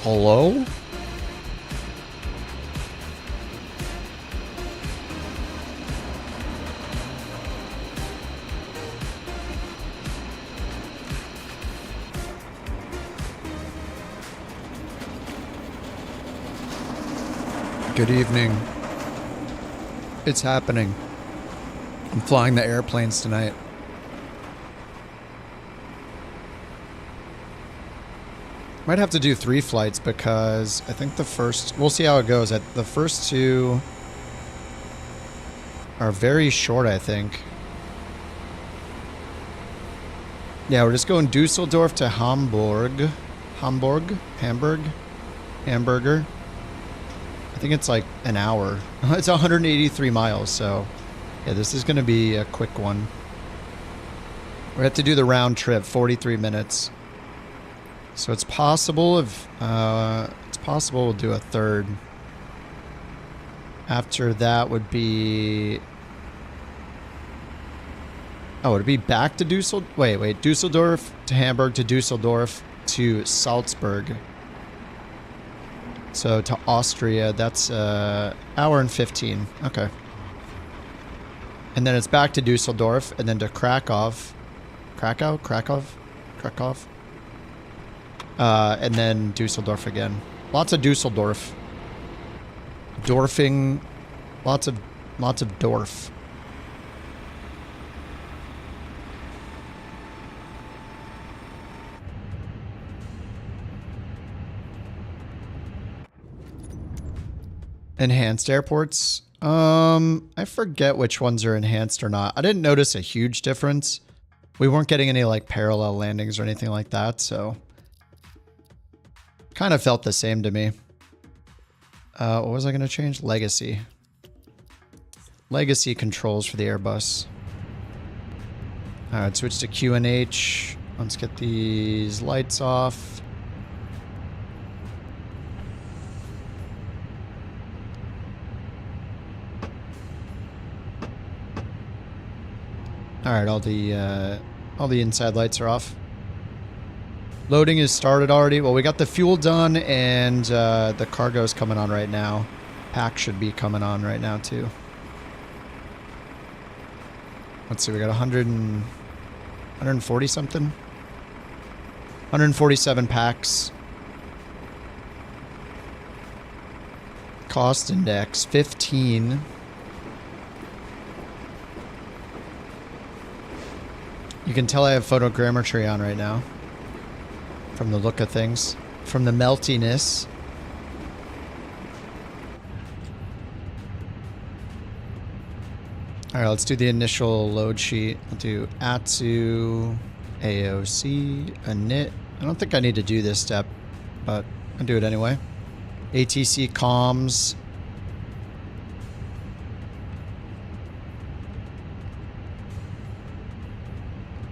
Hello? Good evening. It's happening. I'm flying the airplanes tonight. Might have to do 3 flights because I think the first... We'll see how it goes. The first 2 are very short, I think. Yeah, we're just going Dusseldorf to Hamburg. Hamburger. I think it's like an hour. It's 183 miles, so... Yeah, this is going to be a quick one. We have to do the round trip, 43 minutes. So it's possible if... it's possible we'll do a third. After that would be... Oh, would it be back to Dusseldorf? Wait. Dusseldorf to Hamburg to Dusseldorf to Salzburg. So to Austria, that's hour and 15. Okay. And then it's back to Dusseldorf and then to Krakow. Krakow. And then Dusseldorf again. Lots of Dusseldorf. Dorfing. Lots of Dorf. Enhanced airports. I forget which ones are enhanced or not. I didn't notice a huge difference. We weren't getting any like parallel landings or anything like that, so kind of felt the same to me. What was I going to change? Legacy. Legacy controls for the Airbus. All right, switch to QNH. Let's get these lights off. All right, all the inside lights are off. Loading is started already. Well, we got the fuel done, and the cargo is coming on right now. Pack should be coming on right now too. Let's see, we got 140 something. 147 packs. Cost index 15. You can tell I have photogrammetry on right now. From the look of things. From the meltiness. Alright, let's do the initial load sheet. I'll do ATSU, AOC, init. I don't think I need to do this step, but I'll do it anyway. ATC comms.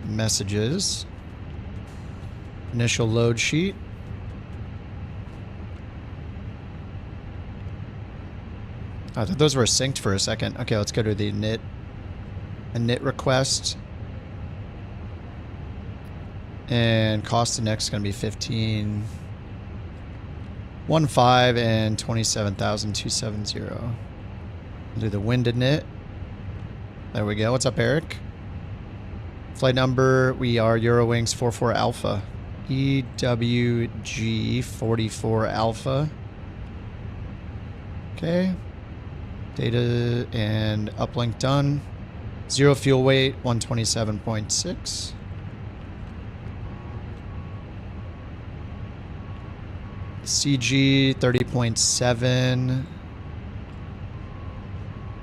Messages. Initial load sheet. I thought those were synced for a second. Okay, let's go to the init. Init request. And cost index is going to be 15. 15 and 27,270. We'll do the wind init. There we go. What's up, Eric? Flight number, we are Eurowings 44 Alpha. EWG 44 Alpha. Okay. Data and uplink done. 0 fuel weight, 127.6. CG 30.7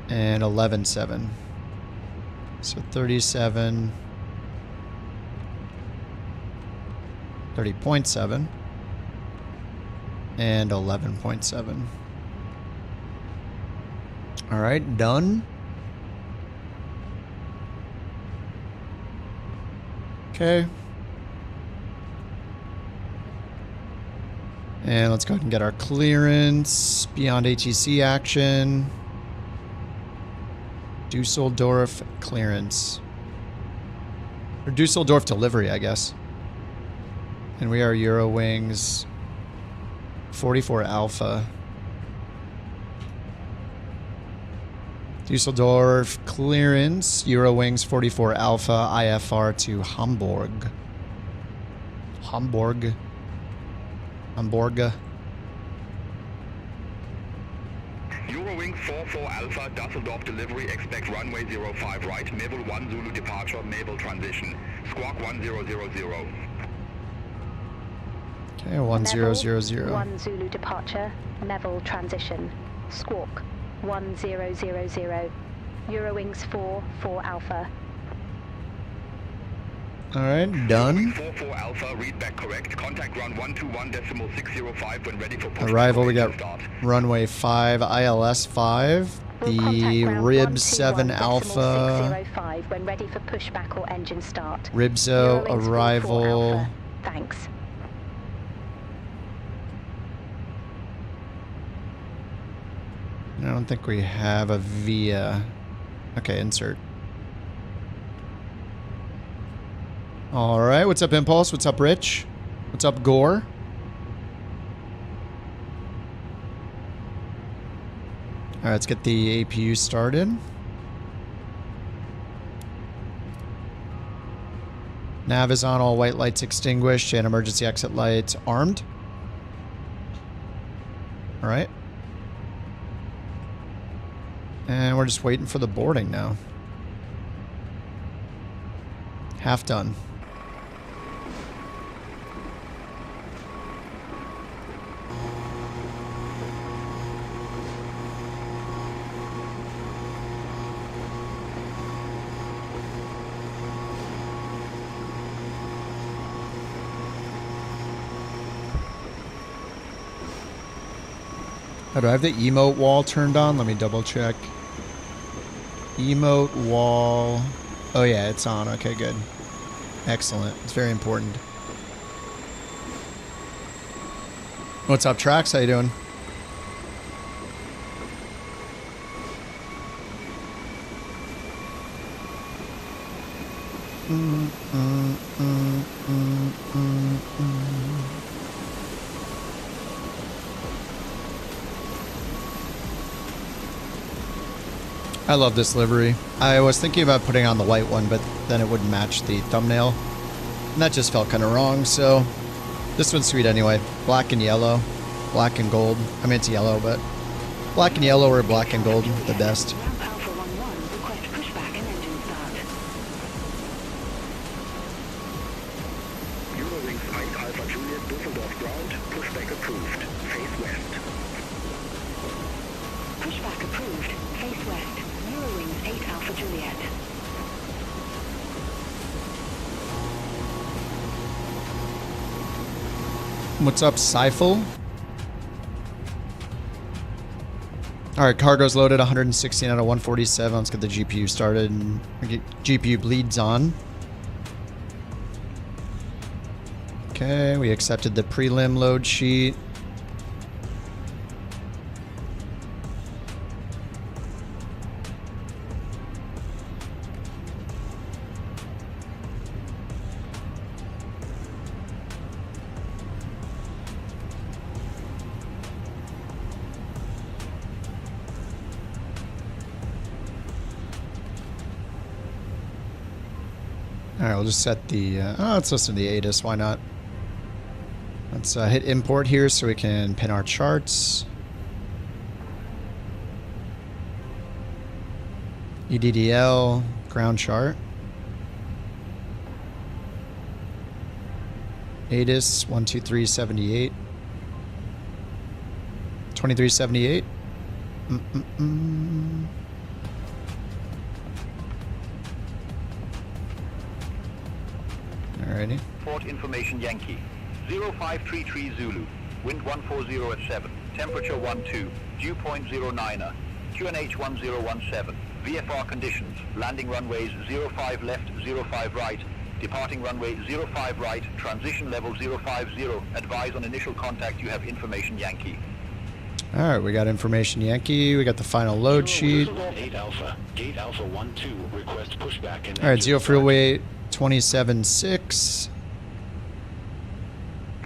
and 11.7. So 37. 30.7 and 11.7. All right, done. Okay. And let's go ahead and get our clearance. BeyondATC action. Dusseldorf clearance. Or Dusseldorf delivery, I guess. And we are Eurowings 44 Alpha. Dusseldorf clearance. Eurowings 44 Alpha IFR to Hamburg. Hamburg. Eurowings 44 Alpha, Dusseldorf delivery, expect runway 05 right, Mabel 1 Zulu departure, Mabel transition, squawk 1000. Okay, 1000. 1 Zulu departure, Mabel transition, squawk 1000, Eurowings 44 Alpha. Alright, done. 44 Alpha, read back correct. Contact run 121.605 when ready for push. Arrival, we got runway 5, ILS 5. The Rib 7 Alpha. When ready for pushback or engine start. Ribzo arrival. Thanks. I don't think we have a VIA. Okay, insert. Alright, what's up Impulse? What's up Rich? What's up Gore? Alright, let's get the APU started. Nav is on, all white lights extinguished, and emergency exit lights armed. Alright. And we're just waiting for the boarding now. Half done. Oh, do I have the emote wall turned on? Let me double check. Emote wall. Oh yeah, it's on. Okay, good. Excellent. It's very important. What's up, Trax? How you doing? I love this livery. I was thinking about putting on the white one, but then it wouldn't match the thumbnail. And that just felt kind of wrong, so this one's sweet anyway. Black and yellow. Black and gold. I mean, it's yellow, but black and yellow or black and gold, the best. Eurowings 5 Alpha Juliet, Düsseldorf ground, pushback approved, face west. Pushback approved, face west, Eurowings 8 Alpha Juliet. What's up, Seifel? Alright, cargo's loaded, 116 out of 147. Let's get the GPU started and get GPU bleeds on. Okay, we accepted the prelim load sheet. Alright, we'll just set the... let's listen to the ATIS, why not? Let's hit import here so we can pin our charts. EDDL, ground chart. ATIS, 12378. 2378. Alrighty. Port information Yankee. 0533 Zulu. Wind 140 at 7. Temperature 12. Dew point 09er. QNH 1017. VFR conditions. Landing runways 05 left, 05 right. Departing runway 05 right. Transition level 050. Advise on initial contact you have information Yankee. Alright, we got information Yankee. We got the final load sheet. 8 Alpha. Gate Alpha 12. Request pushback and... Alright, Zero Freeway 27.6.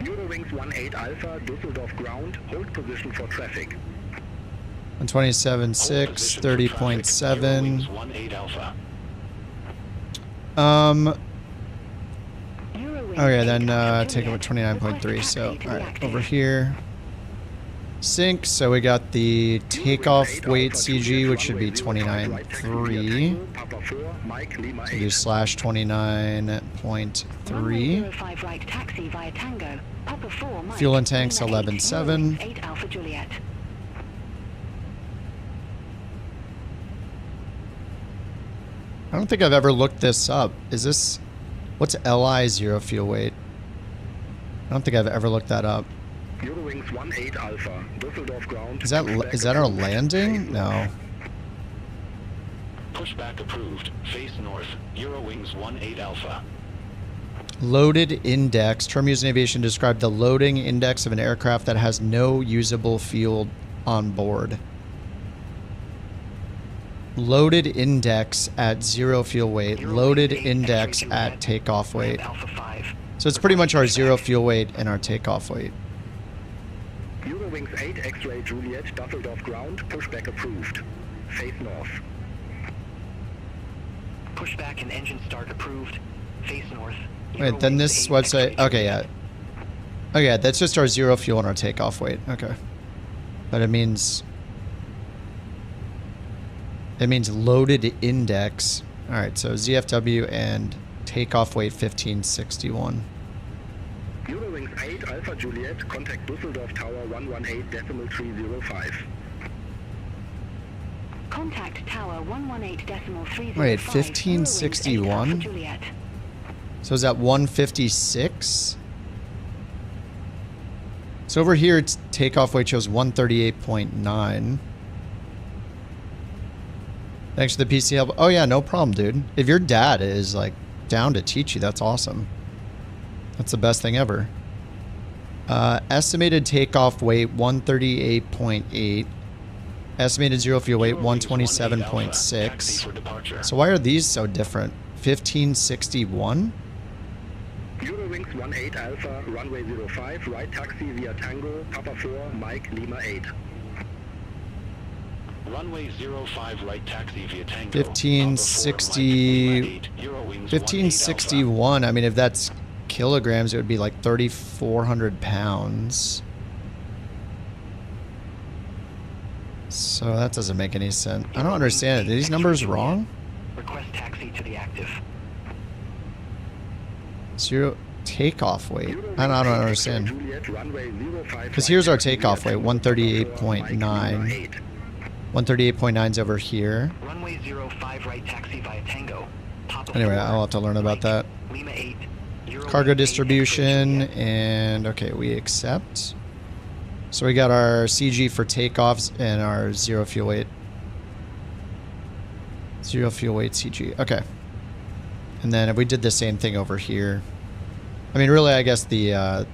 Eurowings Eurowings 18 Alpha, Düsseldorf ground, hold position for traffic. 127.6, 30.7. Eurowings 18 Alpha. Okay, then take over 29.3. So, all right, over here. Sync. So we got the takeoff weight CG, which should be 29.3. So do slash 29.3. Fuel and tanks 11.7. I don't think I've ever looked this up. Is this... What's LI zero fuel weight? I don't think I've ever looked that up. Eurowings 18 Alpha, Düsseldorf ground. Is that our landing? No. Pushback approved. Face north. Eurowings 18 Alpha. Loaded index. Term used in aviation to describe the loading index of an aircraft that has no usable fuel on board. Loaded index at zero fuel weight. Loaded index at takeoff weight. So it's pretty much our zero fuel weight and our takeoff weight. Eurowings 8 X-ray Juliet, Düsseldorf ground, pushback approved. Face north. Pushback and engine start approved. Face north. Wait, then this website... Okay, yeah. Okay, that's just our zero fuel and our takeoff weight. Okay. But it means... It means loaded index. Alright, so ZFW and takeoff weight 1561. Eurowings 8 Alpha Juliet, contact Düsseldorf Tower 118.305. Contact Tower 118.305. Wait, 1561? So is that 156? So over here, its takeoff weight shows 138.9. Thanks to the PC help. Oh yeah, no problem, dude. If your dad is like down to teach you, that's awesome. That's the best thing ever. Estimated takeoff weight 138.8. Estimated zero fuel weight 127.6. So why are these so different? 1561? Eurowings 18 Alpha, runway 05, right taxi via Tango, Papa 4, Mike, Lima 8. Runway 05 right taxi via Tango. 1560... 1561. I mean, if that's kilograms, it would be like 3,400 pounds. So that doesn't make any sense. I don't understand it. Are these numbers wrong? Request taxi to the active. Zero takeoff weight. I don't understand. Because here's our takeoff weight, 138.9. 138.9 is over here. Runway 05 right taxi via Tango. Anyway, I'll have to learn about that. Lima 8. Cargo distribution, and okay, we accept. So we got our CG for takeoffs and our zero fuel weight. Zero fuel weight CG. Okay. And then if we did the same thing over here. I mean, really, I guess the...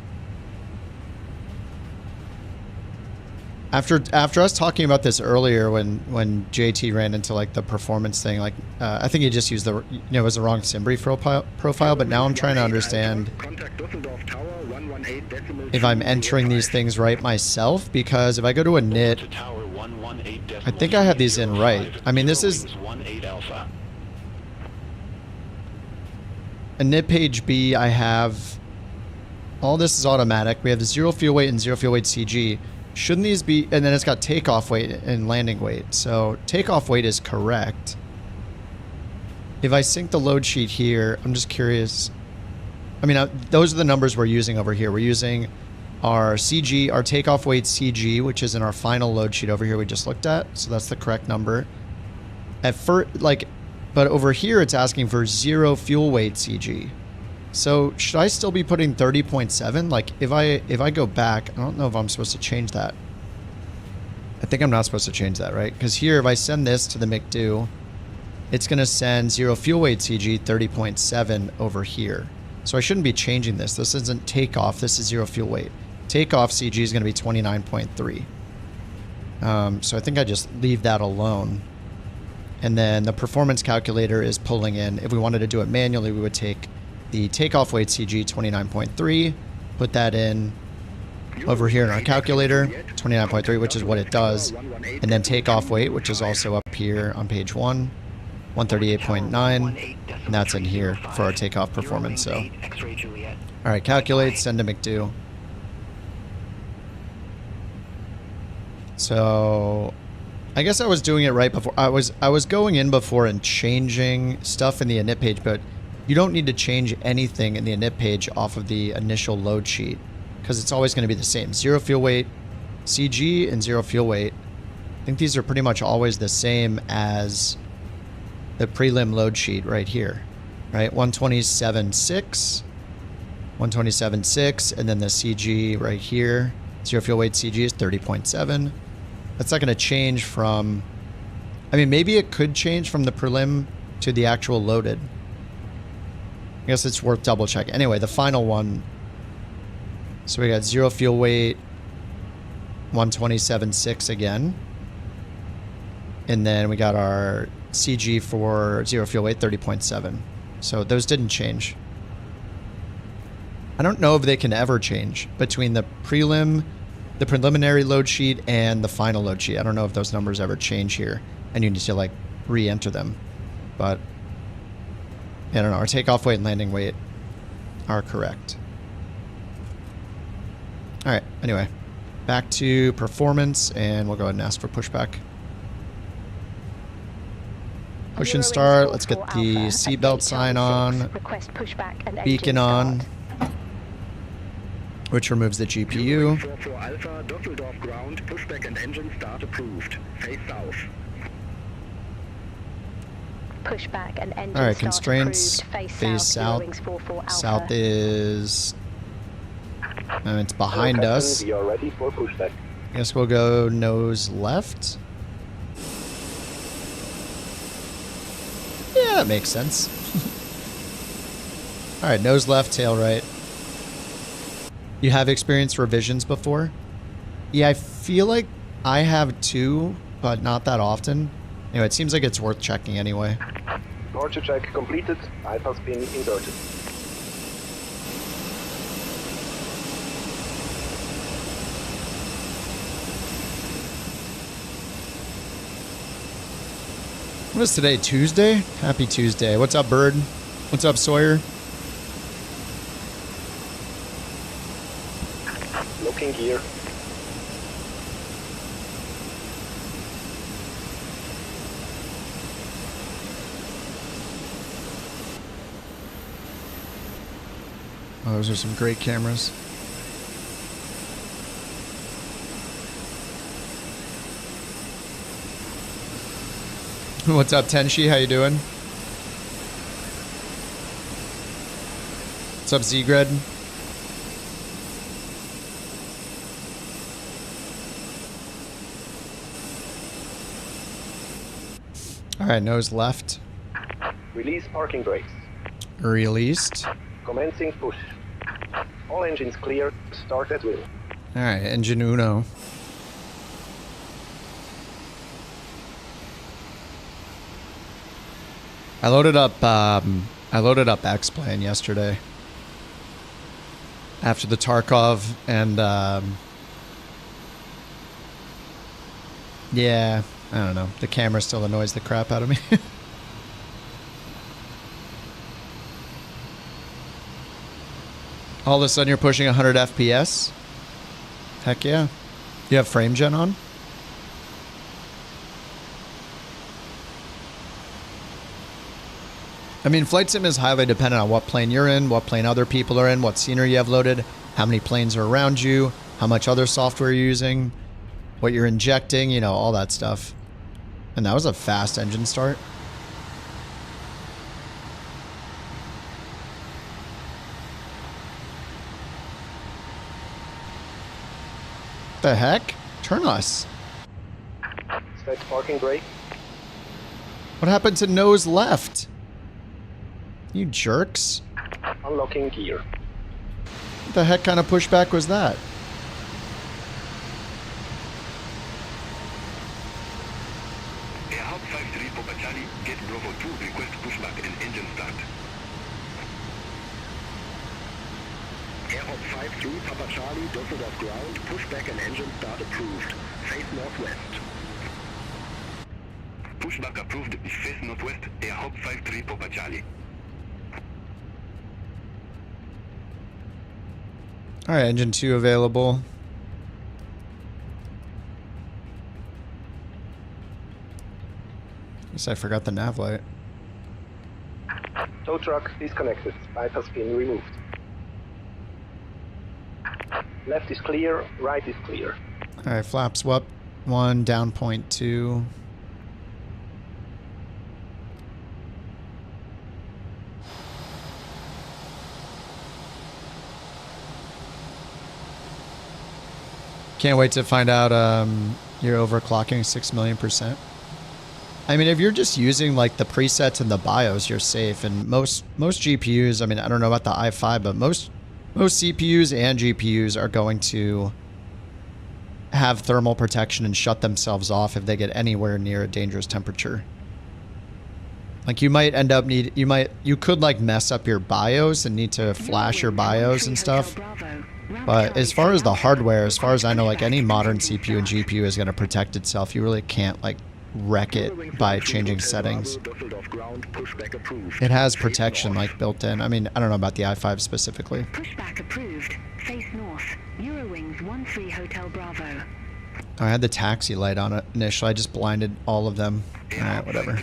After us talking about this earlier, when JT ran into like the performance thing, like I think he just used the it was the wrong Simbri profile. But now I'm trying to understand if I'm entering these things right myself, because if I go to a init, I think I have these in right. I mean, this is init page B. I have all this is automatic. We have the zero fuel weight and zero fuel weight CG. Shouldn't these be... And then it's got takeoff weight and landing weight. So takeoff weight is correct. If I sync the load sheet here, I'm just curious. I mean, those are the numbers we're using over here. We're using our CG, our takeoff weight CG, which is in our final load sheet over here we just looked at. So that's the correct number. At first, like, but over here it's asking for zero fuel weight CG. So should I still be putting 30.7? Like if I go back, I don't know if I'm supposed to change that. I think I'm not supposed to change that, right? Because here, if I send this to the McDo, it's going to send zero fuel weight CG 30.7 over here. So I shouldn't be changing this. This isn't takeoff. This is zero fuel weight. Takeoff CG is going to be 29.3. So I think I just leave that alone. And then the performance calculator is pulling in. If we wanted to do it manually, we would take the takeoff weight CG 29.3, put that in, over here in our calculator, 29.3, which is what it does. And then takeoff weight, which is also up here on page 1, 138.9. And that's in here for our takeoff performance. So, all right, calculate, send to McDo. So, I guess I was doing it right before. I was going in before and changing stuff in the init page, but you don't need to change anything in the init page off of the initial load sheet because it's always going to be the same. 0 fuel weight, CG, and 0 fuel weight. I think these are pretty much always the same as the prelim load sheet right here, right? 127.6, 127.6, and then the CG right here. 0 fuel weight CG is 30.7. That's not going to change from... I mean, maybe it could change from the prelim to the actual loaded. I guess it's worth double checking. Anyway, the final one. So we got 0 fuel weight, 127.6 again. And then we got our CG for 0 fuel weight, 30.7. So those didn't change. I don't know if they can ever change between the preliminary load sheet and the final load sheet. I don't know if those numbers ever change here and you need to like re-enter them. But I don't know. Our takeoff weight and landing weight are correct. All right. Anyway, back to performance and we'll go ahead and ask for pushback. Push and start. Let's get the seatbelt sign on. Beacon on. Which removes the GPU. 44 Alpha, Düsseldorf ground, pushback and engine start approved. Face south. Pushback and engine All right, start constraints. approved. Face south. Eurowings 44 Alpha. South is... it's behind us. We are ready for pushback. Guess we'll go nose left. Yeah, that makes sense. All right, nose left, tail right. You have experienced revisions before? Yeah, I feel like I have too, but not that often. Anyway, it seems like it's worth checking anyway. Departure check completed. Alpha's been inserted. What is today, Tuesday? Happy Tuesday. What's up, Bird? What's up, Sawyer? Looking gear. Oh, those are some great cameras. What's up, Tenshi? How you doing? What's up, Zgred? All right, nose left. Release parking brakes. Released. Commencing push. All engines clear. Start at will. All right, engine uno. I loaded up X-Plane yesterday after the Tarkov, and yeah, I don't know. The camera still annoys the crap out of me. All of a sudden you're pushing 100 FPS? Heck yeah. You have frame gen on? I mean, flight sim is highly dependent on what plane you're in, what plane other people are in, what scenery you have loaded, how many planes are around you, how much other software you're using, what you're injecting, you know, all that stuff. And that was a fast engine start. The heck? Turn us. Set parking brake. What happened to nose left? You jerks. Unlocking gear. What the heck kind of pushback was that? Airhawk 53 for Charlie. Get Bravo 2. Request pushback and engine start. Air Airhop 53 Papa Charlie, Düsseldorf ground, pushback and engine start approved. Face northwest. Pushback approved, face northwest, Airhop 53 Papa Charlie. All right, engine 2 available. Guess I forgot the nav light. Tow truck disconnected. Bypass pin removed. Left is clear, right is clear. All right, flap swap 1, down point 2. Can't wait to find out you're overclocking 6,000,000%. I mean, if you're just using like the presets and the BIOS, you're safe. And most GPUs, I mean, I don't know about the i5, but most CPUs and GPUs are going to have thermal protection and shut themselves off if they get anywhere near a dangerous temperature. Like you might end up you could like mess up your BIOS and need to flash your BIOS and stuff. But as far as the hardware, as far as I know, like any modern CPU and GPU is going to protect itself. You really can't like wreck it by changing settings. It has protection like built in. I mean, I don't know about the i5 specifically. Pushback approved. Face north. Eurowings 13 Hotel Bravo. I had the taxi light on it initially. I just blinded all of them. Alright, whatever.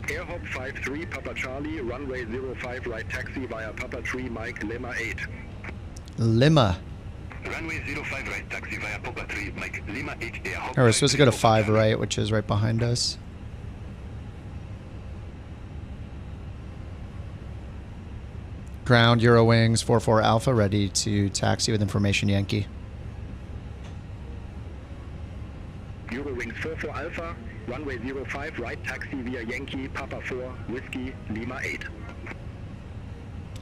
Airhop 53 Papa Charlie, runway 05 right taxi via Papa 3 Mike Lima 8. Lima. Runway 05 right taxi via Papa 3 Mike Lima 8 Airhop. Alright, we're supposed to go to 5 right, which is right behind us. Ground, Eurowings 44 Alpha, ready to taxi with information Yankee. Eurowings 44 Alpha, runway 05 right taxi via Yankee Papa 4 Whiskey Lima 8.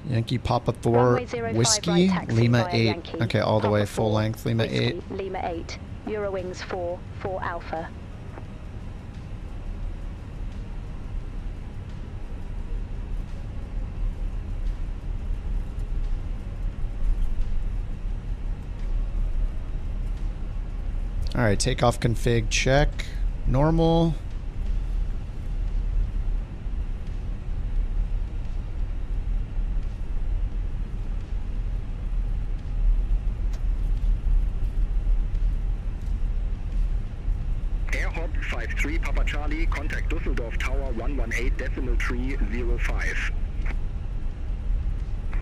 Yankee Papa 4 Whiskey Lima 8. Yankee, Okay, all the Papa way full 4, length Lima Whiskey, 8. Lima 8. Eurowings 4 Alpha. Alright, takeoff config check. Normal. Airhop 53 Papa Charlie, contact Düsseldorf Tower 118.305.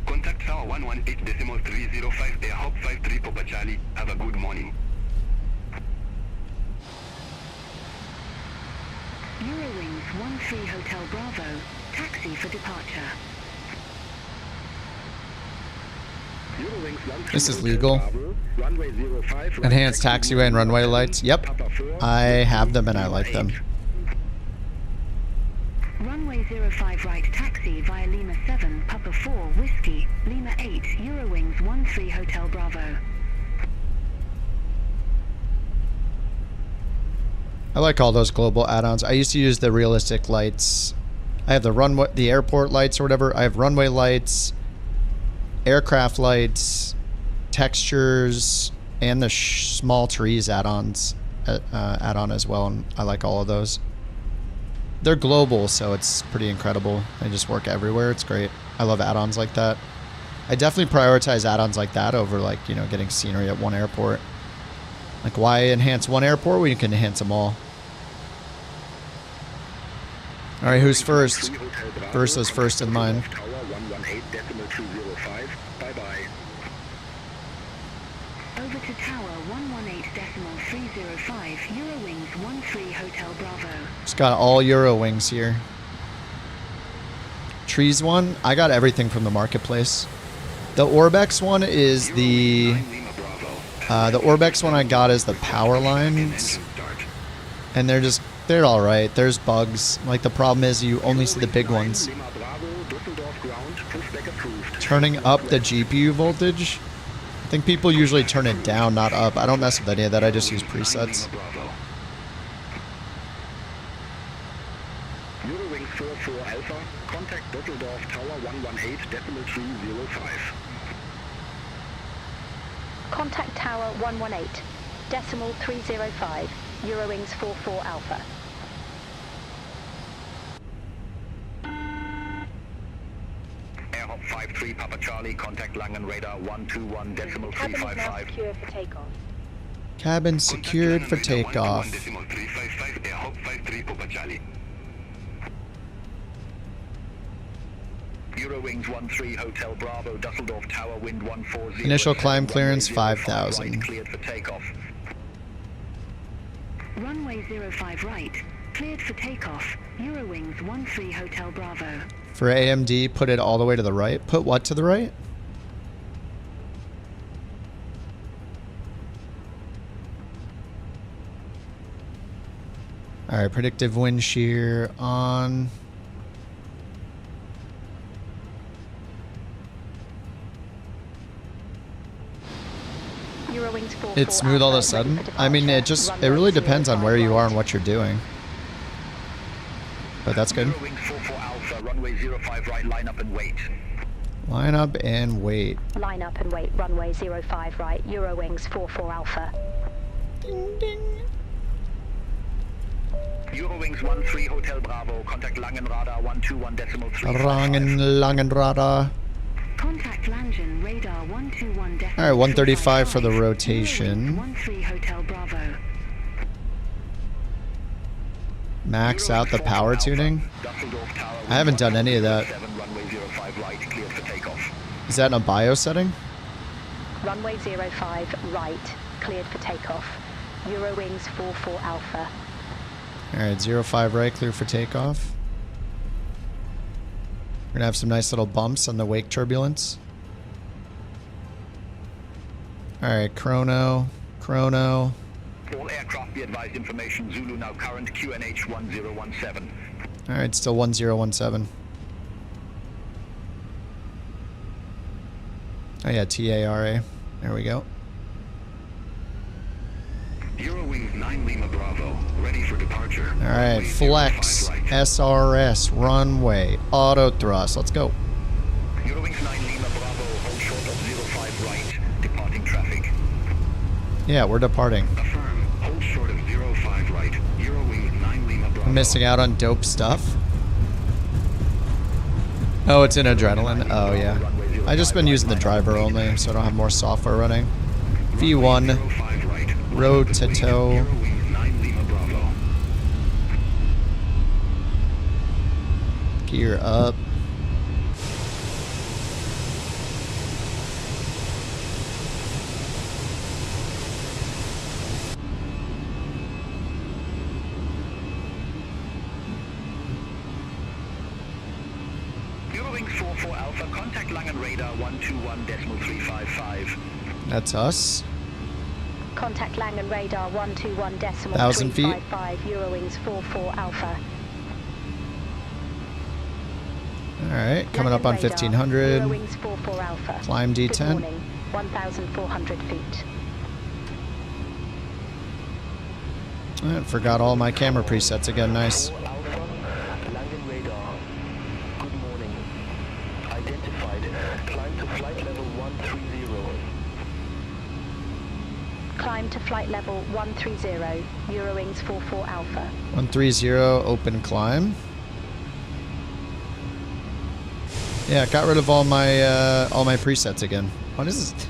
Contact Tower 118.305 Airhop 53 Papa Charlie. Have a good morning. Eurowings 13 Hotel Bravo. Taxi for departure. Eurowings 13 This is Hotel legal. Bravo, runway 05 right Enhanced taxi taxiway and via runway 7, lights. Yep. Papa 4, I have them and I like them. Runway 05 right taxi via Lima 7 Papa 4 Whiskey Lima 8 Eurowings 13 Hotel Bravo. I like all those global add-ons. I used to use the realistic lights. I have the runway, the airport lights or whatever. I have runway lights, aircraft lights, textures, and the small trees add-ons add-on as well. And I like all of those. They're global, so it's pretty incredible. They just work everywhere. It's great. I love add-ons like that. I definitely prioritize add-ons like that over like, you know, getting scenery at one airport. Like, why enhance one airport when you can enhance them all? All right, who's first? Versa's first in line. Tower 118.305. Bye-bye. Over to Tower 118.305 Eurowings 13 Hotel Bravo. Just got all Eurowings here. Trees one, I got everything from the marketplace. The Orbex one is the Orbex one I got is the power lines, and they're all right. There's bugs. Like, the problem is you only see the big ones. Lima Bravo, Düsseldorf ground, pushback approved. Turning up the GPU voltage, I think people usually turn it down, not up. I don't mess with any of that. I just use presets. Eurowings 44 Alpha, 305. Contact Tower 118, decimal 305, Eurowings 44 Alpha. Airhop 53 Papa Charlie, contact Langen radar 121 decimal Cabin is now 355. secure for takeoff. Cabin secured for takeoff. Decimal 355, Airhop 53 Papa Charlie. Eurowings 13 Hotel Bravo, Dusseldorf Tower, wind 140. Initial climb clearance, runway 05 5,000. right, cleared for takeoff. Runway 05 right, cleared for takeoff. Eurowings 13 Hotel Bravo. For AMD, put it all the way to the right. Put what to the right? Alright, predictive wind shear on. Eurowings 44 It's smooth all of a Alpha, ready sudden. for I mean, departure. it really depends on where you are and Runway what you're doing. But that's good. Eurowings 44 Alpha, runway 05 right, line up and wait. Line up and wait. 05. Line up and wait, runway 05 right, Eurowings 44 Alpha. Ding ding. Eurowings 13 Hotel Bravo, contact Langen radar 121 decimal 355. Langenradar. Contact Langen radar 121 decimal. Alright, 135 for the 355. rotation. 13 Hotel Bravo. Max out the power tuning. I haven't done any of that. Is that in a bio setting? Runway 05 right, cleared for takeoff. Eurowings 44 Alpha. Alright, 05 right, clear for takeoff. We're gonna have some nice little bumps on the wake turbulence. Alright, chrono. All aircraft be advised information Zulu now current QNH 1017. Alright, still 1017. Oh yeah, TARA. There we go. Eurowings 9 Lima Bravo, ready for departure. Alright, Runway flex, 05 right. SRS, runway, auto thrust. Let's go. Eurowings 9 Lima Bravo, hold short of 05 right, departing traffic. Yeah, we're departing. Affirm, hold short of 05 right, Eurowings 9 Lima Bravo. I'm missing out on dope stuff. Oh, it's in adrenaline. Oh, yeah. I just been using the driver only, so I don't have more software running. V1, 05 right, road to toe. Eurowings 9 Lima Bravo. Gear up. Eurowings 44 Alpha, contact Langen radar 121 decimal 355. That's us. Contact Langen radar 121 decimal 1,000 feet. 355, Eurowings 44 Alpha. Alright, coming up on Langen radar, 1500. Eurowings 44 Alpha. Climb Good D10. morning, 1,400 feet. Alright, forgot all my camera presets again. Nice. Alpha, Langen radar. Good morning. Identified. Climb to flight level 130. Climb to flight level 130, Eurowings 44 Alpha. 130, open climb. Yeah, got rid of all my presets again. What is this?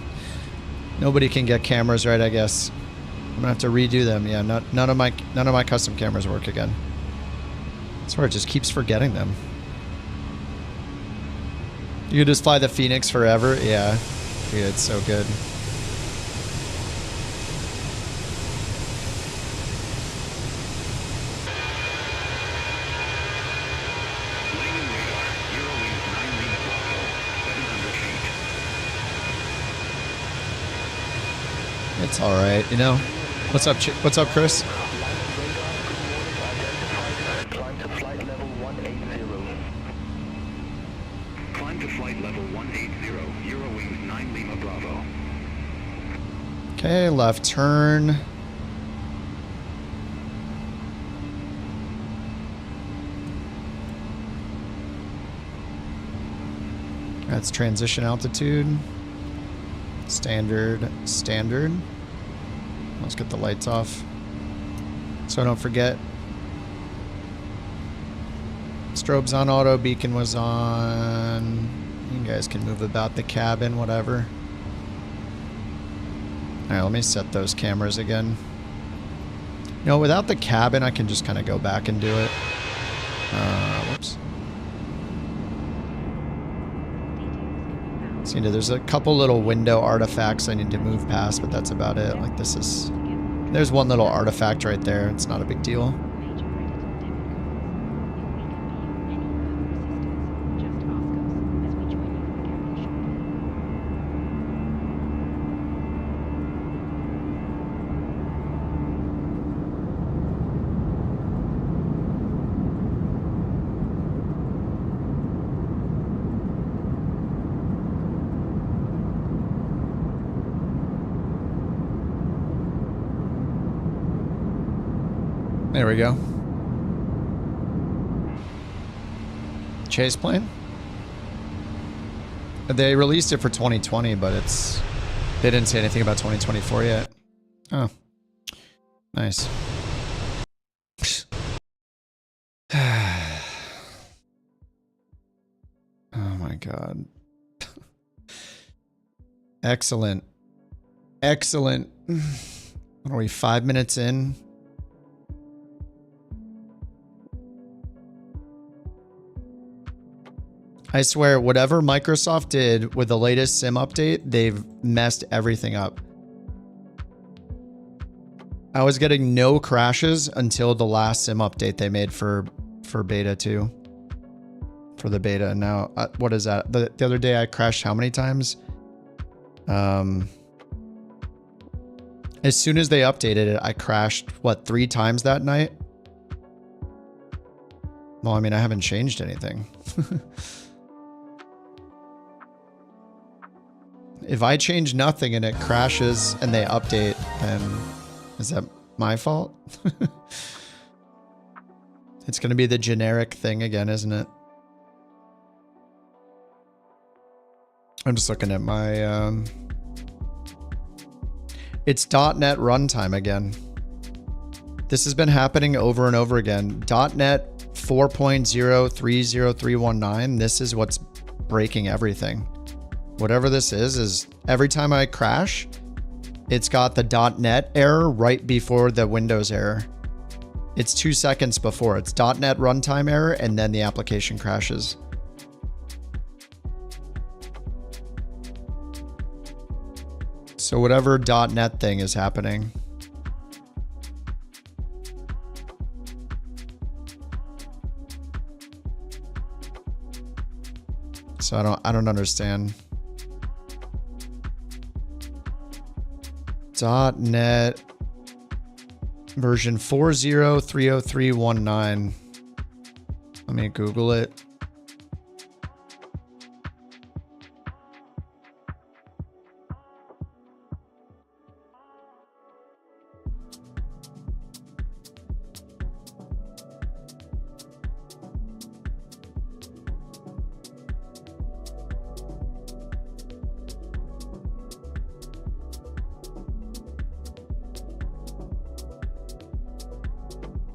Nobody can get cameras right, I guess. I'm gonna have to redo them. Yeah, none of my custom cameras work again. I swear it just keeps forgetting them. You could just fly the Fenix forever. Yeah, dude, it's so good. Langen radar, Eurowings 9 Lima Bravo, 700 feet. It's all right, you know. What's up, what's up, Chris? Climb to flight level 180. Climb to flight level 180, Eurowings 9 Lima Bravo. Okay, left turn. That's transition altitude. Standard. Let's get the lights off. So I don't forget. Strobe's on auto, beacon was on. You guys can move about the cabin, whatever. Alright, let me set those cameras again. You know, without the cabin, I can just kind of go back and do it. Whoops. See, there's a couple little window artifacts I need to move past, but that's about it. Like this is... There's one little artifact right there. It's not a big deal. There we go. Chase plane. They released it for 2020, but they didn't say anything about 2024 yet. Oh, nice. Oh my God. Excellent. Excellent. What are we, 5 minutes in? I swear, whatever Microsoft did with the latest sim update, they've messed everything up. I was getting no crashes until the last sim update they made for beta 2. For the beta. And now, what is that? The other day I crashed how many times? As soon as they updated it, I crashed, what, 3 times that night? Well, I mean, I haven't changed anything. If I change nothing and it crashes and they update, then is that my fault? It's going to be the generic thing again, isn't it? I'm just looking at my... It's .NET runtime again. This has been happening over and over again. .NET 4.0.30319. This is what's breaking everything. Whatever this is every time I crash, it's got the .NET error right before the Windows error. It's 2 seconds before. It's .NET runtime error, and then the application crashes. So whatever .NET thing is happening. So I don't understand. .NET version 4.0.30319. Let me Google it.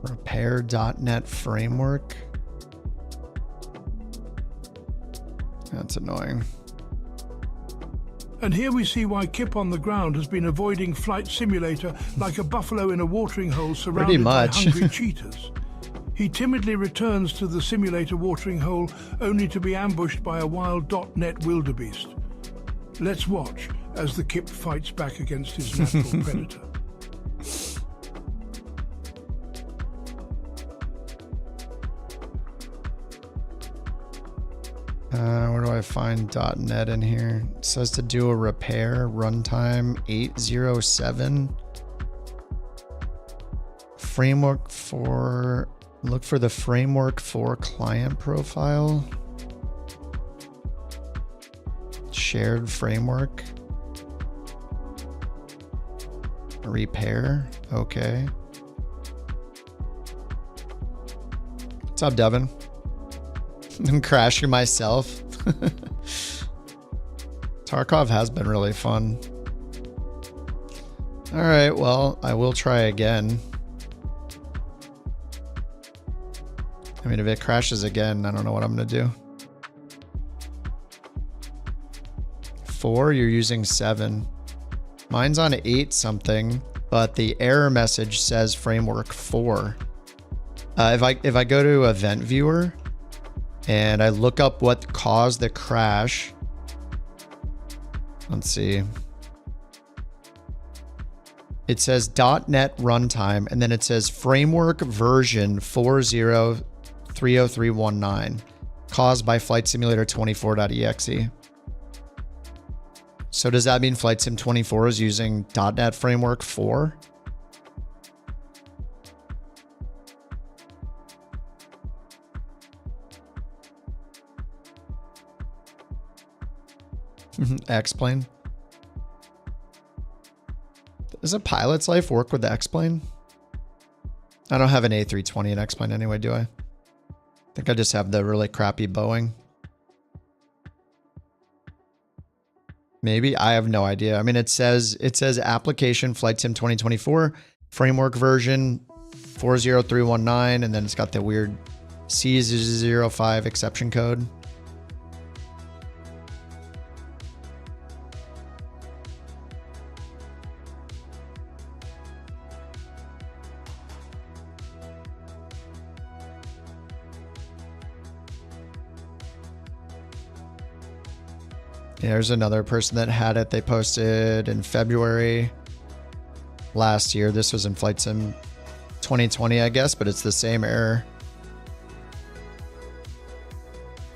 Repair.NET framework. That's annoying. And here we see why Kip on the ground has been avoiding Flight Simulator like a buffalo in a watering hole surrounded by hungry cheetahs. He timidly returns to the simulator watering hole only to be ambushed by a wild .NET wildebeest. Let's watch as the Kip fights back against his natural predator. Where do I find .NET in here? It says to do a repair, runtime 807. Framework for, look for the framework for client profile. Shared framework. Repair, okay. What's up, Devin? I'm crashing myself. Tarkov has been really fun. All right, well, I will try again. I mean, if it crashes again, I don't know what I'm going to do. 4, you're using 7. Mine's on 8 something, but the error message says framework 4. If I go to event viewer and I look up what caused the crash, let's see. It says .NET runtime, and then it says framework version 40.30319, caused by flightsimulator24.exe. So does that mean Flight Sim 24 is using .NET Framework 4? X-Plane. Does a pilot's life work with the X-Plane? I don't have an A320 in X-Plane anyway, do I? I think I just have the really crappy Boeing. Maybe. I have no idea. I mean, it says application Flight Sim 2024 framework version 40319, and then it's got the weird C05 exception code. Yeah, there's another person that had it. They posted in February last year. This was in Flight Sim 2020, I guess, but it's the same error.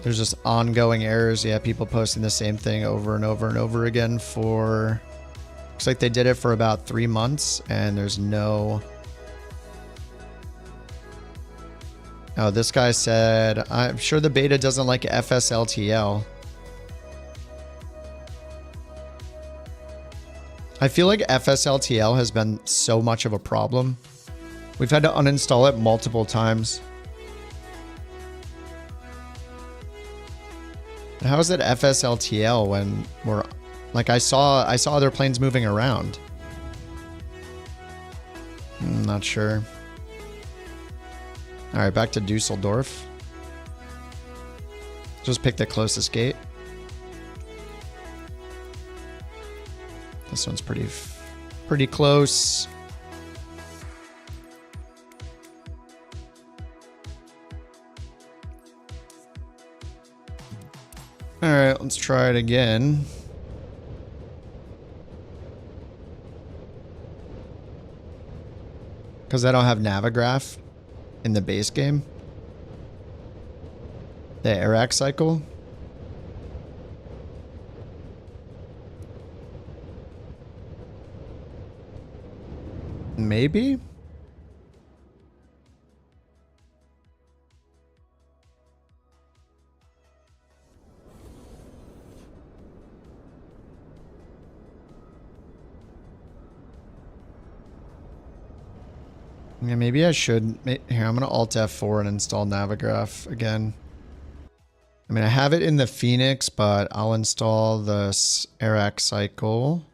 There's just ongoing errors. Yeah, people posting the same thing over and over and over again for... Looks like they did it for about 3 months, and there's no... Oh, this guy said, I'm sure the beta doesn't like FSLTL. I feel like FSLTL has been so much of a problem. We've had to uninstall it multiple times. How is it FSLTL when we're like I saw other planes moving around? I'm not sure. All right, back to Dusseldorf. Just pick the closest gate. This one's pretty close. All right, let's try it again. Because I don't have Navigraph in the base game. The Iraq cycle. Maybe? Yeah, maybe I should. Here, I'm going to Alt F4 and install Navigraph again. I mean, I have it in the Fenix, but I'll install the Iraq cycle.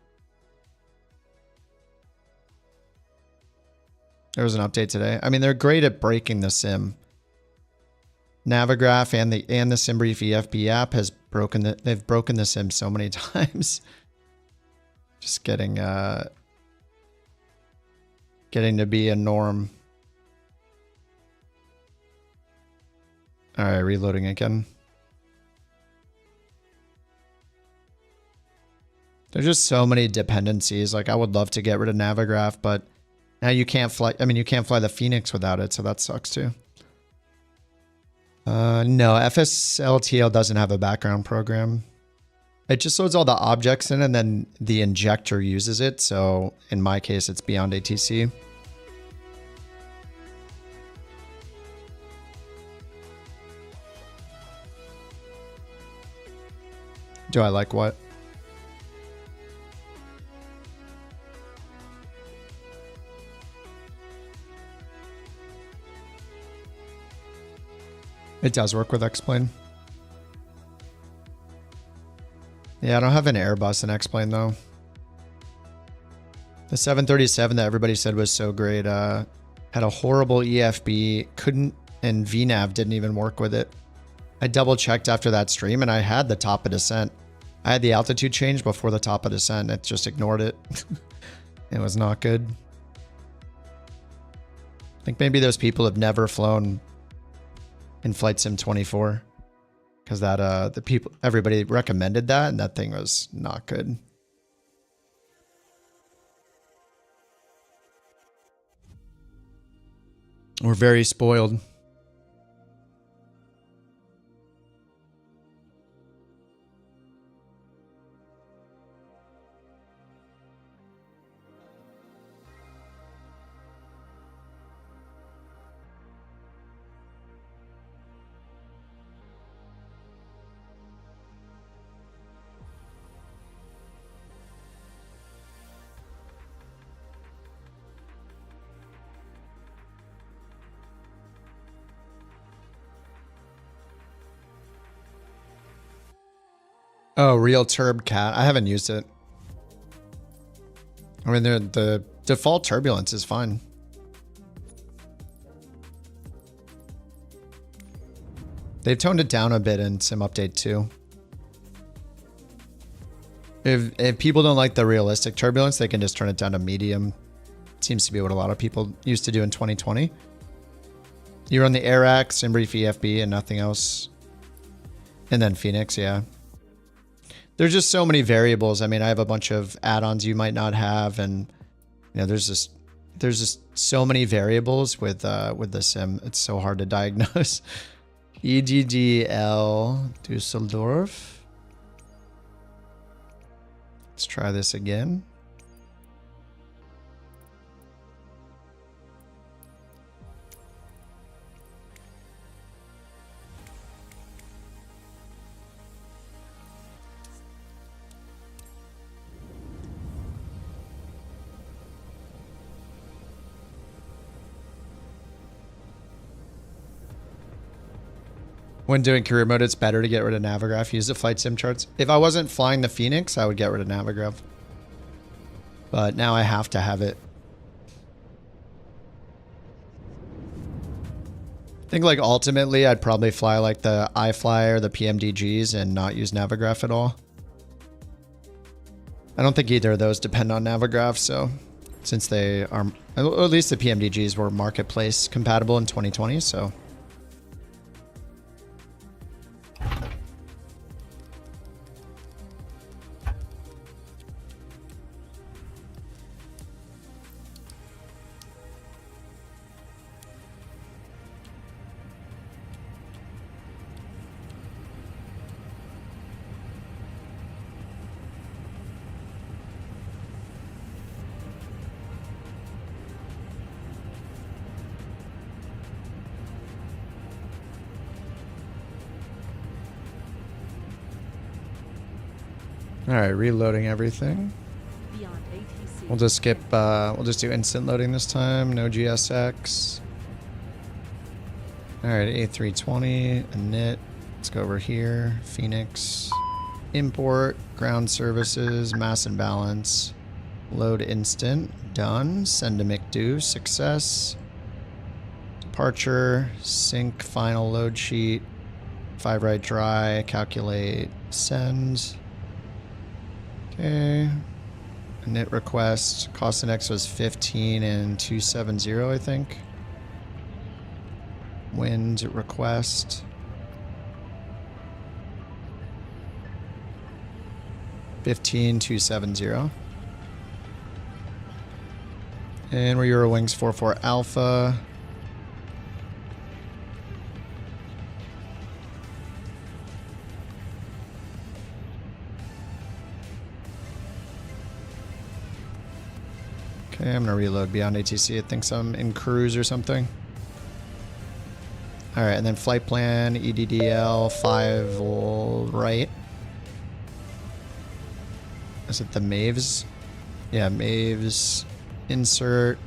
There was an update today. I mean, they're great at breaking the sim. Navigraph and the SimBrief EFB app has they've broken the sim so many times. Just getting to be a norm. All right, reloading again. There's just so many dependencies. Like, I would love to get rid of Navigraph, but now you can't fly. I mean, you can't fly the Fenix without it, so that sucks too. No, FSLTL doesn't have a background program. It just loads all the objects in, and then the injector uses it. So in my case, it's BeyondATC. Do I like what? It does work with X-Plane. Yeah, I don't have an Airbus in X-Plane though. The 737 that everybody said was so great had a horrible EFB, couldn't, and VNAV didn't even work with it. I double checked after that stream and I had the top of descent. I had the altitude change before the top of descent. It just ignored it. It was not good. I think maybe those people have never flown in Flight Sim 24 because that everybody recommended that and that thing was not good. We're very spoiled. Oh, real Turb Cat. I haven't used it. I mean, the default turbulence is fine. They've toned it down a bit in Sim Update 2. If people don't like the realistic turbulence, they can just turn it down to medium. Seems to be what a lot of people used to do in 2020. You run the AirAx, Simbrief EFB, and nothing else. And then Fenix, yeah. There's just so many variables. I mean, I have a bunch of add-ons you might not have, and you know, there's just so many variables with the sim. It's so hard to diagnose. EDDL Dusseldorf. Let's try this again. When doing career mode, it's better to get rid of Navigraph. Use the flight sim charts. If I wasn't flying the Fenix, I would get rid of Navigraph. But now I have to have it. I think like ultimately I'd probably fly like the iFly or the PMDGs and not use Navigraph at all. I don't think either of those depend on Navigraph, so since they are, at least the PMDGs were marketplace compatible in 2020, so. All right, reloading everything. We'll just skip, we'll just do instant loading this time. No GSX. All right, A320, init. Let's go over here. Fenix. Import, ground services, mass and balance. Load instant, done. Send to McDo, success. Departure, sync final load sheet. 5 right dry, calculate, send. Okay. Init request. Cost index was 15 and 270, I think. Wind request. 15,270. And we're Eurowings 44 Alpha. Okay, I'm gonna reload BeyondATC. It thinks I'm in cruise or something. All right, and then flight plan, EDDL 5 right. Is it the Maves? Yeah, Maves. Insert.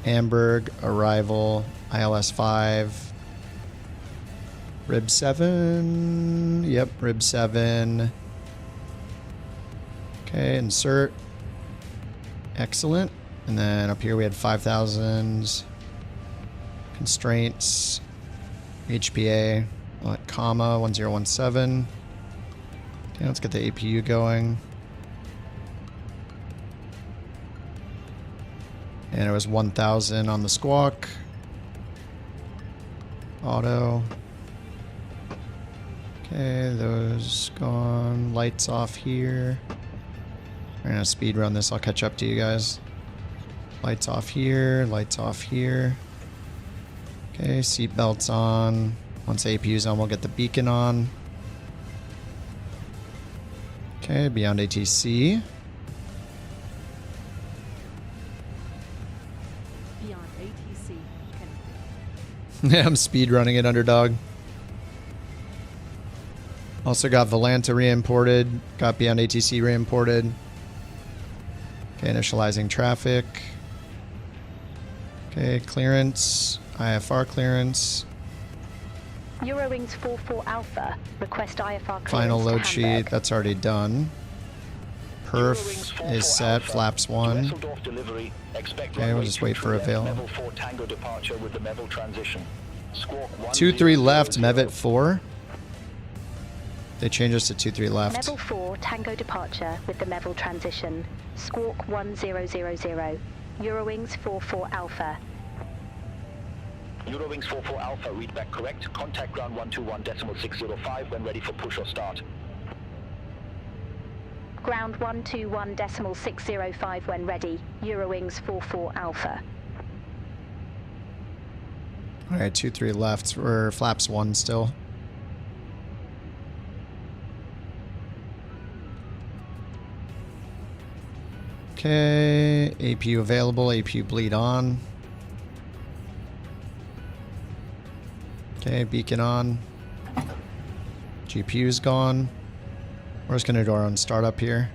Hamburg. Arrival. ILS 5. Rib 7. Yep, Rib 7. Okay, insert. Excellent. And then up here we had 5,000 constraints, HPA, comma 1017. Okay, let's get the APU going. And it was 1,000 on the squawk. Auto. Okay, those gone. Lights off here. We're gonna speed run this. I'll catch up to you guys. Lights off here. Lights off here. Okay, seat belts on. Once APU's on, we'll get the beacon on. Okay, BeyondATC. Yeah, I'm speed running it, underdog. Also got Volanta re-imported. Got BeyondATC re-imported. Okay, initializing traffic. Okay, clearance. IFR clearance. Eurowings 44 Alpha. Request IFR clearance. Final load to sheet. Hamburg. That's already done. Perf is set. Flaps 1. Okay, we'll just wait for avail. 2-3 left. Mevit 4. They changed us to 2-3 left. Level 4 Tango departure with the Mevel transition. Squawk 1000. Eurowings 44 Alpha. Eurowings 44 Alpha, read back correct. Contact ground 121.605 when ready for push or start. Ground 121.605 when ready. Eurowings 44 Alpha. Alright, 2-3 left. We're flaps 1 still. Okay, APU available, APU bleed on. Okay, beacon on. GPU's gone. We're just gonna do our own startup here.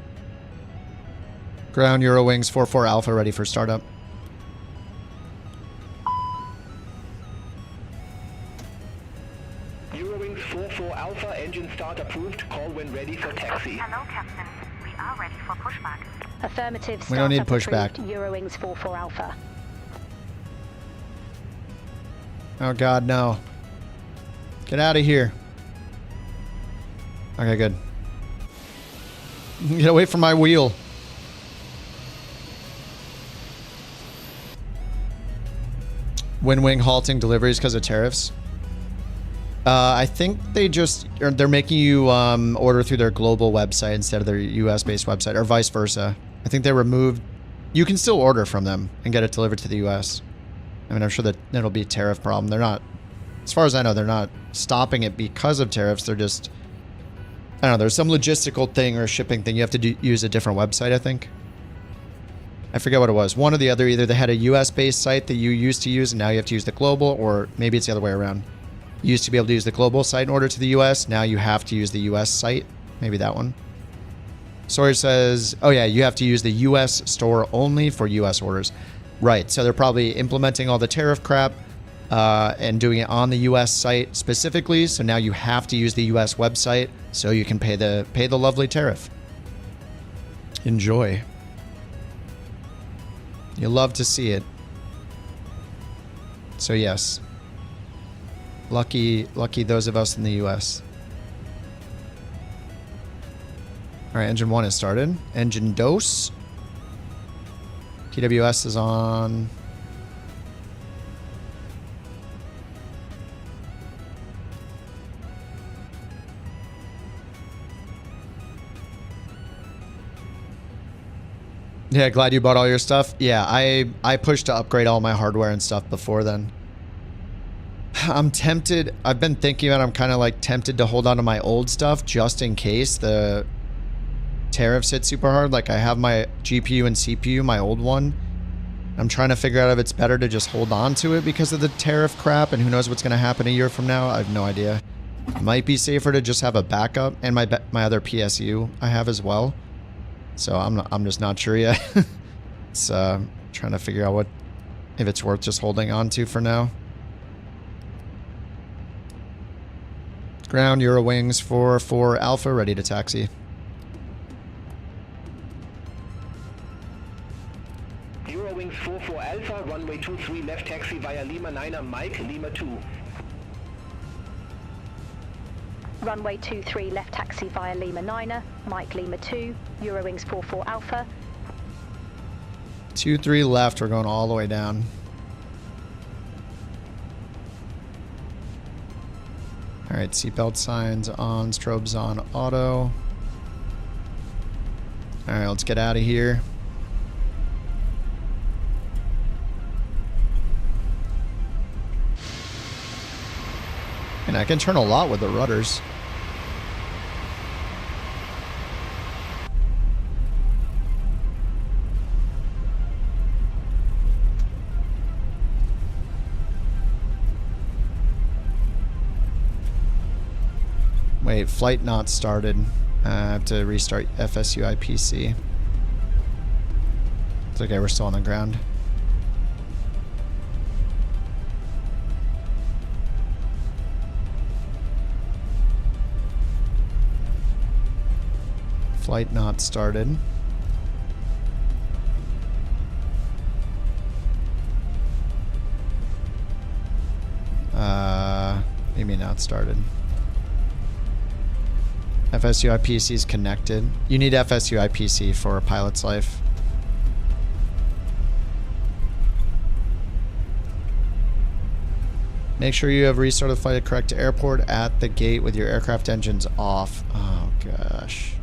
Ground Eurowings 44 Alpha ready for startup. Eurowings 44 Alpha, engine start approved. Call when ready for taxi. Hello, Captain. We are ready for pushback. Affirmative. We don't need startup pushback. approved. Eurowings 44 Alpha. Oh god, no. Get out of here. Okay, good. Get away from my wheel. Wing halting deliveries because of tariffs. I think they're making you order through their global website instead of their US-based website, or vice versa. I think they removed. You can still order from them and get it delivered to the US. I mean, I'm sure that it'll be a tariff problem. They're not, as far as I know, they're not stopping it because of tariffs. They're just, I don't know, there's some logistical thing or shipping thing. You have to use a different website, I think. I forget what it was. One or the other. Either they had a US-based site that you used to use and now you have to use the global, or maybe it's the other way around. You used to be able to use the global site in order to the US. Now you have to use the US site. Maybe that one. Sawyer says, oh yeah, you have to use the US store only for US orders. Right, so they're probably implementing all the tariff crap and doing it on the US site specifically. So now you have to use the US website so you can pay the lovely tariff. Enjoy. You love to see it. So yes. Lucky those of us in the US. Alright, engine 1 is started. Engine dos. TWS is on. Yeah, glad you bought all your stuff. Yeah, I pushed to upgrade all my hardware and stuff before then. I'm tempted. I've been thinking about it. I'm kind of like tempted to hold on to my old stuff just in case the tariffs hit super hard. Like I have my GPU and CPU, my old one. I'm trying to figure out if it's better to just hold on to it because of the tariff crap, and who knows what's going to happen a year from now. I have no idea. Might be safer to just have a backup, and my other PSU I have as well. So I'm just not sure yet. It's trying to figure out if it's worth just holding on to for now. Ground Eurowings 44 Alpha ready to taxi. Eurowings 44 Alpha, runway 23 left taxi via Lima 9er, Mike, Lima 2. Runway 23 left taxi via Lima 9er, Mike Lima 2, Eurowings 44 Alpha. 23 left, we're going all the way down. Alright, seatbelt signs on, strobes on, auto. Alright, let's get out of here. And I can turn a lot with the rudders. Wait, flight not started. I have to restart FSUI PC. It's okay, we're still on the ground. Flight not started. Maybe not started. FSUI PC is connected. You need FSUI PC for a pilot's life. Make sure you have restarted the flight at correct airport at the gate with your aircraft engines off. Oh gosh.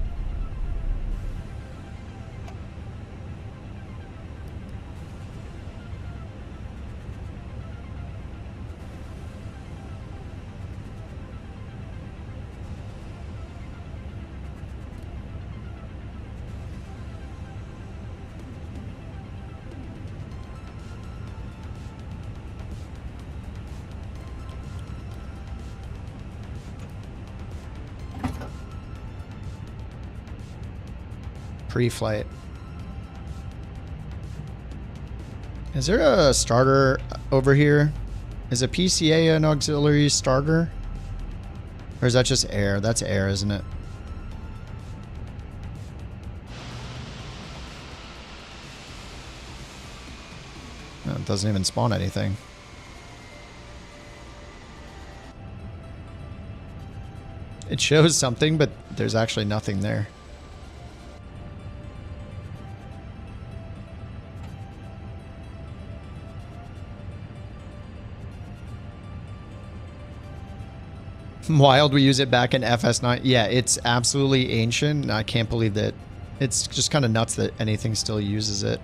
Pre-flight. Is there a starter over here? Is a PCA an auxiliary starter? Or is that just air? That's air, isn't it? No, it doesn't even spawn anything. It shows something, but there's actually nothing there. Wild, we use it back in FS9. Yeah, it's absolutely ancient. I can't believe that. It's just kind of nuts that anything still uses it.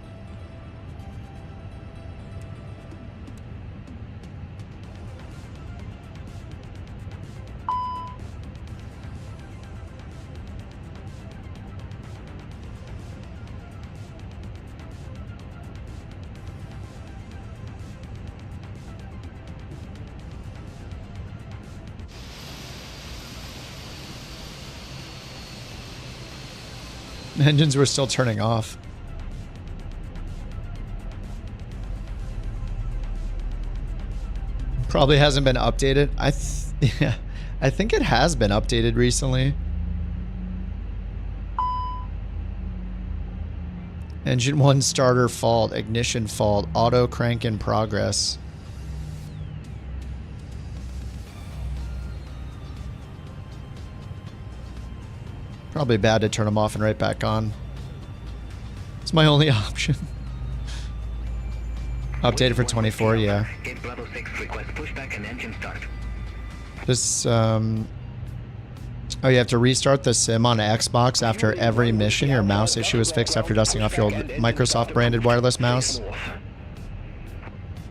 Engines were still turning off. Probably hasn't been updated. Yeah, I think it has been updated recently. Engine 1 starter fault, ignition fault, auto crank in progress. Probably bad to turn them off and right back on. It's my only option. Updated for 24, yeah. Gate Bravo 6 request pushback and engine start. This, oh, you have to restart the sim on Xbox after every mission. Your mouse issue is fixed after dusting off your old Microsoft branded wireless mouse.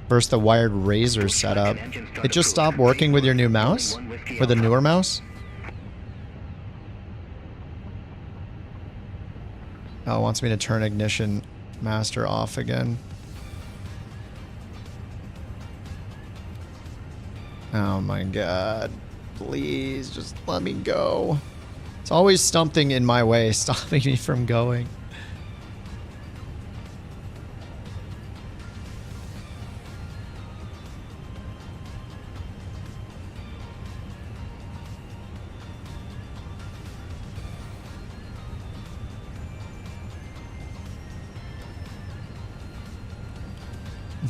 First, the wired Razer setup. It just stopped working with your new mouse? For the newer mouse? Oh, it wants me to turn ignition master off again. Oh my god. Please, just let me go. It's always something in my way stopping me from going.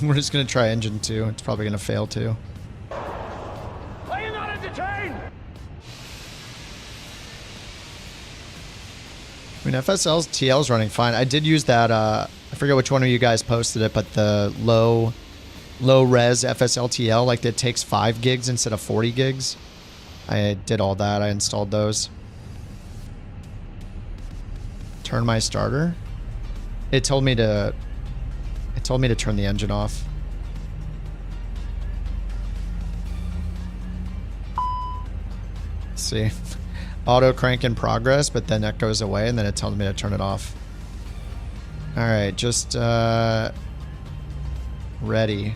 We're just gonna try engine 2. It's probably gonna fail too. Are you not entertained? I mean, FSL's TL's running fine. I did use that, I forget which one of you guys posted it, but the low res FSL TL, like that takes 5 gigs instead of 40 gigs. I did all that. I installed those. Turn my starter. It told me to turn the engine off. Let's see. Auto crank in progress, but then that goes away and then it tells me to turn it off. All right, just ready.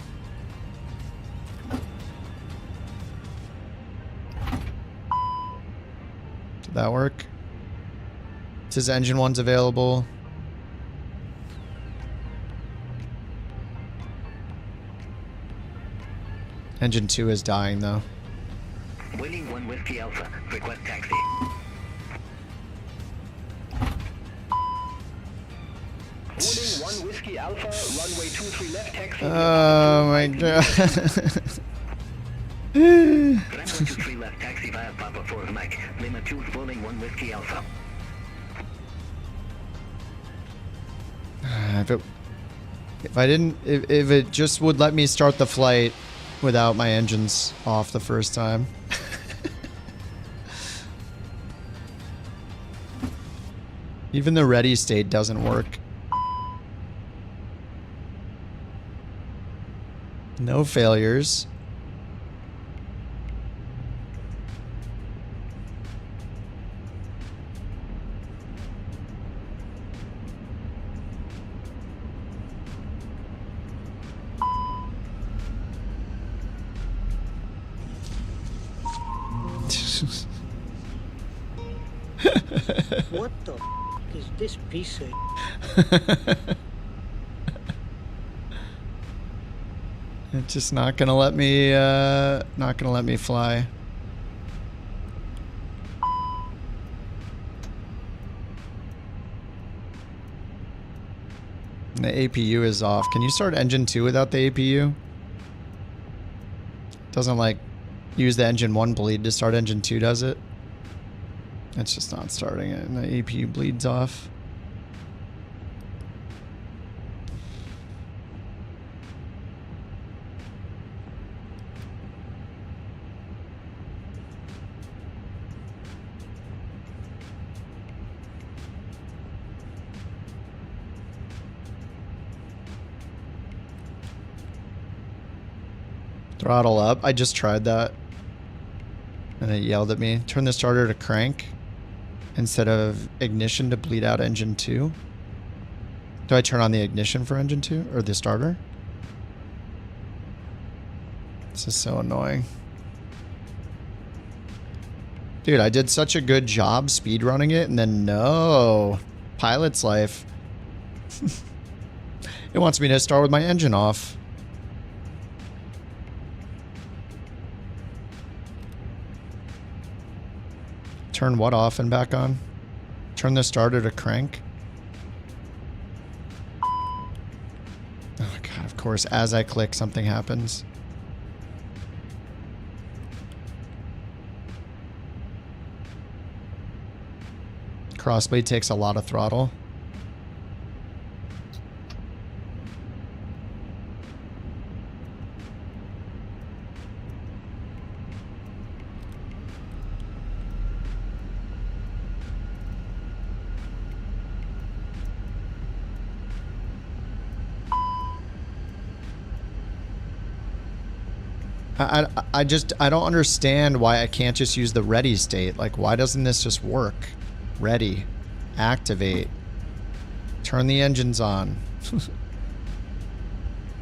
Did that work? It says engine 1's available. Engine 2 is dying though. Winning 1 Whiskey Alpha. Request taxi. Winning 1 Whiskey Alpha. Runway 23 left taxi. Oh my god. Runway 23 left taxi via Papa 4 Mike. Lima 2 winning 1 Whiskey Alpha. If it just would let me start the flight without my engines off the first time. Even the ready state doesn't work. No failures. What the f is this piece of? It's just not gonna let me fly. And the APU is off. Can you start engine 2 without the APU? Doesn't like use the engine 1 bleed to start engine 2, does it? It's just not starting it, and the APU bleeds off. Throttle up. I just tried that. And it yelled at me. Turn the starter to crank instead of ignition to bleed out engine 2. Do I turn on the ignition for engine 2 or the starter? This is so annoying. Dude, I did such a good job speedrunning it and then no. Pilot's life. It wants me to start with my engine off. Turn what off and back on? Turn the starter to crank. Oh god, of course, as I click, something happens. Crossblade takes a lot of throttle. I don't understand why I can't just use the ready state. Like, why doesn't this just work? Ready. Activate. Turn the engines on.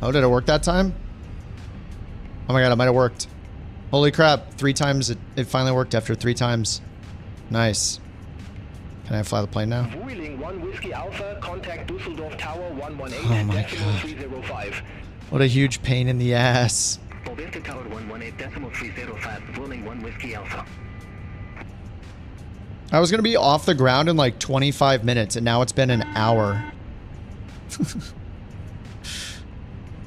Oh, did it work that time? Oh my god, it might have worked. Holy crap. 3 times. It finally worked after 3 times. Nice. Can I fly the plane now? Wheeling 1 Whiskey Alpha, contact Düsseldorf Tower 118, Oh my god. 305. What a huge pain in the ass. Roberta Tower 118.305, rolling 1 Whiskey Alpha. I was going to be off the ground in like 25 minutes and now it's been an hour.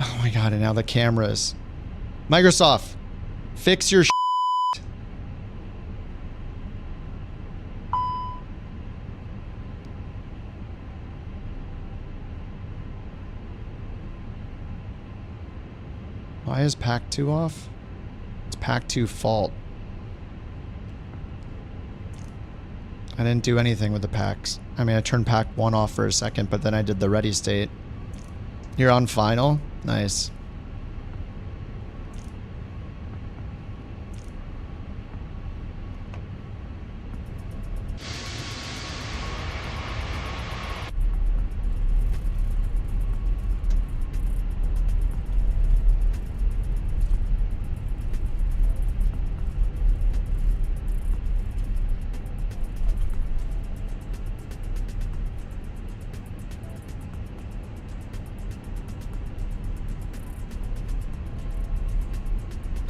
Oh my god, and now the cameras. Microsoft, fix your Why is pack 2 off? It's pack 2 fault. I didn't do anything with the packs. I mean, I turned pack 1 off for a second, but then I did the ready state. You're on final? Nice.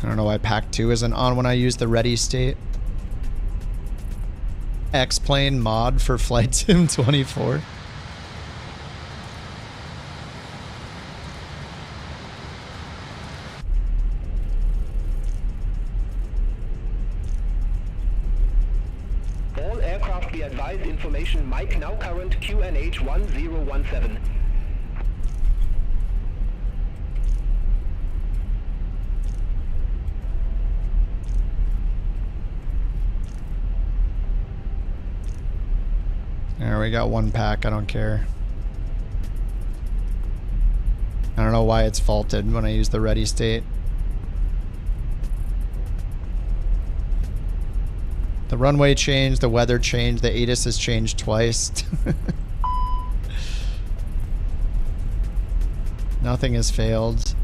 I don't know why pack 2 isn't on when I use the ready state. X-Plane mod for Flight Sim 24. All aircraft be advised information Mike now current QNH 1017. There, we got 1 pack, I don't care. I don't know why it's faulted when I use the ready state. The runway changed, the weather changed, the ATIS has changed twice. Nothing has failed.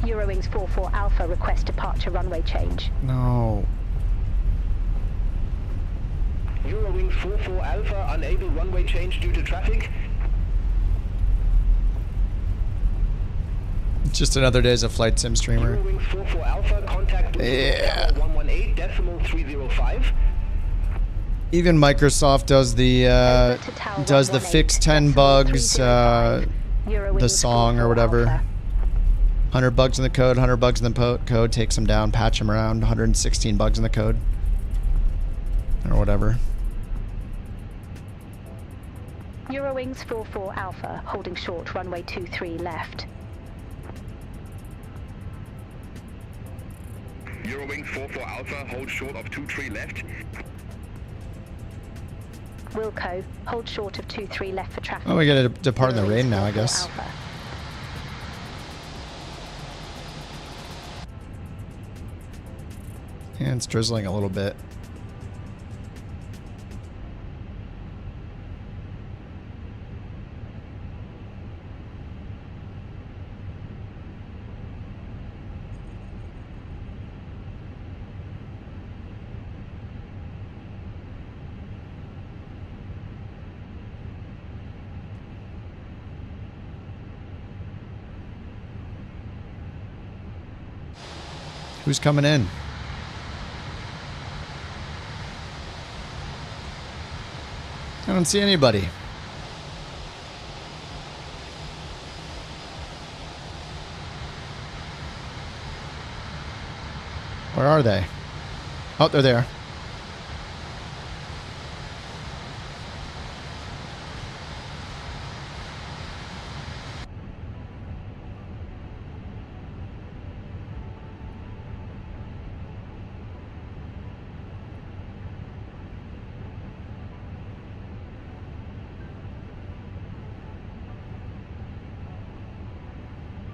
Eurowings 44 Alpha request departure runway change. No. Eurowings 44 Alpha unable runway change due to traffic. It's just another day as a flight sim streamer. Eurowings 44 Alpha contact 118.305. Even Microsoft does the fix 10 bugs, the song or whatever. 100 bugs in the code, 100 bugs in the code, takes them down, patch them around, 116 bugs in the code. Or whatever. Eurowings 44 Alpha, holding short runway 23 left. Eurowings 44 Alpha, hold short of 23 left. Wilco, hold short of 23 left for traffic. Oh, we gotta depart in the rain now, I guess. Alpha. Yeah, it's drizzling a little bit. Who's coming in? I don't see anybody. Where are they? Oh, they're there.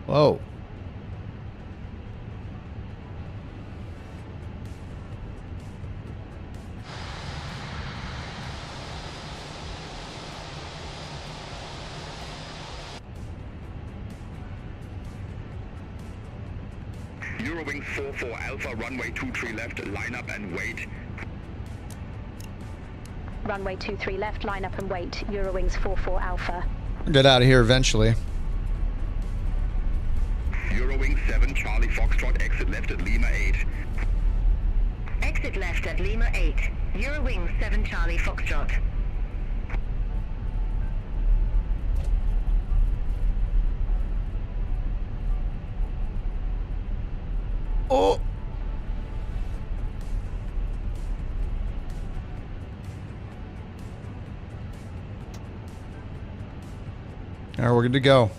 Whoa. Eurowings 44 Alpha, runway 23 left, line up and wait. Runway 23 left, line up and wait. Eurowings 44 Alpha. Get out of here eventually. Eurowings 7 Charlie Foxtrot, exit left at Lima 8. Exit left at Lima 8. Eurowings 7 Charlie Foxtrot. Oh. All right, we're good to go.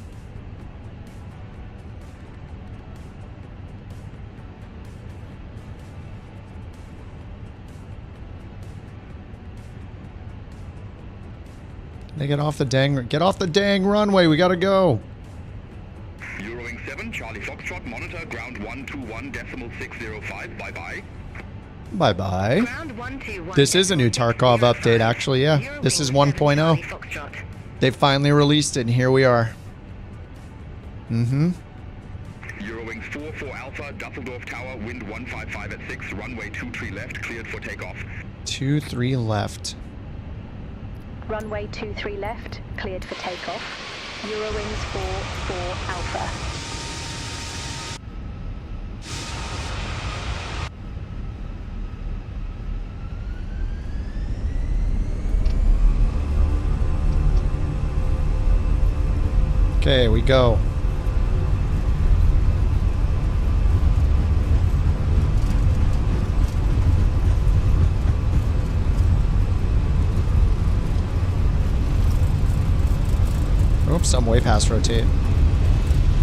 They get off the dang runway. We gotta go. Eurowings 7 Charlie Foxtrot, monitor ground 121.605. Bye bye. Bye bye. Ground 121. This is a new Tarkov update, actually. Yeah, this is 1.0. They finally released it, and here we are. Mm-hmm. Eurowings 44 Alpha, Dusseldorf Tower, wind 155 at 6, runway 23 left, cleared for takeoff. 23 left. Runway 23 left, cleared for takeoff. Eurowings 44 Alpha. Okay, we go. Oops, some way past rotate.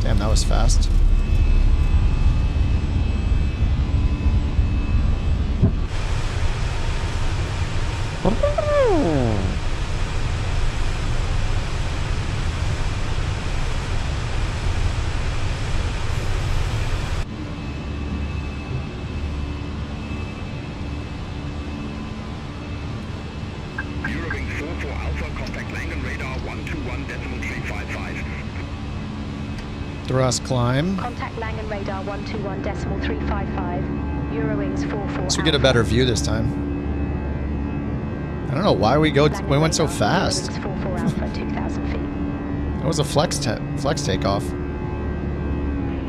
Damn, that was fast. Eurowings 44 Alpha, contact Langen radar 121.355. Thrust climb. Contact Langen radar 121.355. Eurowings 44 So we get a better view this time. I don't know why we went so fast. Eurowings 44 Alpha, 2,000 feet. That was a flex takeoff.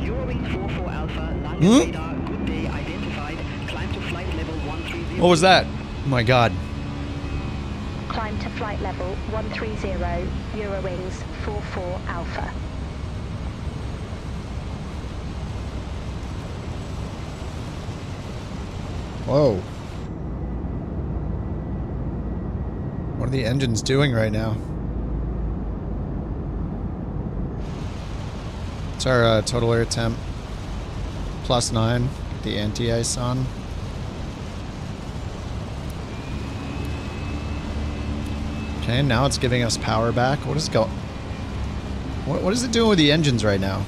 Eurowings 44 Alpha, Langen radar, good day identified. Climb to flight level 130. What was that? Oh my god. Climb to flight level 130, Eurowings 44 Alpha. Whoa. What are the engines doing right now? It's our total air temp. +9. Get the anti-ice on. Okay, now it's giving us power back. What is what is it doing with the engines right now?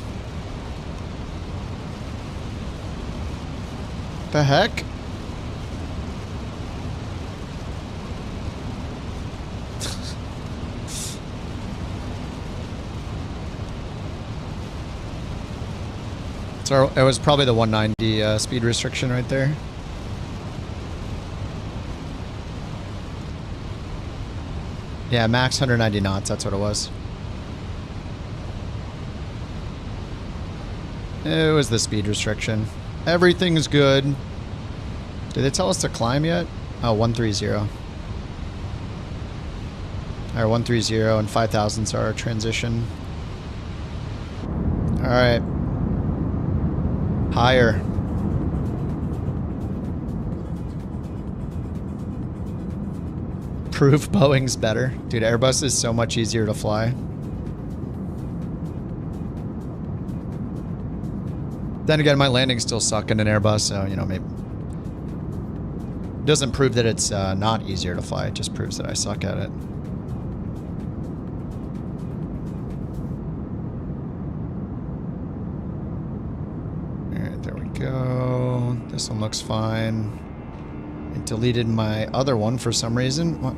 The heck? So it was probably the 190 speed restriction right there. Yeah, max 190 knots, that's what it was. It was the speed restriction. Everything's good. Did they tell us to climb yet? Oh, 130. Alright, 130 and 5,000's our transition. Alright. Higher. Proof Boeing's better. Dude, Airbus is so much easier to fly. Then again, my landings still suck in an Airbus, so, you know, maybe... Doesn't prove that it's not easier to fly, it just proves that I suck at it. Alright, there we go. This one looks fine. It deleted my other one for some reason. What?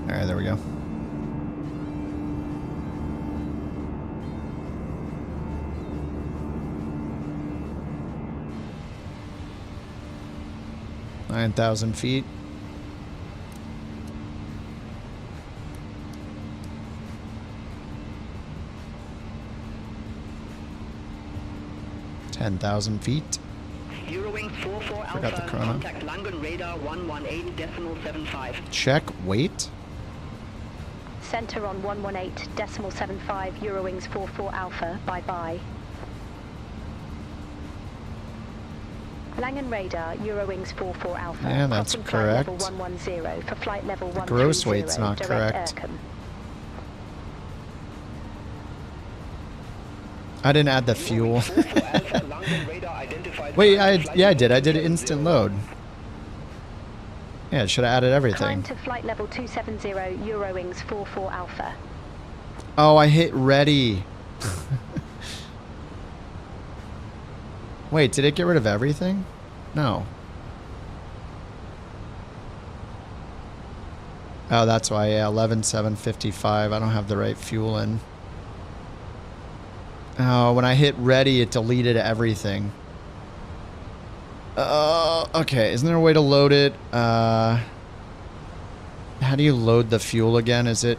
Alright, there we go. 9,000 feet. $10,000 feet. Eurowings 44 Forgot the Alpha, chrono. contact Langen radar 118.75. Check weight. Center on 118.75 Eurowings 44 Alpha. Bye-bye. Langen radar Eurowings 44 Alpha. Yeah, that's Crossing correct. Flight level 110 for flight level 130. Gross weight's not direct correct. Aircom. I didn't add the fuel. Wait, I did. I did instant load. Yeah, it should have added everything. Climb to flight level 270 Eurowings 44 Alpha. Oh, I hit ready. Wait, did it get rid of everything? No. Oh, that's why, yeah, 11,755. I don't have the right fuel in. Oh, when I hit ready, it deleted everything. Okay, isn't there a way to load it? How do you load the fuel again? Do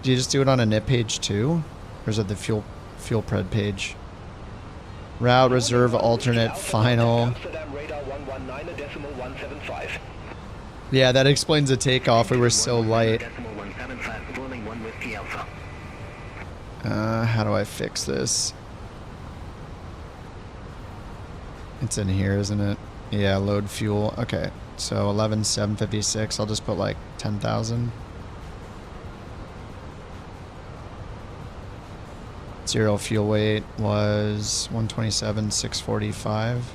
you just do it on a NIT page too? Or is it the fuel pred page? Route, reserve, alternate, final. Yeah, that explains the takeoff. We were so light. How do I fix this? It's in here, isn't it? Yeah, load fuel. Okay, so 11,756. I'll just put like 10,000. Zero fuel weight was 127,645.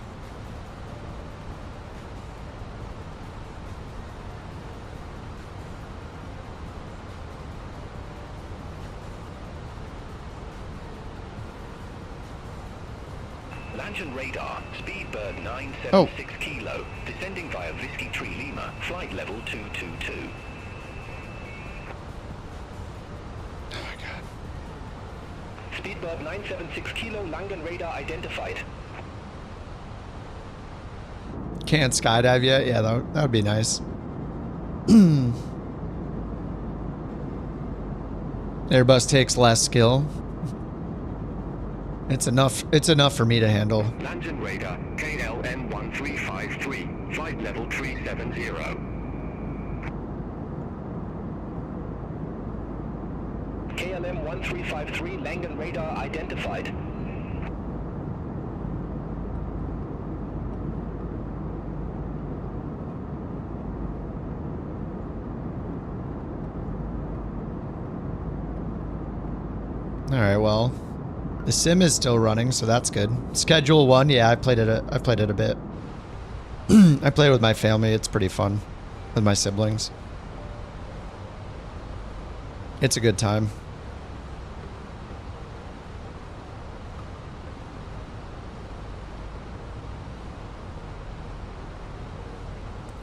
Langen radar, speedbird 976 kilo, descending via Whiskey Tree Lima, flight level 222. Oh my god. Speedbird 976 kilo, Langen radar identified. Can't skydive yet? Yeah, that would be nice. Airbus takes less skill. It's enough for me to handle. Langen radar, KLM 1353, flight level 370. KLM 1353, Langen radar identified. Alright, well. The sim is still running, so that's good. Schedule 1, yeah, I played it a bit. I played with my family, it's pretty fun. With my siblings. It's a good time.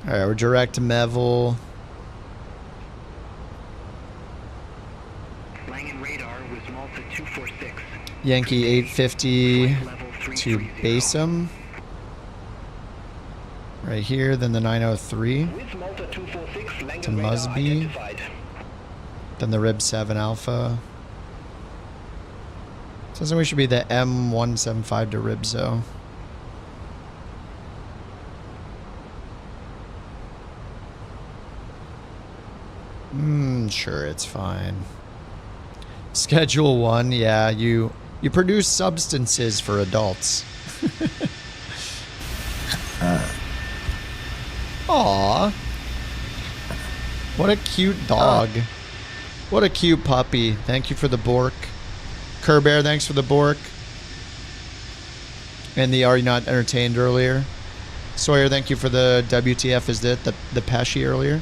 Alright, we're direct Mevel. Langen radar was Malta 246. Yankee 850 to Basem. Right here, then the 903 to Musby. Then the Rib 7 Alpha. Says we should be the M175 to Ribzo. Sure, it's fine. Schedule 1, yeah, you produce substances for adults. Aww. What a cute dog. What a cute puppy. Thank you for the Bork. Kerbear, thanks for the Bork. And the Are You Not Entertained earlier. Sawyer, thank you for the WTF is it, the Pesci earlier.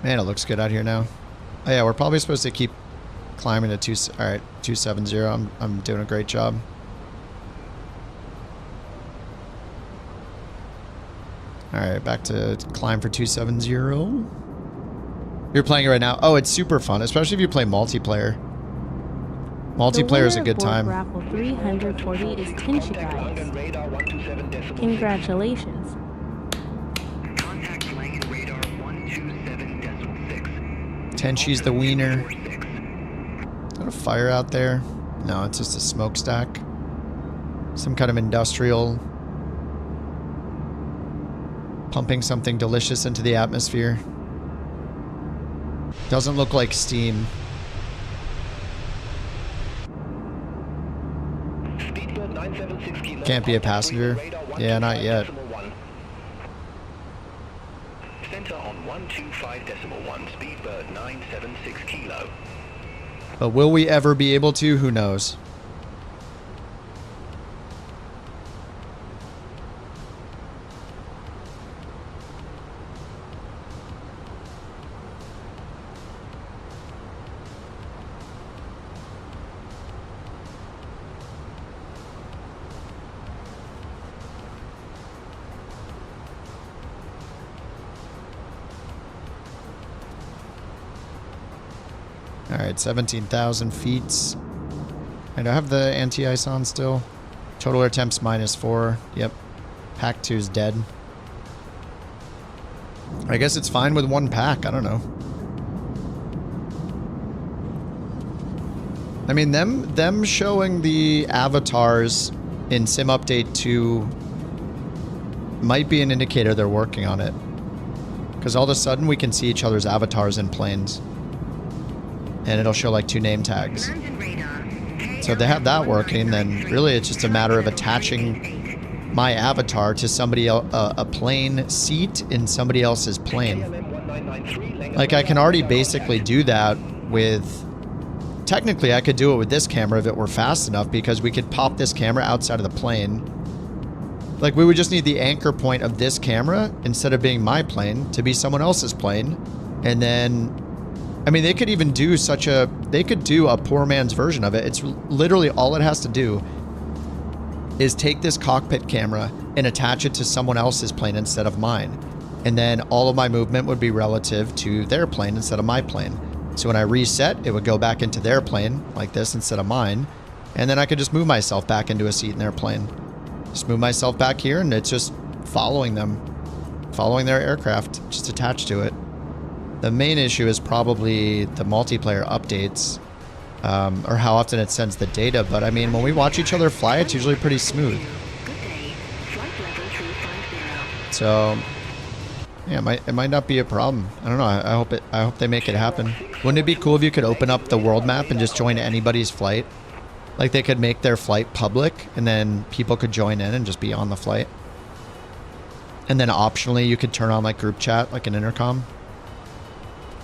Man, it looks good out here now. Oh yeah, we're probably supposed to keep climbing to 270. I'm doing a great job. Alright, back to climb for 270. You're playing it right now. Oh, it's super fun, especially if you play multiplayer. Multiplayer is a good time. Raffle 340 is Tinchy guys. Congratulations. Tinchy's the wiener. Got a fire out there? No, it's just a smokestack. Some kind of industrial pumping something delicious into the atmosphere. Doesn't look like steam. Can't be a passenger. Yeah, not yet. Center on 125.1, speedbird 976 kilo. But will we ever be able to? Who knows? Alright, 17,000 feet. And I have the anti-ice on still. Total air temps -4. Yep. Pack 2's dead. I guess it's fine with one pack. I don't know. I mean, them showing the avatars in Sim Update 2 might be an indicator they're working on it. Because all of a sudden we can see each other's avatars in planes. And it'll show like 2 name tags. So if they have that working, then really it's just a matter of attaching my avatar to somebody else, a plane seat in somebody else's plane. Like I can already basically do that with... Technically I could do it with this camera if it were fast enough, because we could pop this camera outside of the plane. Like we would just need the anchor point of this camera, instead of being my plane, to be someone else's plane. And then... I mean, they could even do they could do a poor man's version of it. It's literally all it has to do is take this cockpit camera and attach it to someone else's plane instead of mine. And then all of my movement would be relative to their plane instead of my plane. So when I reset, it would go back into their plane like this instead of mine. And then I could just move myself back into a seat in their plane. Just move myself back here and it's just following them. Following their aircraft, just attached to it. The main issue is probably the multiplayer updates, or how often it sends the data, but I mean, when we watch each other fly, it's usually pretty smooth. So, yeah, it might not be a problem. I don't know, I hope they make it happen. Wouldn't it be cool if you could open up the world map and just join anybody's flight? Like they could make their flight public, and then people could join in and just be on the flight. And then optionally, you could turn on like group chat, like an intercom.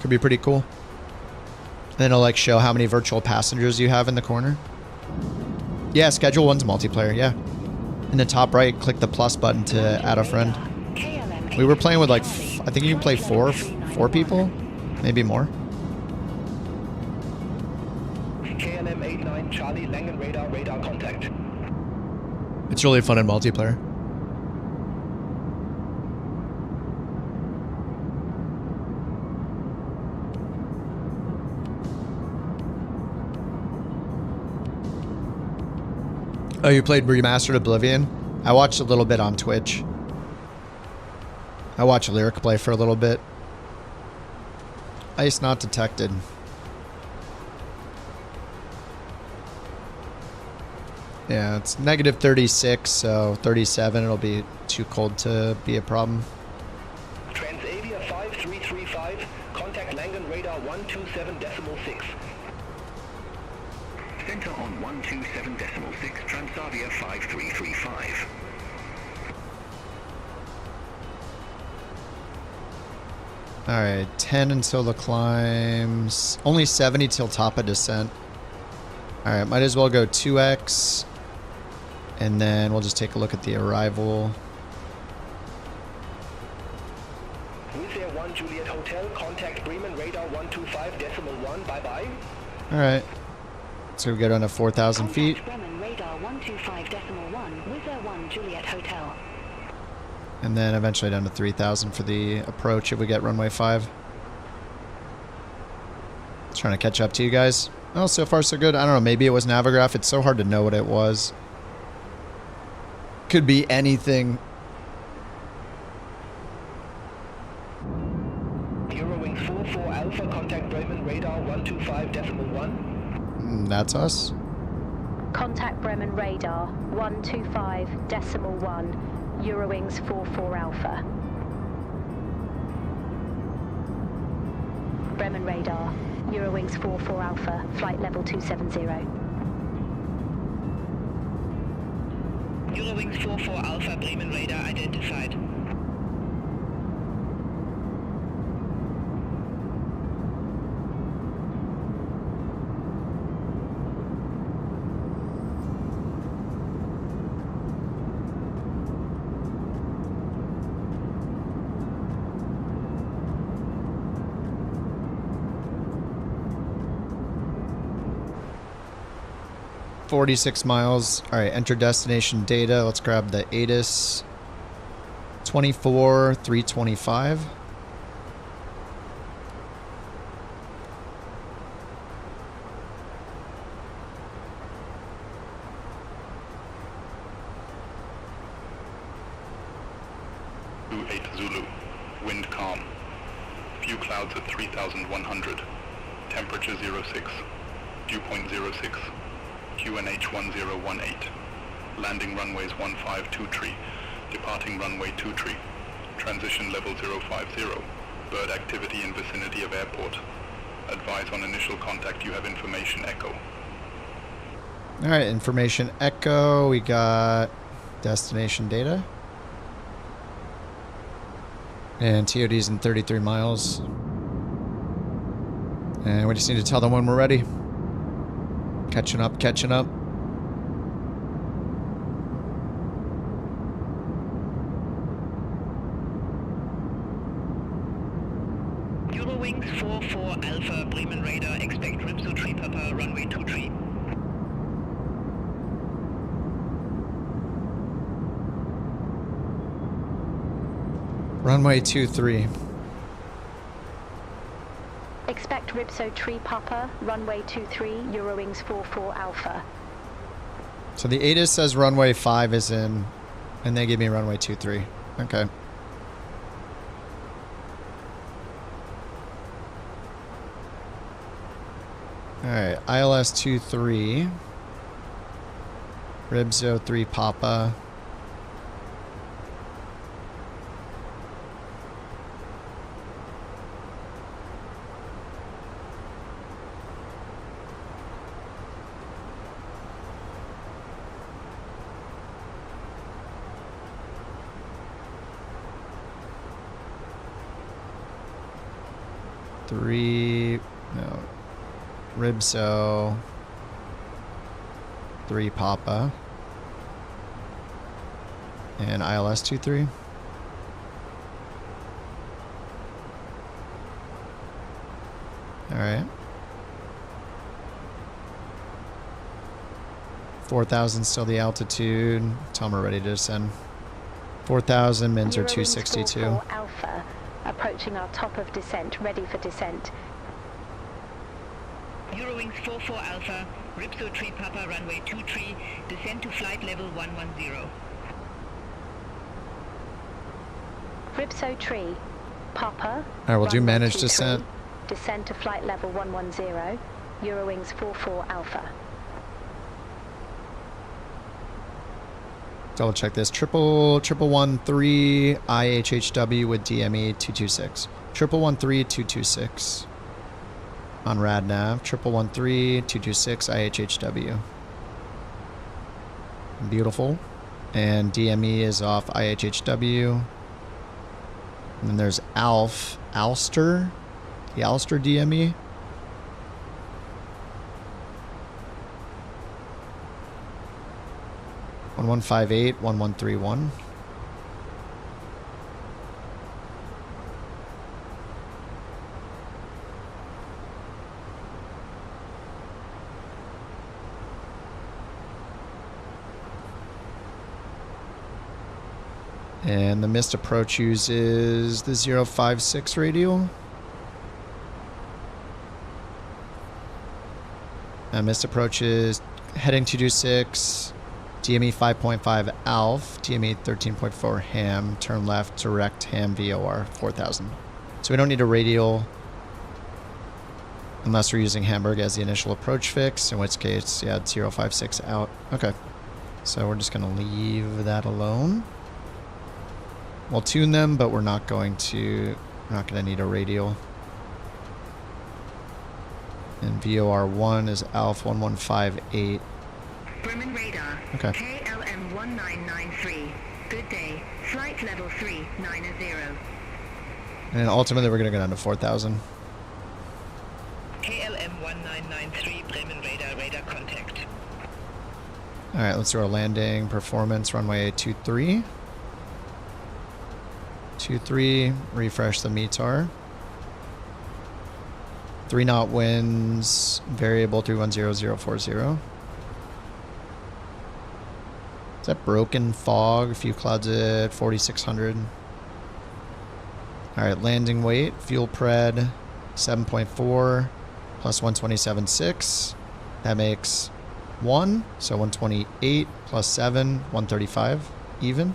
Could be pretty cool. And then it'll like show how many virtual passengers you have in the corner. Yeah, schedule 1's multiplayer, yeah. In the top right, click the plus button to add a friend. We were playing with like, I think you can play four people, maybe more. KLM 89 Charlie Langen radar contact. It's really fun in multiplayer. Oh, you played Remastered Oblivion? I watched a little bit on Twitch. I watched Lyric play for a little bit. Ice not detected. Yeah, it's -36, so 37, it'll be too cold to be a problem. Transavia 5335, contact Langen radar 127.6. Center on 127.6, Transavia 5335. Alright, 10 until the climbs. Only 70 till top of descent. Alright, might as well go 2x. And then we'll just take a look at the arrival. Wizz Air 1 Juliet Hotel, contact Bremen radar 125.1, bye-bye. Alright. So we go down to 4,000 feet. Bremen radar 125.1, Wizz Air 1 Juliet Hotel. And then eventually down to 3,000 for the approach if we get runway 5. Just trying to catch up to you guys. Oh, so far so good. I don't know. Maybe it was Navigraph. It's so hard to know what it was. Could be anything. Eurowings 44 Alpha, contact Bremen radar 125.1. That's us. Contact Bremen radar 125.1. Eurowings 44 Alpha. Bremen radar, Eurowings 44 Alpha, flight level 270. Eurowings 44 Alpha, Bremen radar identified. $46 miles. All right, enter destination data. Let's grab the ATIS 24,325. Zulu. Wind calm. Few clouds at 3,100. Temperature 06. Dew point 06. QNH 1018. Landing runways 152 departing runway 23. Transition level 050. Bird activity in vicinity of airport. Advise on initial contact you have information echo. Alright, information echo. We got destination data. And TOD's in 33 miles. And we just need to tell them when we're ready. Catching up, catching up. Eurowings 44 Alpha, Bremen radar, expect Ripso 3 Papa, runway 23. Runway 23. Expect Ripso Tree Papa, runway 23, Eurowings 44 Alpha. So the ATIS says runway 5 is in, and they give me runway 23. Okay. Alright, ILS 23. Ribso 3 Papa. Ribso 3 Papa and ILS 23. All right. 4,000 still the altitude. Tell them we're ready to descend. 4,000 mins are 262. 44 Alpha, approaching our top of descent, ready for descent. Eurowings 44 Alpha, Ripso 3 Papa, runway 23, descend to flight level 110. Ripso 3 Papa. All right, we'll do managed descent. Descend to flight level 110, Eurowings 44 Alpha. Double check this. 11113 IHHW with DME 226. 11113 226. On RadNav, 11113 226 IHHW. Beautiful. And DME is off IHHW. And then there's Alster. The Alster DME. One 1158 1131. And the missed approach uses the 056 radial. Missed approaches, heading 226, DME 5.5 ALF, DME 13.4 ham, turn left, direct ham VOR 4000. So we don't need a radial unless we're using Hamburg as the initial approach fix, in which case, yeah, it's 056 out. Okay. So we're just going to leave that alone. We'll tune them, but we're not going to need a radial. And VOR1 is ALF 1158. Bremen radar. Okay. KLM 1993. Good day. Flight level 390. And ultimately we're going to go down to 4000. KLM 1993, Bremen radar, radar contact. Alright, let's do our landing performance, runway 23. 23, refresh the METAR. 3 knot winds, variable 310040. Is that broken fog? A few clouds at 4600. Alright, landing weight, fuel pred 7.4 plus 127.6. That makes 1, so 128 plus 7, 135 even.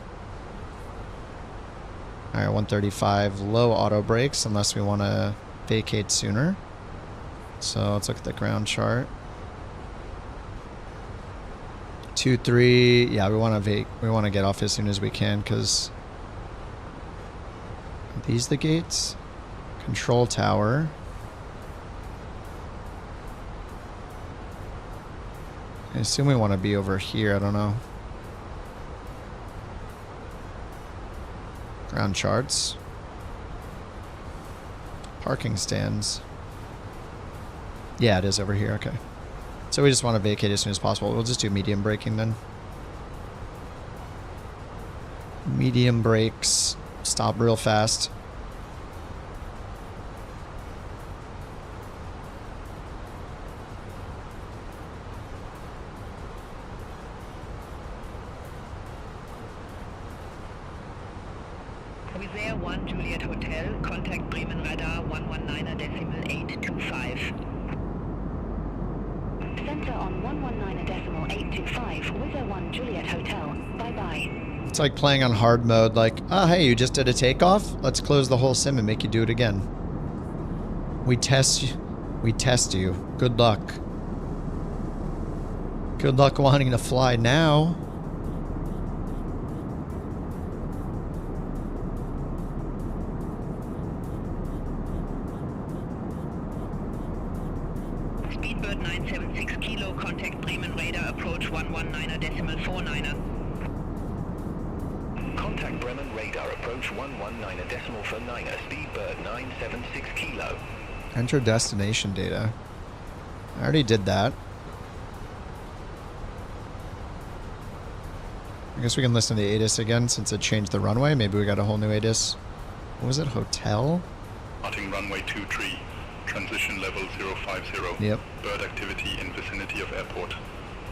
Alright, 135 low auto brakes unless we want to vacate sooner. So let's look at the ground chart. 2-3, yeah, we want to get off as soon as we can because are these the gates? Control tower. I assume we want to be over here, I don't know. Ground charts. Parking stands. Yeah, it is over here, okay. So we just want to vacate as soon as possible. We'll just do medium braking then. Medium brakes, stop real fast. With Air 1 Juliet Hotel, contact Bremen radar 119.825. Center on 119.825 with Air 1 Juliet Hotel. Bye-bye. It's like playing on hard mode, like, oh, hey, you just did a takeoff? Let's close the whole sim and make you do it again. We test you. Good luck. Good luck wanting to fly now. Speedbird 976 kilo, contact Bremen radar, approach 119.49. Contact Bremen radar, approach 119.49, Speedbird 976 kilo. Enter destination data. I already did that. I guess we can listen to the ATIS again since it changed the runway. Maybe we got a whole new ATIS. What was it? Hotel? Starting runway 23. Transition level 050. Yep. Bird activity in vicinity of airport.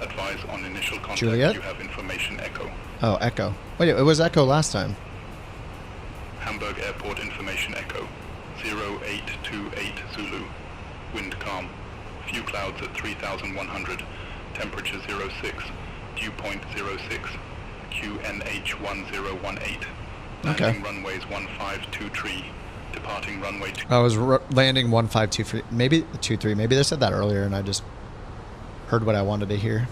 Advise on initial contact. Juliet? You have information Echo. Oh, Echo. Wait, it was Echo last time. Hamburg Airport information Echo. 0828 Zulu. Wind calm. Few clouds at 3100. Temperature 06. Dew point 06. QNH 1018. Okay. Landing runways 1523. Departing runway 2. I was landing 1523. Maybe 23. Maybe they said that earlier and I just heard what I wanted to hear.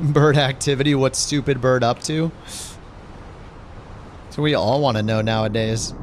Bird activity. What's stupid bird up to? So we all want to know nowadays.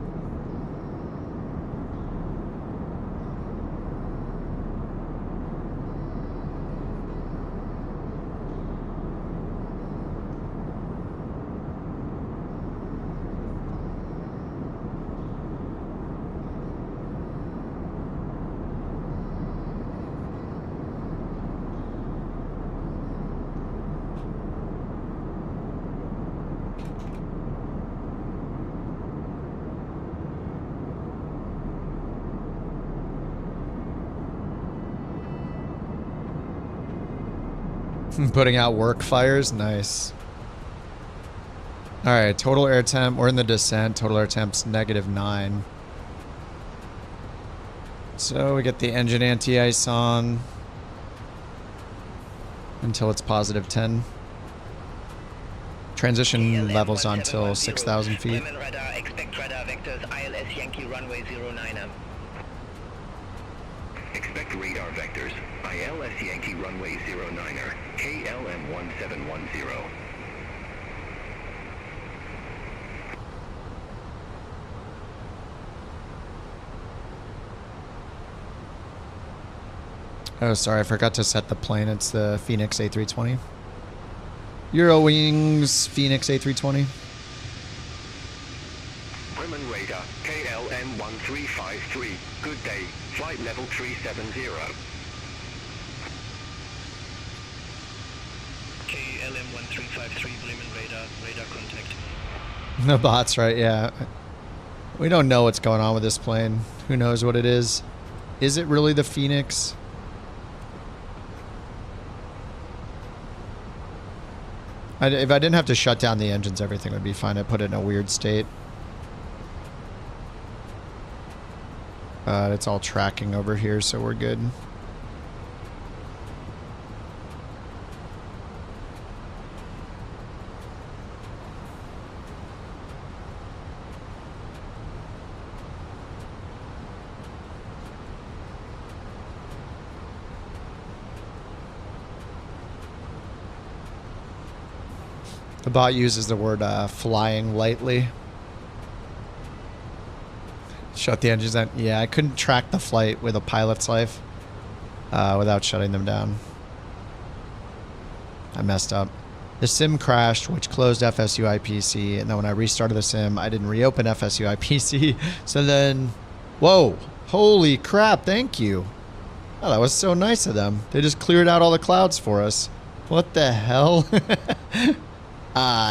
Putting out work fires, nice. All right, total air temp. We're in the descent. Total air temp's -9. So we get the engine anti-ice on until it's +10. Transition levels on till 6,000 feet. Radar, expect radar vectors, ILS Yankee runway 09er. Expect radar vectors, ILS Yankee runway 09er, KLM 1710. Oh, sorry, I forgot to set the plane. It's the Fenix A320. Eurowings Fenix A320. Bremen radar, KLM 1353. Good day, flight level 370. KLM 1353, Bremen radar, radar contact. The bot's right, yeah. We don't know what's going on with this plane. Who knows what it is? Is it really the Phoenix? If I didn't have to shut down the engines, everything would be fine. I put it in a weird state. It's all tracking over here, so we're good. The bot uses the word flying lightly. Shut the engines down. Yeah, I couldn't track the flight with a pilot's life without shutting them down. I messed up. The sim crashed, which closed FSU IPC, and then when I restarted the sim, I didn't reopen FSU IPC. So then, whoa, holy crap, thank you. Oh, that was so nice of them. They just cleared out all the clouds for us. What the hell?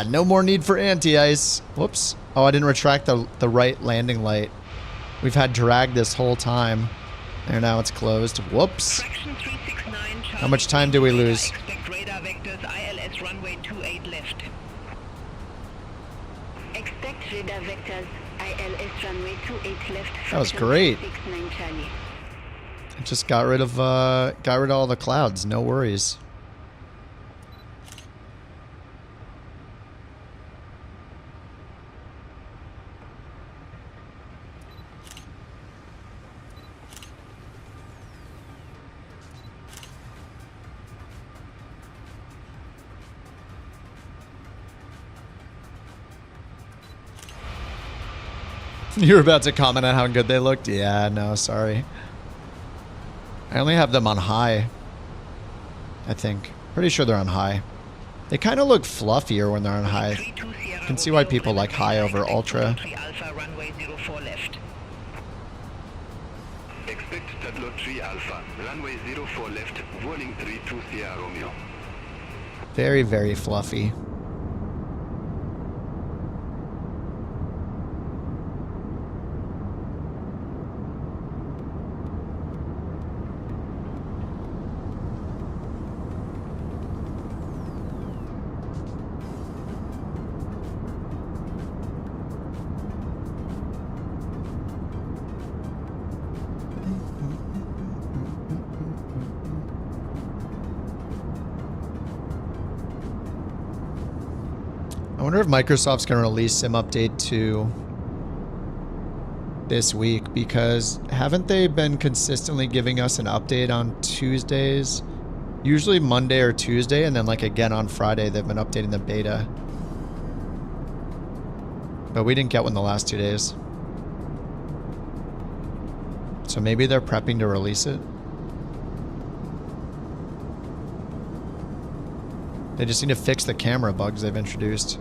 No more need for anti-ice. Whoops. Oh, I didn't retract the right landing light. We've had drag this whole time. There, now it's closed. Whoops. How much time do we lose? Expect radar vectors, ILS runway 28 left. Expect radar vectors, ILS runway 28 left. That was great. 69 Charlie. I just got rid of all the clouds. No worries. You were about to comment on how good they looked? Yeah, no, sorry. I only have them on high, I think. Pretty sure they're on high. They kind of look fluffier when they're on high. You can see why people like high over ultra. Expect Tadlot 3 Alpha, runway 04 left, Vueling 32 Sierra Romeo. Very, very fluffy. I wonder if Microsoft's going to release Sim Update 2 this week, because haven't they been consistently giving us an update on Tuesdays? Usually Monday or Tuesday, and then like again on Friday they've been updating the beta. But we didn't get one the last 2 days. So maybe they're prepping to release it. They just need to fix the camera bugs they've introduced.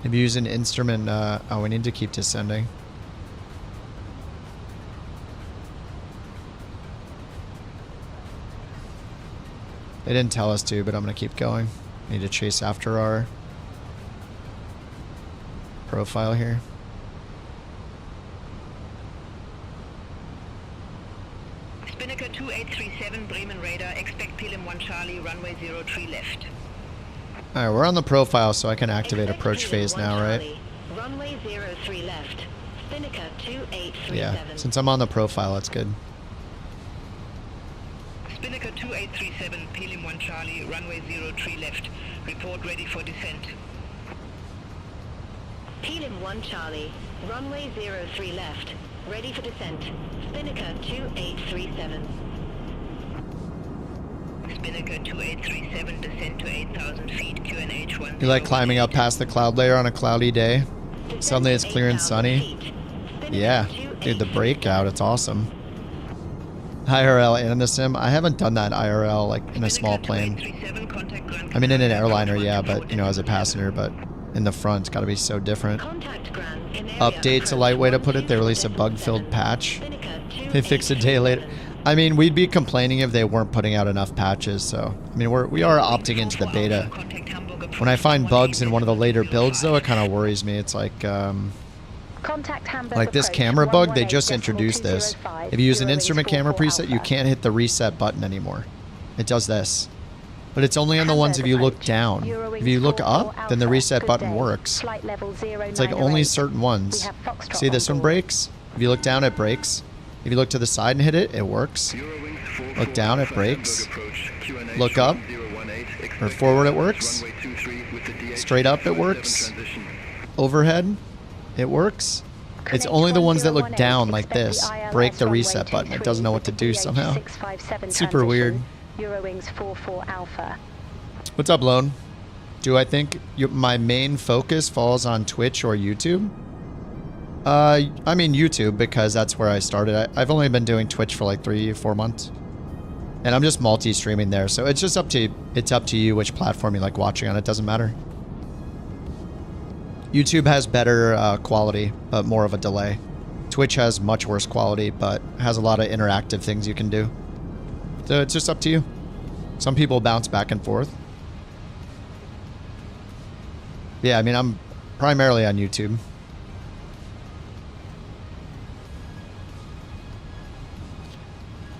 Maybe use an instrument. Oh, we need to keep descending. They didn't tell us to, but I'm going to keep going. Need to chase after our profile here. Spinnaker 2 2837 Bremen radar, expect Pilem 1 Charlie, runway 03 left. Alright, we're on the profile, so I can activate approach phase now, right? Runway 03 left. Spinnaker 2837. Yeah, since I'm on the profile, that's good. Spinnaker 2837, Pilem 1 Charlie, runway 03 left. Report ready for descent. Pilem 1 Charlie, runway 03 left. Ready for descent. Spinnaker 2837. Spinnaker 2837, descent to 8,000 feet, QNH 1. You like climbing up past the cloud layer on a cloudy day? Suddenly it's clear and sunny. Yeah, dude, the breakout, it's awesome. IRL and in the sim, I haven't done that IRL like in a small plane. I mean in an airliner, yeah, but you know, as a passenger, but in the front, it's got to be so different. Update's a light way to put it. They released a bug-filled patch. They fixed it a day later. I mean, we'd be complaining if they weren't putting out enough patches. So, I mean, we are opting into the beta. When I find bugs in one of the later builds, though, it kind of worries me. It's like this camera bug. They just introduced this. If you use an instrument camera preset, you can't hit the reset button anymore. It does this. But it's only on the ones if you look down. If you look up, then the reset button works. It's like only certain ones. See, this one breaks. If you look down, it breaks. If you look to the side and hit it, it works. Look down, it breaks. Look up or forward, it works. Straight up, it works. Overhead, it works. It's only the ones that look down like this break the reset button. It doesn't know what to do somehow. It's super weird. Eurowings 44 Alpha. What's up, Lone? Do I think my main focus falls on Twitch or YouTube? I mean YouTube because that's where I started. I've only been doing Twitch for like 3-4 months. And I'm just multi-streaming there, so it's just up to you which platform you like watching on. It doesn't matter. YouTube has better quality, but more of a delay. Twitch has much worse quality, but has a lot of interactive things you can do. So it's just up to you. Some people bounce back and forth. Yeah, I mean, I'm primarily on YouTube.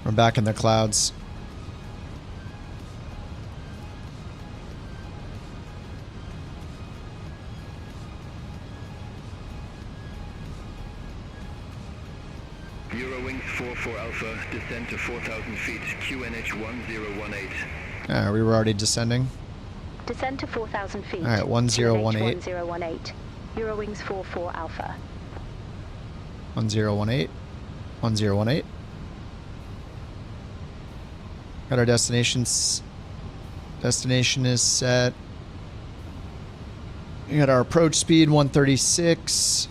We're back in the clouds. Eurowings 44 Alpha, descend to 4,000 feet, QNH 1018. Alright, we were already descending. Descend to 4,000 feet. Alright, 1018. 1018. Eurowings 44 Alpha. 1018. 1018. Got our destinations. Destination is set. We got our approach speed 136.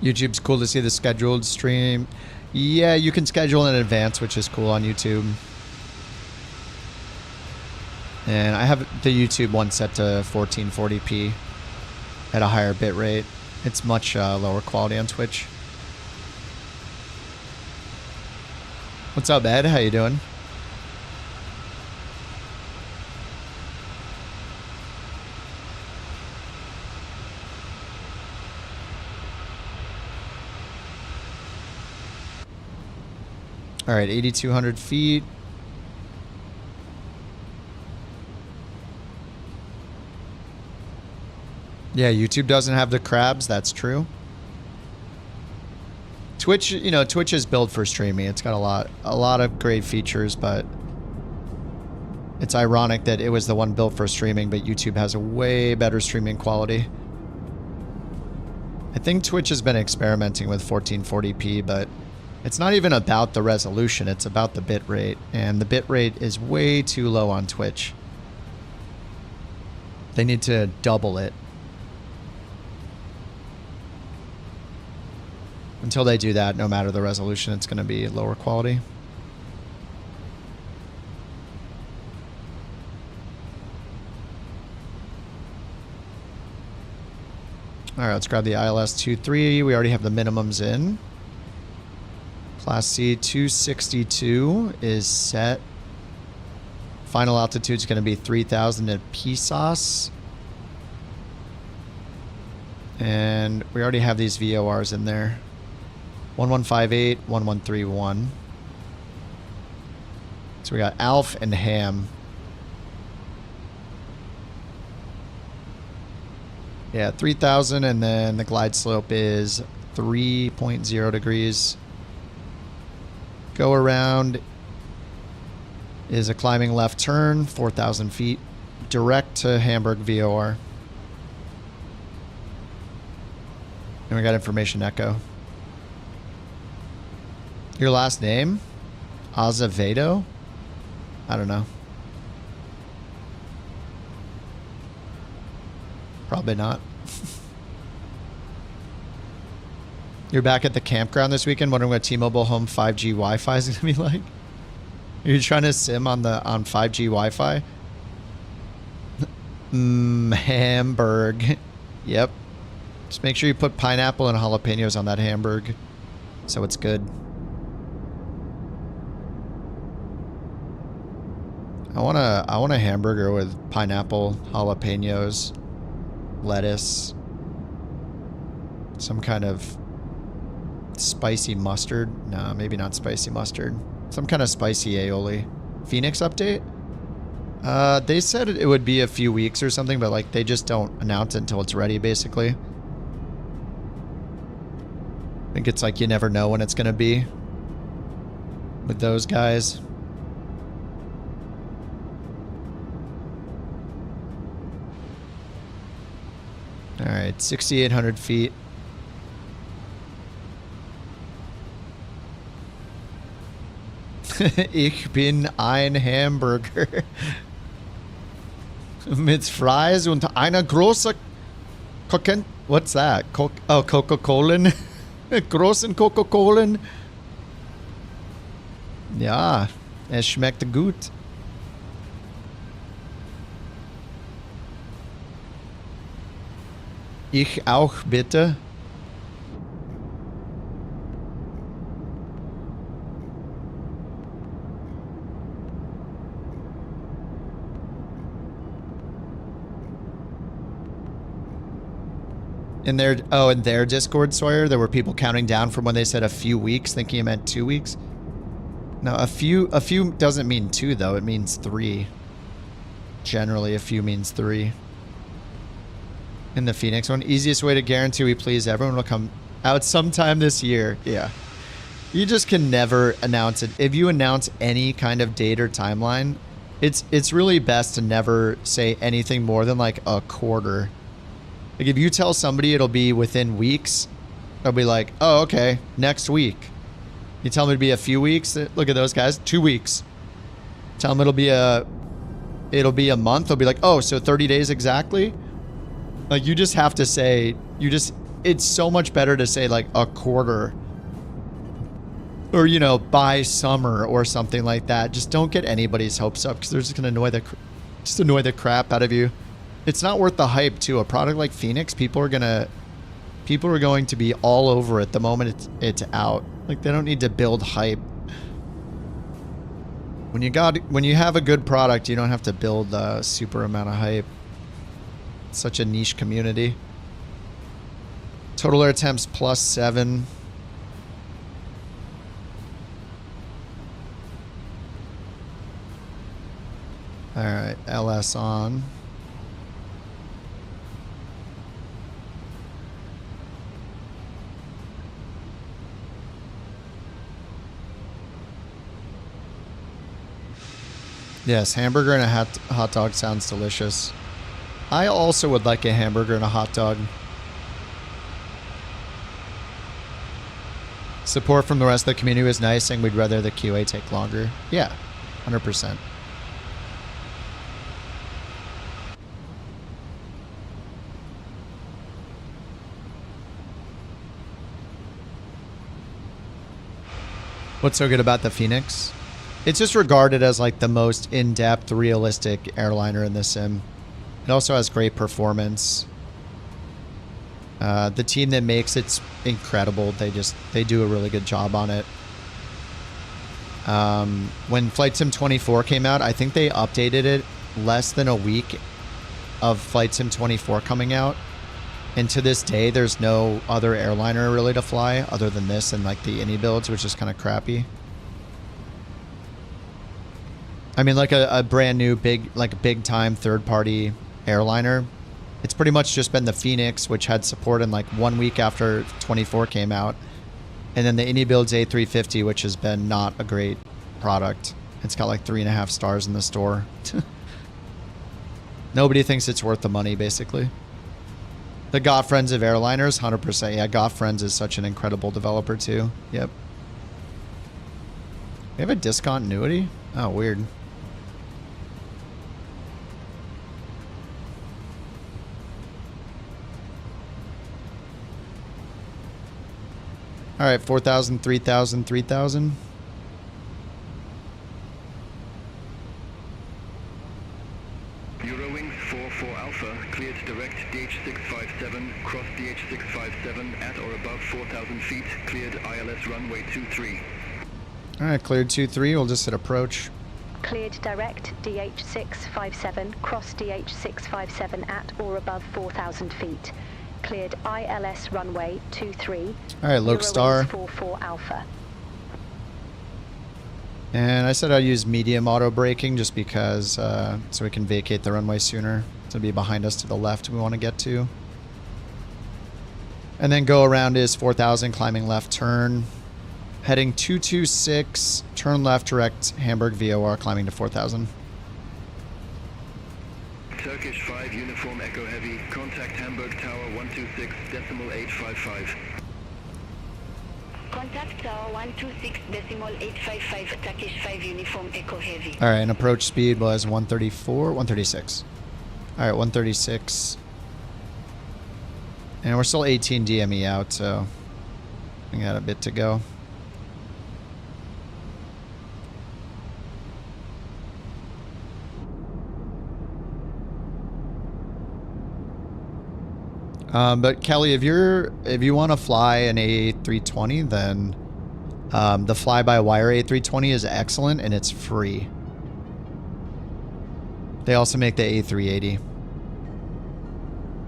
YouTube's cool to see the scheduled stream. Yeah, you can schedule in advance, which is cool on YouTube. And I have the YouTube one set to 1440p at a higher bit rate. It's much lower quality on Twitch. What's up, Ed? How you doing? All right, 8,200 feet. Yeah, YouTube doesn't have the crabs. That's true. Twitch, you know, Twitch is built for streaming. It's got a lot of great features, but it's ironic that it was the one built for streaming, but YouTube has a way better streaming quality. I think Twitch has been experimenting with 1440p, but it's not even about the resolution, it's about the bit rate, and the bit rate is way too low on Twitch. They need to double it. Until they do that, no matter the resolution, it's going to be lower quality. All right, let's grab the ILS 23. We already have the minimums in. Class C 262 is set. Final altitude is going to be 3,000 at Pisos. And we already have these VORs in there. 1158, 1131. So we got Alf and Ham. Yeah, 3,000, and then the glide slope is 3.0 degrees. Go around is a climbing left turn, 4,000 feet, direct to Hamburg VOR. And we got information echo. Your last name? Azevedo? I don't know. Probably not. You're back at the campground this weekend, wondering what T-Mobile Home 5G Wi-Fi is going to be like? Are you trying to sim on 5G Wi-Fi? Hamburg. Yep. Just make sure you put pineapple and jalapenos on that Hamburg, so it's good. I want a hamburger with pineapple, jalapenos, lettuce, some kind of spicy mustard. No, maybe not spicy mustard. Some kind of spicy aioli. Fenix update? They said it would be a few weeks or something, but like they just don't announce it until it's ready, basically. I think it's like you never know when it's gonna be with those guys. All right, 6,800 feet. Ich bin ein Hamburger. Mit Fries und einer großen Coca... What's that? Coca-Cola? Großen Coca-Cola? Ja, es schmeckt gut. Ich auch, bitte. In their Discord, Sawyer, there were people counting down from when they said a few weeks, thinking it meant 2 weeks. No, a few doesn't mean 2 though, it means 3. Generally, a few means 3. In the Fenix one, easiest way to guarantee we please everyone will come out sometime this year. Yeah. You just can never announce it. If you announce any kind of date or timeline, it's really best to never say anything more than like a quarter. Like if you tell somebody it'll be within weeks, they'll be like, oh, okay, next week. You tell them it'll be a few weeks, look at those guys, 2 weeks. Tell them it'll be a month, they'll be like, oh, so 30 days exactly? Like you just have to say, it's so much better to say like a quarter. Or, you know, by summer or something like that. Just don't get anybody's hopes up because they're just going to annoy the crap out of you. It's not worth the hype too. A product like Fenix, people are going to be all over it the moment it's out. Like they don't need to build hype. When you have a good product, you don't have to build a super amount of hype. It's such a niche community. Total air attempts +7. All right, LS on. Yes, hamburger and a hot dog sounds delicious. I also would like a hamburger and a hot dog. Support from the rest of the community was nice, saying we'd rather the QA take longer. Yeah, 100%. What's so good about the Fenix? It's just regarded as like the most in-depth, realistic airliner in the sim. It also has great performance. The team that makes it's incredible. They do a really good job on it. When Flight Sim 24 came out, I think they updated it less than a week of Flight Sim 24 coming out. And to this day, there's no other airliner really to fly other than this and like the Innie builds, which is kind of crappy. I mean, like a brand new big time third party airliner. It's pretty much just been the Fenix, which had support in like 1 week after 24 came out. And then the Innie builds A350, which has been not a great product. It's got like 3.5 stars in the store. Nobody thinks it's worth the money, basically. The Got Friends of airliners, 100%. Yeah, Got Friends is such an incredible developer too. Yep. We have a discontinuity? Oh, weird. All right, 4,000, 3,000, 3,000. Eurowings 44 Alpha, cleared direct DH657, cross DH657 at or above 4,000 feet, cleared ILS runway 23. All right, cleared 23. We'll just hit approach. Cleared direct DH657, cross DH657 at or above 4,000 feet. Cleared ILS runway 23. All right, Lokestar. 44 Alpha. And I said I'd use medium auto braking just because so we can vacate the runway sooner. To be behind us to the left we want to get to. And then go around is 4,000, climbing left turn. Heading 226, turn left direct Hamburg VOR, climbing to 4,000. Turkish 5 uniform Echo Heavy, contact Hamburg Tower 126.855. Contact Tower 126.855, Turkish 5 uniform Echo Heavy. All right, and approach speed was 134, 136. All right, 136. And we're still 18 DME out, so we got a bit to go. But Kelly, if you want to fly an A320, then the fly-by-wire A320 is excellent and it's free. They also make the A380.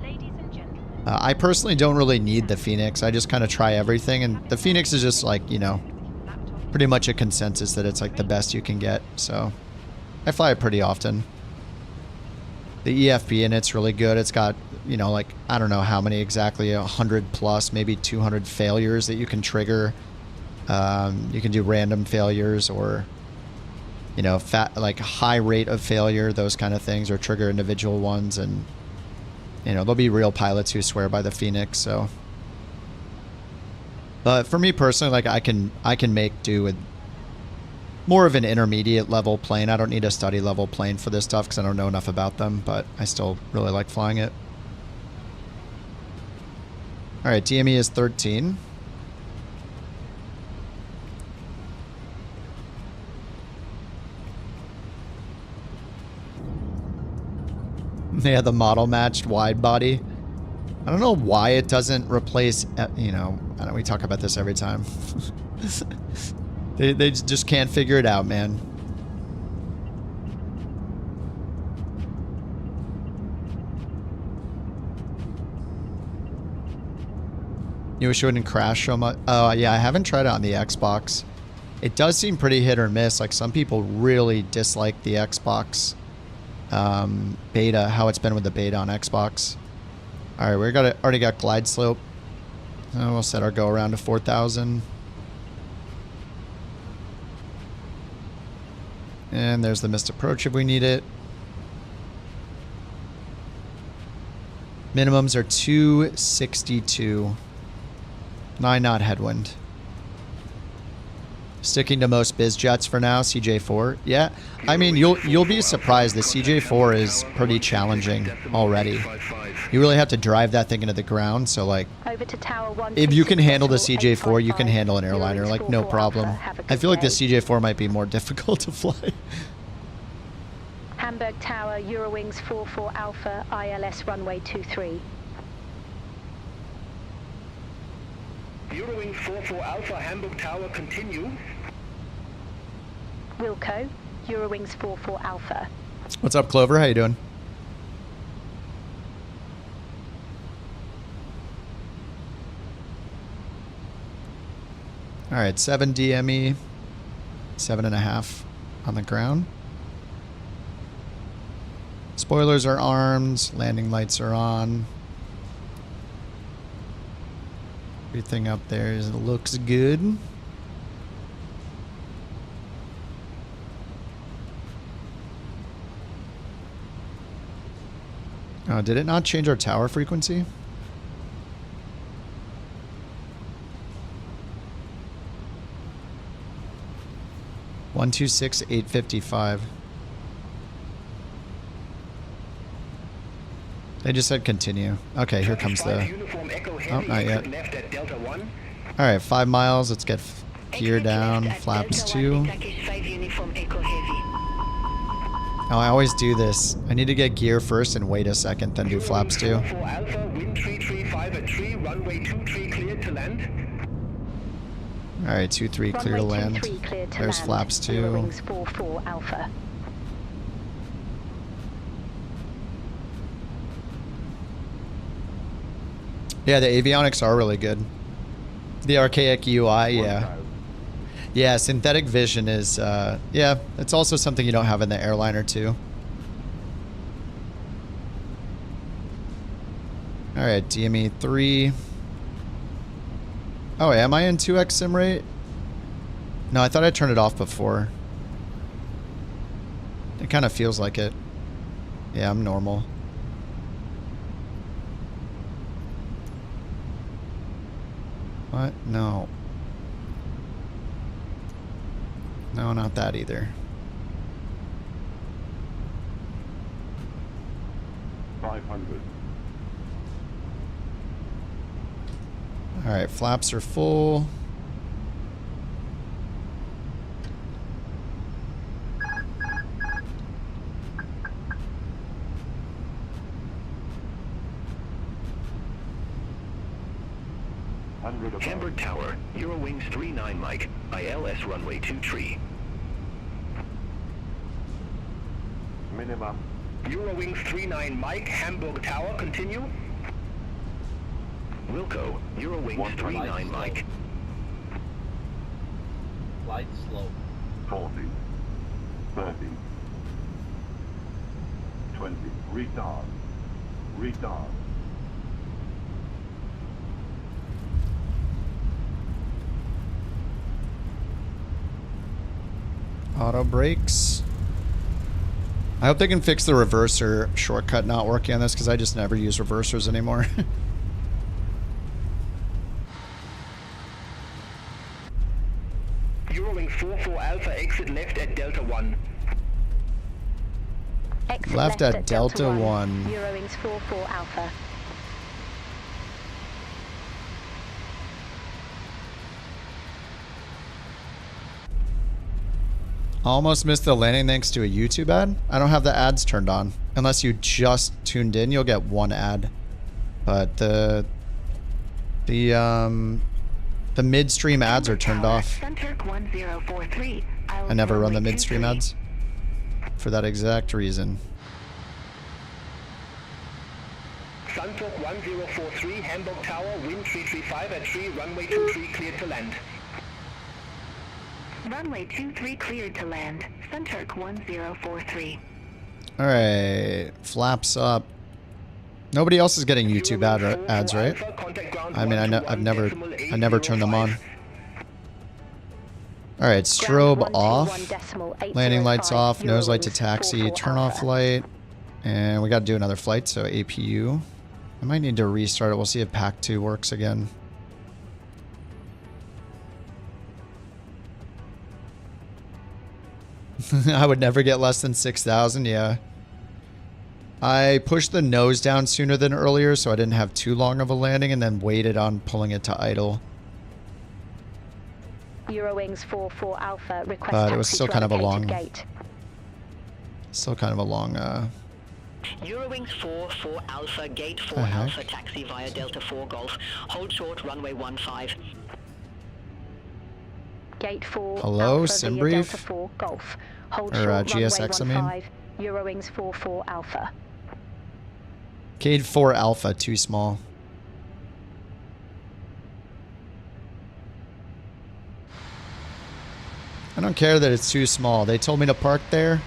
Ladies and gentlemen. I personally don't really need the Fenix. I just kind of try everything, and the Fenix is just like, you know, pretty much a consensus that it's like the best you can get. So I fly it pretty often. The EFB in it's really good. It's got, you know, like, I don't know how many exactly, 100 plus, maybe 200 failures that you can trigger. You can do random failures or, you know, like high rate of failure, those kind of things, or trigger individual ones. And, you know, there'll be real pilots who swear by the Fenix. So, but for me personally, like I can make do with more of an intermediate level plane. I don't need a study level plane for this stuff because I don't know enough about them, but I still really like flying it. All right, DME is 13. Yeah, the model matched wide body. I don't know why it doesn't replace, you know, I know we talk about this every time. They just can't figure it out, man. You wish it wouldn't crash so much? Oh, yeah, I haven't tried it on the Xbox. It does seem pretty hit or miss. Like, some people really dislike the Xbox beta, how it's been with the beta on Xbox. All right, we already got glide slope. We'll set our go around to 4,000. And there's the missed approach if we need it. Minimums are 262. 9 knot headwind. Sticking to most biz jets for now. CJ4. Yeah, I mean you'll be surprised. The CJ4 is pretty challenging already. You really have to drive that thing into the ground. So like, if you can handle the CJ4, you can handle an airliner like no problem. I feel like the CJ4 might be more difficult to fly. Hamburg Tower, Eurowings 44 Alpha, ILS runway 23. Eurowings 44 Alpha, Hamburg Tower, continue. Wilco, Eurowings 44 Alpha. What's up, Clover? How you doing? All right, 7 DME, 7.5 on the ground. Spoilers are armed, landing lights are on. Everything up there looks good. Oh, did it not change our tower frequency? One 126,855. They just said continue. Okay, here comes the... Oh, not yet. Alright, 5 miles. Let's get gear down. Flaps 2. Oh, I always do this. I need to get gear first and wait a second, then do flaps 2. Alright, 23 clear to land. There's flaps 2. Eurowings 44 Alpha. Yeah, the avionics are really good. The archaic UI, yeah. Yeah, synthetic vision is, yeah, it's also something you don't have in the airliner too. Alright, DME 3. Oh, am I in 2x sim rate? No, I thought I turned it off before. It kind of feels like it. Yeah, I'm normal. What? No. No, not that either. 500. Alright, flaps are full. Hamburg Tower, Eurowings 39 Mike, ILS runway 23. Minimum. Eurowings 39 Mike, Hamburg Tower, continue. Wilco, Eurowings 39 Mike. Flight slow. 40. 30. 20. Retard. Retard. Auto brakes. I hope they can fix the reverser shortcut not working on this because I just never use reversers anymore. Eurowings 44 Alpha, exit left at Delta 1. Exit left at Delta 1. Eurowings 44 Alpha. Almost missed the landing thanks to a YouTube ad. I don't have the ads turned on. Unless you just tuned in, you'll get one ad. But the midstream ads are turned off. I never run the midstream ads for that exact reason. Suntalk 1043, Hamburg Tower, wind 335 at 3, runway 23 cleared to land. Runway 23 cleared to land. Sunturk 1043. Alright, flaps up. Nobody else is getting YouTube ads, right? I mean, I've never turned them on. Alright, strobe off. Landing lights off, nose light to taxi, turn off light. And we gotta do another flight, so APU. I might need to restart it. We'll see if Pack 2 works again. I would never get less than 6,000, yeah. I pushed the nose down sooner than earlier, so I didn't have too long of a landing, and then waited on pulling it to idle. Eurowings 44 Alpha request But it was still kind of a long... gate. Still kind of a long, Eurowings 44 Alpha, gate 4 Alpha, taxi via Delta 4 Golf. Hold short, runway 15. Gate 4 Hello, Alpha sim via brief? Delta 4 Golf. Hold Or, short GSX, I runway mean. 15, Eurowings 44 Alpha. Cade 4 Alpha, too small. I don't care that it's too small. They told me to park there.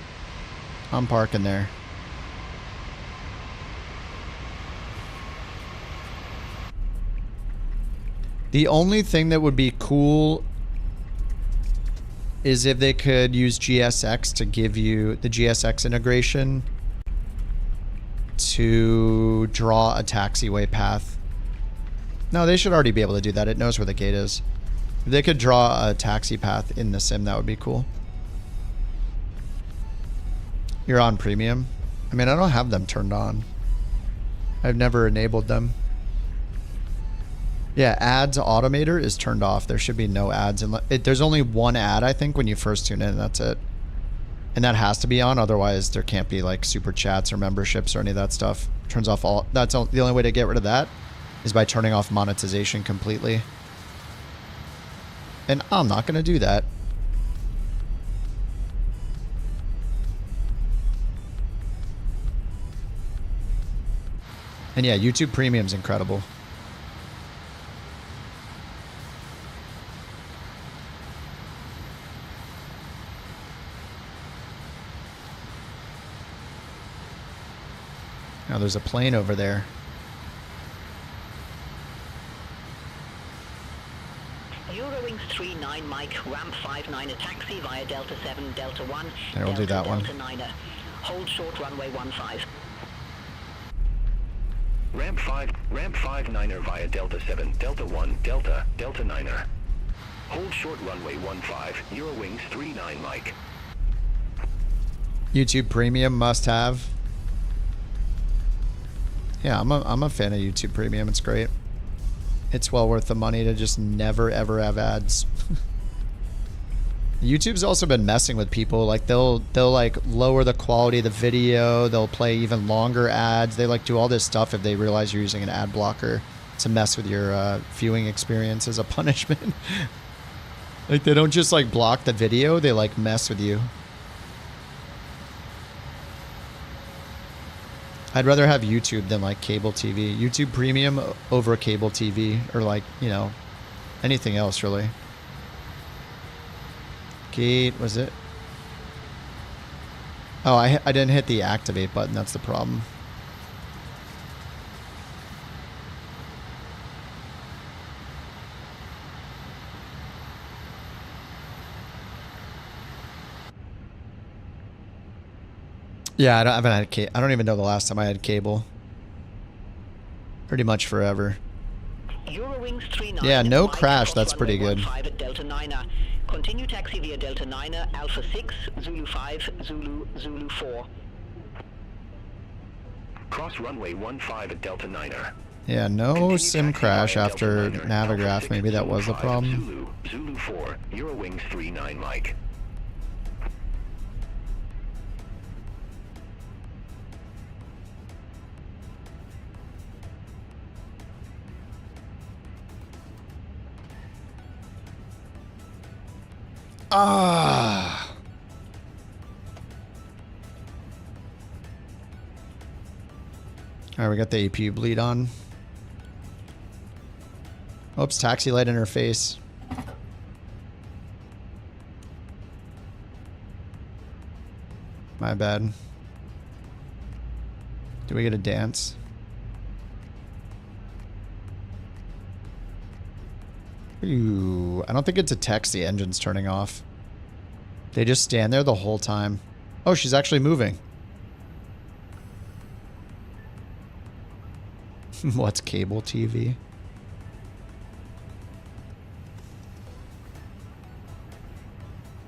I'm parking there. The only thing that would be cool is if they could use GSX to give you the GSX integration to draw a taxiway path. No, they should already be able to do that. It knows where the gate is. If they could draw a taxi path in the sim, that would be cool. You're on premium. I mean, I don't have them turned on. I've never enabled them. Yeah, ads automator is turned off. There should be no ads. There's only one ad, I think, when you first tune in, and that's it. And that has to be on, otherwise there can't be like super chats or memberships or any of that stuff. Turns off all. That's the only way to get rid of that is by turning off monetization completely. And I'm not going to do that. And yeah, YouTube Premium's incredible. Now there's a plane over there. Eurowings 39 Mike, ramp 59 a taxi via Delta 7, Delta 1, There, we'll do that one. Delta 9er. Hold short runway 15. Ramp 59er via Delta 7, Delta 1, Delta 9er. Hold short runway 15, Eurowings 39 Mike. YouTube Premium must have. Yeah, I'm a fan of YouTube Premium. It's great. It's well worth the money to just never ever have ads. YouTube's also been messing with people. Like they'll like lower the quality of the video. They'll play even longer ads. They like do all this stuff if they realize you're using an ad blocker to mess with your viewing experience as a punishment. Like they don't just like block the video. They like mess with you. I'd rather have YouTube than like cable TV. YouTube Premium over cable TV or like, you know, anything else really. Gate, was it? Oh, I didn't hit the activate button. That's the problem. Yeah, I haven't had cable. I don't even know the last time I had cable. Pretty much forever. Eurowings 39 Yeah, no Mike, crash. cross That's pretty runway good. 15 at Delta 9er. Continue taxi via Delta 9er, Alpha 6, Zulu 5, Zulu 4. Cross runway 15 at Delta 9er. Yeah, no sim crash after Navigraph. Maybe that was the problem. Zulu 4, Eurowings 39 Mike. Ah. All right, we got the APU bleed on. Oops, taxi light in her face. My bad. Do we get a dance? Ooh, I don't think it's a text the engine's turning off. They just stand there the whole time. Oh, she's actually moving. What's cable TV?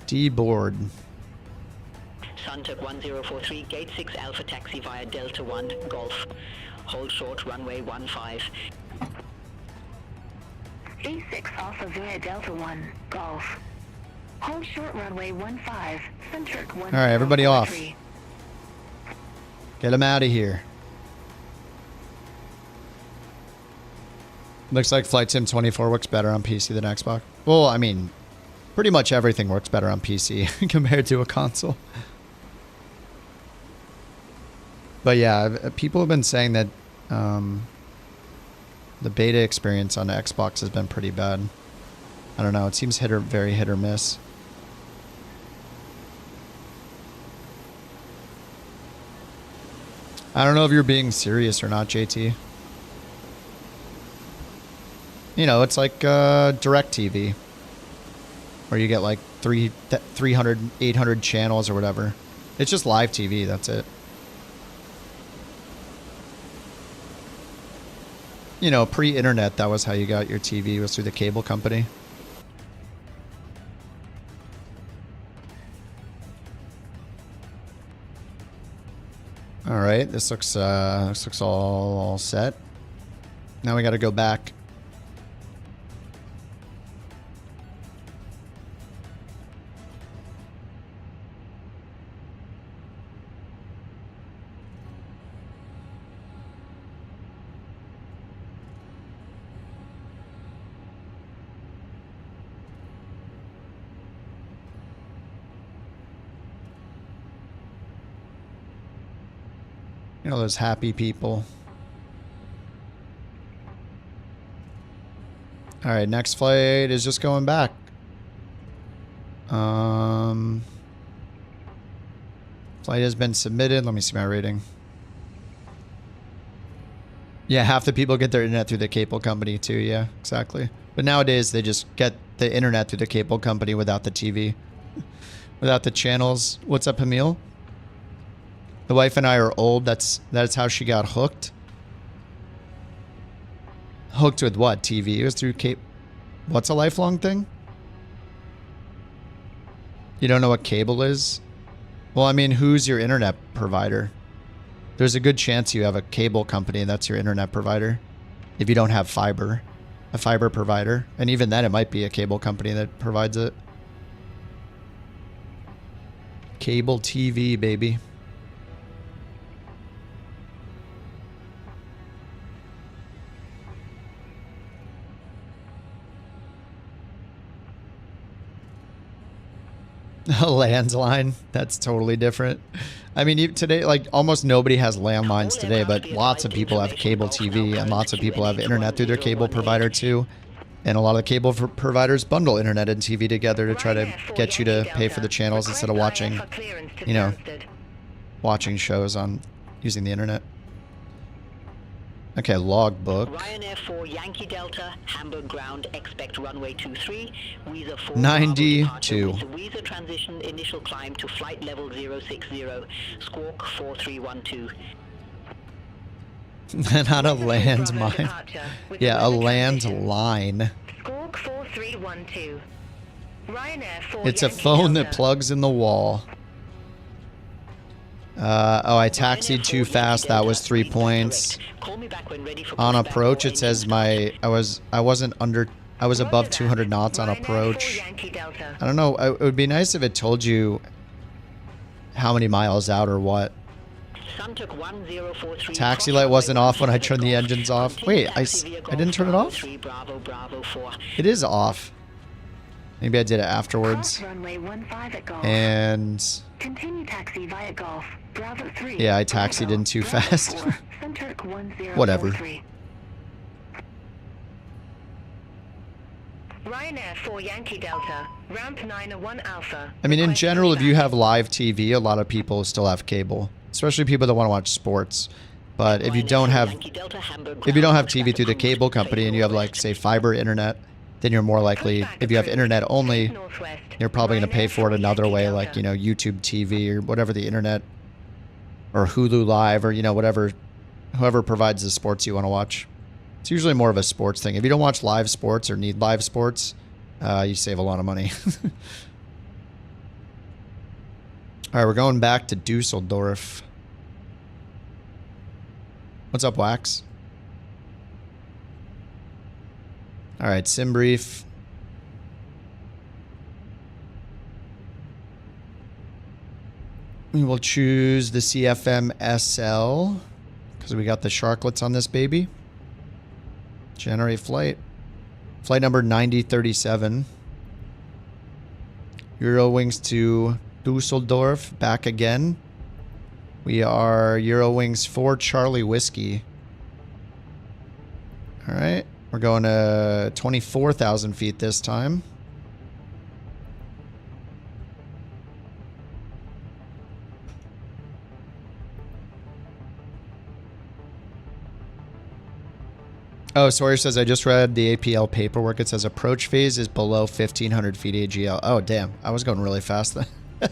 D-board. Suntuk 1043, gate 6 Alpha taxi via Delta 1, Golf. Hold short runway 15. A6 Alpha via Delta 1, Golf. Hold short runway 15, Suntuk 1. All right, everybody off. Get them out of here. Looks like Flight Sim 24 works better on PC than Xbox. Well, I mean, Pretty much everything works better on PC compared to a console. But yeah, people have been saying that the beta experience on the Xbox has been pretty bad. I don't know. It seems very hit or miss. I don't know if you're being serious or not, JT. You know, it's like DirecTV, where you get like 300, 800 channels or whatever. It's just live TV. That's it. You know, pre-internet, that was how you got your TV, was through the cable company. All right, this looks all set. Now we got to go back. You know, those happy people. All right, next flight is just going back. Flight has been submitted. Let me see my rating. Yeah, half the people get their internet through the cable company too. Yeah, exactly. But nowadays they just get the internet through the cable company without the TV, without the channels. What's up, Emil? The wife and I are old. That's how she got hooked. Hooked with what? TV? It was through cable. What's a lifelong thing? You don't know what cable is? Well, I mean, who's your internet provider? There's a good chance you have a cable company and that's your internet provider. If you don't have fiber. A fiber provider. And even then, it might be a cable company that provides it. Cable TV, baby. A landline. That's totally different. I mean, today, like, almost nobody has landlines today, but lots of people have cable TV and lots of people have internet through their cable provider too. And a lot of the cable providers bundle internet and TV together to try to get you to pay for the channels instead of watching, you know, watching shows on using the internet. Okay, logbook. Ryanair 4 Yankee Delta, Hamburg ground, expect runway 23, Weezer 4 92. Weezer transition, initial climb to flight level 060, squawk 4312. Not a landmine. Yeah, a landline. Squawk 4312. Ryanair 4 It's a phone that plugs in the wall. Oh, I taxied too fast. That was 3 points. On approach, it says I was above 200 knots on approach. I don't know. It would be nice if it told you how many miles out or what. Taxi light wasn't off when I turned the engines off. Wait, I didn't turn it off? It is off. Maybe I did it afterwards. And continue taxi via Golf. Bravo 3. Yeah, I taxied in too fast. Whatever. Ryanair 4 Yankee Delta, ramp 901 Alpha. I mean, in general, if you have live TV, a lot of people still have cable, especially people that want to watch sports. But if you don't have TV through the cable company and you have, like, say, fiber internet, then you're more likely, if you have internet only, you're probably going to pay for it another way, like, you know, YouTube TV or whatever the internet, or Hulu Live, or, you know, whoever provides the sports you want to watch. It's usually more of a sports thing. If you don't watch live sports or need live sports, you save a lot of money. All right, we're going back to Dusseldorf. What's up, Wax? All right, sim brief. We will choose the CFM SL because we got the sharklets on this baby. Generate flight. Flight number 9037. Eurowings to Dusseldorf, back again. We are Eurowings 4 Charlie Whiskey. All right, we're going to 24,000 feet this time. Oh, Sawyer says, I just read the APL paperwork. It says approach phase is below 1,500 feet AGL. Oh, damn. I was going really fast then. I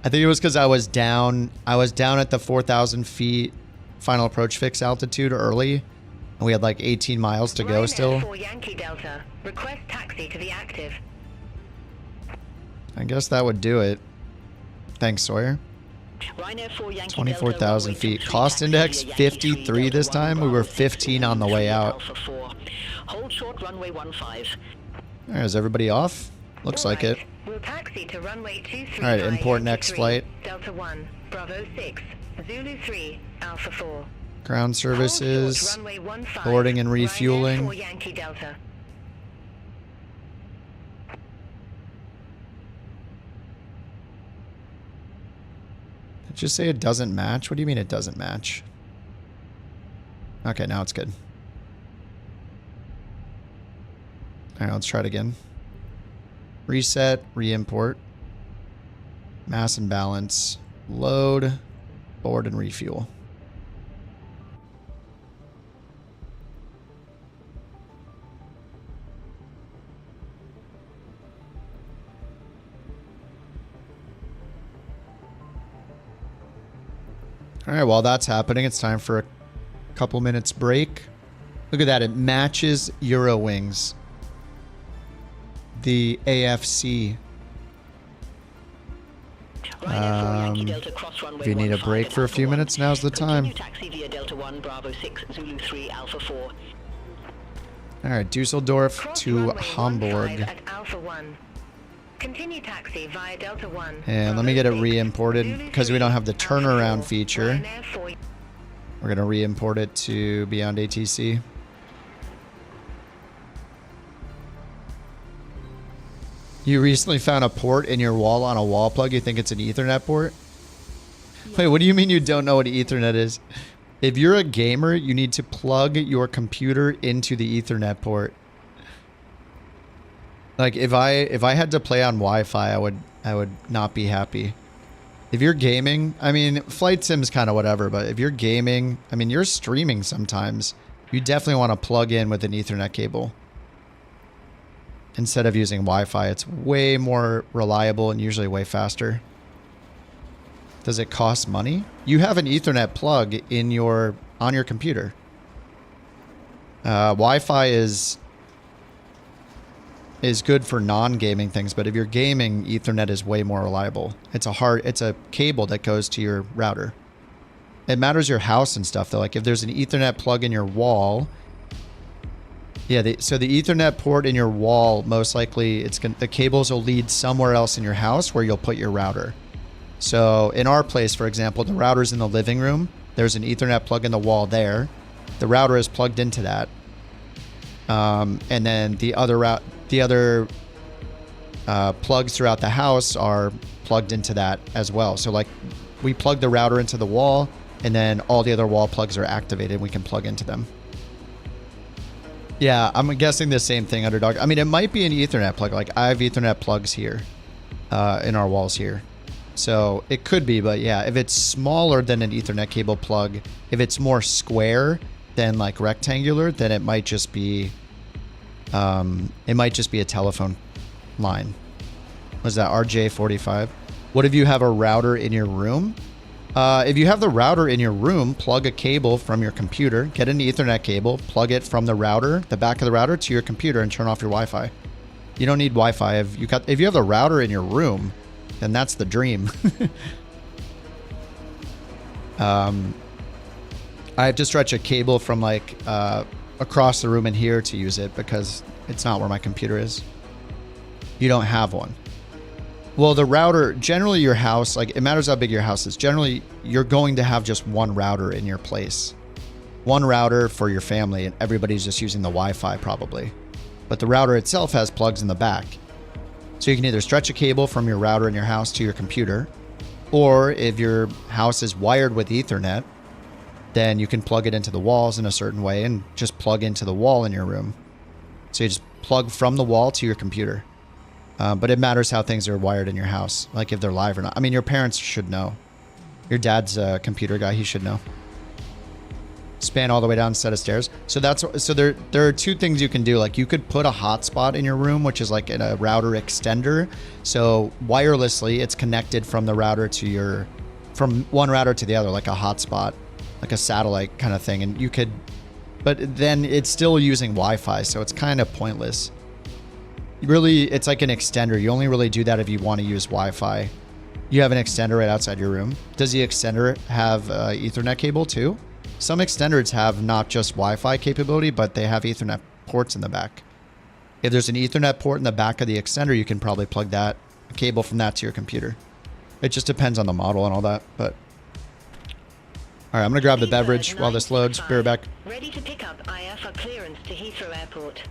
think it was because I was down at the 4,000 feet final approach fix altitude early. And we had like 18 miles to go still. For Yankee Delta. Request taxi to the active. I guess that would do it. Thanks, Sawyer. 24,000 feet. Cost index 53 this time. We were 15 on the way out. Hold short runway 15. All right, is everybody off? Looks like it. We'll taxi to runway 23. All right, import next flight. Delta 1, Bravo 6, Zulu 3, Alpha 4. Ground services, boarding and refueling. For Yankee Delta. Just say it doesn't match? What do you mean it doesn't match? Okay, now it's good. All right, let's try it again. Reset, re-import. Mass and balance. Load, board and refuel. All right, while that's happening, it's time for a couple minutes break. Look at that. It matches Eurowings. The AFC. If you need a break for a few minutes, now's the time. All right, Dusseldorf to Hamburg. Continue taxi via Delta 1. And let me get it re-imported because we don't have the turnaround feature. We're going to re-import it to BeyondATC. You recently found a port in your wall on a wall plug. You think it's an Ethernet port? Wait, what do you mean you don't know what Ethernet is? If you're a gamer, you need to plug your computer into the Ethernet port. Like if I had to play on Wi-Fi, I would not be happy. If you're gaming, I mean, flight sim's kind of whatever, but if you're gaming, I mean, you're streaming sometimes. You definitely want to plug in with an Ethernet cable. Instead of using Wi-Fi, it's way more reliable and usually way faster. Does it cost money? You have an Ethernet plug on your computer. Wi-Fi is good for non-gaming things, but if you're gaming, Ethernet is way more reliable. It's a cable that goes to your router. It matters your house and stuff though. Like if there's an Ethernet plug in your wall, yeah. So the Ethernet port in your wall, most likely the cables will lead somewhere else in your house where you'll put your router. So in our place, for example, the router's in the living room. There's an Ethernet plug in the wall there. The router is plugged into that, and then the other plugs throughout the house are plugged into that as well. So like we plug the router into the wall and then all the other wall plugs are activated. We can plug into them. Yeah, I'm guessing the same thing, Underdog. I mean, it might be an Ethernet plug. Like I have Ethernet plugs here in our walls here. So it could be, but yeah, if it's smaller than an Ethernet cable plug, if it's more square than like rectangular, then it might just be a telephone line. Was that RJ45? What if you have a router in your room? If you have the router in your room, plug a cable from your computer, get an Ethernet cable, plug it from the router, the back of the router to your computer and turn off your Wi-Fi. You don't need Wi-Fi. If you have the router in your room, then that's the dream. I have to stretch a cable from like across the room in here to use it because it's not where my computer is. You don't have one. Well, the router, generally your house, like it matters how big your house is. Generally, you're going to have just one router in your place. One router for your family and everybody's just using the Wi-Fi probably. But the router itself has plugs in the back. So you can either stretch a cable from your router in your house to your computer, or if your house is wired with Ethernet, then you can plug it into the walls in a certain way and just plug into the wall in your room. So you just plug from the wall to your computer. But it matters how things are wired in your house, like if they're live or not. I mean, your parents should know. Your dad's a computer guy, he should know. Span all the way down a set of stairs. So there are two things you can do. Like you could put a hotspot in your room, which is like a router extender. So wirelessly, it's connected from the router to from one router to the other, like a hotspot, like a satellite kind of thing. And you could, but then it's still using Wi-Fi, so it's kind of pointless. Really, it's like an extender. You only really do that if you want to use Wi-Fi. You have an extender right outside your room. Does the extender have Ethernet cable too? Some extenders have not just Wi-Fi capability, but they have Ethernet ports in the back. If there's an Ethernet port in the back of the extender, you can probably plug that cable from that to your computer. It just depends on the model and all that. But all right, I'm gonna grab the beverage while this loads. Be right back. Ready to pick up IFA clearance to Heathrow Airport.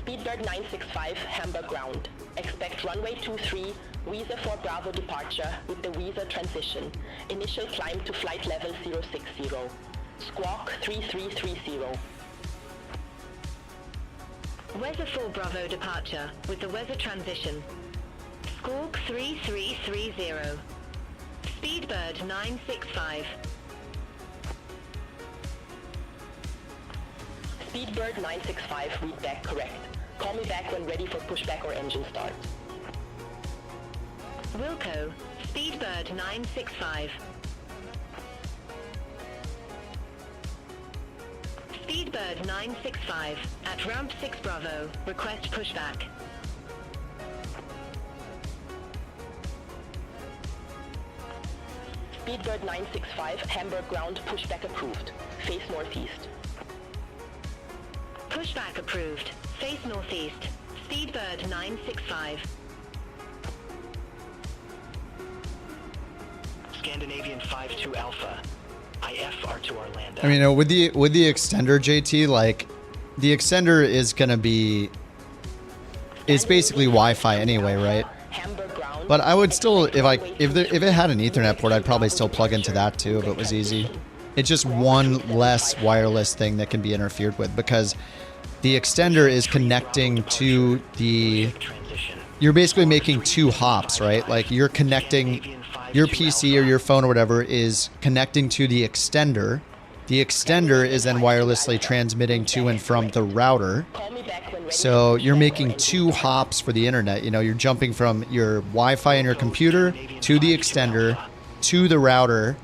Speedbird 965, Hamburg ground. Expect runway 23, Visa 4 Bravo departure with the Visa transition. Initial climb to flight level 060. Squawk 3330. Weather 4 Bravo departure with the weather transition. Squawk 3330. Speedbird 965. Speedbird 965, read back correct. Call me back when ready for pushback or engine start. Wilco, Speedbird 965. Speedbird 965, at ramp 6 Bravo, request pushback. Speedbird 965, Hamburg ground, pushback approved. Face northeast. Pushback approved. Face northeast. Speedbird 965. Scandinavian 52 Alpha. IFR to Orlando. I mean, with the extender, JT, like the extender is gonna be, it's basically Wi-Fi anyway, right? But I would still, if it had an Ethernet port, I'd probably still plug into that too if it was easy. It's just one less wireless thing that can be interfered with, because the extender is connecting to you're basically making two hops, right? Like you're connecting your PC or your phone or whatever is connecting to the extender. The extender is then wirelessly transmitting to and from the router. So you're making two hops for the internet. You know, you're jumping from your Wi-Fi in your computer to the extender to the router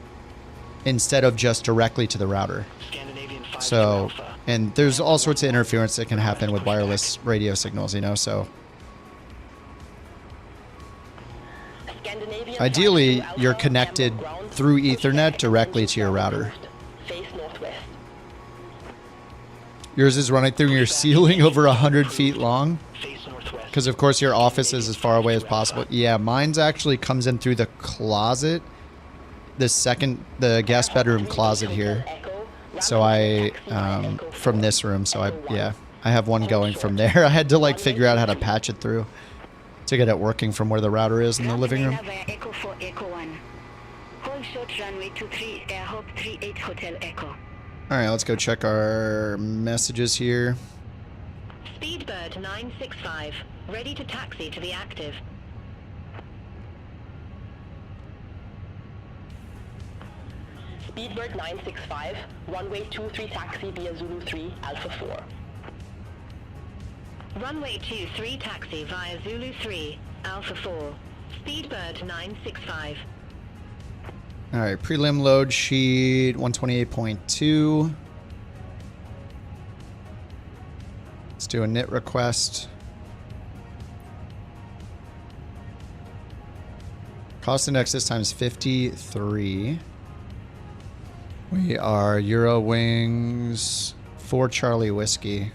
instead of just directly to the router. So, and there's all sorts of interference that can happen with wireless radio signals, you know, so. Ideally, you're connected through Ethernet directly to your router. Yours is running through your ceiling over 100 feet long? Because of course your office is as far away as possible. Yeah, mine's actually comes in through the closet. The guest bedroom closet here. So from this room, so I have one going from there. I had to like figure out how to patch it through to get it working from where the router is in the living room. Echo 4 Echo 1. Hold short runway 23 Air Hope 38 Hotel Echo. Alright, let's go check our messages here. Speedbird 965, ready to taxi to the active. Speedbird 965, runway 23 taxi via Zulu 3, Alpha 4. Runway 23 taxi via Zulu 3, Alpha 4. Speedbird 965. Alright, prelim load sheet 128.2. Let's do a NIT request. Cost index this time is 53. We are Eurowings 4 Charlie Whiskey.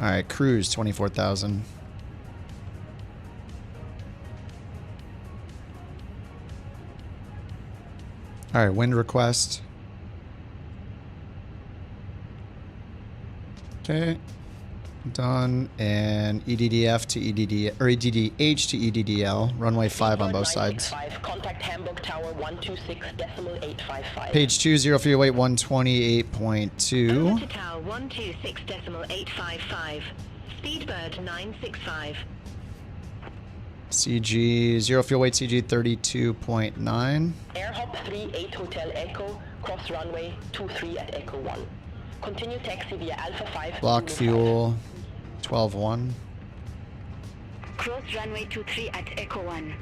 Alright, cruise 24,000. All right, wind request. Okay, done. And EDDF to EDD or EDDH to EDDL. Runway 5 on both sides. Contact Hamburg Tower 126.855. Page 2, 0 fuel weight 128.2. Over to tower 126.855. Speedbird 965. CG 0 fuel weight CG 32.9. Airhop 38 Hotel Echo, cross runway 23 at Echo 1. Continue taxi via Alpha 5. Block fuel 12.1. Cross runway 23 at Echo 1.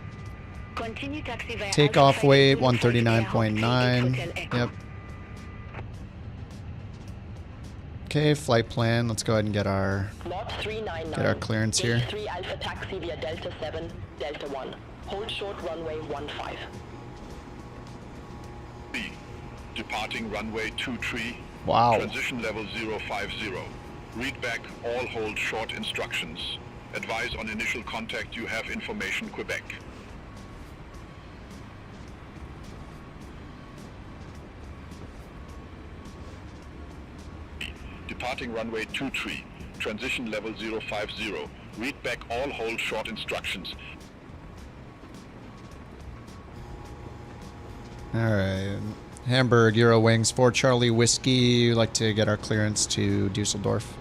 Continue taxi via Takeoff Alpha weight 5 139.9. Yep. Okay, flight plan. Let's go ahead and get our clearance here. 3 Alpha taxi via Delta 7, Delta 1. Hold short runway 15. B. Departing runway 23. Wow. Transition level 050. Read back all hold short instructions. Advise on initial contact you have information Quebec. Departing runway 23. Transition level 050. Read back all hold short instructions. Alright. Hamburg, Eurowings, 4 Charlie Whiskey. We'd like to get our clearance to Dusseldorf.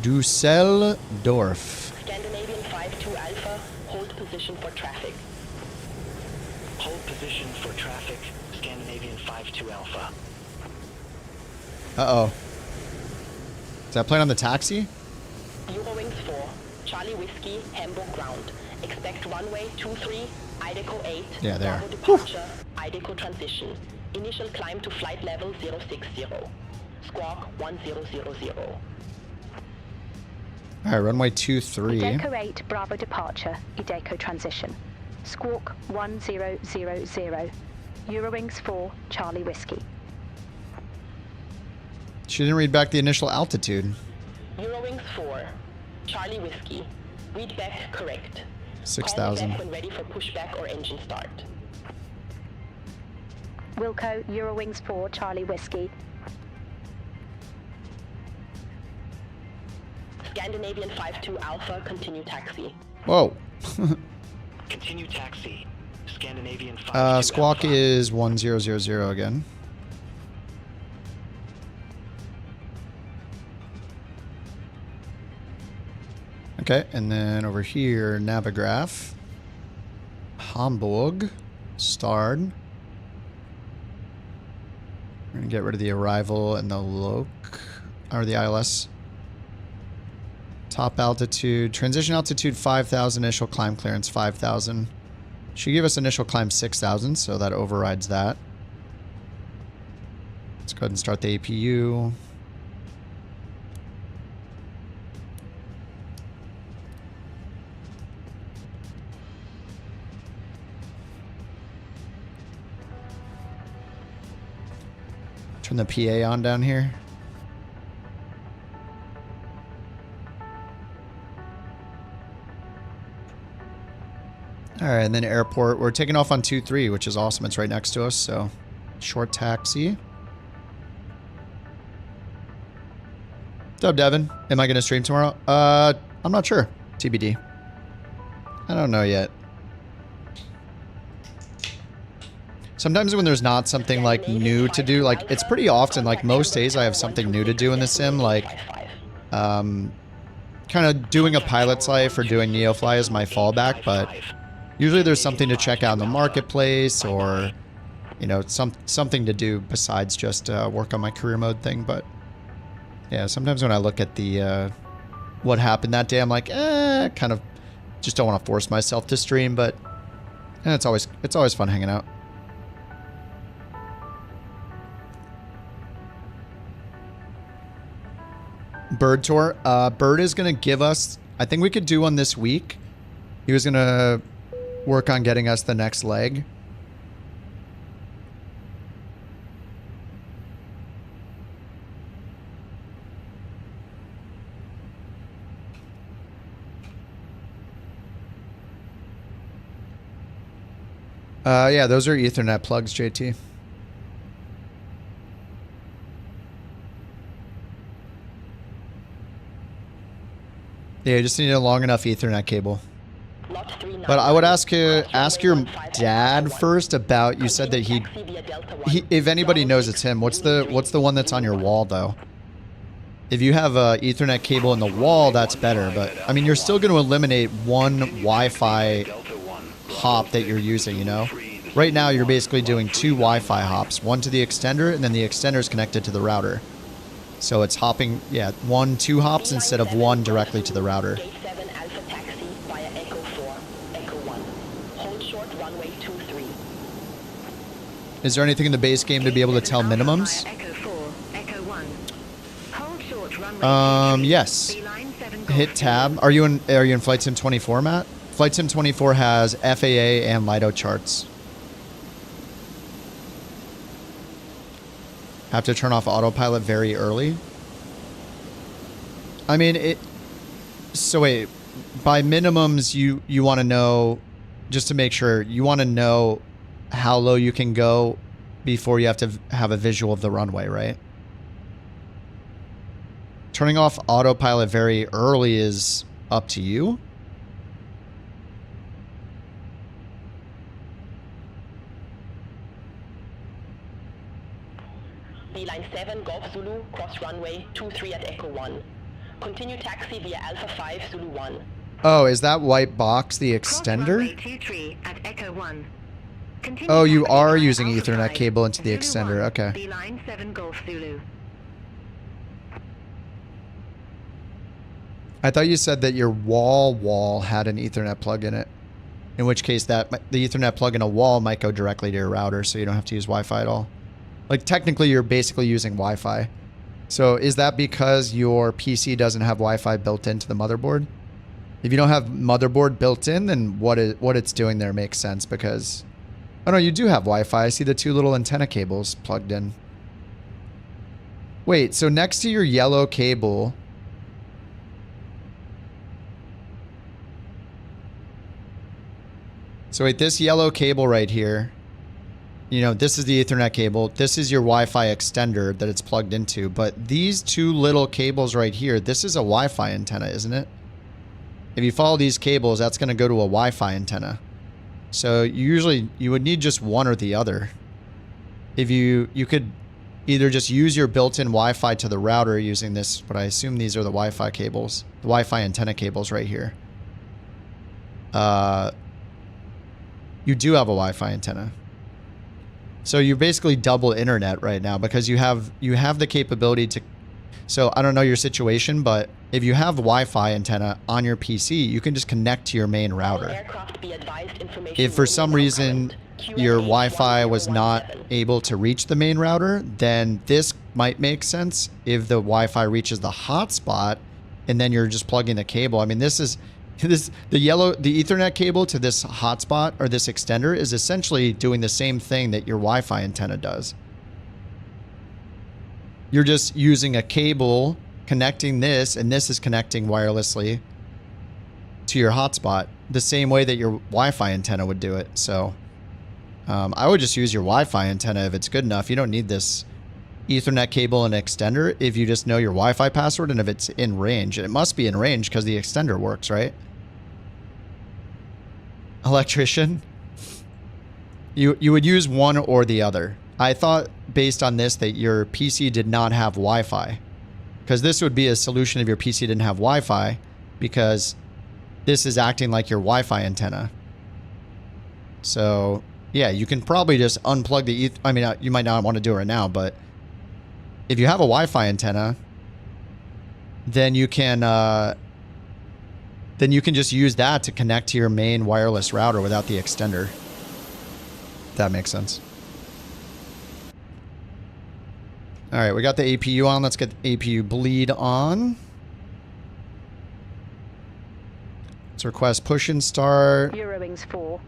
Dusseldorf. Scandinavian 52 Alpha, hold position for traffic. Hold position for traffic, Scandinavian 52 Alpha. Uh-oh. Is that plane on the taxi? Eurowings 4, Charlie Whiskey, Hamburg ground. Expect runway 23, Idaho 8, yeah, there. Bravo departure, Idaho transition. Initial climb to flight level 060. Squawk 1000. Alright, runway 23. Idaho 8, Bravo departure, Idaho transition. Squawk 1000. Eurowings 4, Charlie Whiskey. She didn't read back the initial altitude. Eurowings 4, Charlie Whiskey. Read back correct. 6,000. Call me back when ready for pushback or engine start. Wilco, Eurowings 4, Charlie Whiskey. Scandinavian 52 Alpha, continue taxi. Whoa. Continue taxi. Scandinavian 52 Squawk Alpha. is 1000 again. Okay, and then over here, Navigraph, Hamburg, starred. We're gonna get rid of the arrival and the loc, or the ILS. Top altitude, transition altitude 5,000, initial climb clearance 5,000. She gave us initial climb 6,000, so that overrides that. Let's go ahead and start the APU. Turn the PA on down here. All right, and then airport. We're taking off on 23, which is awesome. It's right next to us, so short taxi. What's up, Devin? Am I going to stream tomorrow? I'm not sure. TBD. I don't know yet. Sometimes when there's not something like new to do, like it's pretty often, like most days I have something new to do in the sim, like kind of doing a pilot's life or doing Neofly is my fallback, but usually there's something to check out in the marketplace or, you know, something to do besides just work on my career mode thing. But yeah, sometimes when I look at the what happened that day, I'm like, kind of just don't want to force myself to stream, but it's always fun hanging out. Bird tour. Bird is going to give us, I think we could do one this week. He was going to work on getting us the next leg. Yeah, those are Ethernet plugs, JT. Yeah, you just need a long enough Ethernet cable. But I would ask your dad first about. You said that he if anybody knows it's him. What's the one that's on your wall though? If you have a Ethernet cable in the wall, that's better. But I mean, you're still going to eliminate one Wi-Fi hop that you're using. You know, right now you're basically doing 2 Wi-Fi hops, one to the extender, and then the extender is connected to the router. So it's hopping, yeah, 2 hops instead of 1 directly to the router. Gate 7 Alpha Taxi via Echo 4, Echo 1. Hold short runway 23. Is there anything in the base game to be able to tell minimums? Echo 4, Echo 1. Hold short runway Yes. Hit tab. Are you in Flight Sim 24, Matt? Flight Sim 24 has FAA and LIDO charts. Have to turn off autopilot very early. I mean, so wait, by minimums, you want to know, just to make sure, you want to know how low you can go before you have to have a visual of the runway, right? Turning off autopilot very early is up to you. Line 7 Golf Zulu, cross runway 23 at Echo 1. Continue taxi via Alpha 5 Zulu 1. Oh, is that white box the extender? At Echo 1. Oh, you are using Ethernet cable into the extender. Okay. Line 7 Golf Zulu. I thought you said that your wall had an Ethernet plug in it. In which case, the Ethernet plug in a wall might go directly to your router, so you don't have to use Wi-Fi at all. Like, technically, you're basically using Wi-Fi. So is that because your PC doesn't have Wi-Fi built into the motherboard? If you don't have motherboard built in, then what it's doing there makes sense because... Oh, no, you do have Wi-Fi. I see the 2 little antenna cables plugged in. Wait, so next to your yellow cable... So wait, this yellow cable right here... You know, this is the Ethernet cable. This is your Wi-Fi extender that it's plugged into. But these 2 little cables right here, this is a Wi-Fi antenna, isn't it? If you follow these cables, that's going to go to a Wi-Fi antenna. So usually you would need just one or the other. If you could either just use your built-in Wi-Fi to the router using this, but I assume these are the Wi-Fi cables, the Wi-Fi antenna cables right here. You do have a Wi-Fi antenna. So you're basically double internet right now because you have the capability to... So I don't know your situation, but if you have Wi-Fi antenna on your PC, you can just connect to your main router. If for some reason your Wi-Fi was not able to reach the main router, then this might make sense if the Wi-Fi reaches the hotspot and then you're just plugging the cable. I mean, the Ethernet cable to this hotspot or this extender is essentially doing the same thing that your Wi-Fi antenna does. You're just using a cable connecting this, and this is connecting wirelessly to your hotspot the same way that your Wi-Fi antenna would do it. So I would just use your Wi-Fi antenna if it's good enough. You don't need this Ethernet cable and extender if you just know your Wi-Fi password and if it's in range. And it must be in range because the extender works, right? Electrician? You would use one or the other. I thought based on this that your PC did not have Wi-Fi. Because this would be a solution if your PC didn't have Wi-Fi, because this is acting like your Wi-Fi antenna. So, yeah, you can probably just unplug the I mean, you might not want to do it right now, but if you have a Wi-Fi antenna, then you can just use that to connect to your main wireless router without the extender. If that makes sense. All right, we got the APU on. Let's get the APU bleed on. Let's request push and start. Eurowings 4.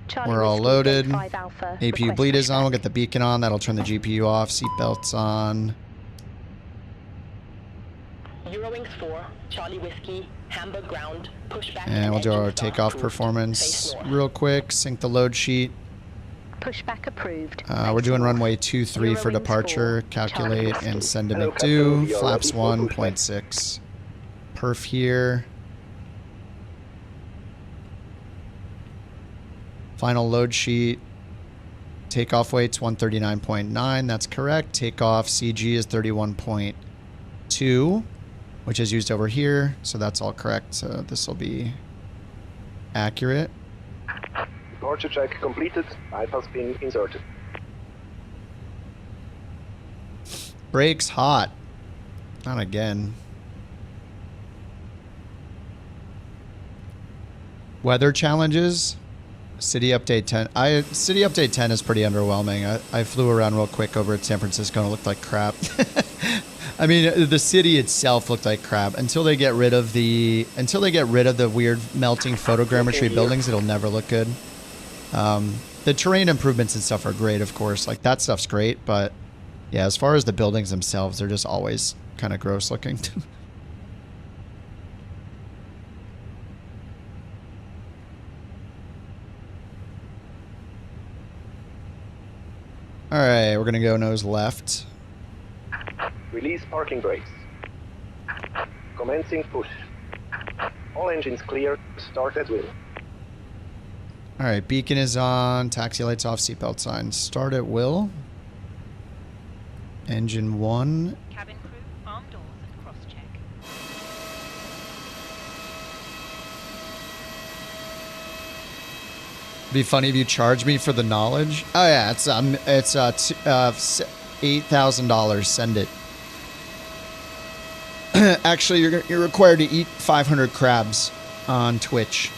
Charlie We're all Whiskey, loaded. 5 Alpha, APU bleed is on. We'll get the beacon on. That'll turn the GPU off. Seatbelts on. Eurowings 4, Charlie Whiskey, Hamburg ground, pushback. And we'll do our takeoff performance real quick. Sync the load sheet. Pushback approved. We're doing runway 23 for departure. Calculate and send to McDo. Flaps 1.6. Perf here. Final load sheet. Takeoff weight's 139.9. That's correct. Takeoff CG is 31.2, which is used over here. So that's all correct. So this will be accurate. Departure check completed. Bypass pin inserted. Brakes hot. Not again. Weather challenges. City update 10. City update 10 is pretty underwhelming. I flew around real quick over at San Francisco and it looked like crap. I mean, the city itself looked like crap until they get rid of the weird melting photogrammetry buildings. It'll never look good. The terrain improvements and stuff are great, of course. Like that stuff's great, but yeah, as far as the buildings themselves, they're just always kind of gross looking. All right, we're gonna go nose left. Release parking brakes. Commencing push. All engines clear. Start at will. All right, beacon is on. Taxi lights off. Seatbelt sign. Start at will. Engine 1. Cabin crew, arm doors and cross-check. Be funny if you charge me for the knowledge. Oh yeah, it's $8,000. Send it. Actually, you're required to eat 500 crabs on Twitch.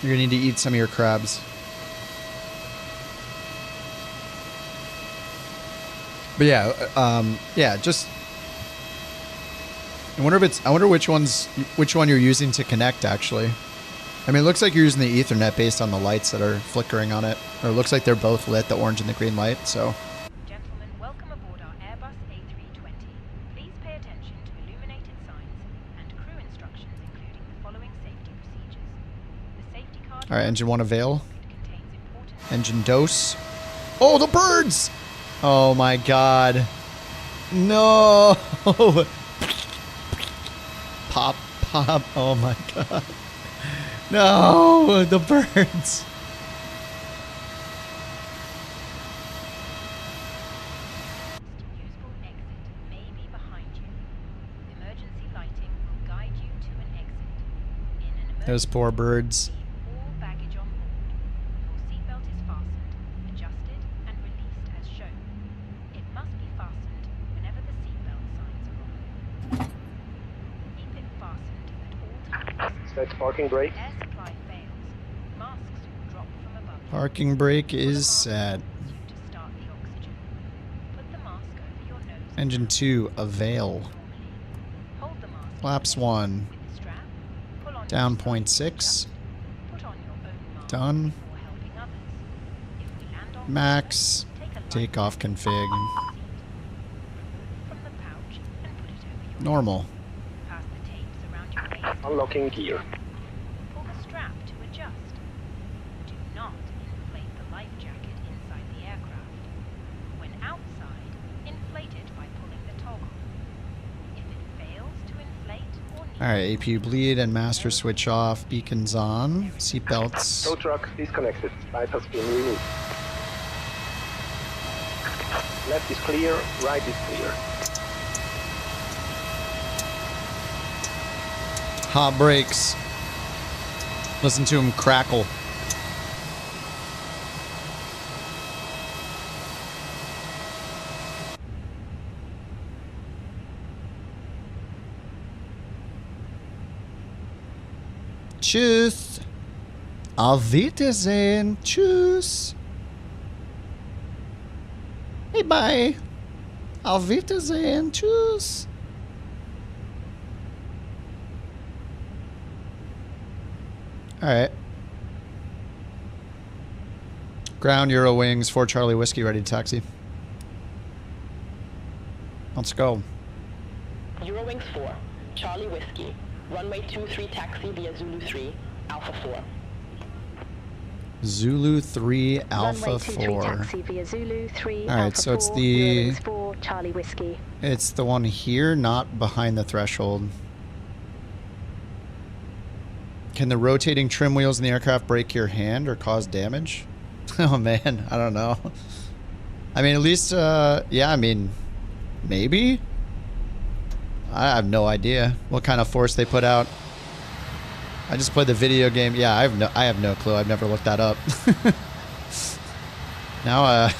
You're gonna need to eat some of your crabs. But yeah, yeah, just. I wonder which one you're using to connect. Actually, I mean, it looks like you're using the Ethernet based on the lights that are flickering on it, or it looks like they're both lit, the orange and the green light. So. Gentlemen, welcome aboard our Airbus A320. Please pay attention to illuminated signs and crew instructions, including the following safety procedures. The safety card. All right, engine 1 avail. Engine dose. Oh, the birds! Oh my god. No! Pop, pop. Oh my god. No! The birds! Useful exit may be behind you. Emergency lighting will guide you to an exit. In an emergency, Those poor birds. all baggage on board. Your seatbelt is fastened, adjusted, and released as shown. It must be fastened whenever the seatbelt signs are on. Keep it fastened at all times. Set parking brake. Air supply fails. Masks will drop from above. Parking brake is set. To start the oxygen. Put the mask over your nose. Engine 2 avail. Hold the mask Flaps 1. with the strap. Pull on Down your 0.6. Put on your own mask Done. before helping others. If we land on Max. take a life Takeoff config. seat. Remove from the pouch and put it over your Normal. Pass the tapes around your waist. Unlocking gear. Pull the strap to adjust. Do not inflate the life jacket inside the aircraft. When outside, inflate it by pulling the toggle. If it fails to inflate or needs Alright, APU bleed and master switch off. Beacons on. Seatbelts. Tow truck disconnected. Bypass pin removed. Left is clear. Right is clear. Hot brakes. Listen to him crackle. Tschüss. Auf Wiedersehen. Tschüss. Hey, bye. Auf Wiedersehen. Tschüss. All right. Ground Eurowings 4 Charlie Whiskey ready to taxi. Let's go. Eurowings 4, Charlie Whiskey, runway 23 taxi via Zulu 3, Alpha 4. Zulu 3 Alpha Runway 23 4. taxi via Zulu 3 All right, Alpha so it's 4, the Eurowings 4 Charlie Whiskey. It's the one here, not behind the threshold. Can the rotating trim wheels in the aircraft break your hand or cause damage? Oh man, I don't know. I mean, at least, yeah, I mean, maybe? I have no idea what kind of force they put out. I just played the video game. Yeah, I have no clue. I've never looked that up. Now,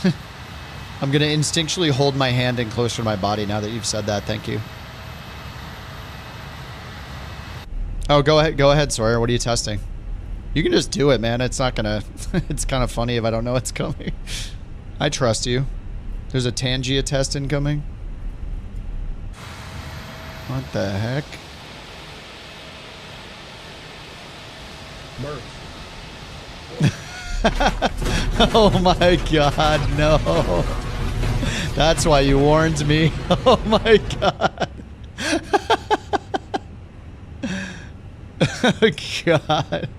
I'm gonna instinctually hold my hand in closer to my body now that you've said that. Thank you. Oh, go ahead, Sawyer. What are you testing? You can just do it, man. It's not gonna... It's kind of funny if I don't know what's coming. I trust you. There's a Tangia test incoming. What the heck? Oh my god, no. That's why you warned me. Oh my god. Oh god.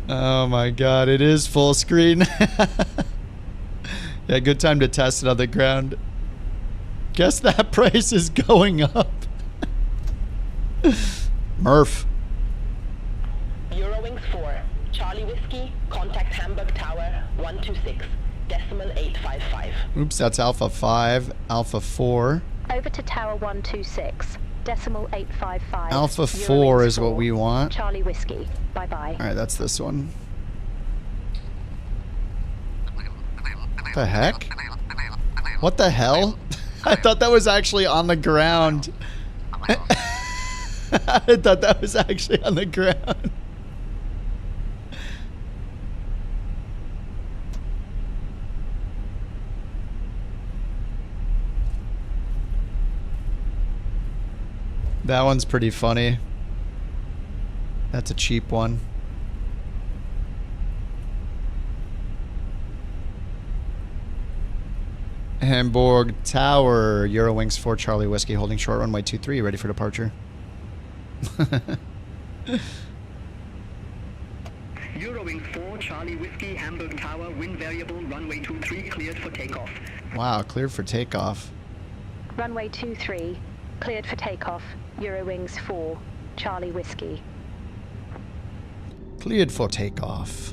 Oh my god, it is full screen. Yeah, good time to test it on the ground. Guess that price is going up. Murph. Eurowings 4, Charlie Whiskey, contact Hamburg Tower 126, decimal 855. Oops, that's Alpha 5, Alpha 4. Over to Tower 126, decimal 855. Alpha 4 is what we want. Charlie Whiskey, bye-bye. Alright, that's this one. What the heck? What the hell? I thought that was actually on the ground. I thought that was actually on the ground. That one's pretty funny. That's a cheap one. Hamburg Tower, Eurowings 4 Charlie Whiskey, holding short runway 23, ready for departure. Eurowings 4 Charlie Whiskey, Hamburg Tower, wind variable, runway 23, cleared for takeoff. Wow, cleared for takeoff. Runway 23, cleared for takeoff, Eurowings 4, Charlie Whiskey. Cleared for takeoff.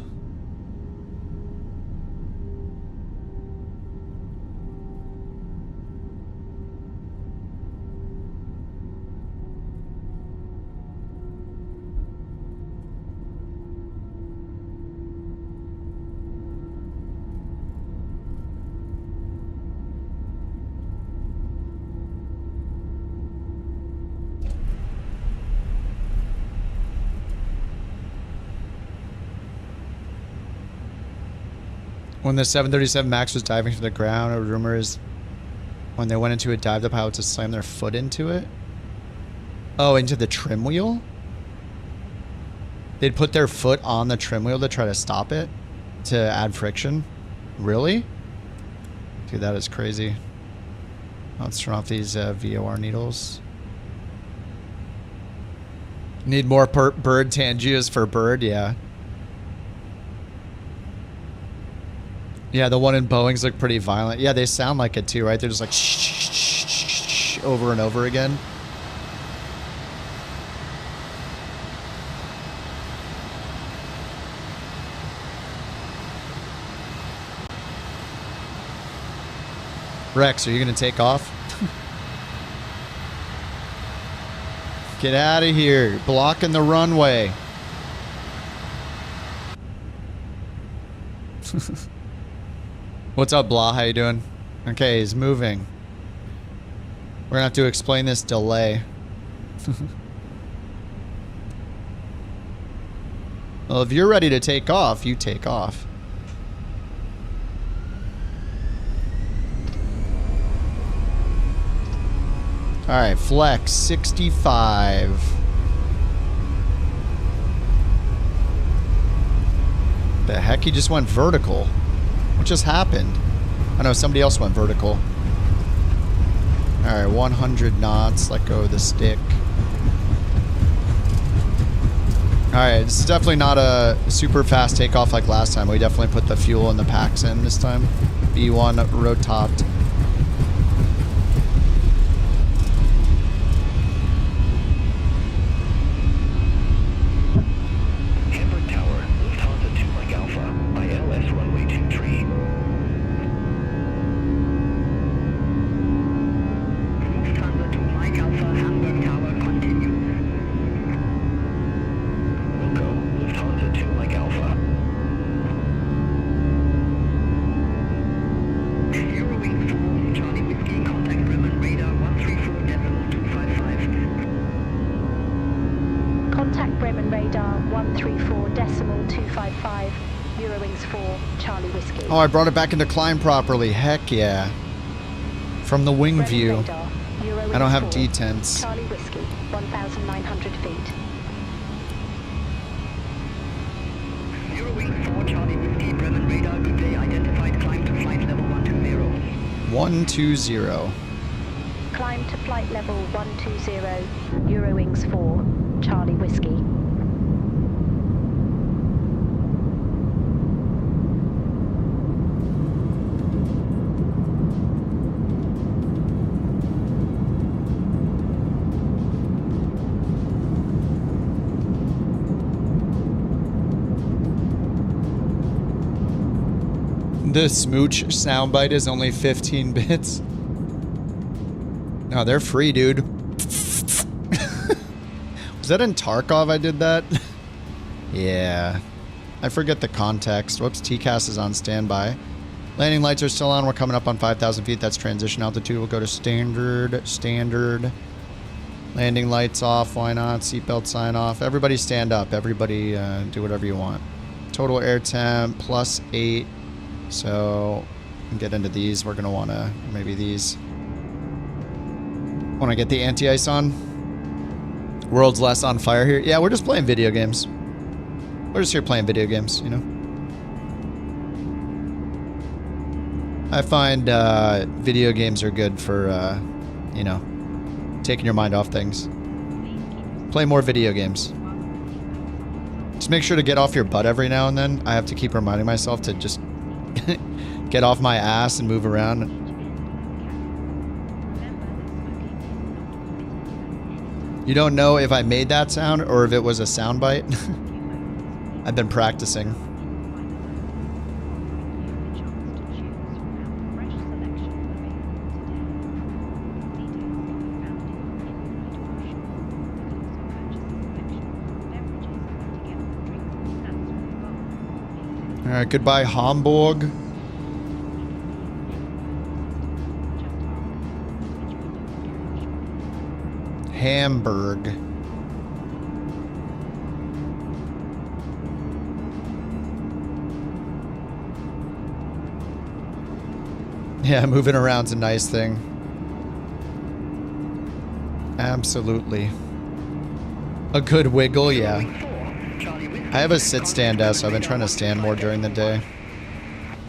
When the 737 MAX was diving from the ground, a rumor is when they went into a dive, the pilots just slammed their foot into it. Oh, into the trim wheel? They'd put their foot on the trim wheel to try to stop it, to add friction. Really? Dude, that is crazy. Let's turn off these VOR needles. Need more bird Tangias for bird, yeah. Yeah, the one in Boeing's look pretty violent. Yeah, they sound like it too, right? They're just like shh, shh, shh, shh, shh, over and over again. Rex, are you going to take off? Get out of here. Blocking the runway. What's up, Blah? How you doing? Okay, he's moving. We're gonna have to explain this delay. Well, if you're ready to take off, you take off. Alright, flex 65. The heck? He just went vertical. What just happened? I know somebody else went vertical. Alright, 100 knots. Let go of the stick. Alright, this is definitely not a super fast takeoff like last time. We definitely put the fuel and the packs in this time. B1 road topped. Hamburg Tower, Lufthansa 2 Mike Alpha, ILS runway 23. Lufthansa 2 Mike Alpha, Hamburg Tower, continue. Wilco, Lufthansa 2 Mike Alpha. Eurowings 4, Charlie Whiskey, contact Bremen radar 134.255. Contact Bremen radar 134.255. Eurowings 4, Charlie Whiskey. Oh, I brought it back into climb properly. Heck yeah. From the wing Bremen view. radar, Eurowings I don't have 4, detents. Charlie Whiskey, 1,900 feet. Eurowings 4, Charlie Whiskey, Bremen radar, good day, identified, climb to flight level 120. 120. Climb to flight level 120, Eurowings 4, Charlie Whiskey. The smooch soundbite is only 15 bits. No, they're free, dude. Was that in Tarkov I did that? Yeah. I forget the context. Whoops, TCAS is on standby. Landing lights are still on. We're coming up on 5,000 feet. That's transition altitude. We'll go to standard. Landing lights off. Why not? Seatbelt sign off. Everybody stand up. Everybody do whatever you want. Total air temp +8. So, get into these. We're going to want to, maybe these. Want to get the anti-ice on? World's less on fire here. Yeah, we're just playing video games. We're just here playing video games, you know? I find video games are good for, you know, taking your mind off things. Play more video games. Just make sure to get off your butt every now and then. I have to keep reminding myself to just get off my ass and move around. You don't know if I made that sound or if it was a sound bite. I've been practicing. All right, goodbye, Hamburg. Hamburg. Yeah, moving around's a nice thing. Absolutely. A good wiggle, yeah. I have a sit-stand desk, so I've been trying to stand more during the day.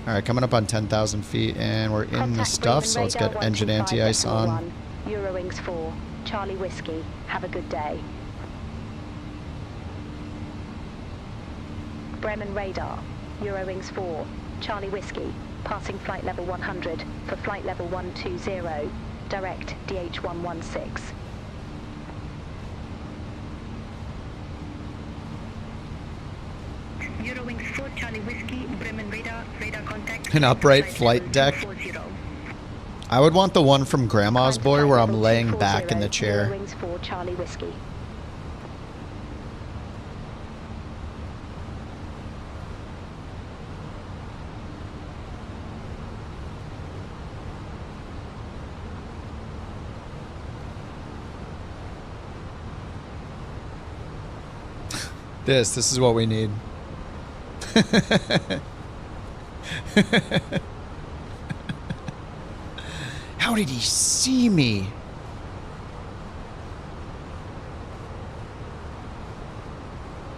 Alright, coming up on 10,000 feet, and we're in the stuff, so let's get engine anti-ice on. Eurowings 4, Charlie Whiskey, have a good day. Bremen radar, Eurowings 4, Charlie Whiskey, passing flight level 100 for flight level 120, direct DH116. Eurowings 4, Charlie Whiskey, Bremen radar, radar contact. An upright flight deck. I would want the one from Grandma's Boy where I'm laying back in the chair. Eurowings 4, Charlie Whiskey. This is what we need. How did he see me?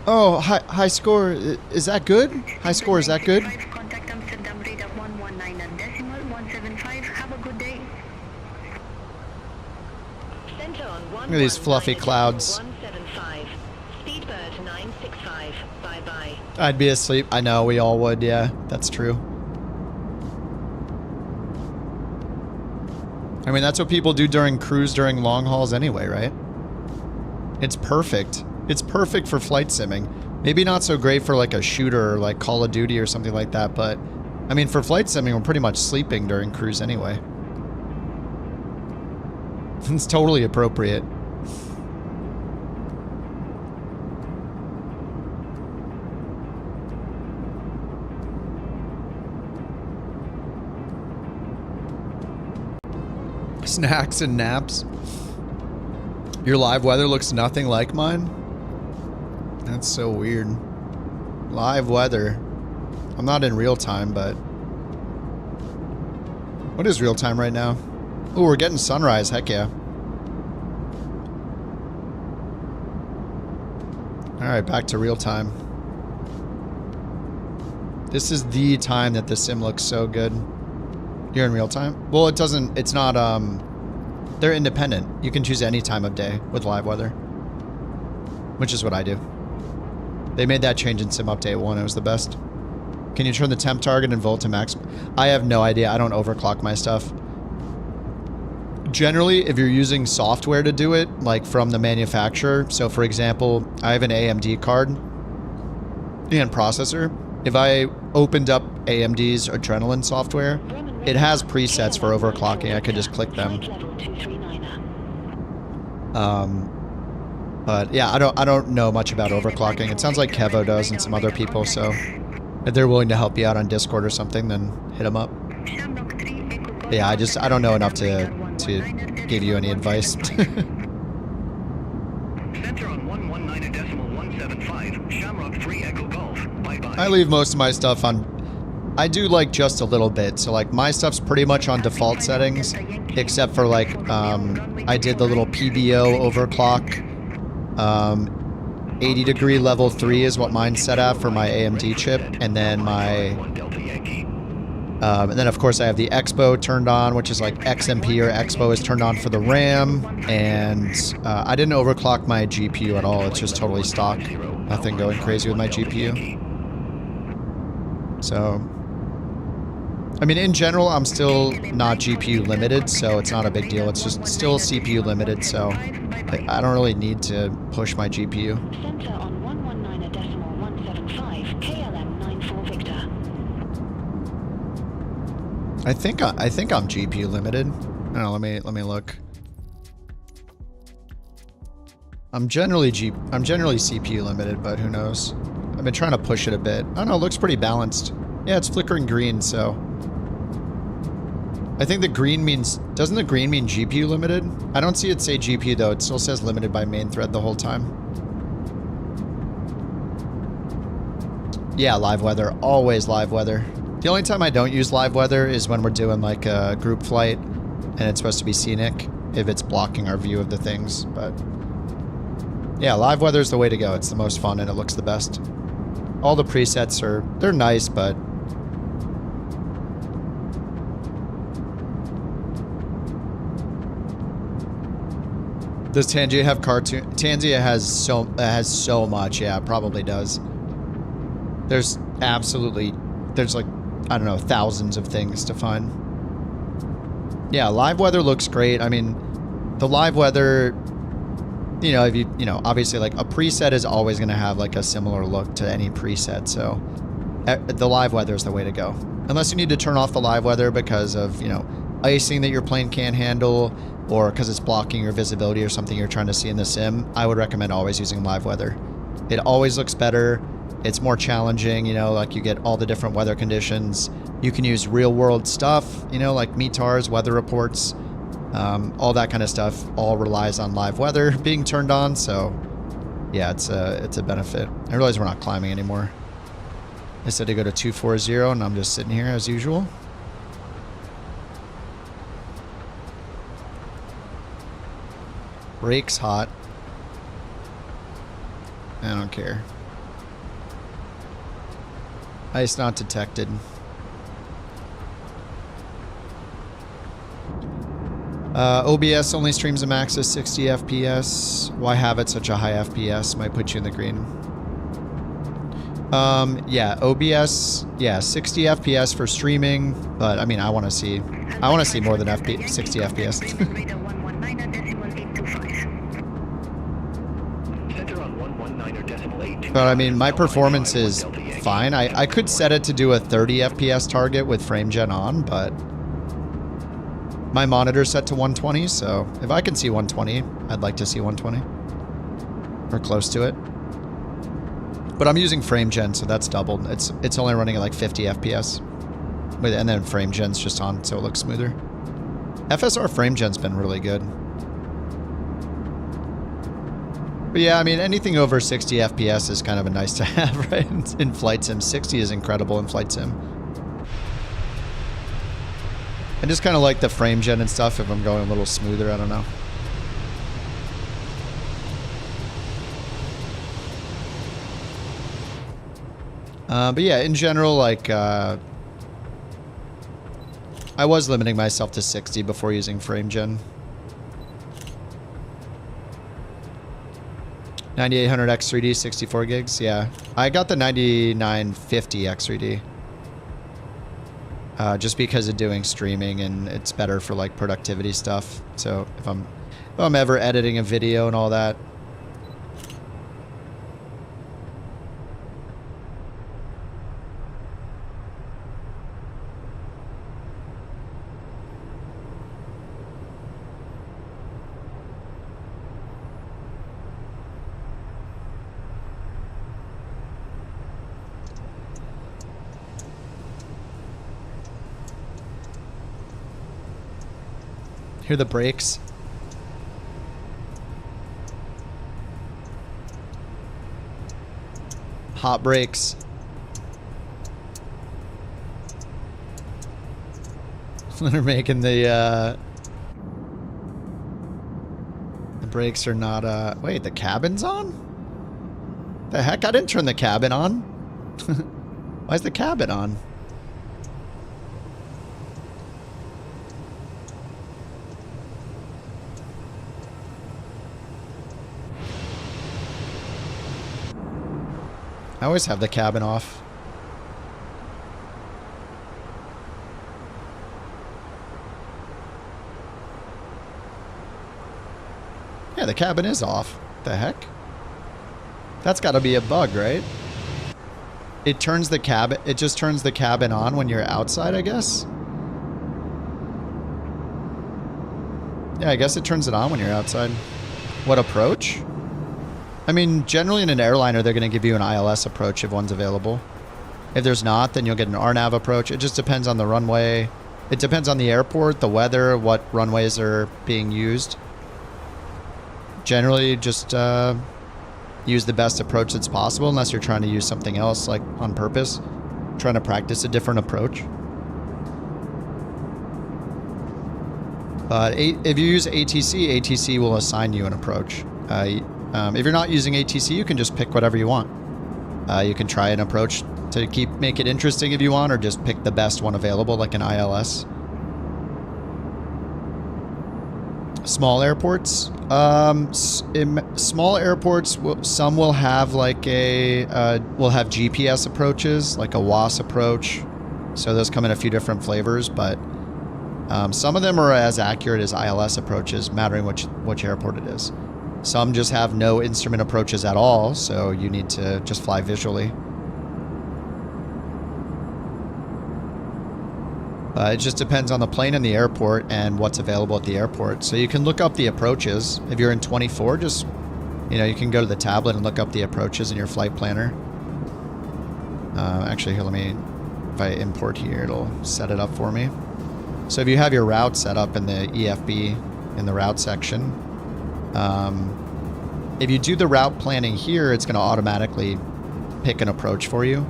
Oh, high score. Is that good? High score, is that good? Contact Amsterdam radar 119.175. Have a good day. Center on Look at these fluffy clouds. 175. Speedbird 9. 965. Bye-bye. I'd be asleep. I know, we all would, yeah. That's true. I mean, that's what people do during cruise during long hauls anyway, right? It's perfect. It's perfect for flight simming. Maybe not so great for like a shooter or like Call of Duty or something like that, but I mean, for flight simming, we're pretty much sleeping during cruise anyway. It's totally appropriate. Snacks and naps. Your live weather looks nothing like mine? That's so weird. Live weather. I'm not in real time, but... What is real time right now? Ooh, we're getting sunrise. Heck yeah. Alright, back to real time. This is the time that the sim looks so good. You're in real time? Well, it doesn't... It's not, They're independent. You can choose any time of day with live weather. Which is what I do. They made that change in Sim Update 1. It was the best. Can you turn the temp target and volt to max? I have no idea. I don't overclock my stuff. Generally, if you're using software to do it, like from the manufacturer, so for example, I have an AMD card and processor. If I opened up AMD's Adrenaline software, it has presets for overclocking. I could just click them. But yeah, I don't know much about overclocking. It sounds like Kevo does and some other people, so if they're willing to help you out on Discord or something, then hit them up. But yeah, I don't know enough to give you any advice. Center on 119.175, Shamrock 3 Echo Golf. Bye-bye. I leave most of my stuff on... I do like just a little bit, so like my stuff's pretty much on default settings, except for like, I did the little PBO overclock. 80 degree level 3 is what mine's set at for my AMD chip, and then my... and then of course I have the Expo turned on, which is like XMP or Expo is turned on for the RAM, and I didn't overclock my GPU at all. It's just totally stock. Nothing going crazy with my GPU. So, I mean, in general, I'm still not GPU limited, so it's not a big deal. It's just still CPU limited, so I don't really need to push my GPU. Center on 119.175, KLM 94 Victor. I think I'm GPU limited. I don't know, let me look. I'm generally CPU limited, but who knows? I've been trying to push it a bit. I don't know, it looks pretty balanced. Yeah, it's flickering green, so I think the green means... Doesn't the green mean GPU limited? I don't see it say GPU, though. It still says limited by main thread the whole time. Yeah, live weather. Always live weather. The only time I don't use live weather is when we're doing, like, a group flight, and it's supposed to be scenic, if it's blocking our view of the things, but... Yeah, live weather is the way to go. It's the most fun, and it looks the best. All the presets are... They're nice, but... Does Tangia have cartoon? Tangia has so much. Yeah, it probably does. There's absolutely, there's like, I don't know, thousands of things to find. Yeah, live weather looks great. I mean, the live weather, you know, if you know, obviously like a preset is always going to have like a similar look to any preset. So the live weather is the way to go. Unless you need to turn off the live weather because of, you know, icing that your plane can't handle, or because it's blocking your visibility or something you're trying to see in the sim, I would recommend always using live weather. It always looks better. It's more challenging, you know, like you get all the different weather conditions. You can use real world stuff, you know, like METARs, weather reports, all that kind of stuff all relies on live weather being turned on. So yeah, it's a benefit. I realize we're not climbing anymore. I said to go to 240 and I'm just sitting here as usual. Brakes hot. I don't care. Ice not detected. OBS only streams a max of 60 FPS. Why have it such a high FPS? Might put you in the green. Yeah, OBS, yeah, 60 FPS for streaming, but I mean, I want to see more than 60 FPS. But I mean, my performance is fine. I could set it to do a 30 FPS target with frame gen on, but my monitor's set to 120, so if I can see 120, I'd like to see 120 or close to it. But I'm using frame gen, so that's doubled. It's only running at like 50 FPS. And then frame gen's just on, so it looks smoother. FSR frame gen's been really good. But yeah, I mean, anything over 60 FPS is kind of a nice to have, right? In Flight Sim. 60 is incredible in Flight Sim. I just kind of like the frame gen and stuff if I'm going a little smoother, I don't know. But yeah, in general, like, I was limiting myself to 60 before using frame gen. 9800 X3D, 64 gigs, yeah. I got the 9950 X3D. Just because of doing streaming, and it's better for like productivity stuff. So if I'm ever editing a video and all that. Hear the brakes. Hot brakes. They're making the brakes are not, wait, the cabin's on? The heck? I didn't turn the cabin on. Why is the cabin on? I always have the cabin off. Yeah, the cabin is off. The heck? That's got to be a bug, right? It turns the cabin. It just turns the cabin on when you're outside, I guess. Yeah, I guess it turns it on when you're outside. What approach? I mean, generally in an airliner, they're going to give you an ILS approach if one's available. If there's not, then you'll get an RNAV approach. It just depends on the runway. It depends on the airport, the weather, what runways are being used. Generally, just use the best approach that's possible, unless you're trying to use something else, like on purpose. Trying to practice a different approach. But if you use ATC, ATC will assign you an approach. If you're not using ATC, you can just pick whatever you want. You can try an approach to make it interesting if you want, or just pick the best one available, like an ILS. Small airports. In small airports, some will have like will have GPS approaches, like a WAS approach. So those come in a few different flavors, but some of them are as accurate as ILS approaches, mattering which airport it is. Some just have no instrument approaches at all, so you need to just fly visually. It just depends on the plane and the airport and what's available at the airport. So you can look up the approaches. If you're in 24, just, you can go to the tablet and look up the approaches in your flight planner. Actually, here, if I import here, it'll set it up for me. So if you have your route set up in the EFB, in the route section, if you do the route planning here, it's going to automatically pick an approach for you.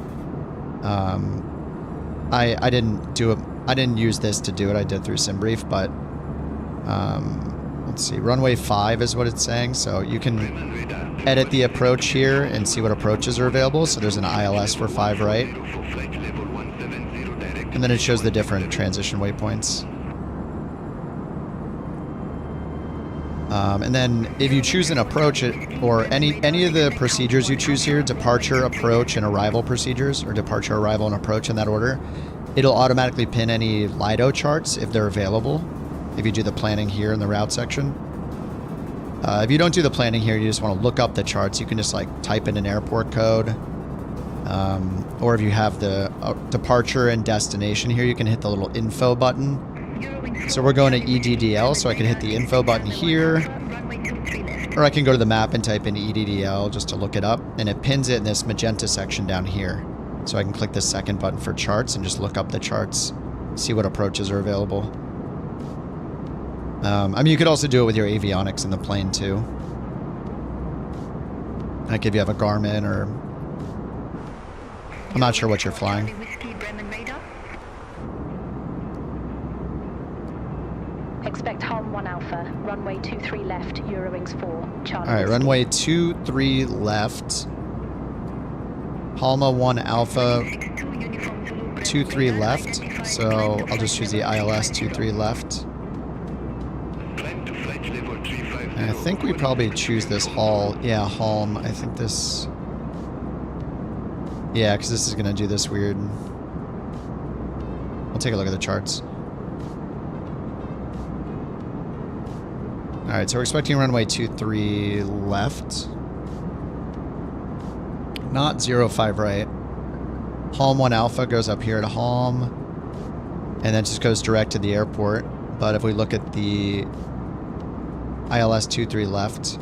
I didn't use this to do it. I did through SimBrief, but let's see. Runway 5 is what it's saying. So you can edit the approach here and see what approaches are available. So there's an ILS for 5 right. And then it shows the different transition waypoints. And then if you choose an approach or any of the procedures you choose here, departure, approach, and arrival procedures, or departure, arrival, and approach in that order, it'll automatically pin any LIDO charts if they're available. If you do the planning here in the route section. If you don't do the planning here, you just want to look up the charts. You can just like type in an airport code. Or if you have the departure and destination here, you can hit the little info button. So we're going to EDDL, so I can hit the info button here. Or I can go to the map and type in EDDL just to look it up. And it pins it in this magenta section down here. So I can click the second button for charts and just look up the charts. See what approaches are available. I mean, you could also do it with your avionics in the plane too. Like if you have a Garmin or... I'm not sure what you're flying. Expect Halm 1 Alpha, runway 23 left, Eurowings 4, Charlie. Alright, runway 23 left. Halma 1 Alpha, 23 left. So I'll just choose the ILS 23 left. And I think we probably choose this Hall. Yeah, Halm. I think this... Yeah, because this is going to do this weird... We'll take a look at the charts. Alright, so we're expecting runway 23 left. Not 05 right. Halm 1 Alpha goes up here to Halm. And then just goes direct to the airport. But if we look at the ILS 23 left...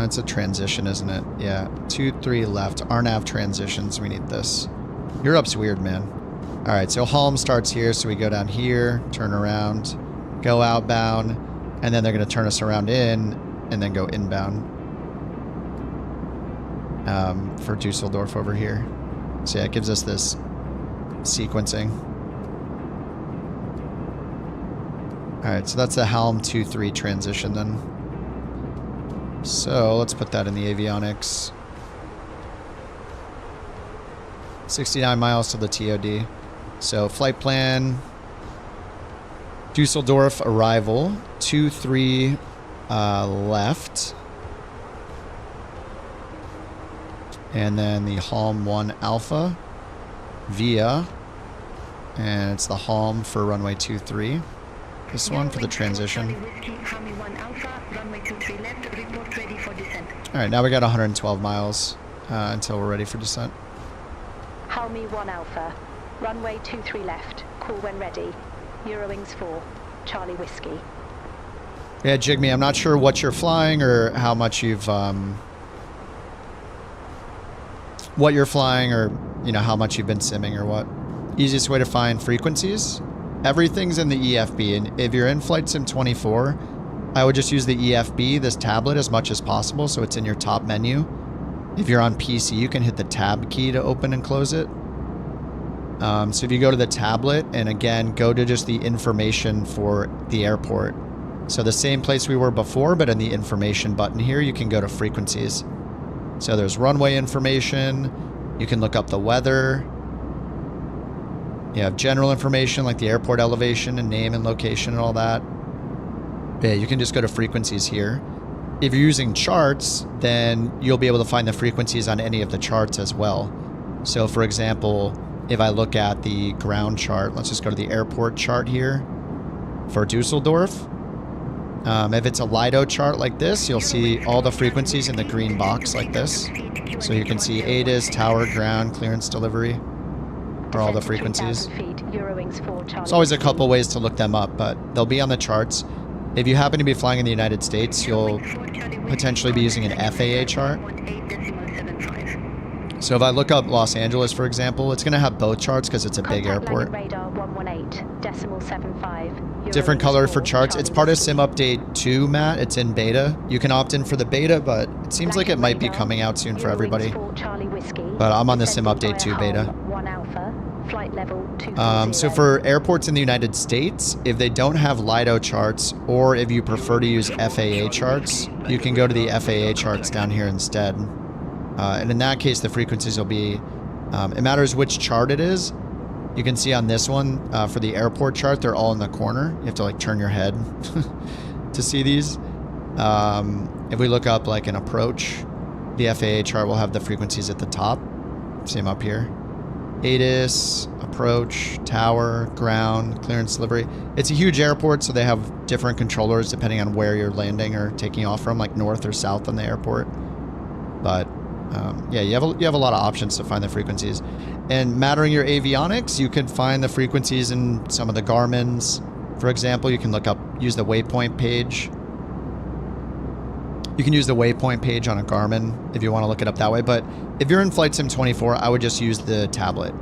it's a transition, isn't it? Yeah, 23 left. RNAV transitions, we need this. Europe's weird, man. Alright, so Halm starts here, so we go down here, turn around, go outbound, and then they're going to turn us around in, and then go inbound. For Dusseldorf over here. So yeah, it gives us this sequencing. Alright, so that's the Halm 2-3 transition then. So let's put that in the avionics. 69 miles to the TOD. So flight plan, Dusseldorf arrival, 2-3 left. And then the Halm 1 Alpha via, and it's the Halm for runway 23. This one for the transition. Alright, now we got 112 miles until we're ready for descent. Halmi 1 Alpha, runway 23 left, call when ready, Eurowings 4, Charlie Whiskey. Yeah, Jigme, I'm not sure what you're flying or how much you've, what you're flying or, you know, how much you've been simming or what. Easiest way to find frequencies? Everything's in the EFB, and if you're in Flight Sim 24, I would just use the EFB, this tablet, as much as possible, so it's in your top menu. If you're on PC, you can hit the tab key to open and close it. So if you go to the tablet, and again, go to just the information for the airport. So the same place we were before, but in the information button here, you can go to frequencies. So there's runway information, you can look up the weather. You have general information like the airport elevation and name and location and all that. Yeah, you can just go to frequencies here. If you're using charts, then you'll be able to find the frequencies on any of the charts as well. So for example, if I look at the ground chart, let's just go to the airport chart here for Dusseldorf. If it's a LIDO chart like this, you'll see all the frequencies in the green box like this. So you can see ATIS, tower, ground, clearance, delivery. For all the frequencies. There's always a couple ways to look them up, but they'll be on the charts. If you happen to be flying in the United States, you'll potentially be using an FAA chart. So if I look up Los Angeles, for example, it's going to have both charts because it's a big airport. Different color for charts. It's part of Sim Update 2, Matt. It's in beta. You can opt in for the beta, but it seems like it might be coming out soon for everybody. But I'm on the Sim Update 2 beta. So for airports in the United States, if they don't have LIDO charts, or if you prefer to use FAA charts, you can go to the FAA charts down here instead. And in that case, the frequencies will be, it matters which chart it is. You can see on this one, for the airport chart, they're all in the corner. You have to like turn your head to see these. If we look up like an approach, the FAA chart will have the frequencies at the top. Same up here. ATIS, approach, tower, ground, clearance delivery. It's a huge airport, so they have different controllers depending on where you're landing or taking off from, like north or south on the airport. But yeah, you have a lot of options to find the frequencies. And mattering your avionics, you can find the frequencies in some of the Garmin's. For example, you can use the waypoint page. You can use the waypoint page on a Garmin if you want to look it up that way. But if you're in Flight Sim 24, I would just use the tablet.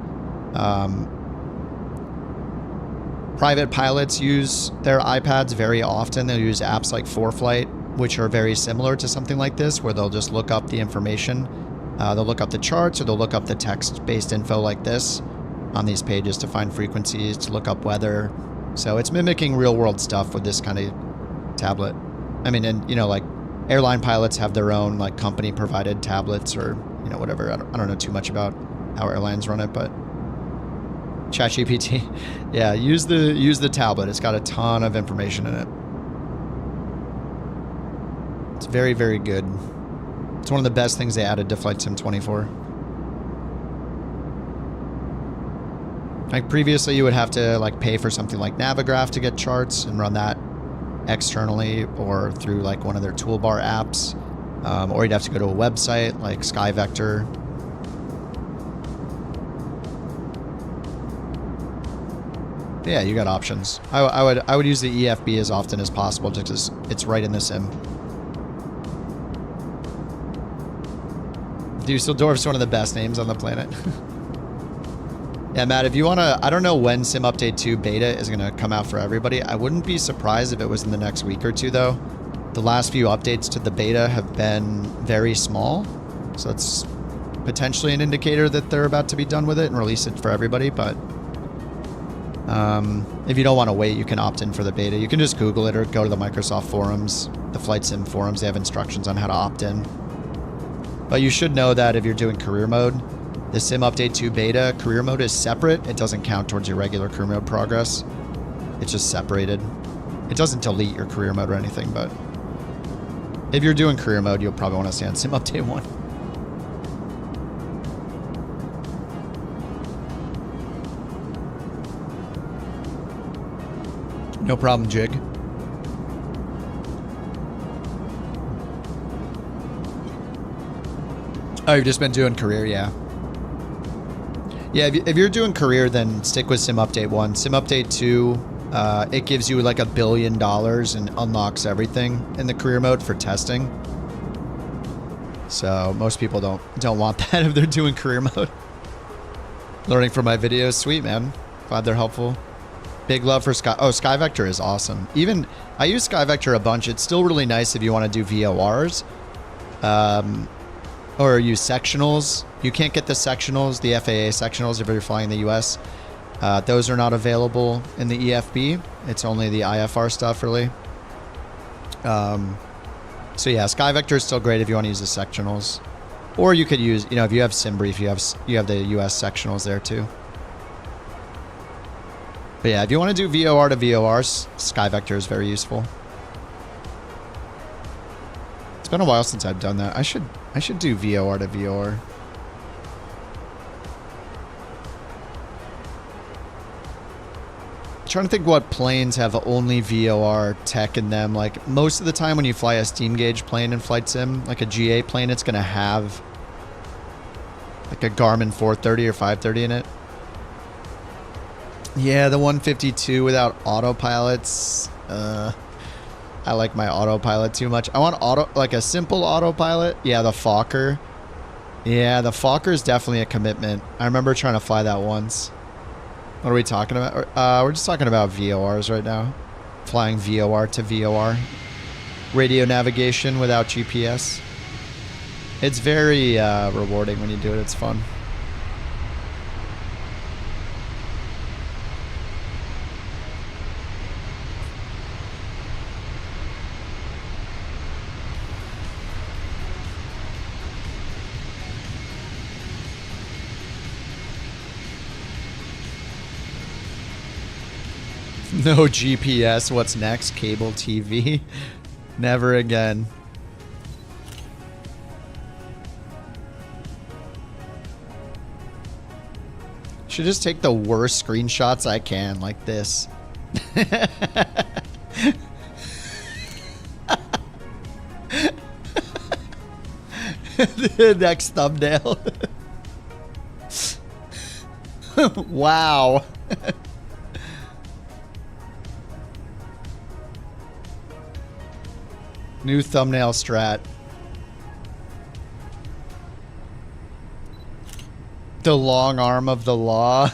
Private pilots use their iPads very often. They'll use apps like 4Flight, which are very similar to something like this, where they'll just look up the information. They'll look up the charts, or they'll look up the text-based info like this on these pages to find frequencies, to look up weather. So it's mimicking real-world stuff with this kind of tablet. I mean, and you know, like airline pilots have their own like company-provided tablets, or you know, whatever. I don't know too much about how airlines run it, but ChatGPT, yeah, use the tablet. It's got a ton of information in it. It's very, very good. It's one of the best things they added to Flight Sim 24. Like previously, you would have to like pay for something like Navigraph to get charts and run that externally or through like one of their toolbar apps, or you'd have to go to a website like SkyVector. Yeah, you got options. I would use the EFB as often as possible just because it's right in the sim. Dusseldorf's one of the best names on the planet. Yeah, Matt, if you want to... I don't know when Sim Update 2 beta is going to come out for everybody. I wouldn't be surprised if it was in the next week or two, though. The last few updates to the beta have been very small. So it's potentially an indicator that they're about to be done with it and release it for everybody. But if you don't want to wait, you can opt in for the beta. You can just Google it or go to the Microsoft forums, the Flight Sim forums. They have instructions on how to opt in. But you should know that if you're doing career mode, the Sim Update 2 beta career mode is separate. It doesn't count towards your regular career mode progress. It's just separated. It doesn't delete your career mode or anything, but if you're doing career mode, you'll probably want to stay on Sim Update 1. No problem, Jig. Oh, you've just been doing career, yeah. Yeah, if you're doing career, then stick with Sim Update 1. Sim Update 2, it gives you like $1 billion and unlocks everything in the career mode for testing. So most people don't want that if they're doing career mode. Learning from my videos, sweet, man. Glad they're helpful. Big love for Sky. Oh, SkyVector is awesome. Even I use SkyVector a bunch. It's still really nice if you want to do VORs. Or use sectionals. You can't get the sectionals, the FAA sectionals, if you're flying in the US. Those are not available in the EFB. It's only the IFR stuff, really. So yeah, SkyVector is still great if you want to use the sectionals. Or you could use, you know, if you have SimBrief, you have the US sectionals there too. But yeah, if you want to do VOR to VOR, SkyVector is very useful. It's been a while since I've done that. I should do VOR to VOR. I'm trying to think what planes have only VOR tech in them. Like most of the time when you fly a steam gauge plane in Flight Sim, like a GA plane, it's going to have like a Garmin 430 or 530 in it. Yeah, the 152 without autopilots. I like my autopilot too much. I want like a simple autopilot. Yeah, the Fokker. Yeah, the Fokker is definitely a commitment. I remember trying to fly that once. What are we talking about? We're just talking about VORs right now. Flying VOR to VOR. Radio navigation without GPS. It's very rewarding when you do it. It's fun. No GPS. What's next? Cable TV. Never again. Should just take the worst screenshots I can, like this. The next thumbnail. Wow. New thumbnail strat. The long arm of the law.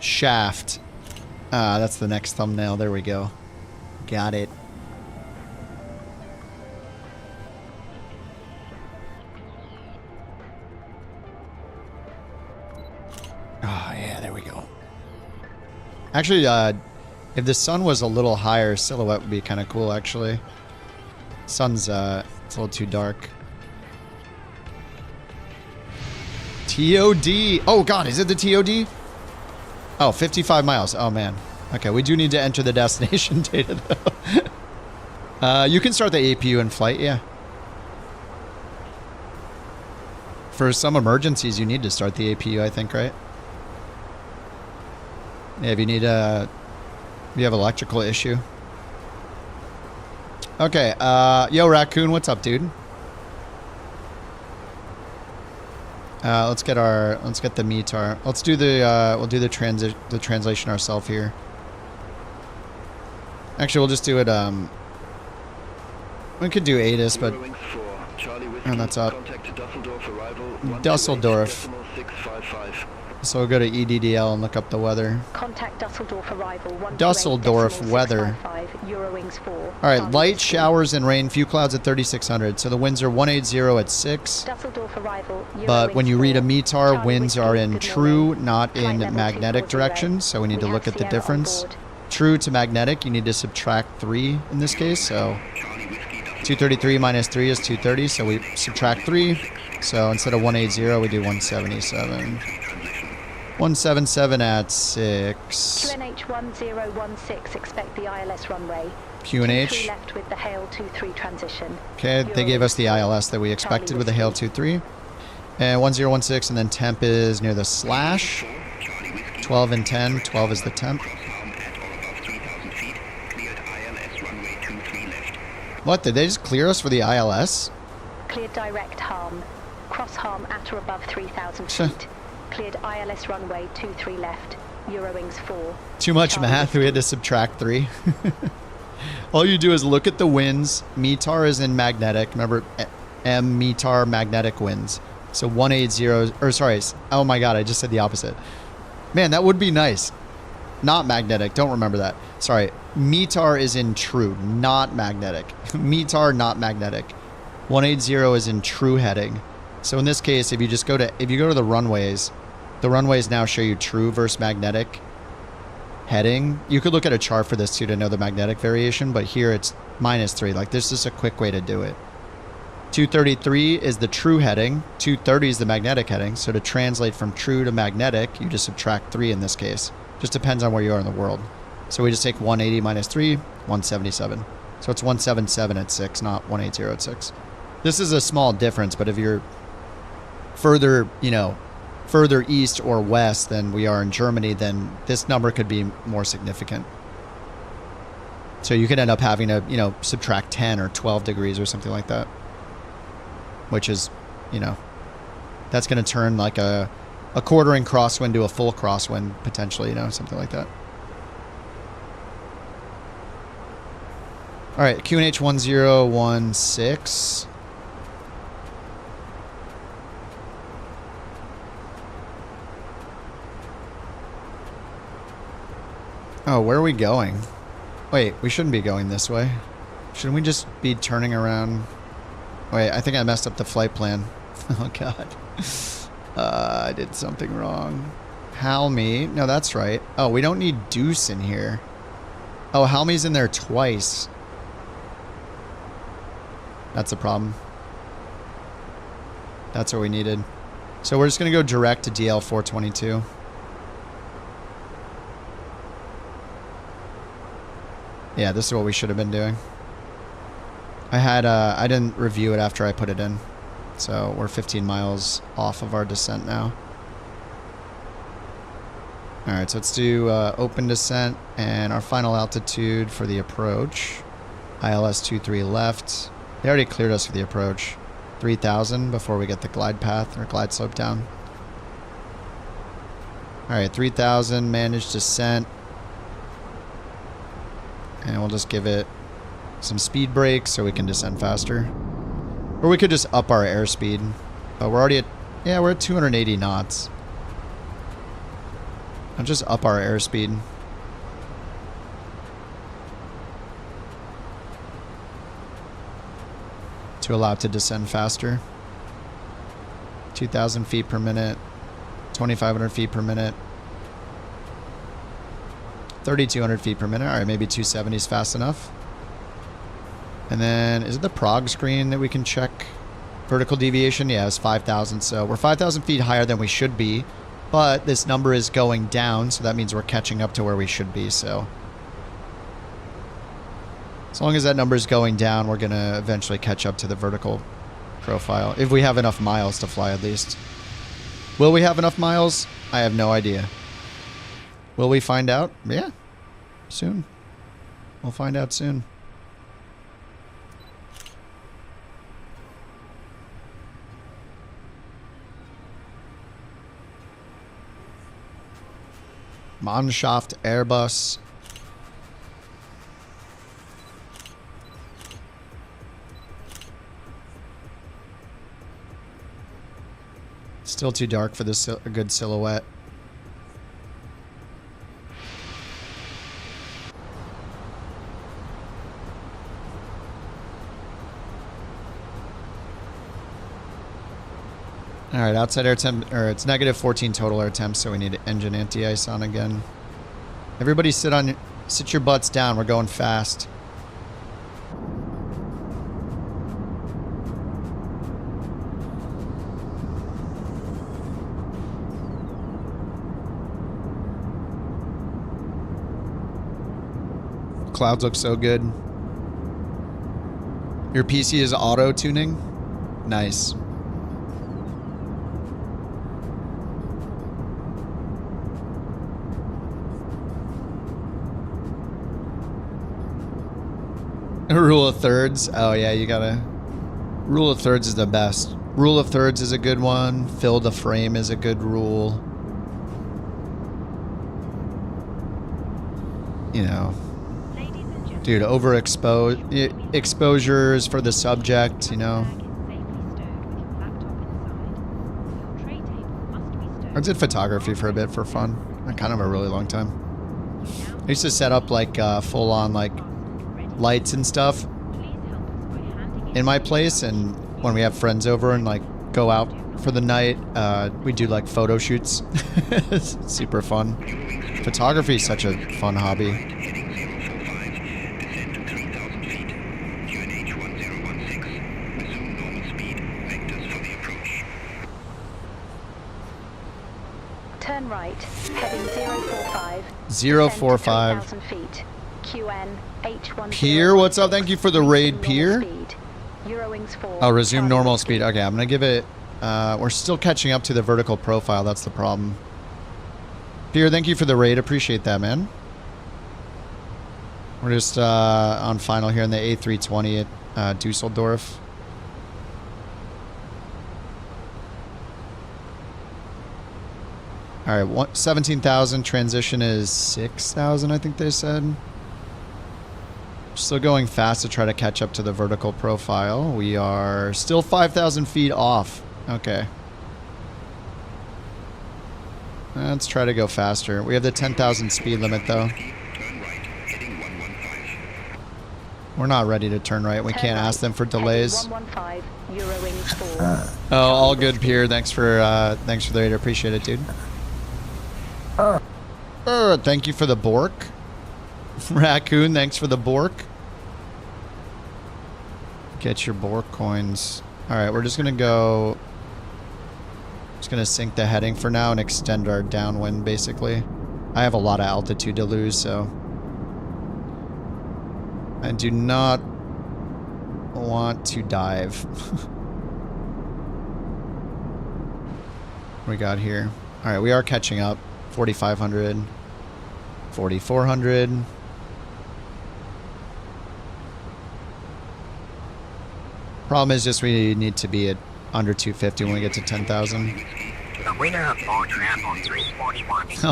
Shaft. That's the next thumbnail. There we go. Got it. Oh, yeah, there we go. Actually, if the sun was a little higher, silhouette would be kind of cool, actually. Sun's, it's a little too dark. TOD. Oh, God, is it the TOD? Oh, 55 miles. Oh, man. Okay, we do need to enter the destination data, though. You can start the APU in flight, yeah. For some emergencies, you need to start the APU, I think, right? Yeah, if you need a... you have an electrical issue. Okay, yo, Raccoon, what's up, dude? Let's get the METAR. Let's do the, we'll do the translation ourselves here. Actually, we'll just do it, we could do ATIS, but, and that's up. Dusseldorf. So we'll go to EDDL and look up the weather. Contact Dusseldorf arrival. Dusseldorf weather. Eurowings 4. All right, light showers and rain, few clouds at 3,600. So the winds are 180 at 6. Dusseldorf arrival. But when you read a METAR, winds are in true, not in magnetic direction. So we need to look at the difference. True to magnetic, you need to subtract 3 in this case. So 233 minus 3 is 230. So we subtract 3. So instead of 180, we do 177. 177 at 6. QNH 1016, expect the ILS runway. QNH. Left with the Hail 23 transition. Okay, they gave us the ILS that we expected with the Hail 23. And 1016, and then temp is near the slash. 12 and 10. 12 is the temp. What, did they just clear us for the ILS? Cleared direct harm. Cross harm at or above 3,000 feet. Cleared ILS runway 23 left. Eurowings 4. Too much math. We had to subtract 3. All you do is look at the winds. METAR is in magnetic. Remember, M METAR magnetic winds. So 180, or sorry, oh my God, I just said the opposite. Man, that would be nice. Not magnetic. Don't remember that. Sorry. METAR is in true, not magnetic. METAR, not magnetic. 180 is in true heading. So in this case, if you just go to the runways now show you true versus magnetic heading. You could look at a chart for this too to know the magnetic variation, but here it's -3. Like, this is a quick way to do it. 233 is the true heading. 230 is the magnetic heading. So to translate from true to magnetic, you just subtract 3 in this case. Just depends on where you are in the world. So we just take 180 minus 3, 177. So it's 177 at 6, not 180 at 6. This is a small difference, but if you're further, further east or west than we are in Germany, then this number could be more significant. So you could end up having to, subtract 10 or 12 degrees or something like that. Which is, that's going to turn like a quartering crosswind to a full crosswind, potentially, something like that. All right, QNH 1016. Oh, where are we going? Wait, we shouldn't be going this way. Shouldn't we just be turning around? Wait, I think I messed up the flight plan. Oh, God. I did something wrong. Halmy. No, that's right. Oh, we don't need Deuce in here. Oh, Halmy's in there twice. That's a problem. That's what we needed. So we're just going to go direct to DL 422. Yeah, this is what we should have been doing. I didn't review it after I put it in. So we're 15 miles off of our descent now. Alright, so let's do open descent and our final altitude for the approach. ILS 23 left. They already cleared us for the approach. 3,000 before we get the glide path or glide slope down. Alright, 3,000 managed descent. And we'll just give it some speed brakes so we can descend faster. Or we could just up our airspeed. But we're already at, yeah, we're at 280 knots. I'll just up our airspeed. To allow it to descend faster. 2,000 feet per minute. 2,500 feet per minute. 3,200 feet per minute. Alright, maybe 270 is fast enough. And then, is it the prog screen that we can check vertical deviation? Yeah, it's 5,000. So we're 5,000 feet higher than we should be. But this number is going down, so that means we're catching up to where we should be. So as long as that number is going down, we're going to eventually catch up to the vertical profile. If we have enough miles to fly, at least. Will we have enough miles? I have no idea. Will we find out? Yeah. Soon. We'll find out soon. Mannschaft Airbus. Still too dark for this a good silhouette. All right, outside air temp, or it's negative 14 total air temps, so we need engine anti-ice on again. Everybody sit your butts down. We're going fast. Clouds look so good. Your PC is auto tuning? Nice. Rule of thirds. Oh yeah, you gotta. Rule of thirds is the best. Rule of thirds is a good one. Fill the frame is a good rule. You know, dude, overexpose exposures for the subject. You know. I did photography for a bit for fun. Kind of a really long time. I used to set up like full on like lights and stuff in my place, and when we have friends over and like go out for the night, we do like photo shoots. It's super fun. Photography is such a fun hobby. Turn right, heading 045. 045. 10,000 feet. QN H1. Pier, what's up? Thank you for the raid, Pier. Eurowings 4. Oh, resume normal speed. Okay, I'm gonna give it. We're still catching up to the vertical profile. That's the problem. Pier, thank you for the raid. Appreciate that, man. We're just on final here in the A320 at Dusseldorf. All right, 17,000. Transition is 6,000. I think they said. Still going fast to try to catch up to the vertical profile. We are still 5,000 feet off. Okay. Let's try to go faster. We have the 10,000 speed limit though. We're not ready to turn right. We can't ask them for delays. Oh, all good, Pierre. Thanks for the raid. Appreciate it, dude. Thank you for the Bork. Raccoon, thanks for the Bork. Get your Bork coins. All right, we're just gonna go Just gonna sink the heading for now and extend our downwind, basically. I have a lot of altitude to lose, so I do not want to dive. What we got here? All right, we are catching up. 4,500, 4,400. Problem is just we need to be at under 250 when we get to 10,000. Oh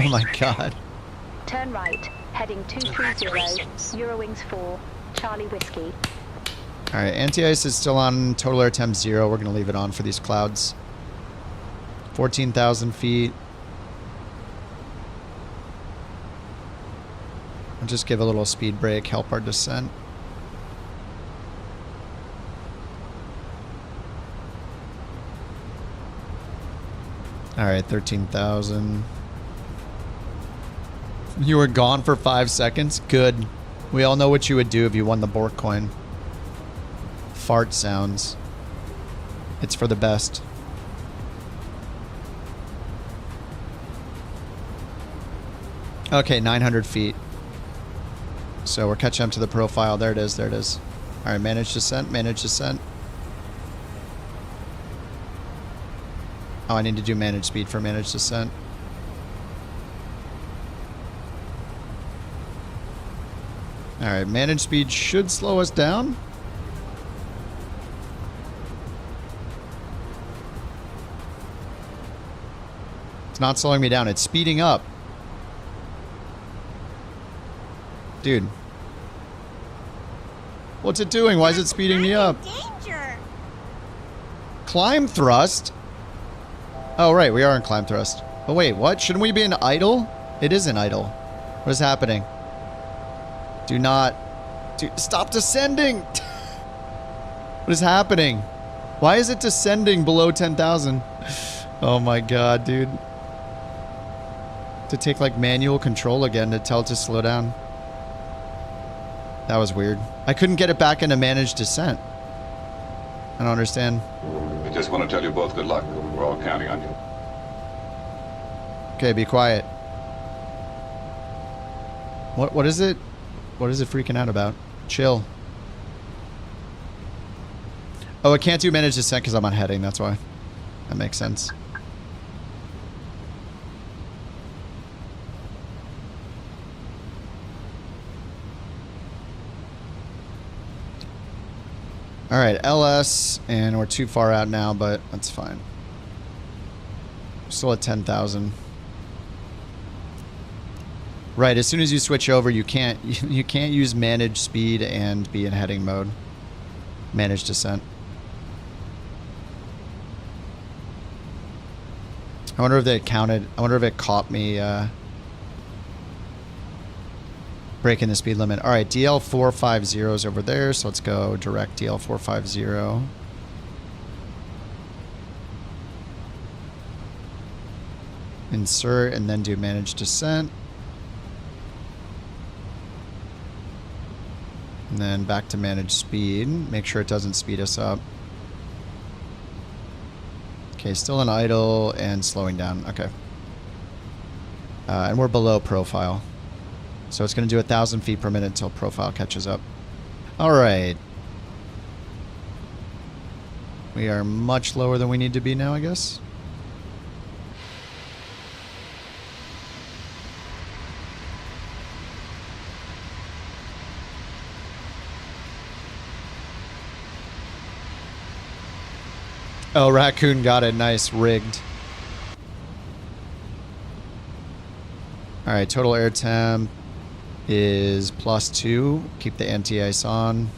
my god. Turn right, heading 230, Eurowings 4, Charlie Whiskey. Alright, anti-ice is still on, total air temp 0. We're going to leave it on for these clouds. 14,000 feet. I'll just give a little speed brake, help our descent. Alright, 13,000. You were gone for 5 seconds? Good. We all know what you would do if you won the BorkCoin. Fart sounds. It's for the best. Okay, 900 feet. So we're catching up to the profile. There it is, there it is. Alright, manage descent, manage descent. Oh, I need to do manage speed for manage descent. Alright, manage speed should slow us down. It's not slowing me down, it's speeding up. Dude. What's it doing? Why is it speeding me up? Danger. Climb thrust? Oh, right, we are in climb thrust. Oh, wait, what? Shouldn't we be in idle? It is in idle. What is happening? Do not... stop descending! What is happening? Why is it descending below 10,000? Oh my god, dude. To take, like, manual control again to tell it to slow down. That was weird. I couldn't get it back into managed descent. I don't understand. I just want to tell you both good luck. We're all counting on you. Okay, be quiet. What is it? What is it freaking out about? Chill. Oh, I can't do managed descent because I'm on heading, that's why. That makes sense. Alright, LS, and we're too far out now, but that's fine. Still at 10,000. Right, as soon as you switch over, you can't use manage speed and be in heading mode. Manage descent. I wonder if they counted. I wonder if it caught me breaking the speed limit. All right, DL 450 is over there, so let's go direct DL 450. Insert and then do manage descent. And then back to manage speed. Make sure it doesn't speed us up. Okay, still in idle and slowing down. Okay. And we're below profile. So it's going to do 1,000 feet per minute until profile catches up. All right. We are much lower than we need to be now, I guess. Oh, Raccoon got it. Nice. Rigged. All right, total air temp is +2. Keep the anti-ice on.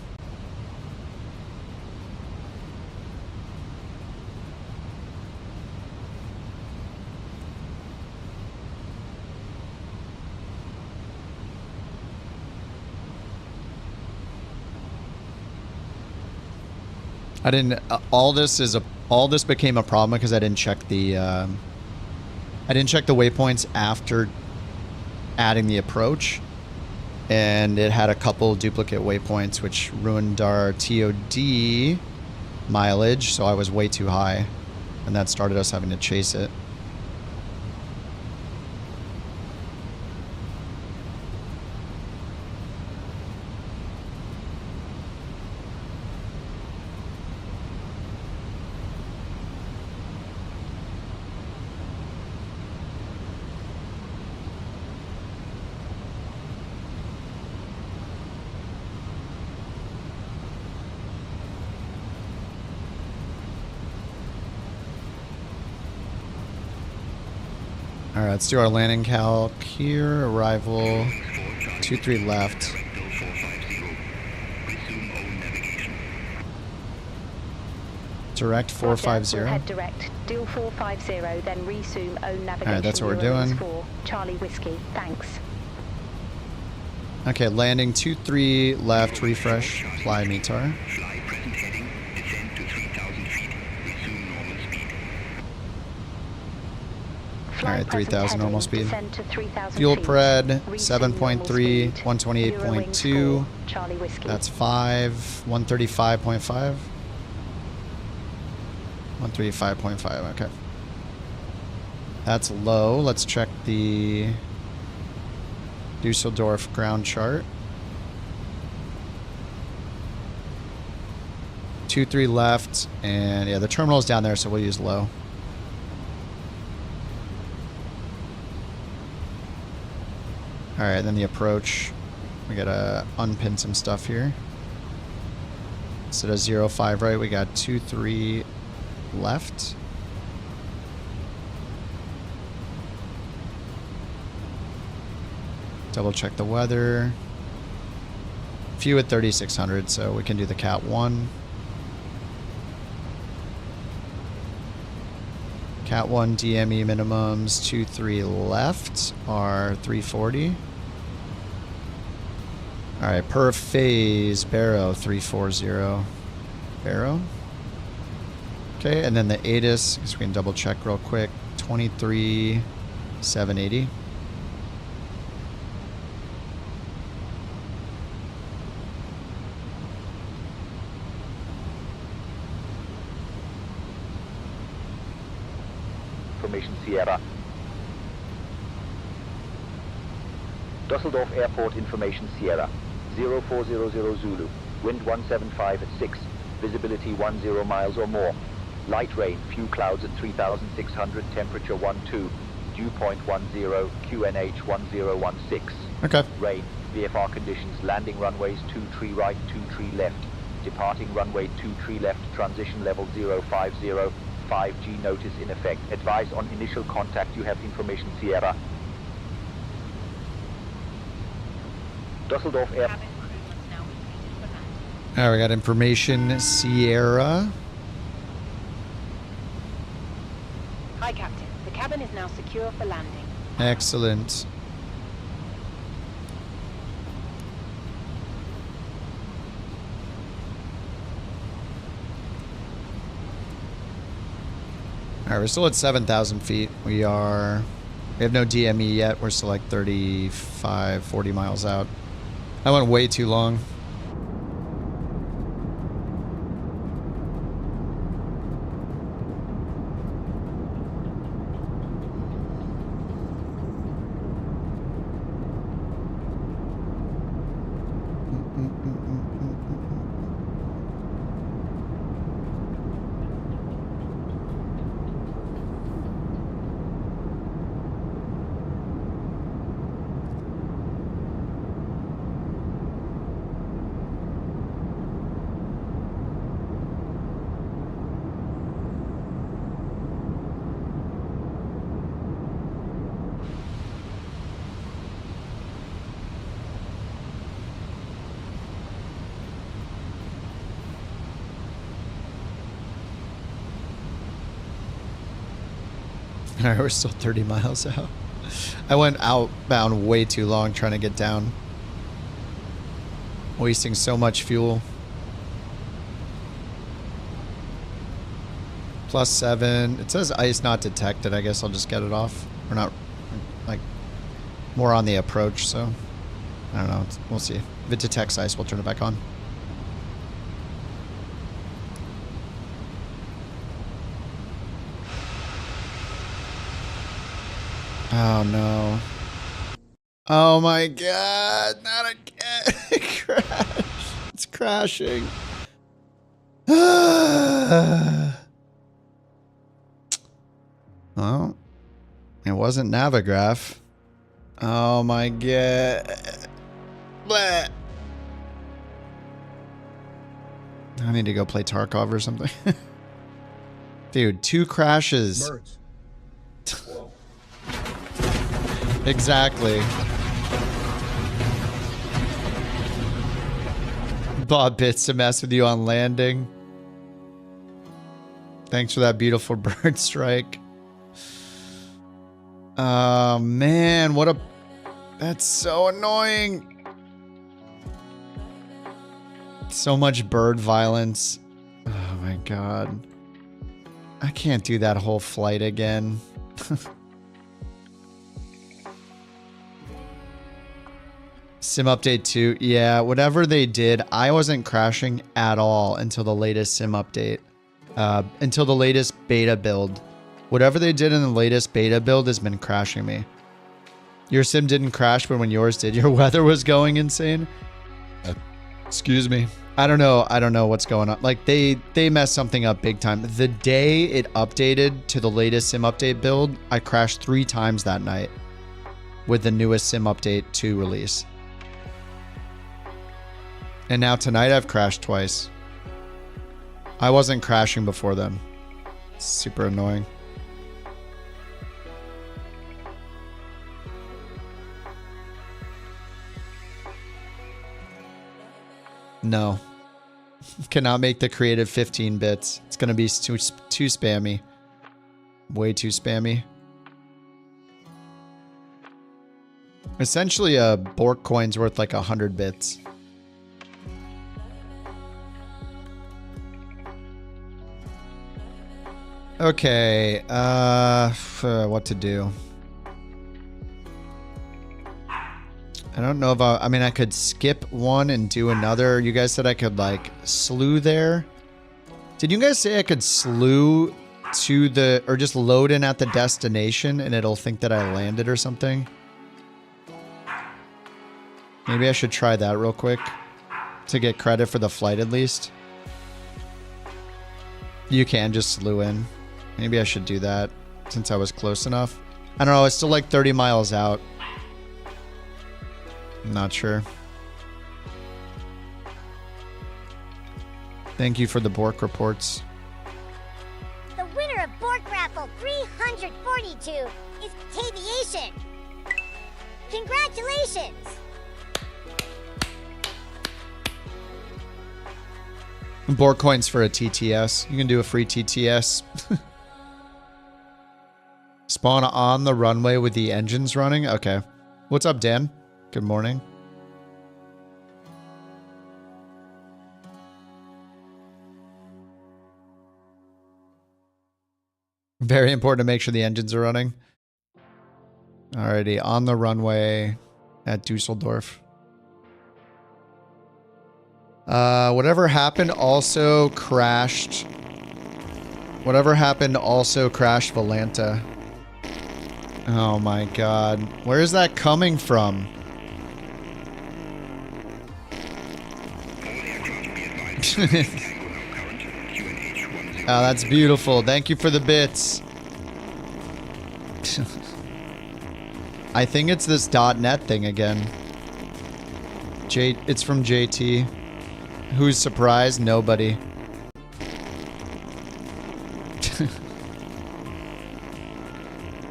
I didn't. All this became a problem because I didn't check the. Waypoints after adding the approach, and it had a couple duplicate waypoints, which ruined our TOD mileage. So I was way too high. And that started us having to chase it. All right, let's do our landing calc here. Arrival 23 left. Direct 450. Head direct. Deal 450, then resume own navigation. All right, that's what we're doing. 4, Charlie Whiskey. Thanks. Okay, landing 23 left. Refresh. Fly METAR. Alright, 3,000 normal speed. Fuel pred, 7.3, 128.2. That's 5, 135.5. 135.5, okay. That's low. Let's check the Dusseldorf ground chart. 2-3 left, and yeah, the terminal's down there, so we'll use low. Alright, then the approach. We gotta unpin some stuff here. Instead of 0-5 right, we got 2-3 left. Double check the weather. Few at 3,600, so we can do the Cat 1. Cat 1 DME minimums 2-3 left are 340. Alright, per phase, Barrow 340. Barrow. Okay, and then the ATIS, so we can double check real quick, 23,780. Sierra. Dusseldorf Airport information Sierra. 0400 Zulu. Wind 175 at 6. Visibility 10 miles or more. Light rain, few clouds at 3,600. Temperature 12. Dew point 10. QNH 1016. Okay. Rain. VFR conditions. Landing runways 2 right, 2 left. Departing runway 2 left. Transition level 050. 5G notice in effect. Advise on initial contact. You have information Sierra. Dusseldorf Air. Alright, we got information Sierra. Hi, Captain. The cabin is now secure for landing. Excellent. Alright, we're still at 7,000 feet. We have no DME yet. We're still like 35, 40 miles out. I went way too long. Alright, we're still 30 miles out. I went outbound way too long trying to get down. Wasting so much fuel. +7. It says ice not detected. I guess I'll just get it off. We're not, like, more on the approach, so I don't know. We'll see. If it detects ice, we'll turn it back on. Oh no. Oh my god, not again. Crash. It's crashing. Well, it wasn't Navigraph. Oh my god. Bleh. I need to go play Tarkov or something. Dude, 2 crashes. Exactly. Bought bits to mess with you on landing. Thanks for that beautiful bird strike. Oh man, what a... That's so annoying. So much bird violence. Oh my god. I can't do that whole flight again. Sim update 2. Yeah, whatever they did, I wasn't crashing at all until the latest sim update. Until the latest beta build. Whatever they did in the latest beta build has been crashing me. Your sim didn't crash, but when yours did, your weather was going insane. Excuse me. I don't know what's going on. Like they messed something up big time. The day it updated to the latest sim update build, I crashed 3 times that night with the newest sim update 2 release. And now tonight I've crashed twice. I wasn't crashing before then. It's super annoying. No. Cannot make the creative 15 bits. It's going to be too spammy. Way too spammy. Essentially, a BorkCoin's worth like 100 bits. Okay, what to do? I don't know if I mean, I could skip one and do another. You guys said I could like slew there. Did you guys say I could slew to the, or just load in at the destination and it'll think that I landed or something? Maybe I should try that real quick to get credit for the flight at least. You can just slew in. Maybe I should do that since I was close enough. I don't know. It's still like 30 miles out. I'm not sure. Thank you for the Bork reports. The winner of Bork Raffle 342 is Taviation. Congratulations! BorkCoin's for a TTS. You can do a free TTS. Spawn on the runway with the engines running? Okay. What's up, Dan? Good morning. Very important to make sure the engines are running. Alrighty, on the runway at Dusseldorf. Whatever happened also crashed. Whatever happened also crashed Volanta. Oh my god. Where is that coming from? Oh, that's beautiful. Thank you for the bits. I think it's this .NET thing again. It's from JT. Who's surprised? Nobody.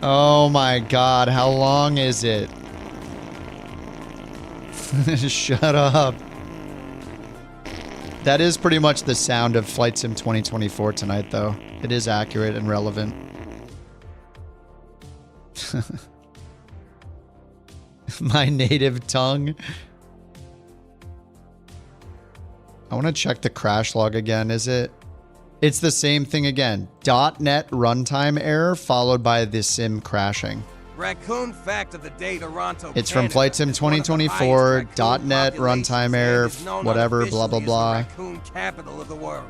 Oh my god, how long is it? Shut up. That is pretty much the sound of Flight Sim 2024 tonight, though. It is accurate and relevant. My native tongue. I want to check the crash log again. Is it? It's the same thing again. .NET runtime error followed by the sim crashing. Raccoon fact of the day, Toronto. It's from Flight Sim 2024. .NET runtime error, whatever, blah blah blah. Raccoon capital of the world.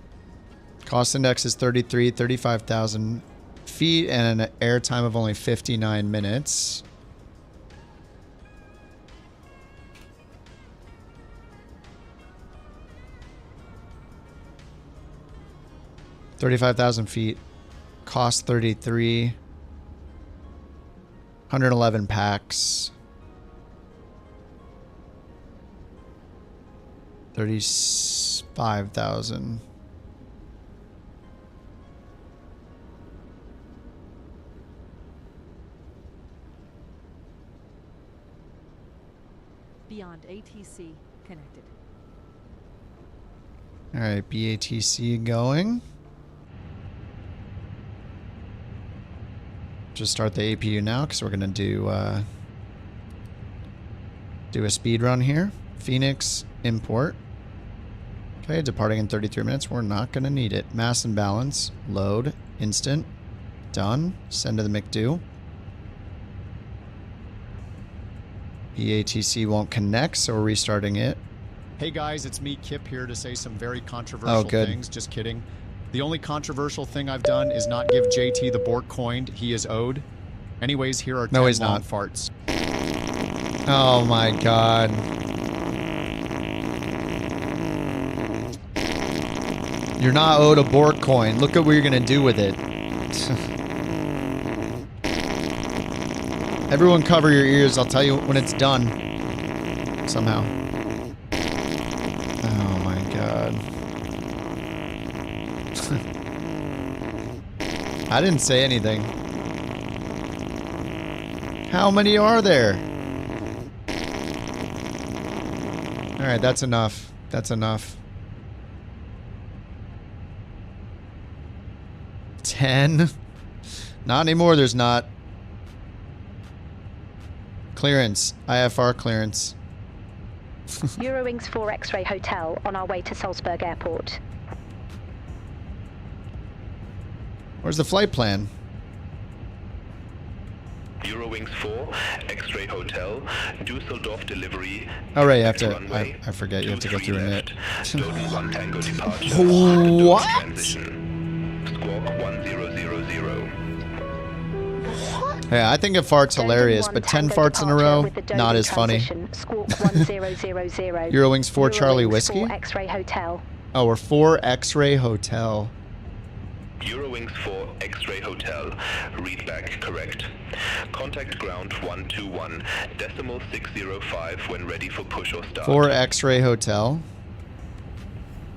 Cost index is 35,000 feet and an air time of only 59 minutes. $35,000 feet. Cost 33. 111 packs. 35,000. BeyondATC connected. All right, BATC going. Just start the APU now because we're going to do a speed run here. Phoenix import. Okay, departing in 33 minutes. We're not going to need it. Mass and balance. Load. Instant. Done. Send to the McDo. BATC won't connect, so we're restarting it. Hey guys, it's me, Kip, here to say some very controversial things. Just kidding. The only controversial thing I've done is not give JT the BorkCoin he is owed. Anyways, here are 10 long farts. Oh my god. You're not owed a BorkCoin. Look at what you're going to do with it. Everyone cover your ears. I'll tell you when it's done. Somehow. Oh my god. I didn't say anything. How many are there? Alright, that's enough. That's enough. 10? Not anymore, there's not. Clearance. IFR clearance. Eurowings 4 X-Ray Hotel on our way to Salzburg Airport. Where's the flight plan? Eurowings 4 X-Ray Hotel, Düsseldorf delivery. Oh right, you have to. I forget. You have to go through init. What? Squawk 1000. Yeah, I think a fart's hilarious, but 10 farts in a row, not as funny. Eurowings 4 Charlie Whiskey. X-Ray Hotel. Oh, we're 4 X-Ray Hotel. Eurowings 4 X-Ray Hotel. Read back correct. Contact ground 121, decimal 605 when ready for push or start. 4 X-Ray Hotel.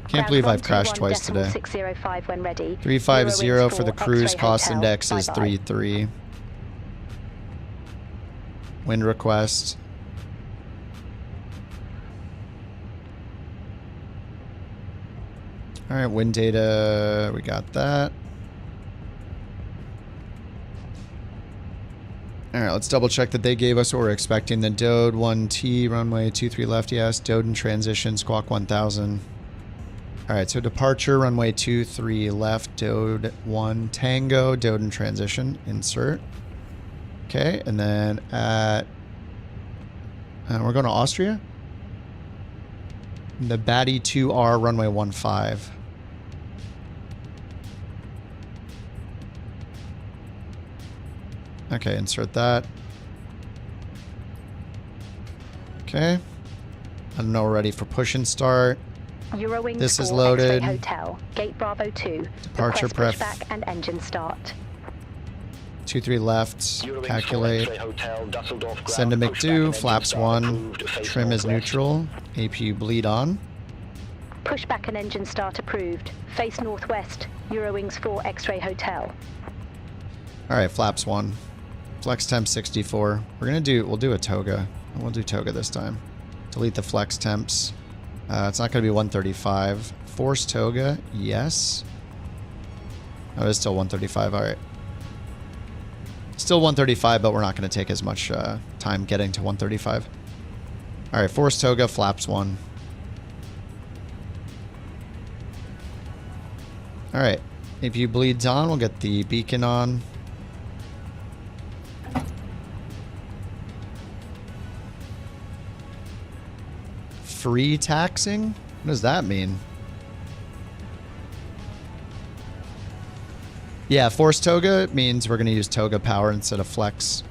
Can't believe I've crashed twice today. 605 when ready. 350 for the cruise. Cost index is 33. Wind request. All right, wind data, we got that. All right, let's double check that they gave us what we're expecting. The Dode 1T, runway 23 left, yes. Dode in transition, squawk 1000. All right, so departure, runway 23 left, Dode 1 Tango, Dode in transition, insert. Okay, and then at, we're going to Austria? The Batty 2R, runway 15. Okay, insert that. Okay. I don't know, we're ready for push and start. Eurowings this is 4 loaded. X-Ray Hotel, Gate Bravo 2. Departure pref. Pushback and engine start. 23 left. Eurowings Calculate. 4 X-Ray Hotel, Düsseldorf Send to ground, McDo. Flaps 1. Trim is neutral. APU bleed on. Pushback and engine start approved. Face northwest. Eurowings 4 X-Ray Hotel. All right, flaps 1. Flex temp 64. We'll do a toga. We'll do toga this time. Delete the flex temps. It's not going to be 135. Force toga, yes. Oh, it's still 135. All right. Still 135, but we're not going to take as much time getting to 135. All right, force toga, flaps 1. All right. APU bleeds on. We'll get the beacon on. Free taxing? What does that mean? Yeah, force toga means we're going to use toga power instead of flex.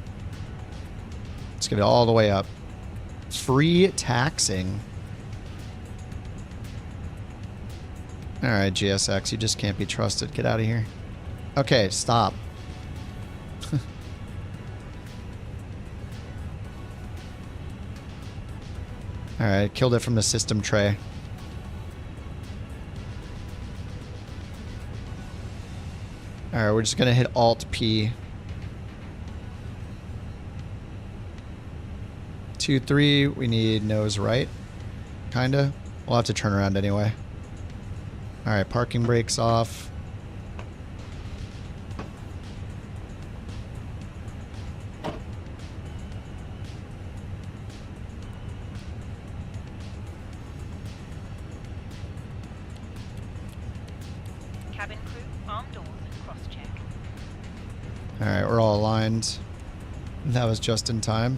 Let's get it all the way up. Free taxing. All right, GSX, you just can't be trusted. Get out of here. Okay, stop. All right, killed it from the system tray. All right, we're just going to hit Alt-P. 2-3, we need nose right. Kinda. We'll have to turn around anyway. All right, parking brakes off. Cabin crew, arm doors and cross-check. All right, we're all aligned. That was just in time.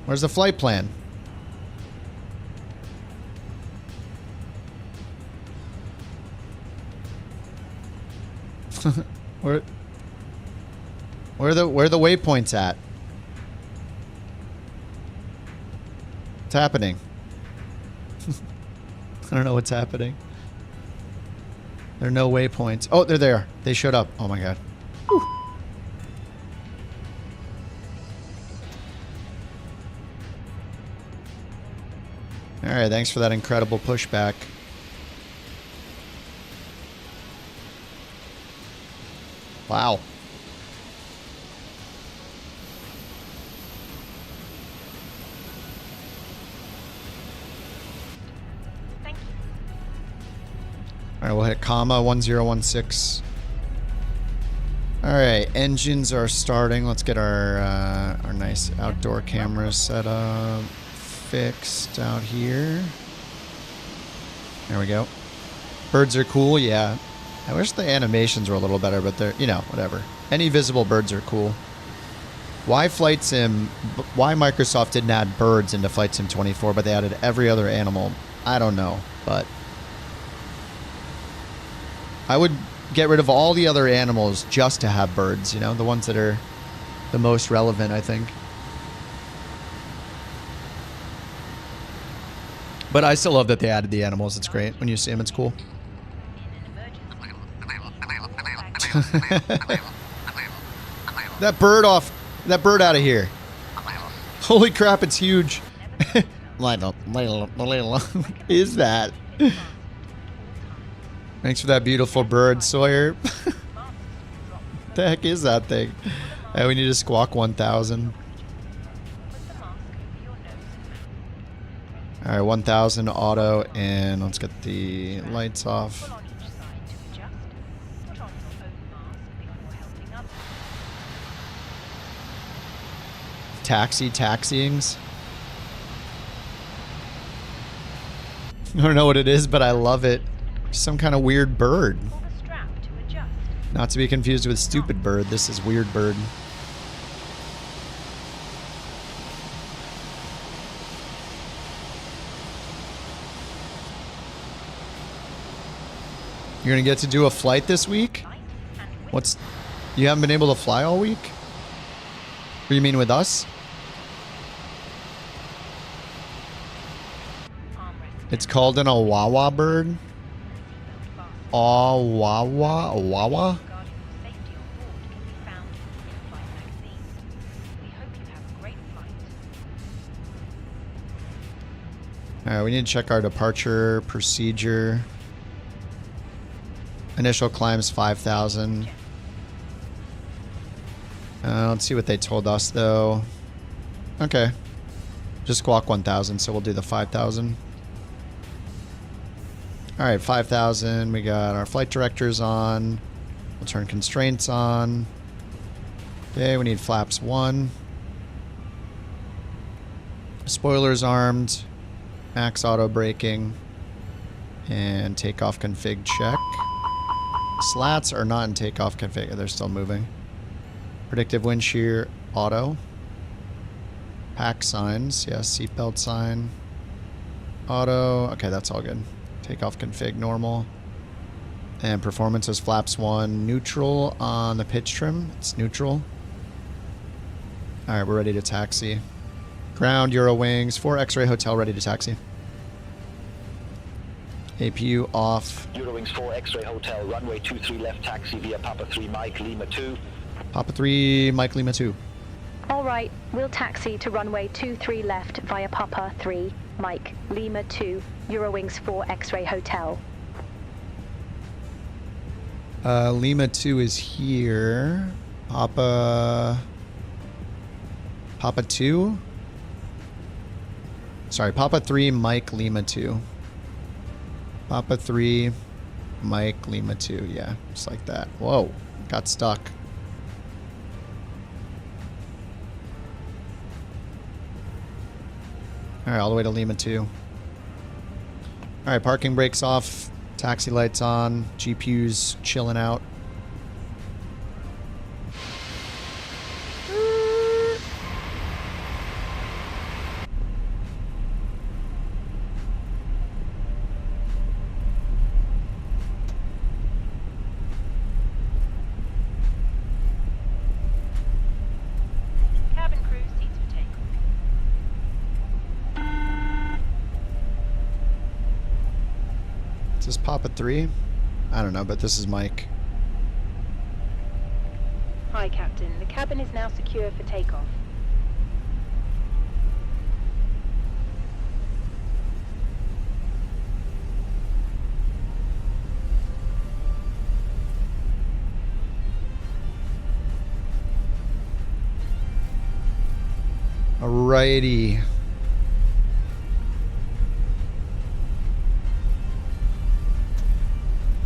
Where's the flight plan? where are the waypoints at? What's happening? I don't know what's happening. There are no waypoints. Oh, they're there. They showed up. Oh my god. Whew. All right, thanks for that incredible pushback. Wow. Thank you. All right, we'll hit comma 1016. All right, engines are starting. Let's get our nice outdoor cameras set up, fixed out here. There we go. Birds are cool, yeah. I wish the animations were a little better, but they're, you know, whatever. Any visible birds are cool. Why Flight Sim, why Microsoft didn't add birds into Flight Sim 24, but they added every other animal, I don't know, but I would get rid of all the other animals just to have birds, you know, the ones that are the most relevant, I think. But I still love that they added the animals. It's great. When you see them, it's cool. That bird out of here. Holy crap, it's huge. What is that? Thanks for that beautiful bird, Sawyer. What the heck is that thing? Hey, we need to squawk 1000. All right, 1000 auto, and let's get the lights off. Taxiings. I don't know what it is, but I love it. Some kind of weird bird. Not to be confused with stupid bird. This is weird bird. You're gonna get to do a flight this week? You haven't been able to fly all week? What do you mean with us? It's called an Awawa bird. Awawa? Awawa? Alright, we need to check our departure procedure. Initial climb's 5,000. Let's see what they told us, though. Okay. Just squawk 1,000, so we'll do the 5,000. Alright, 5,000. We got our flight directors on. We'll turn constraints on. Okay, we need flaps 1. Spoilers armed. Max auto braking. And takeoff config check. Slats are not in takeoff config. They're still moving. Predictive wind shear auto. Pack signs. Yes, seatbelt sign. Auto. Okay, that's all good. Takeoff config normal. And performance is flaps 1. Neutral on the pitch trim. It's neutral. All right, we're ready to taxi. Ground, Eurowings, 4 X-ray Hotel, ready to taxi. APU off. Eurowings 4 X-ray Hotel, runway 23 left taxi via Papa 3 Mike Lima 2. Papa 3 Mike Lima 2. All right, we'll taxi to runway 23 left via Papa 3 Mike Lima 2, Eurowings 4 X-ray Hotel. Lima 2 is here. Papa 2? Sorry, Papa 3 Mike Lima 2. Papa 3 Mike Lima 2. Yeah, just like that. Whoa, got stuck. All right, all the way to Lima 2. All right, parking brakes off. Taxi lights on. GPU's chilling out. Cabin crew, seats for takeoff. Is this Papa 3? I don't know, but this is Mike. Hi, Captain. The cabin is now secure for takeoff. Alrighty.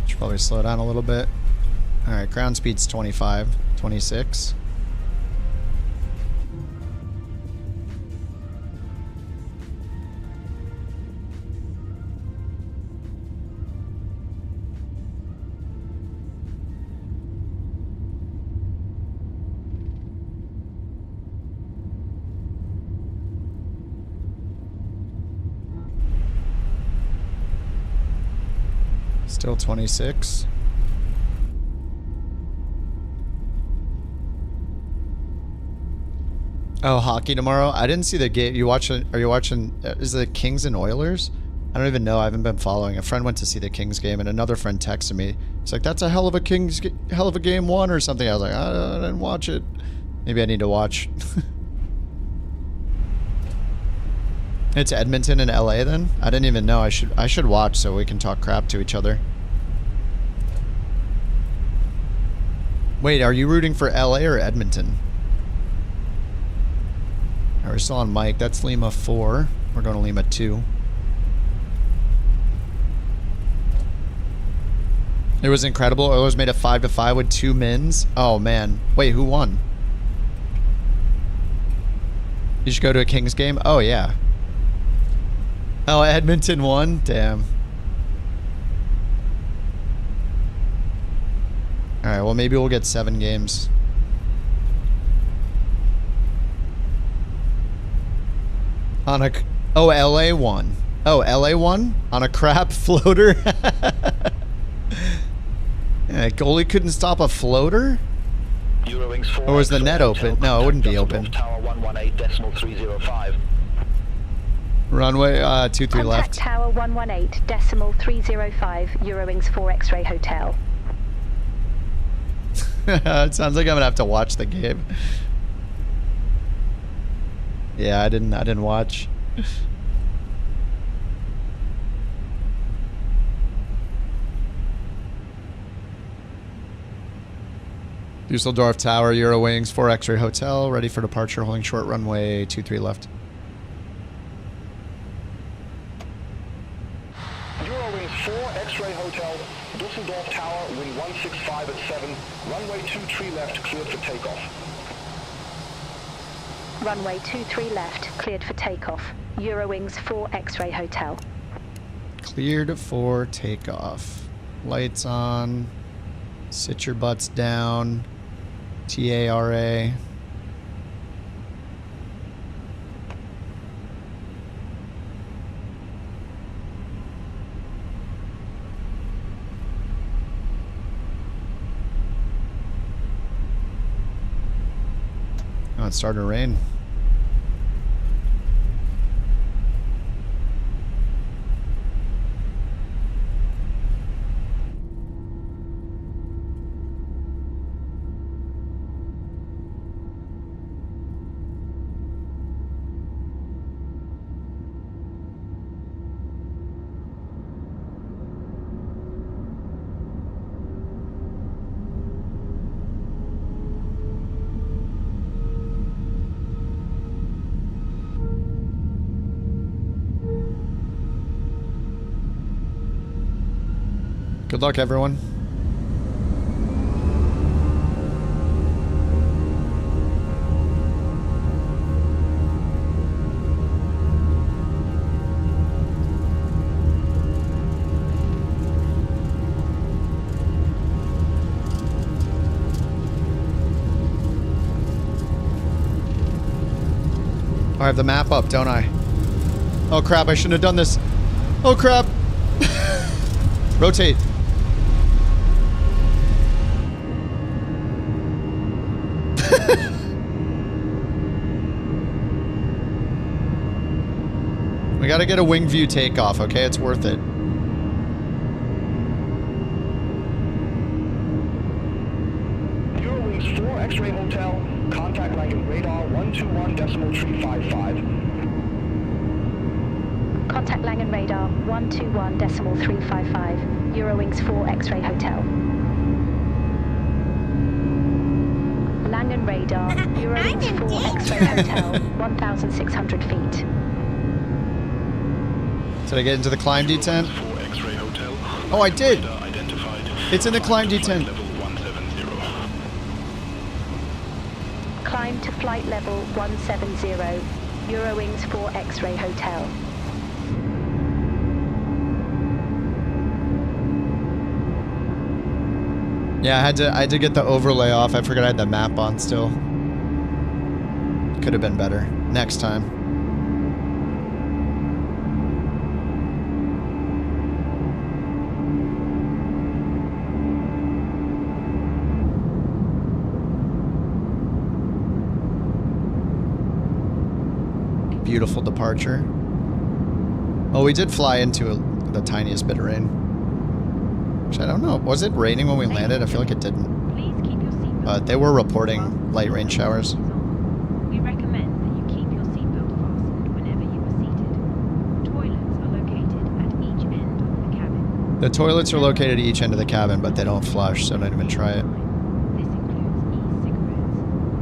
Should probably slow down a little bit. Alright, ground speed's 25, 26. Still 26. Oh, hockey tomorrow? I didn't see the game. Are you watching, is it Kings and Oilers? I don't even know. I haven't been following. A friend went to see the Kings game and another friend texted me. It's like, that's a hell of a game one or something. I was like, I didn't watch it. Maybe I need to watch. It's Edmonton and LA then? I didn't even know. I should watch so we can talk crap to each other. Wait, are you rooting for LA or Edmonton? Alright, we're still on Mike. That's Lima 4. We're going to Lima 2. It was incredible. Oilers made a 5-5 with 2 mins. Oh man. Wait, who won? You should go to a Kings game? Oh yeah. Oh, Edmonton won? Damn. Alright, well maybe we'll get 7 games. On a... Oh, LA won. Oh, LA won? On a crap floater? Yeah, goalie couldn't stop a floater? Eurowings 4 Or was the net open? No, it wouldn't be open. Tower 118.305. Runway 23 left. Contact Tower 118.305, Eurowings 4 X-ray Hotel. It sounds like I'm gonna have to watch the game. Yeah, I didn't watch. Dusseldorf Tower, Eurowings, 4 X-ray Hotel, ready for departure, holding short runway 23 left. Eurowings 4 X-ray Hotel, Dusseldorf Tower, wind 165 at 7, runway 23 left, cleared for takeoff. Runway 23 left, cleared for takeoff. Eurowings 4 X-ray Hotel. Cleared for takeoff. Lights on. Sit your butts down. TARA. it's starting to rain. Good luck, everyone. I have the map up, don't I? Oh crap, I shouldn't have done this. Oh crap. Rotate. We gotta get a wing view takeoff, okay? It's worth it. Eurowings 4 X-Ray Hotel, contact Langley radar 121.355. Contact Langen radar 121.355. Eurowings 4 X-Ray Hotel. Langen radar, Eurowings 4 X-Ray Hotel, 1,600 feet. Did I get into the climb detent? Oh, I did. It's in the climb detent. Climb to flight level 170, Eurowings 4 X-Ray Hotel. Yeah, I had to get the overlay off. I forgot I had the map on still. Could have been better. Next time. Beautiful departure. Oh, we did fly into the tiniest bit of rain. Which I don't know. Was it raining when we landed? I feel like it didn't. But they were reporting light rain showers. We recommend that you keep your seatbelt fastened whenever you are seated. Toilets are located at each end of the cabin. The toilets are located at each end of the cabin, but they don't flush, so don't even try it. This includes e-cigarettes.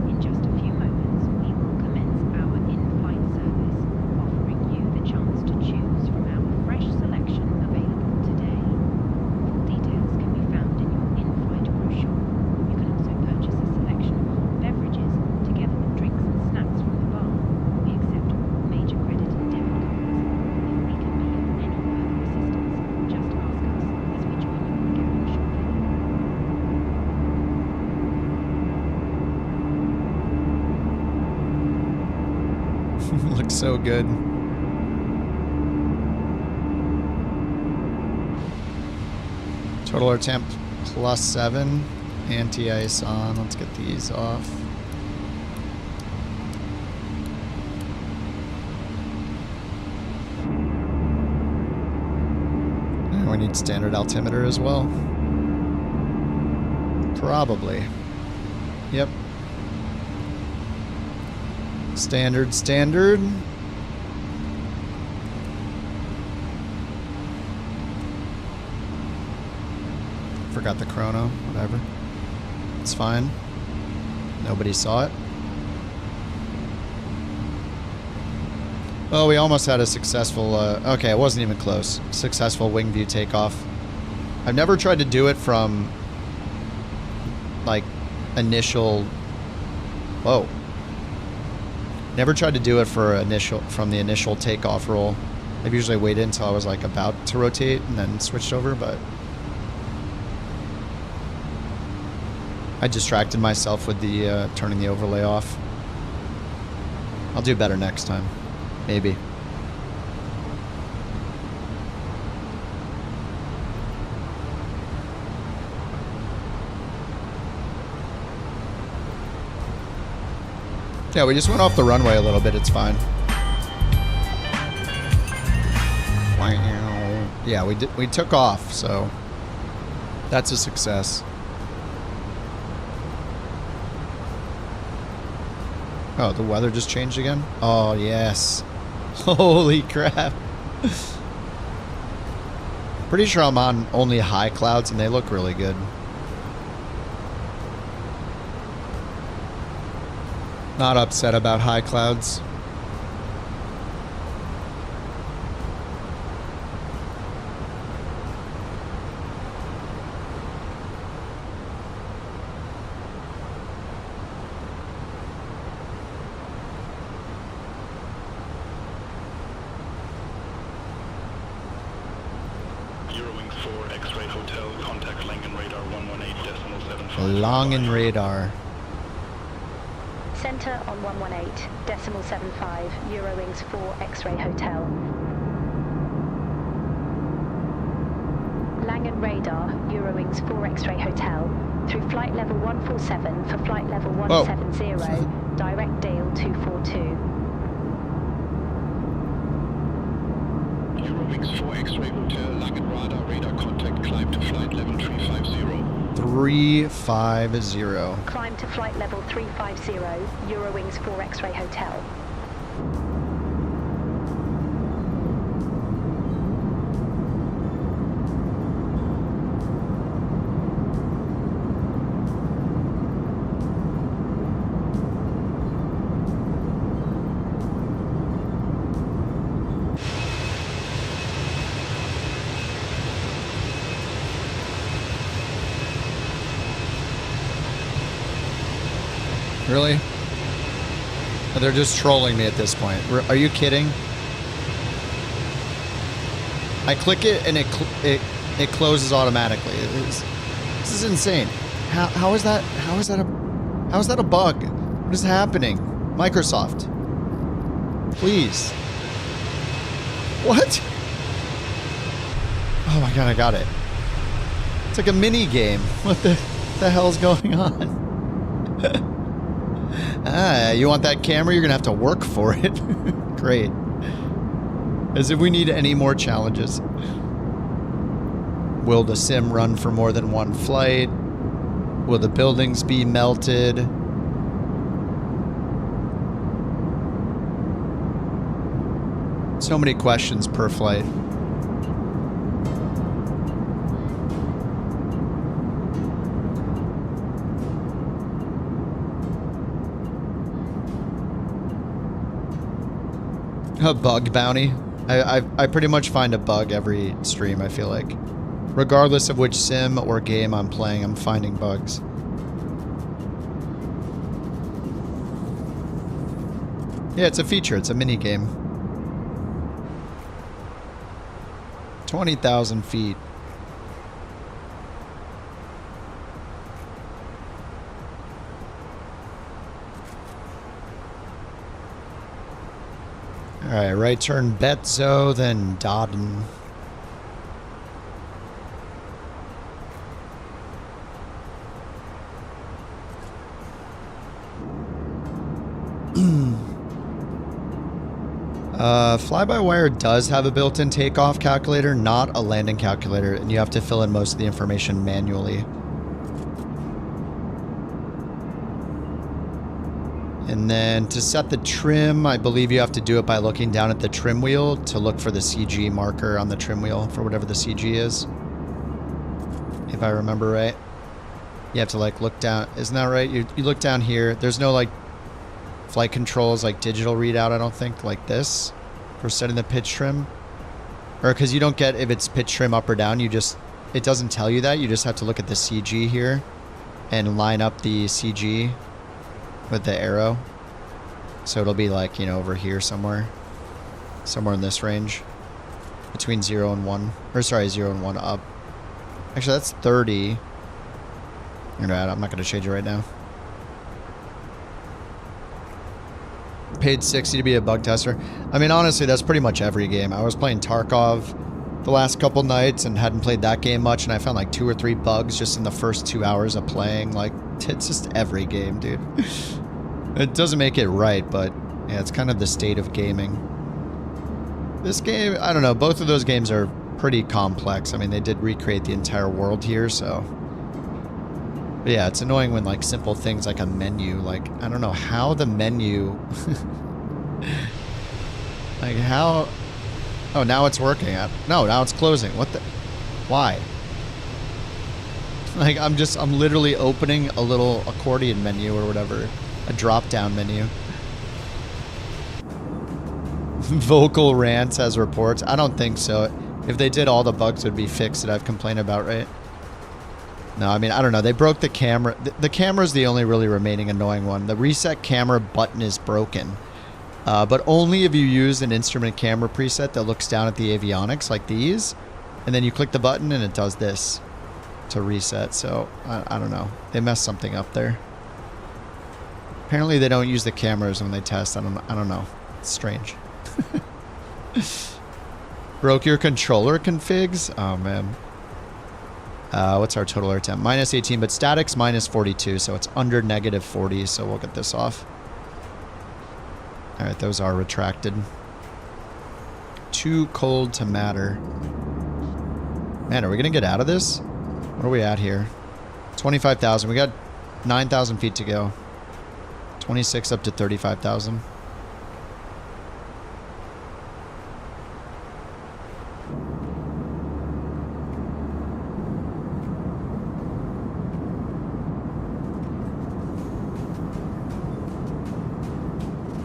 In just a few moments, we will commence our in-flight service, offering you the chance to choose from our fresh selection available today. Full details can be found in your in-flight brochure. You can also purchase a selection of hot beverages, together with drinks and snacks from the bar. We accept all major credit and debit cards. If we can be of any further assistance, just ask us as we join you on the cabin shortly. Looks so good. Total air temp +7. Anti-ice on. Let's get these off. And we need standard altimeter as well. Probably. Yep. Standard. Forgot the chrono, whatever. It's fine. Nobody saw it. Oh, we almost had a successful, okay, it wasn't even close. Successful wing view takeoff. I've never tried to do it from, like, initial, whoa. Never tried to do it for from the initial takeoff roll. I've usually waited until I was like about to rotate and then switched over, but I distracted myself with the turning the overlay off. I'll do better next time, maybe. Yeah, we just went off the runway a little bit. It's fine. Yeah, we took off, so that's a success. Oh, the weather just changed again? Oh, yes. Holy crap. Pretty sure I'm on only high clouds and they look really good. Not upset about high clouds. Langen radar. Center on 118.75, Eurowings 4 X-ray Hotel. Langen radar, Eurowings 4 X-ray Hotel. Through flight level 147 for flight level 170, direct Dale 242. Eurowings 4 X-ray Hotel, Langen radar, radar contact, climb to flight level 350. 350. Climb to flight level 350, Eurowings 4 X-ray Hotel. Really? They're just trolling me at this point. Are you kidding? I click it and it closes automatically. This is insane. How is that? How is that a bug? What is happening? Microsoft, please. What? Oh my god, I got it. It's like a mini game. What the hell's going on? You want that camera? You're gonna have to work for it. Great. As if we need any more challenges. Will the sim run for more than one flight? Will the buildings be melted? So many questions per flight. A bug bounty. I pretty much find a bug every stream, I feel like. Regardless of which sim or game I'm playing, I'm finding bugs. Yeah, it's a feature. It's a mini game. 20,000 feet. Alright, right turn Betzo, then Dodden. Fly-by-wire does have a built-in takeoff calculator, not a landing calculator, and you have to fill in most of the information manually. And then to set the trim, I believe you have to do it by looking down at the trim wheel to look for the CG marker on the trim wheel for whatever the CG is. If I remember right. You have to like look down. Isn't that right? You look down here. There's no like flight controls like digital readout, I don't think, like this for setting the pitch trim. Or because you don't get if it's pitch trim up or down, it doesn't tell you that. You just have to look at the CG here and line up the CG with the arrow. So it'll be like, you know, over here somewhere. Somewhere in this range. Between 0 and 1. Or sorry, 0 and 1 up. Actually, that's 30. I'm not going to change it right now. Paid 60 to be a bug tester. I mean, honestly, that's pretty much every game. I was playing Tarkov the last couple nights and hadn't played that game much, and I found like 2 or 3 bugs just in the first 2 hours of playing. Like, it's just every game, dude. It doesn't make it right, but yeah, it's kind of the state of gaming. This game, I don't know, both of those games are pretty complex. I mean, they did recreate the entire world here, so... But yeah, it's annoying when, like, simple things like a menu, like, I don't know how the menu... like, how... Oh, now it's working. No, now it's closing. What the... Why? Like, I'm literally opening a little accordion menu or whatever. A drop-down menu. Vocal rants as reports. I don't think so. If they did, all the bugs would be fixed that I've complained about, right? No, I mean, I don't know. They broke the camera. The camera's the only really remaining annoying one. The reset camera button is broken. But only if you use an instrument camera preset that looks down at the avionics like these. And then you click the button and it does this to reset. So, I don't know. They messed something up there. Apparently they don't use the cameras when they test. I don't know. It's strange. Broke your controller configs? Oh, man. What's our total air temp? Minus 18, but static's minus 42, so it's under negative 40, so we'll get this off. Alright, those are retracted. Too cold to matter. Man, are we going to get out of this? What are we at here? 25,000. We got 9,000 feet to go. 26 up to 35,000.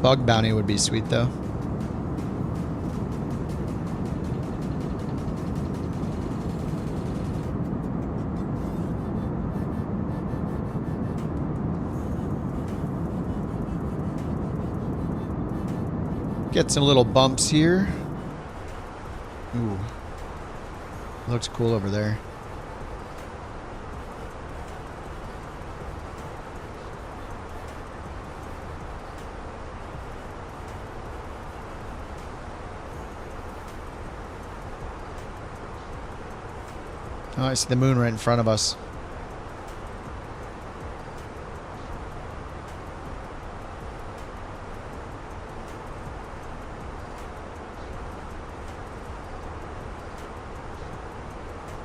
Bug bounty would be sweet, though. Get some little bumps here. Ooh. Looks cool over there. Oh, I see the moon right in front of us.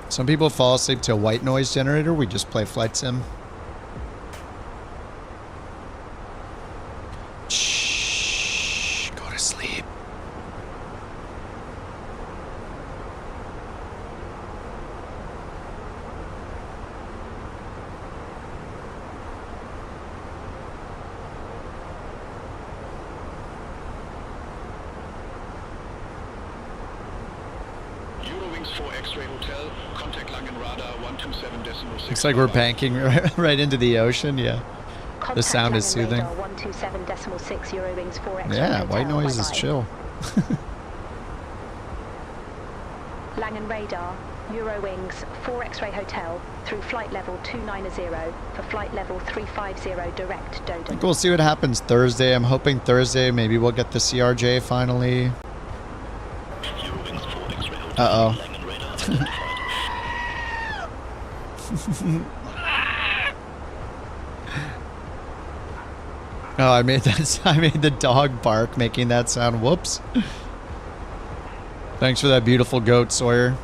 Some people fall asleep to a white noise generator. We just play flight sim. Shh, go to sleep. Eurowings 4 X-ray Hotel, contact Langen Radar 127.6. Looks like we're banking right into the ocean, yeah. The sound is soothing. 127.6 Eurowings 4 X-ray yeah, Hotel, white noise is bye-bye. chill. Langen Radar, Eurowings 4 X-ray Hotel, through flight level 290 for flight level 350 direct I Doden. think we'll see what happens Thursday. I'm hoping Thursday maybe we'll get the CRJ finally. Uh-oh. Oh, I made the dog bark making that sound. Whoops. Thanks for that beautiful goat, Sawyer.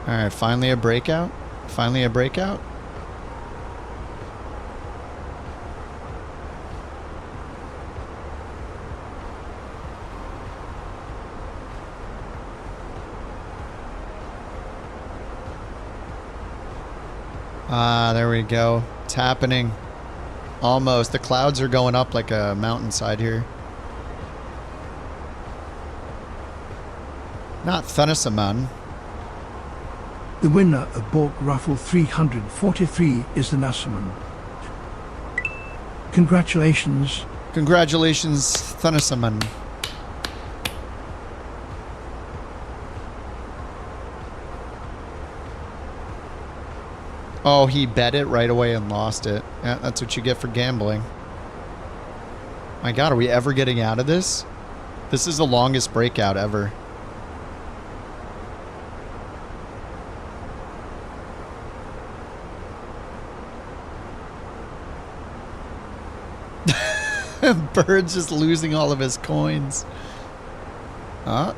Alright, finally a breakout. Finally a breakout. Ah, there we go. It's happening. Almost. The clouds are going up like a mountainside here. Not Thundersaman. The winner of Bork Raffle 343 is the Nasserman. Congratulations. Congratulations, Thundersaman. Oh, he bet it right away and lost it. Yeah, that's what you get for gambling. My God, are we ever getting out of this? This is the longest breakout ever. Bird's just losing all of his coins. Huh?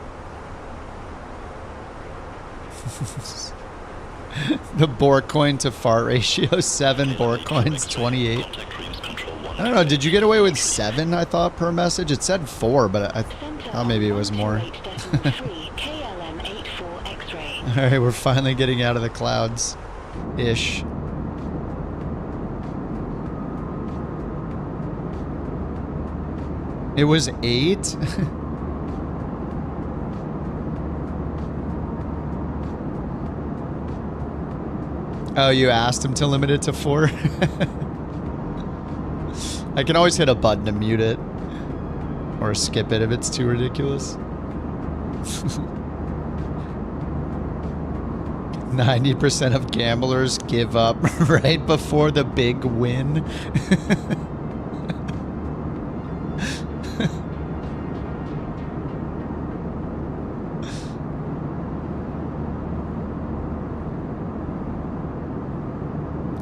The BorkCoin to fart ratio 7, BorkCoin's 28. I don't know, did you get away with 7, I thought, per message? It said 4, but I thought maybe it was more. Alright, we're finally getting out of the clouds. Ish. It was 8? Oh, you asked him to limit it to 4? I can always hit a button to mute it. Or skip it if it's too ridiculous. 90% of gamblers give up right before the big win.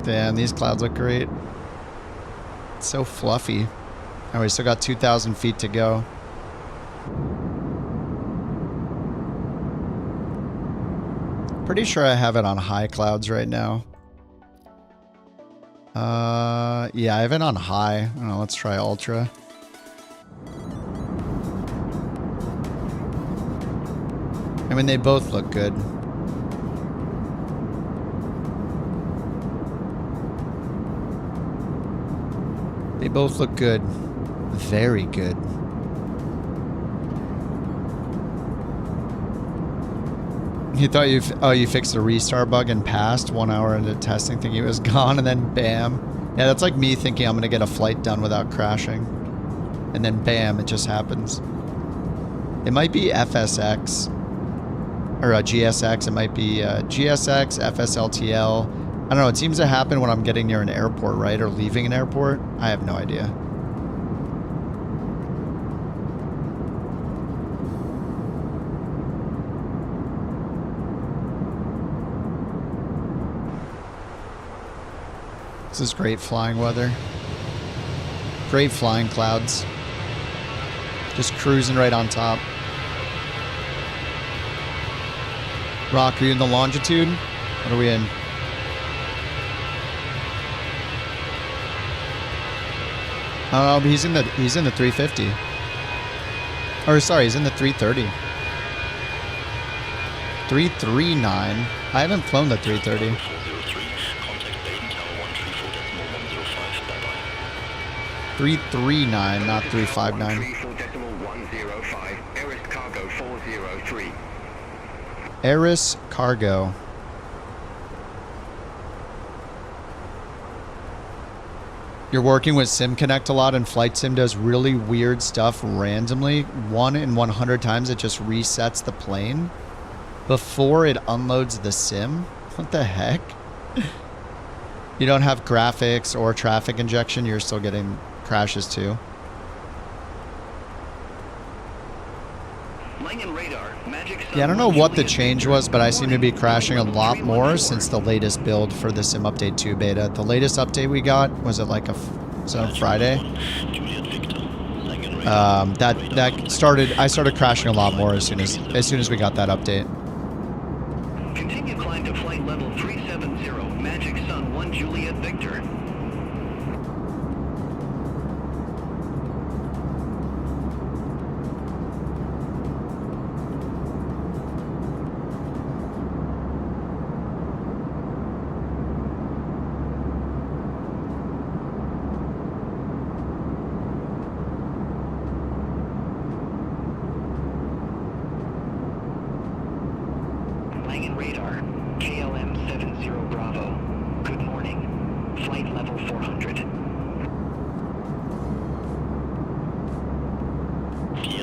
Damn, these clouds look great. It's so fluffy. Oh, we still got 2,000 feet to go. Pretty sure I have it on high clouds right now. Yeah, I have it on high. I don't know, let's try ultra. I mean, they both look good. They both look good. Very good. You thought you fixed the restart bug and passed 1 hour into testing thinking it was gone and then bam. Yeah, that's like me thinking I'm gonna get a flight done without crashing. And then bam, it just happens. It might be FSX. Or GSX, it might be GSX, FSLTL. I don't know, it seems to happen when I'm getting near an airport, right? Or leaving an airport? I have no idea. This is great flying weather. Great flying clouds. Just cruising right on top. Rock, are you in the longitude? What are we in? Oh, but he's in the 350. Or sorry, he's in the 330. 339. I haven't flown the 330. .339, not 359. Eris Cargo. You're working with SimConnect a lot, and Flight Sim does really weird stuff randomly. 1 in 100 times it just resets the plane before it unloads the sim. What the heck? You don't have graphics or traffic injection, you're still getting crashes too. Yeah, I don't know what the change was, but I seem to be crashing a lot more since the latest build for the Sim Update 2 beta. The latest update we got, was it like was it on Friday? I started crashing a lot more as soon as we got that update. Continue climb to flight level 370, Magic Sun 1 Juliet Victor.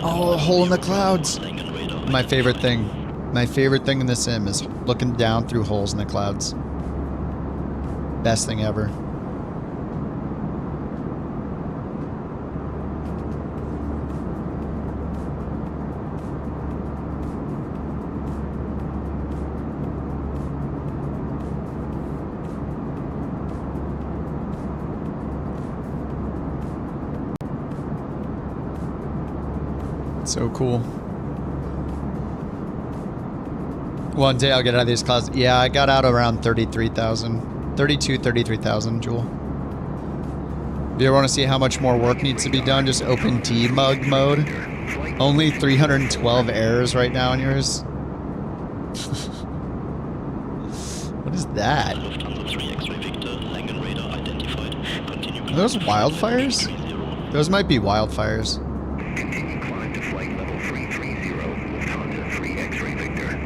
Oh, a hole in the clouds. My favorite thing. My favorite thing in the sim is looking down through holes in the clouds. Best thing ever. So cool. One day I'll get out of these clouds. Yeah, I got out around 33,000. 33,000, Jewel. If you ever want to see how much more work needs to be done, just open debug mode. Only 312 errors right now in yours. What is that? Are those wildfires? Those might be wildfires. Continue climb to flight level 330, Lufthansa 3 X-ray Victor.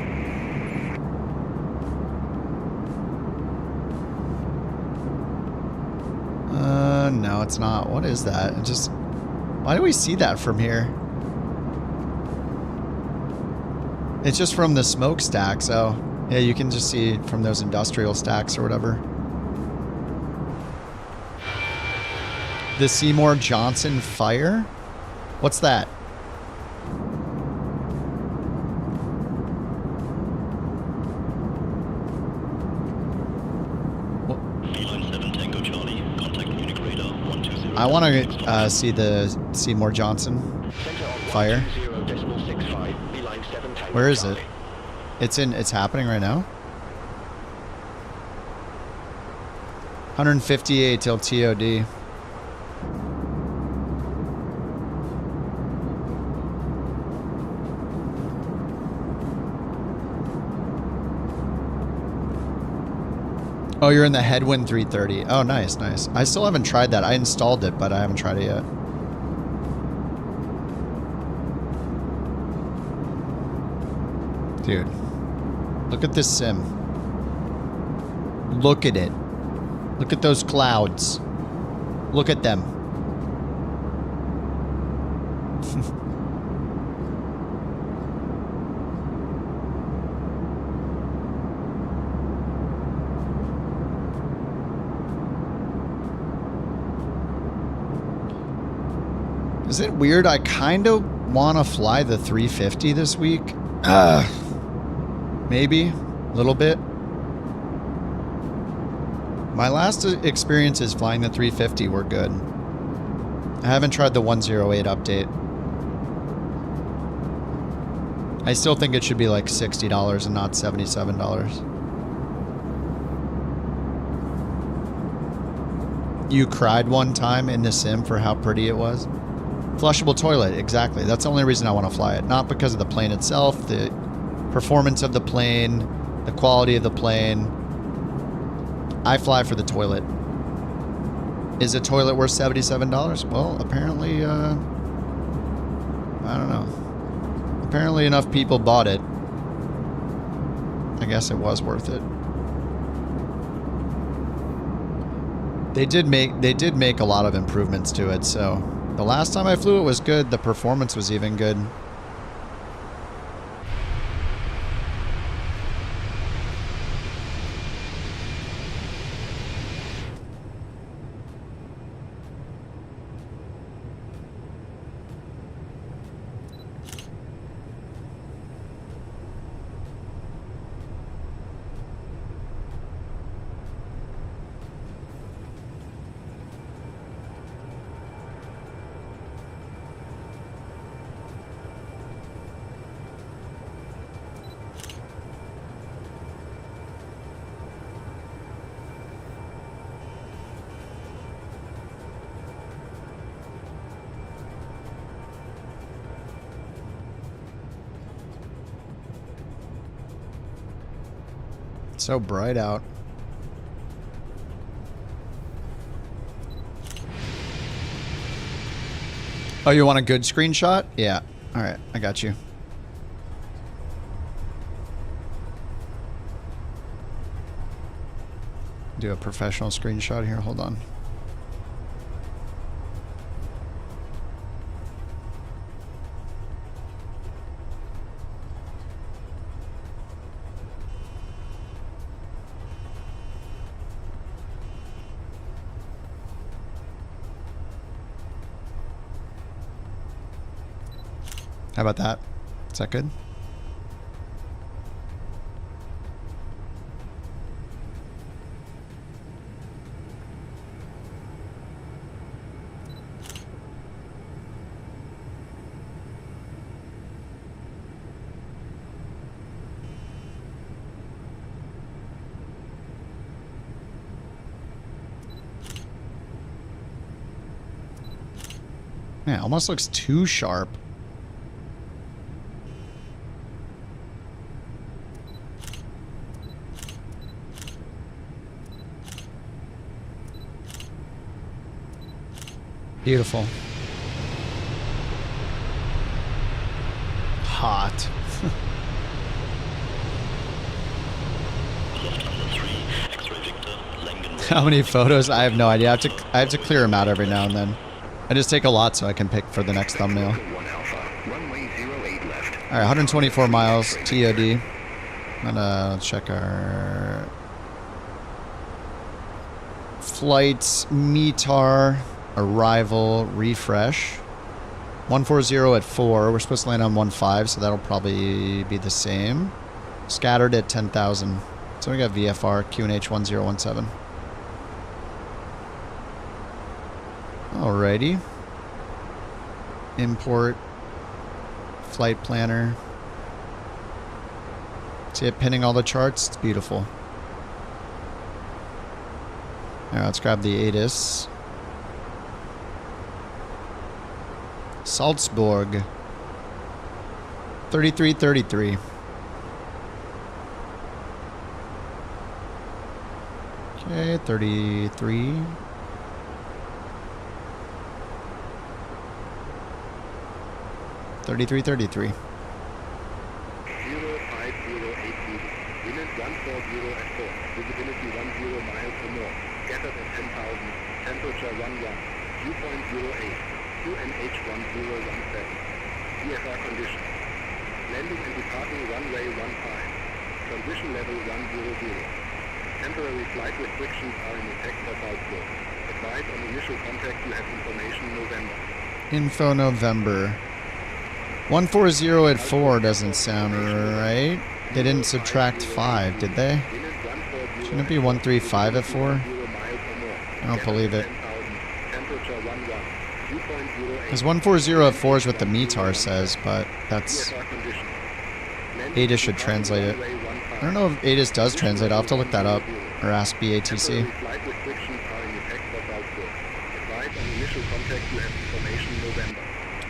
No, it's not. What is that? It just... Why do we see that from here? It's just from the smokestack, so... Yeah, you can just see it from those industrial stacks or whatever. The Seymour Johnson fire? What's that? I want to see the Seymour Johnson fire. Where is it? It's happening right now. 158 till TOD. Oh, you're in the Headwind 330. Oh, nice, nice. I still haven't tried that. I installed it, but I haven't tried it yet. Dude, look at this sim. Look at it. Look at those clouds. Look at them. Is it weird? I kind of want to fly the 350 this week. Maybe a little bit. My last experiences flying the 350 were good. I haven't tried the 108 update. I still think it should be like $60 and not $77. You cried one time in the sim for how pretty it was. Flushable toilet, exactly. That's the only reason I want to fly it. Not because of the plane itself, the performance of the plane, the quality of the plane. I fly for the toilet. Is a toilet worth $77? Well, apparently, I don't know. Apparently enough people bought it. I guess it was worth it. They did make a lot of improvements to it, so the last time I flew it was good. The performance was even good. So bright out. Oh, you want a good screenshot? Yeah. All right, I got you. Do a professional screenshot here. Hold on. How about that? Is that good? Man, it almost looks too sharp. Beautiful. Hot. How many photos? I have no idea. I have to clear them out every now and then. I just take a lot so I can pick for the next thumbnail. Alright, 124 miles, TOD. I'm gonna check our flights, METAR, arrival, refresh. 140 at 4. We're supposed to land on 15, so that'll probably be the same. Scattered at 10,000. So we got VFR, QNH 1017. Alrighty. Import. Flight planner. See it pinning all the charts? It's beautiful. Alright, let's grab the ATIS. Salzburg. 3333. Okay, 33. Thirty-three. 05080, wind 140 at 4, visibility 10 miles or more, scattered at 10,000, temperature 11, dew point 08, QNH 1017, VFR conditions, landing and departing runway 15, transition level 100, temporary flight restrictions are in effect for Salzburg, advise on initial contact you have information November. Info November. 140 at 4 doesn't sound right. They didn't subtract 5, did they? Shouldn't it be 135 at 4? I don't believe it. Because 140 at 4 is what the METAR says, but that's... ATIS should translate it. I don't know if ATIS does translate. I'll have to look that up. Or ask BATC.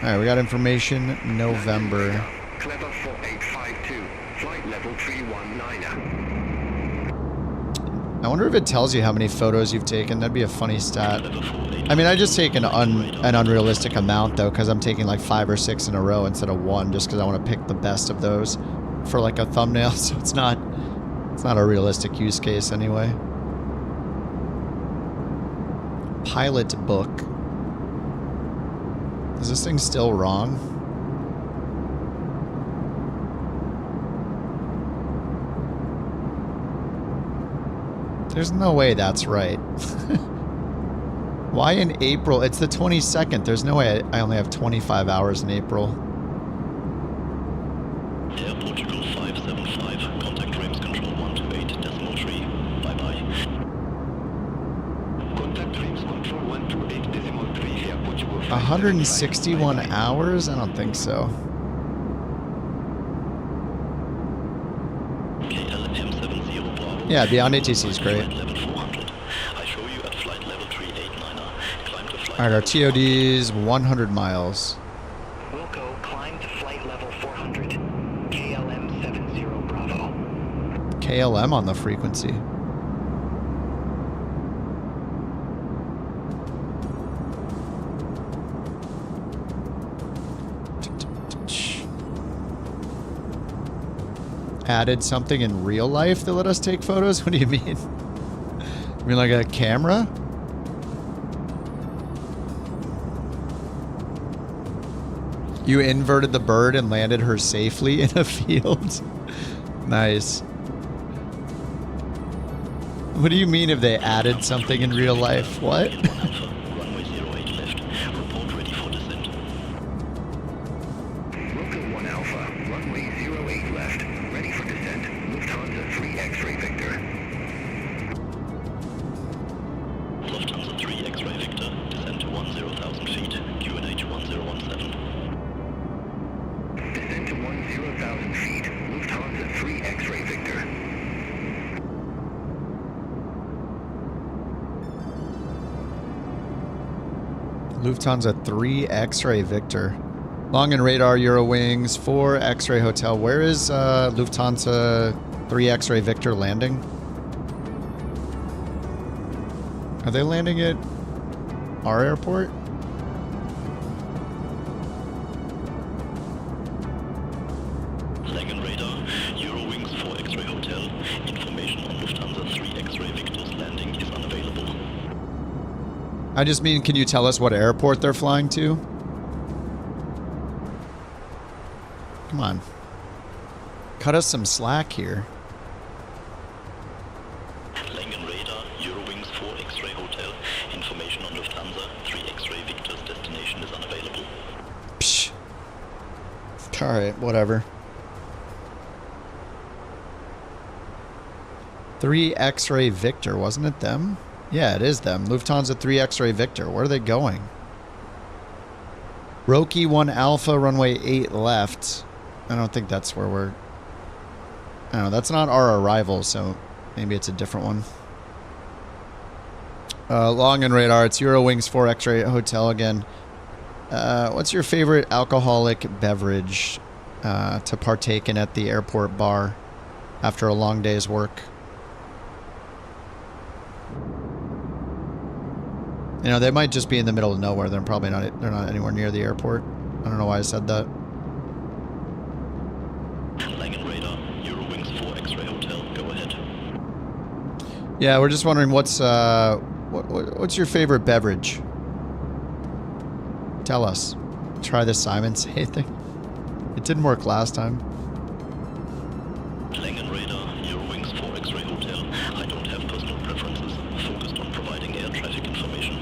Alright, we got information November. Clever 4852, flight level 319. I wonder if it tells you how many photos you've taken. That'd be a funny stat. I mean, I just take an unrealistic amount, though, because I'm taking like 5 or 6 in a row instead of 1, just because I want to pick the best of those for like a thumbnail, so it's not a realistic use case anyway. Pilot book. Is this thing still wrong? There's no way that's right. Why in April? It's the 22nd. There's no way I only have 25 hours in April. Air Portugal 575, contact Rames Control 128.3. Bye-bye. Contact Rames Control 128.3, Air Portugal 161 hours? I don't think so. Yeah, BeyondATC is great. Alright, our TOD is 100 miles. Wilco, climb to flight level 400. KLM 70 Bravo. KLM on the frequency. Added something in real life that let us take photos? What do you mean? You mean like a camera? You inverted the bird and landed her safely in a field? Nice. What do you mean if they added something in real life? What? Lufthansa 3 X-Ray Victor. Long and radar Eurowings 4 X-Ray Hotel. Where is Lufthansa 3 X-Ray Victor landing? Are they landing at our airport? Langen radar, Eurowings 4 X-Ray Hotel. Information on Lufthansa 3 X-Ray Victor's landing is unavailable. I just mean, can you tell us what airport they're flying to? Come on. Cut us some slack here. Langen radar, Eurowings 4 X-Ray Hotel. Information on Lufthansa 3 X-Ray Victor's destination is unavailable. Psh. Alright, whatever. 3 X-Ray Victor, wasn't it them? Yeah, it is them. Lufthansa 3 X-Ray Victor. Where are they going? Roki 1 Alpha, runway 8 left. I don't think that's where we're... I don't know. That's not our arrival, so maybe it's a different one. Long and radar. It's Eurowings 4 X-Ray Hotel again. What's your favorite alcoholic beverage to partake in at the airport bar after a long day's work? You know, they might just be in the middle of nowhere. They're probably not. They're not anywhere near the airport. I don't know why I said that. Langen radar, Eurowings 4 X-Ray Hotel. Go ahead. Yeah, we're just wondering what's your favorite beverage? Tell us. Try the Simon Say thing. It didn't work last time. Langen radar, Eurowings 4 X-Ray Hotel. I don't have personal preferences. Focused on providing air traffic information.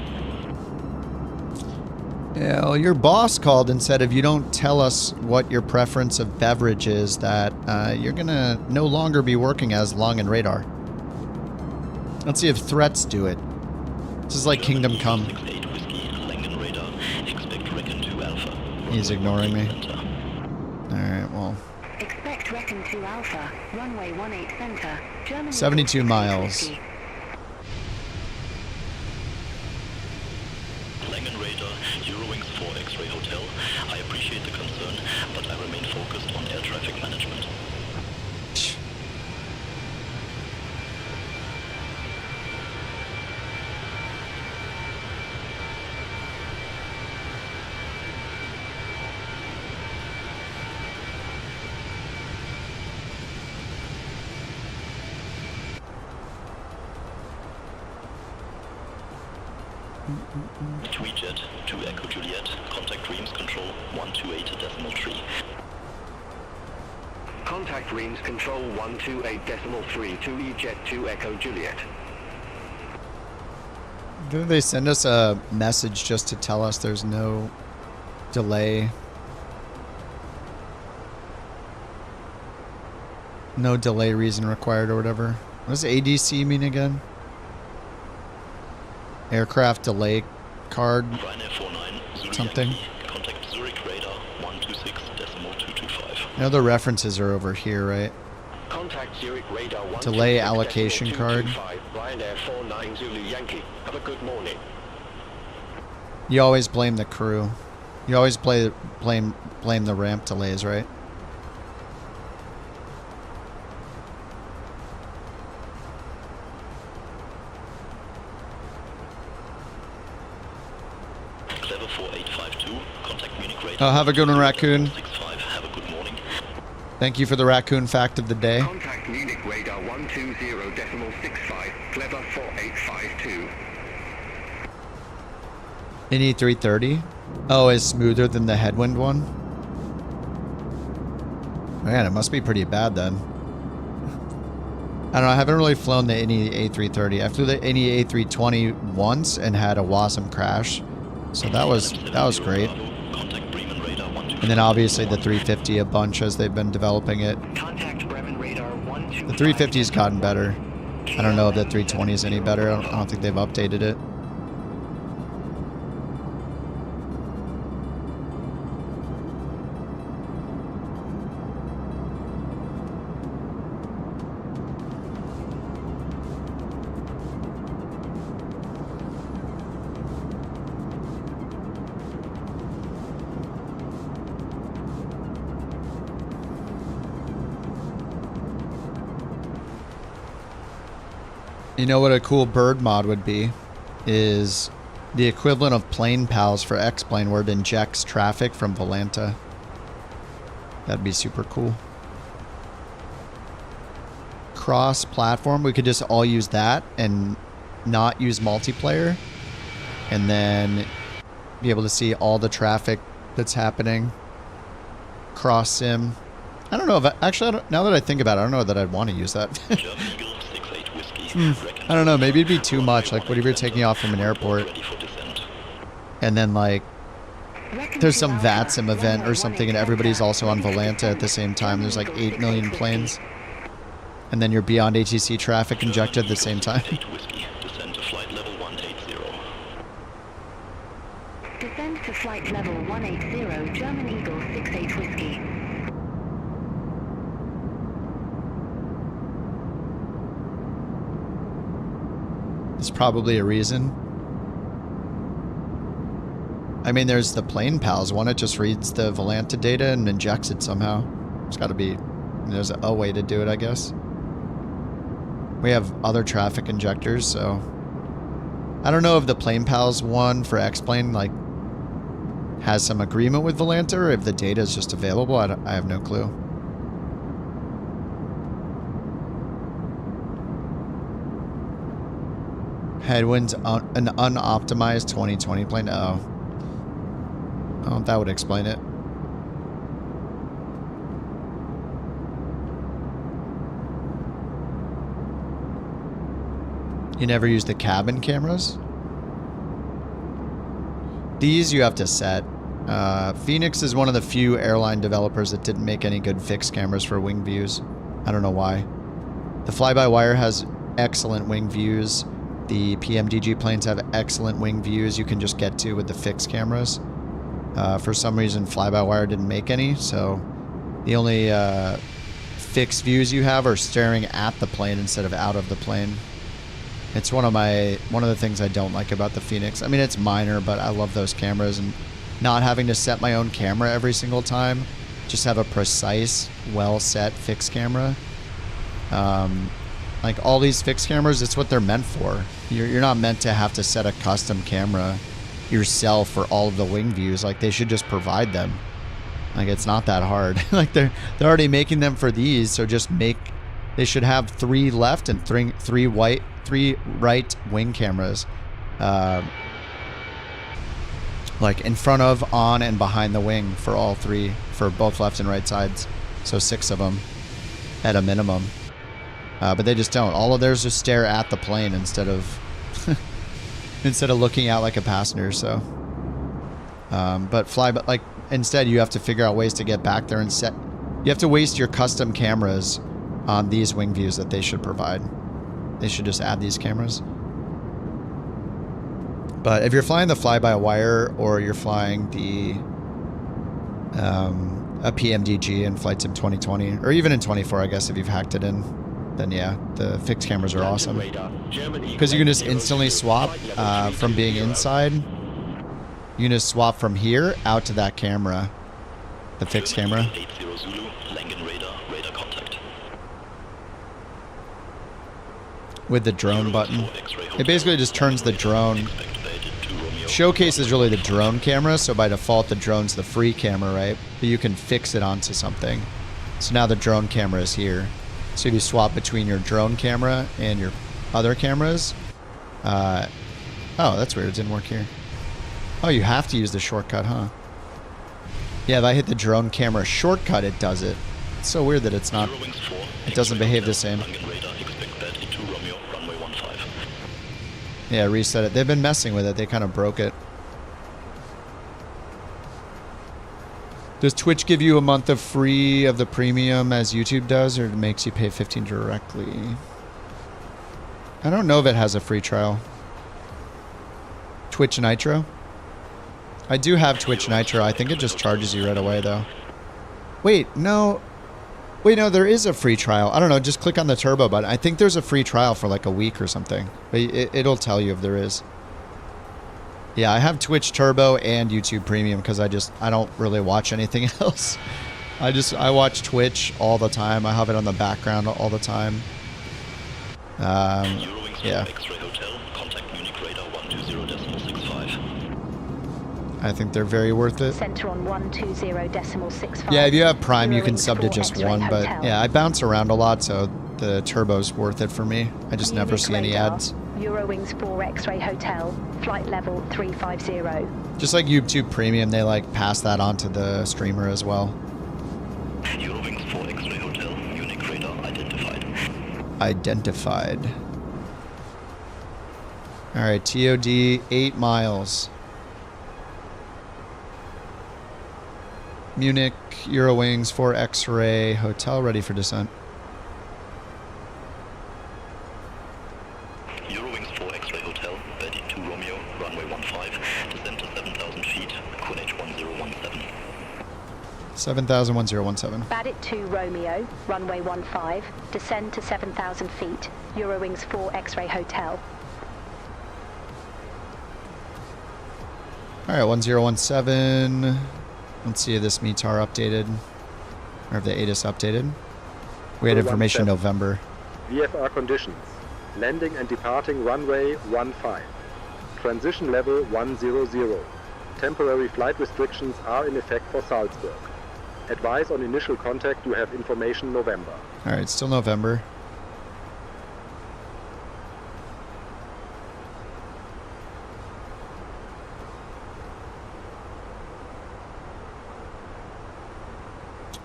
Yeah, well, your boss called and said if you don't tell us what your preference of beverage is, that you're gonna no longer be working as Long and Radar. Let's see if threats do it. This is like Kingdom Come. He's ignoring me. Alright, well. Expect Recon 2 Alpha, runway 18 center, Germany 72 miles. Langen radar, Eurowings 4 X-Ray Hotel. I appreciate the concern, but I remain focused on air traffic management. Tweejet to Echo Juliet, contact Reims Control 128.3. Contact Reims Control 128.3 to E-Jet to Echo Juliet. Didn't they send us a message just to tell us there's no delay? No delay reason required or whatever. What does ADC mean again? Aircraft delay card something. Contact Zurich radar 126.225. I know the references are over here, right? Contact Zurich radar Delay allocation card. Ryanair 49 Zulu Yankee. Have a good morning. You always blame the crew. You always blame the ramp delays, right? Oh, have a good one, Raccoon. Have a good morning. Thank you for the Raccoon fact of the day. Contact Munich radar 120.65, Clever 4852. Init 330. Oh, is smoother than the headwind one? Man, it must be pretty bad then. I don't know, I haven't really flown the Init A330. I flew the Init A320 once and had a Wasm crash. So that was great. And then obviously the 350 a bunch as they've been developing it. The 350's gotten better. I don't know if the 320 is any better. I don't think they've updated it. You know what a cool bird mod would be? Is the equivalent of plane pals for X-Plane where it injects traffic from Volanta. That'd be super cool. Cross-platform, we could just all use that and not use multiplayer. And then be able to see all the traffic that's happening. Cross-sim. I don't know if now that I think about it, I don't know that I'd want to use that. I don't know, maybe it'd be too much. Like, what if you're taking off from an airport and then, like, there's some VATSIM event or something and everybody's also on Volanta at the same time. There's like 8 million planes. And then your BeyondATC traffic injected at the same time. Descend to flight level 180, German Eagle 68 Whiskey. There's probably a reason. I mean, there's the plane pals one. It just reads the Volanta data and injects it somehow. There's got to be, there's a way to do it, I guess. We have other traffic injectors, so I don't know if the plane pals one for X-Plane like has some agreement with Volanta or if the data is just available. I have no clue. Headwinds on an unoptimized 2020 plane. Oh, that would explain it. You never use the cabin cameras? These you have to set. Fenix is one of the few airline developers that didn't make any good fixed cameras for wing views. I don't know why. The fly-by-wire has excellent wing views. The PMDG planes have excellent wing views you can just get to with the fixed cameras. For some reason, fly-by-wire didn't make any, so the only fixed views you have are staring at the plane instead of out of the plane. It's one of the things I don't like about the Fenix. I mean, it's minor, but I love those cameras and not having to set my own camera every single time. Just have a precise, well-set fixed camera. Like all these fixed cameras, it's what they're meant for. You're not meant to have to set a custom camera yourself for all of the wing views. Like, they should just provide them. Like, it's not that hard. Like, they're already making them for these, so just make. They should have 3 left and 3 right wing cameras, like in front of, on, and behind the wing for all 3, for both left and right sides. So 6 of them at a minimum. But they just don't. All of theirs just stare at the plane instead of looking out like a passenger. So, but like instead you have to figure out ways to get back there and set. You have to waste your custom cameras on these wing views that they should provide. They should just add these cameras. But if you're flying the fly-by-wire or you're flying the a PMDG in Flight Sim 2020 or even in 24, I guess if you've hacked it in, then yeah, the fixed cameras are awesome because you can just instantly swap from being inside. You can just swap from here out to that camera, the fixed camera. With the drone button. It basically just turns the drone. Showcase is really the drone camera, so by default the drone's the free camera, right? But you can fix it onto something. So now the drone camera is here. So if you swap between your drone camera and your other cameras. Oh, that's weird. It didn't work here. Oh, you have to use the shortcut, huh? Yeah, if I hit the drone camera shortcut, it does it. It's so weird that it's not. It doesn't behave the same. Yeah, reset it. They've been messing with it. They kind of broke it. Does Twitch give you a month of free of the premium as YouTube does, or it makes you pay $15 directly? I don't know if it has a free trial. Twitch Nitro? I do have Twitch Nitro. I think it just charges you right away, though. Wait, no. Wait, no, there is a free trial. I don't know, just click on the turbo button. I think there's a free trial for like a week or something. But it'll tell you if there is. Yeah, I have Twitch Turbo and YouTube Premium because I don't really watch anything else. I watch Twitch all the time. I have it on the background all the time. Yeah. X-ray Hotel, contact Munich radar 120.65. I think they're very worth it. Center on 120.65. Yeah, if you have Prime, you can Eurowings sub to 4 just X-ray one, but Hotel. yeah, I bounce around a lot, so the turbo's worth it for me. I just never see any radar, ads. Eurowings 4 X-ray Hotel, flight level 350. Just like YouTube Premium, they like pass that on to the streamer as well. Eurowings 4 X-ray Hotel, Munich radar identified. Identified. All right, TOD 8 miles. Munich, Eurowings 4 X-ray Hotel, ready for descent. Eurowings 4 X-ray Hotel, 32 Romeo, runway 15, descend to 7,000 feet, QNH 1017. 7,01017. Badit 2 Romeo, runway 15, descend to 7,000 feet, Eurowings 4 X-ray Hotel. All right, 1017. Let's see if this METAR updated, or if the ATIS updated. We had information in November. VFR conditions. Landing and departing runway 15. Transition level 100. Temporary flight restrictions are in effect for Salzburg. Advise on initial contact, you have information November. All right, still November.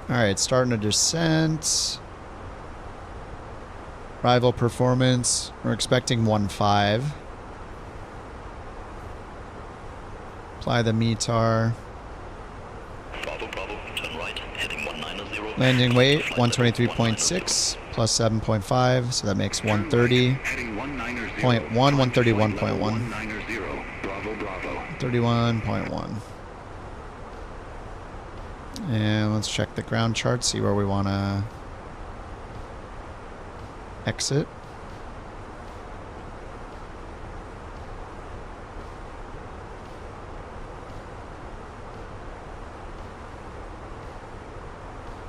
All right, starting a descent. Rival performance. We're expecting 1.5. Apply the METAR. Bravo, Bravo, turn right, heading 190. Landing weight 123.6 plus 7.5, so that makes 130.1, 131.1. 31.1. And let's check the ground chart, see where we want to exit.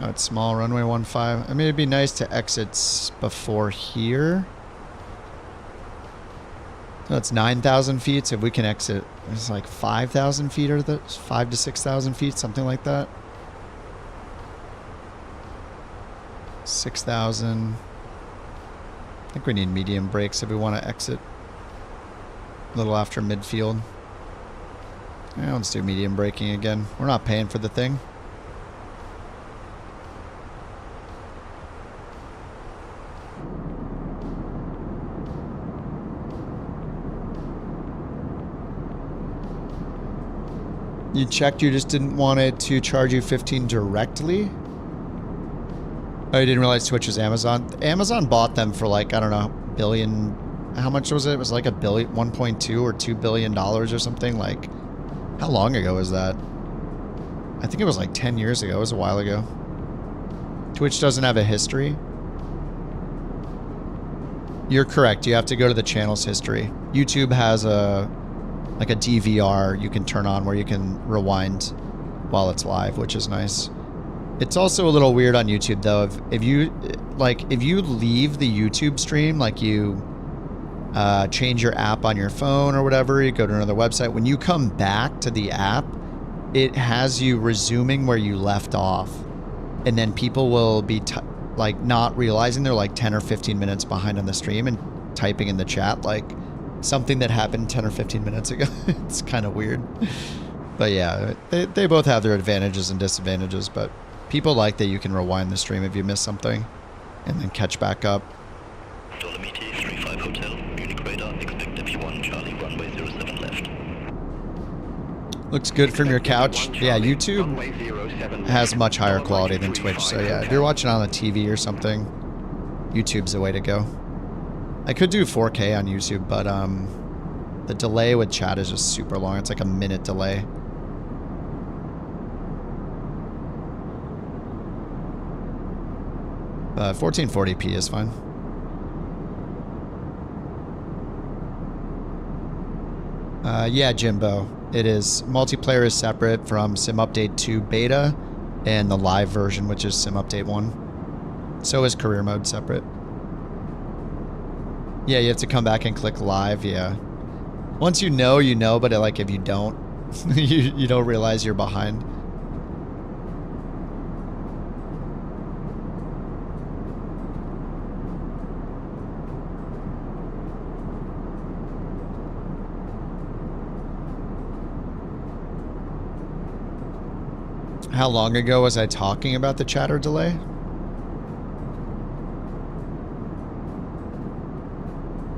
Oh, it's small, runway 15. I mean, it'd be nice to exit before here. That's 9,000 feet, so if we can exit, it's like 5,000 feet or 5 to 6,000 feet, something like that. 6,000. I think we need medium brakes if we want to exit a little after midfield. Yeah, let's do medium braking again. We're not paying for the thing. You checked, you just didn't want it to charge you 15 directly? Oh, you didn't realize Twitch was Amazon? Amazon bought them for like, I don't know, billion. How much was it? It was like $1 billion, 1.2 or $2 billion or something. Like, how long ago was that? I think it was like 10 years ago. It was a while ago. Twitch doesn't have a history. You're correct. You have to go to the channel's history. YouTube has like a DVR you can turn on where you can rewind while it's live, which is nice. It's also a little weird on YouTube though. If you leave the YouTube stream, like you change your app on your phone or whatever, you go to another website, when you come back to the app, it has you resuming where you left off. And then people will be like not realizing they're like 10 or 15 minutes behind on the stream and typing in the chat like something that happened 10 or 15 minutes ago. It's kind of weird. But yeah, they both have their advantages and disadvantages, but people like that you can rewind the stream if you miss something and then catch back up. Dolomiti 35 Hotel, Munich radar, expect FU1 Charlie, runway 07 left. Looks good from your couch. Yeah, YouTube has much higher quality than Twitch, so yeah, if you're watching on a TV or something, YouTube's the way to go. I could do 4K on YouTube, but the delay with chat is just super long. It's like a minute delay. But 1440p is fine. Yeah, Jimbo. It is. Multiplayer is separate from Sim Update 2 beta and the live version, which is Sim Update 1. So is career mode separate. Yeah, you have to come back and click live, yeah. Once you know, but like if you don't, you don't realize you're behind. How long ago was I talking about the chatter delay?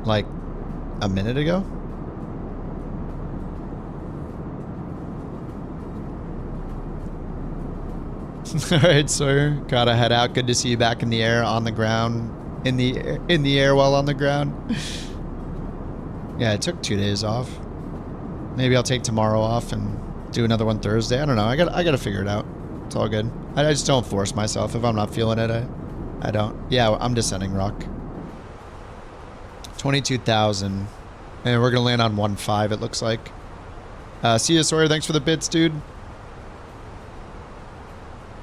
Like a minute ago? Alright, Sawyer. Gotta head out. Good to see you back in the air, on the ground. In the air while on the ground. Yeah, I took 2 days off. Maybe I'll take tomorrow off and do another one Thursday. I don't know. I gotta figure it out. It's all good. I just don't force myself. If I'm not feeling it, I don't. Yeah, I'm descending rock. 22,000. And we're gonna land on 1.5, it looks like. See ya, Sawyer. Thanks for the bits, dude.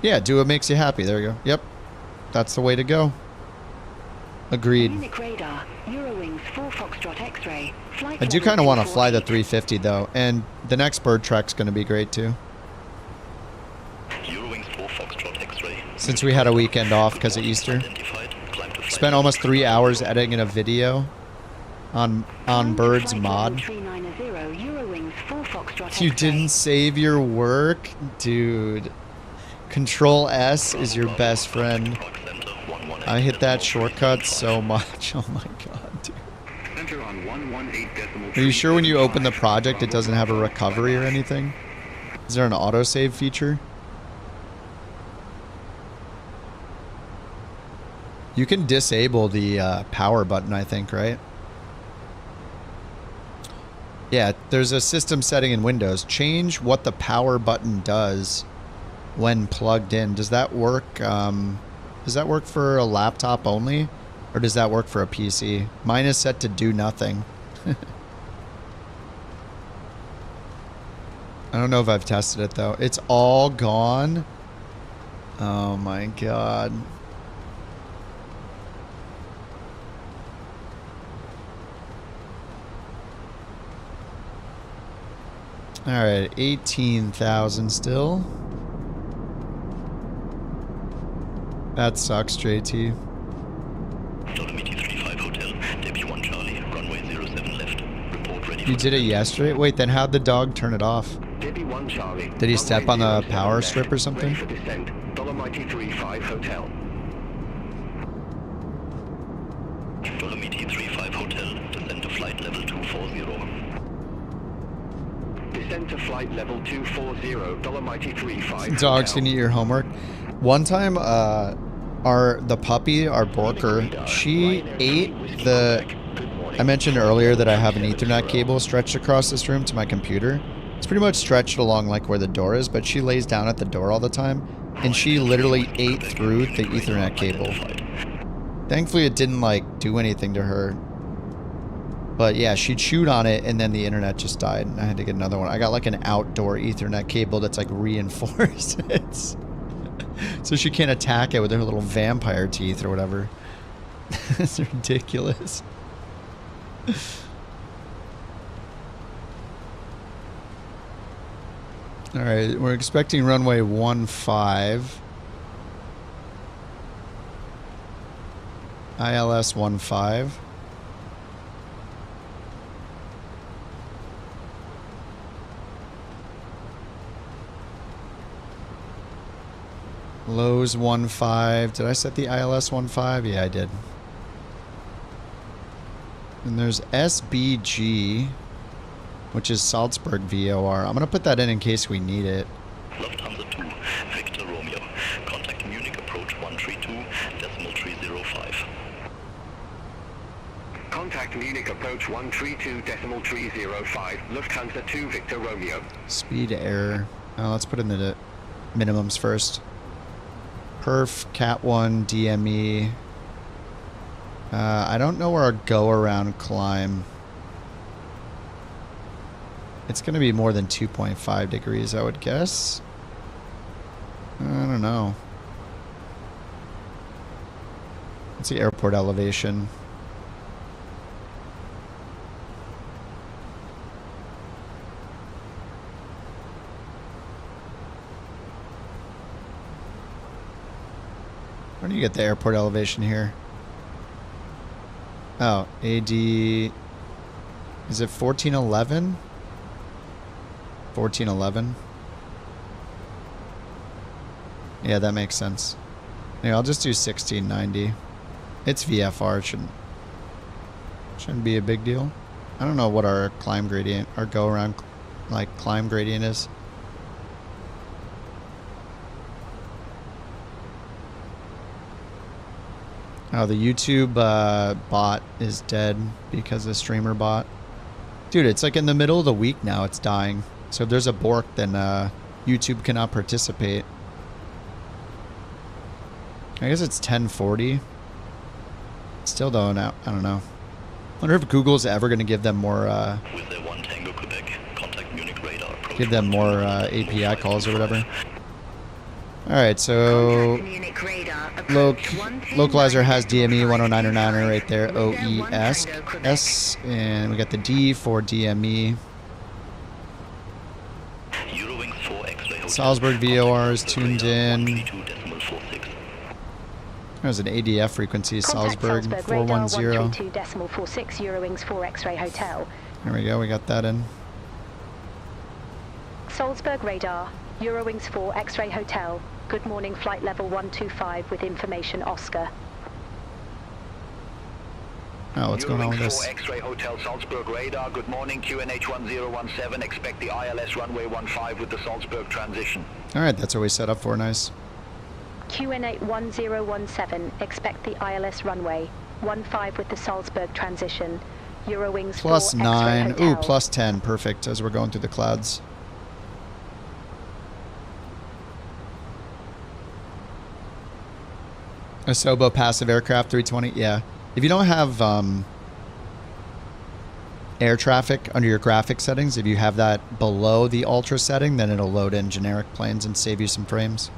Yeah, do what makes you happy. There you go. Yep. That's the way to go. Agreed. Munich radar, Eurowings 4 Foxtrot X-ray. I do kind of want to fly the 350 though, and the next bird track's going to be great too. Eurowings 4 Foxtrot X-ray. Since we had a weekend off because of Easter. Spent almost 3 hours editing a video on Bird's mod. You didn't save your work? Dude. Control S is your best friend. I hit that shortcut so much. Oh my god, dude. Are you sure when you open the project it doesn't have a recovery or anything? Is there an autosave feature? You can disable the power button, I think, right? Yeah, there's a system setting in Windows. Change what the power button does when plugged in. Does that work? Does that work for a laptop only? Or does that work for a PC? Mine is set to do nothing. I don't know if I've tested it though. It's all gone. Oh my god. Alright, 18,000 still. That sucks, JT. You did it yesterday? Wait, then how'd the dog turn it off? Did he step on the power strip or something? Dolomite 35 Hotel. Dolomite 35 Hotel, descend to flight level 240. Descend to flight level 240, Dolomite 35 Dogs can eat your homework. One time, the puppy, our Borker, she ate the... I mentioned earlier that I have an Ethernet cable stretched across this room to my computer. It's pretty much stretched along like where the door is, but she lays down at the door all the time, and she literally ate through the Ethernet cable. Thankfully, it didn't like do anything to her. But yeah, she chewed on it, and then the internet just died, and I had to get another one. I got like an outdoor Ethernet cable that's like reinforced. So she can't attack it with her little vampire teeth or whatever. It's ridiculous. Alright, we're expecting runway 15. ILS 15. Lows 15. Did I set the ILS 15? Yeah, I did. And there's SBG, which is Salzburg VOR. I'm going to put that in case we need it. Lufthansa 2, Victor Romeo. Contact Munich approach 132.305. Contact Munich approach 132.305, Lufthansa 2 Victor Romeo. Speed error. Oh, let's put in the minimums first. Perf, Cat 1, DME. I don't know where our go-around climb. It's going to be more than 2.5 degrees, I would guess. I don't know. What's the airport elevation? Where do you get the airport elevation here? Oh, AD... Is it 1411? 1411? Yeah, that makes sense. Yeah, I'll just do 1690. It's VFR. It shouldn't be a big deal. I don't know what our climb gradient, our go around like climb gradient is. Oh, the YouTube bot is dead because of streamer bot. Dude, it's like in the middle of the week now. It's dying. So if there's a Bork, then YouTube cannot participate. I guess it's 1040. Still don't know. I don't know. Wonder if Google's ever going to give them more give them more API calls or whatever. Alright, so localizer has DME 1099er right there, OES, and we got the D for DME. Salzburg VOR is tuned in. There's an ADF frequency, Salzburg 410. 122.46 Eurowings 4 X-ray Hotel. There we go, we got that in. Salzburg radar, Eurowings 4 X-ray Hotel. Good morning, flight level 125 with information Oscar. Oh, what's going on with this? X-ray Hotel Salzburg radar. Good morning, QNH 1017. Expect the ILS runway 15 with the Salzburg transition. All right, that's what we set up for. Nice. QNH 1017. Expect the ILS runway 15 with the Salzburg transition. Eurowings plus 4 9. X-ray Ooh, Hotel. plus 10. Perfect. As we're going through the clouds. Asobo passive aircraft 320. Yeah. If you don't have air traffic under your graphic settings, if you have that below the ultra setting, then it'll load in generic planes and save you some frames.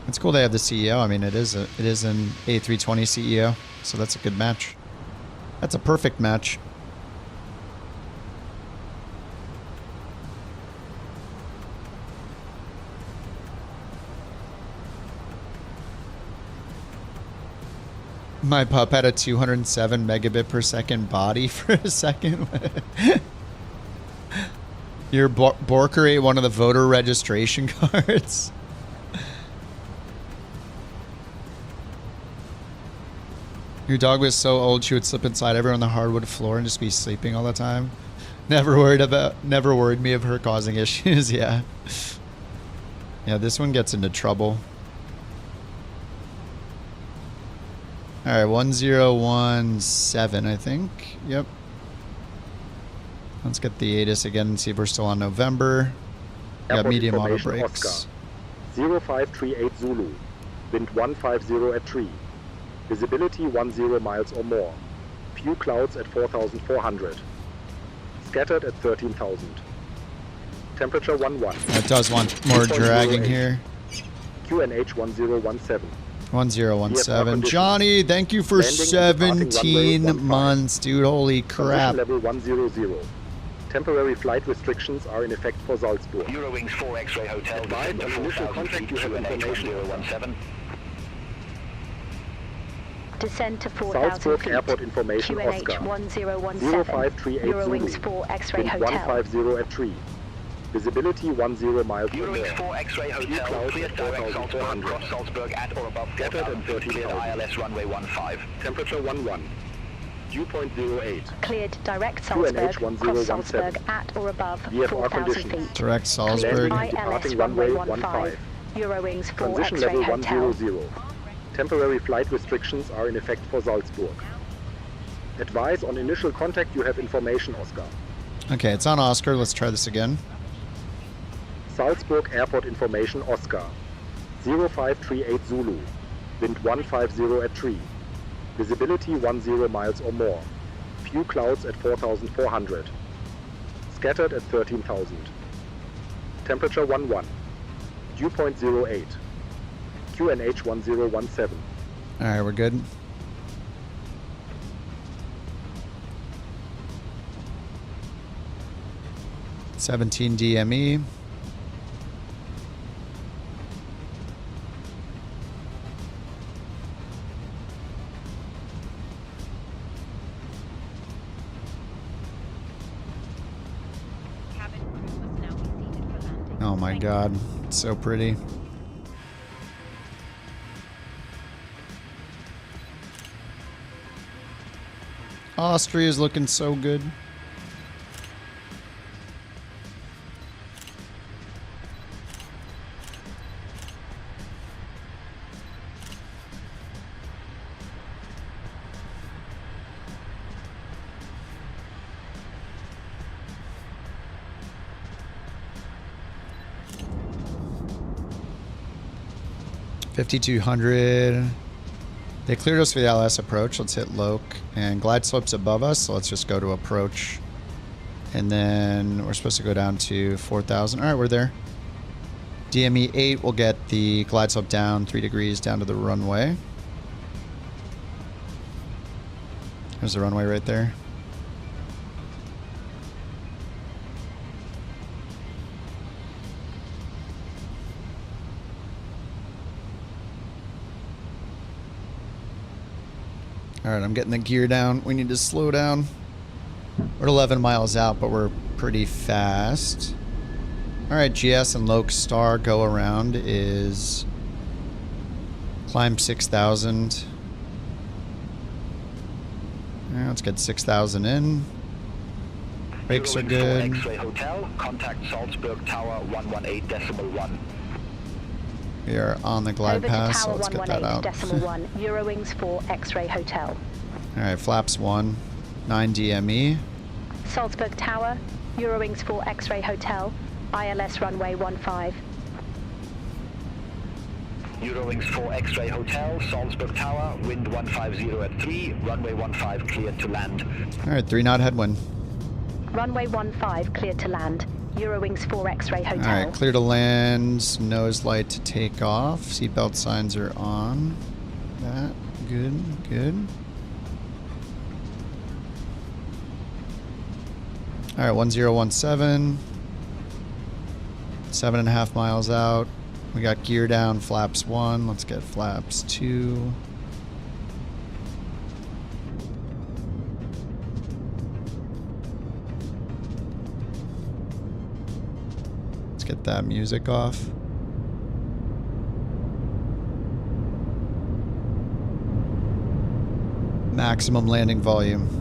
It's cool they have the CEO. I mean, it is an A320 CEO, so that's a good match. That's a perfect match. My pup had a 207 megabit per second body for a second. Your Borker ate one of the voter registration cards. Your dog was so old she would slip inside everyone on the hardwood floor and just be sleeping all the time. Never worried me of her causing issues. Yeah. Yeah, this one gets into trouble. All right, 1017, I think. Yep. Let's get the ATIS again and see if we're still on November. Got medium auto brakes. Oscar. 0538 Zulu. Wind 150 at tree. Visibility 10 miles or more. Few clouds at 4,400. Scattered at 13,000. Temperature 11. That does want more dragging here. QNH 1017. 1017. Johnny, thank you for 17 months, dude. Holy crap. Level 100. Temporary flight restrictions are in effect for Salzburg. Eurowings 4 X-ray Hotel. Advise on initial contact you have information. 1017. Descend to 4,000 Salzburg feet. Airport information QNH Oscar. 1017. 0538 Eurowings Zulu. 4 X-ray Wind Hotel. 150 at tree. Visibility 10 miles or more. Eurowings 4 X-ray Hotel. Clouds Clear at direct Salzburg. 4,400. Cross Salzburg at or above Scattered 4,000 at feet. Clear 30,000. ILS runway 15. Temperature 11. Dew point 08. Cleared direct Salzburg. QNH Cross 1017. Salzburg at or above VFR 4,000 conditions. feet. Direct Salzburg. Landing and ILS departing runway runway 15. Eurowings 4 Transition X-ray level Hotel. 100. Temporary flight restrictions are in effect for Salzburg. Advise on initial contact you have information Oscar. Okay, it's on Oscar. Let's try this again. Salzburg Airport information Oscar. 0538 Zulu. Wind 150 at tree. Visibility 10 miles or more. Few clouds at 4,400. Scattered at 13,000. Temperature 11. Dew point 08. QNH 1017. All right, we're good. 17 DME. Oh my god, it's so pretty. Austria is looking so good. $5,200. They cleared us for the LS approach. Let's hit Loc. And glide slope's above us, so let's just go to approach. And then we're supposed to go down to 4,000. All right, we're there. DME 8 will get the glide slope down 3 degrees down to the runway. There's the runway right there. All right, I'm getting the gear down. We need to slow down. We're 11 miles out, but we're pretty fast. All right, GS and Loc Star go around is climb 6,000. All right, let's get 6,000 in. Brakes are good. X-ray Hotel, contact Salzburg Tower 118.1. We are on the glide path, so let's get that out. .1, Eurowings 4 X-ray Hotel. All right, flaps 1, 9 DME. Salzburg Tower, Eurowings 4 X-ray Hotel, ILS runway 15. Eurowings 4 X-ray Hotel, Salzburg Tower, wind 150 at 3, runway 15 cleared to land. All right, 3 knot headwind. Runway 15 cleared to land. Eurowings 4 X-ray Hotel. All right, clear to land, nose light to take off. Seatbelt signs are on. That, good, good. All right, 1017. 7.5 miles out. We got gear down, flaps 1. Let's get flaps 2. Let's get that music off. Maximum landing volume.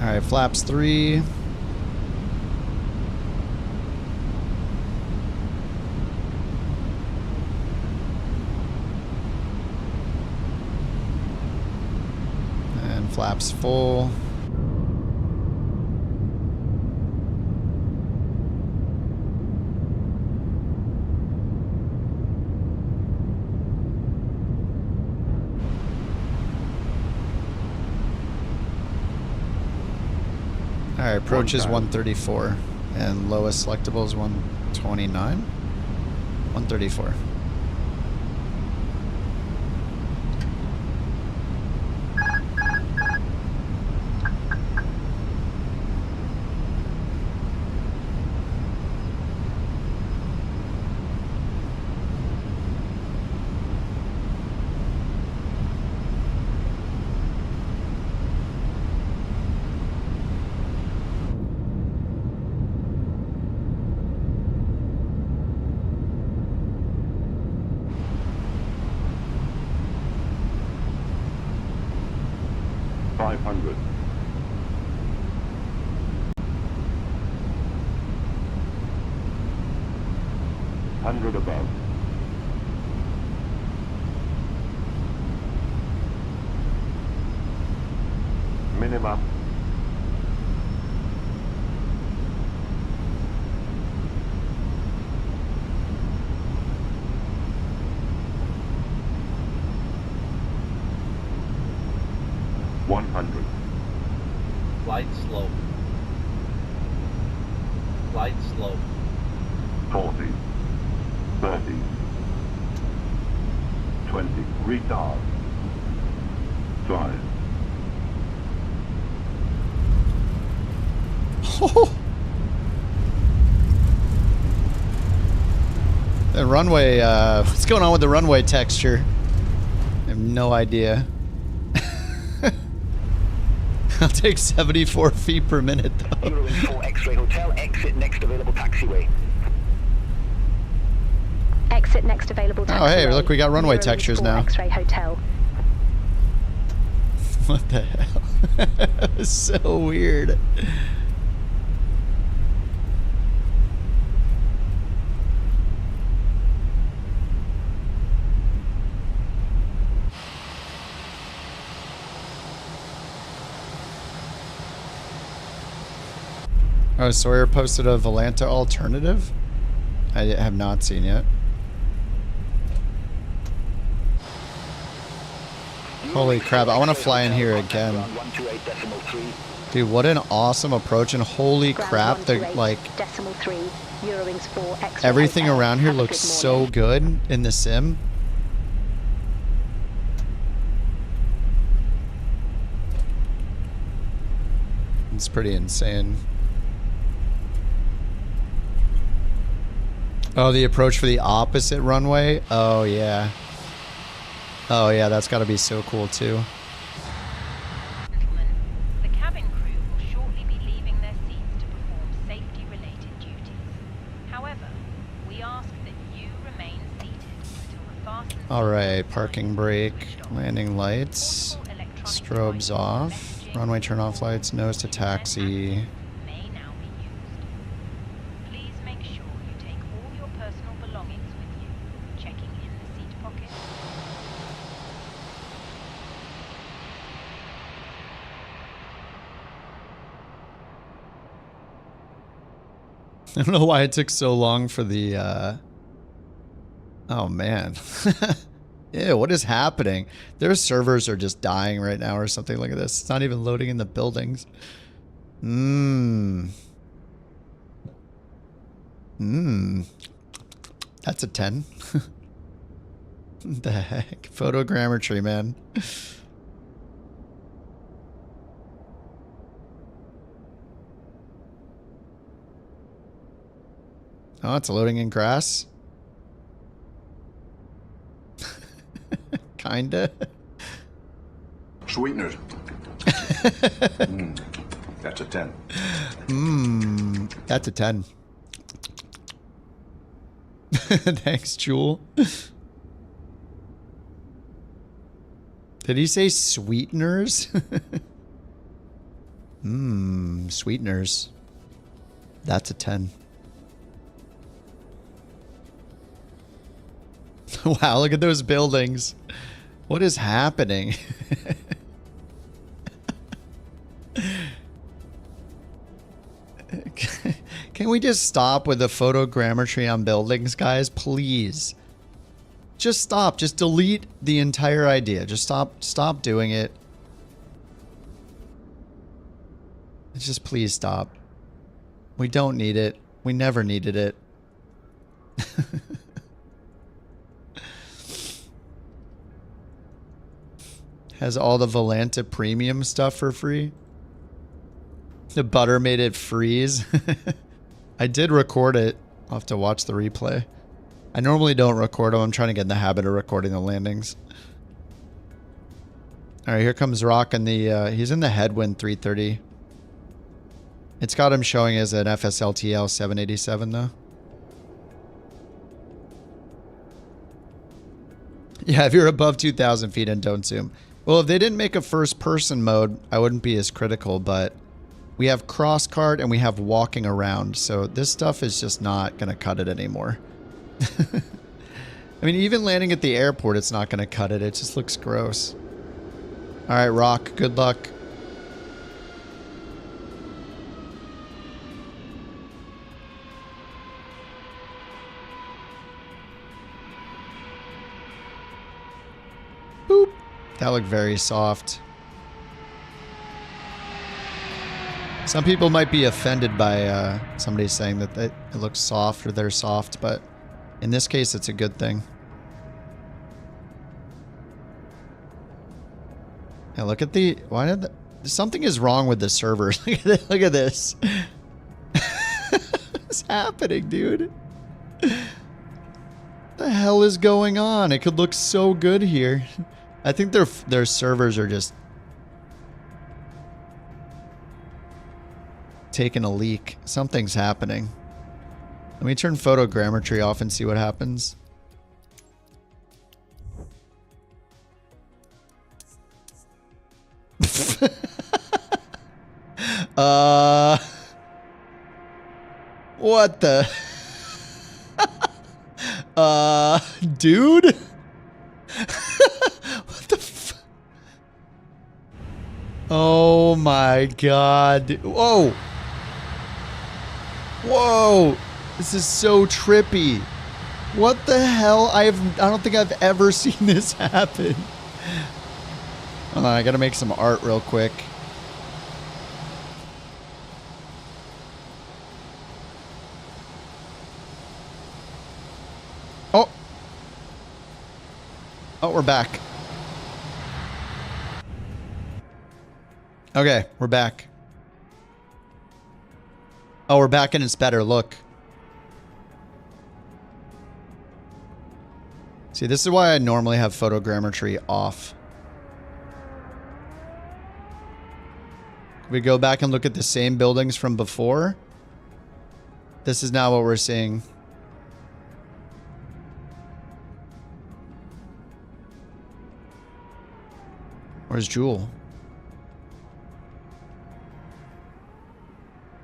All right, flaps 3. And flaps full. All right, approach is 134, and lowest selectable is 129. 134. Above. Minimum. Flight slow. Flight slow. 40, 30, 20, retard. 5. The runway, what's going on with the runway texture? I have no idea. I'll take 74 feet per minute though. Eurowings 4 X-ray Hotel, exit next available taxiway. Exit next available taxiway. Oh hey, look, we got runway Eurowings textures 4 now. X-ray Hotel. What the hell? That was so weird. Oh, Sawyer posted a Volanta alternative? I have not seen yet. Holy crap, I want to fly in here again. Dude, what an awesome approach, and holy crap, the like everything around here looks so good in the sim. It's pretty insane. Oh, the approach for the opposite runway? Oh, yeah. Oh, yeah, that's got to be so cool, too. Gentlemen, the cabin crew will shortly be leaving their seats to perform safety-related duties. However, we ask that you remain seated until the fasten... All right, parking brake, landing lights, strobes off, runway turn off lights, nose to taxi. I don't know why it took so long for the, oh man. Ew, what is happening? Their servers are just dying right now or something. Look at this. It's not even loading in the buildings. That's a 10. What the heck? Photogrammetry, man. Oh, it's loading in grass. Kinda. Sweeteners. That's a 10. That's a 10. Thanks, Jewel. Did he say sweeteners? Sweeteners. That's a 10. Wow, look at those buildings. What is happening? Can we just stop with the photogrammetry on buildings, guys? Please. Just stop. Just delete the entire idea. Just stop doing it. Just please stop. We don't need it. We never needed it. Has all the Volanta premium stuff for free. The butter made it freeze. I did record it. I'll have to watch the replay. I normally don't record them. I'm trying to get in the habit of recording the landings. All right, here comes Rock in the, he's in the headwind 330. It's got him showing as an FSLTL 787 though. Yeah, if you're above 2,000 feet and don't zoom. Well, if they didn't make a first-person mode, I wouldn't be as critical, but we have cross-cart and we have walking around, so this stuff is just not going to cut it anymore. I mean, even landing at the airport, it's not going to cut it. It just looks gross. All right, Rock, good luck. Boop. That looked very soft. Some people might be offended by somebody saying that it looks soft or they're soft, but in this case, it's a good thing. Yeah, look at the... Why did the... Something is wrong with the servers. Look at this. What's happening, dude? What the hell is going on? It could look so good here. I think their servers are just taking a leak. Something's happening. Let me turn photogrammetry off and see what happens. What the? Dude? What the f... Oh my god. Whoa. Whoa. This is so trippy. What the hell? I don't think I've ever seen this happen. Hold on, I gotta make some art real quick. Oh. Oh, we're back. Okay, we're back. Oh, we're back and it's better. Look. See, this is why I normally have photogrammetry off. We go back and look at the same buildings from before. This is now what we're seeing. Where's Jewel?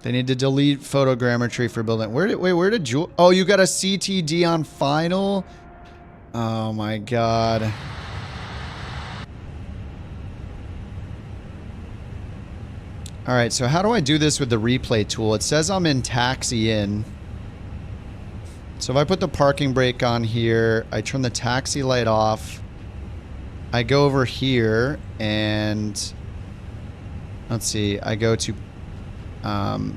They need to delete photogrammetry for building. Where did Jewel? Oh, you got a CTD on final? Oh my god. All right, so how do I do this with the replay tool? It says I'm in taxi in. So if I put the parking brake on here, I turn the taxi light off. I go over here and let's see, I go to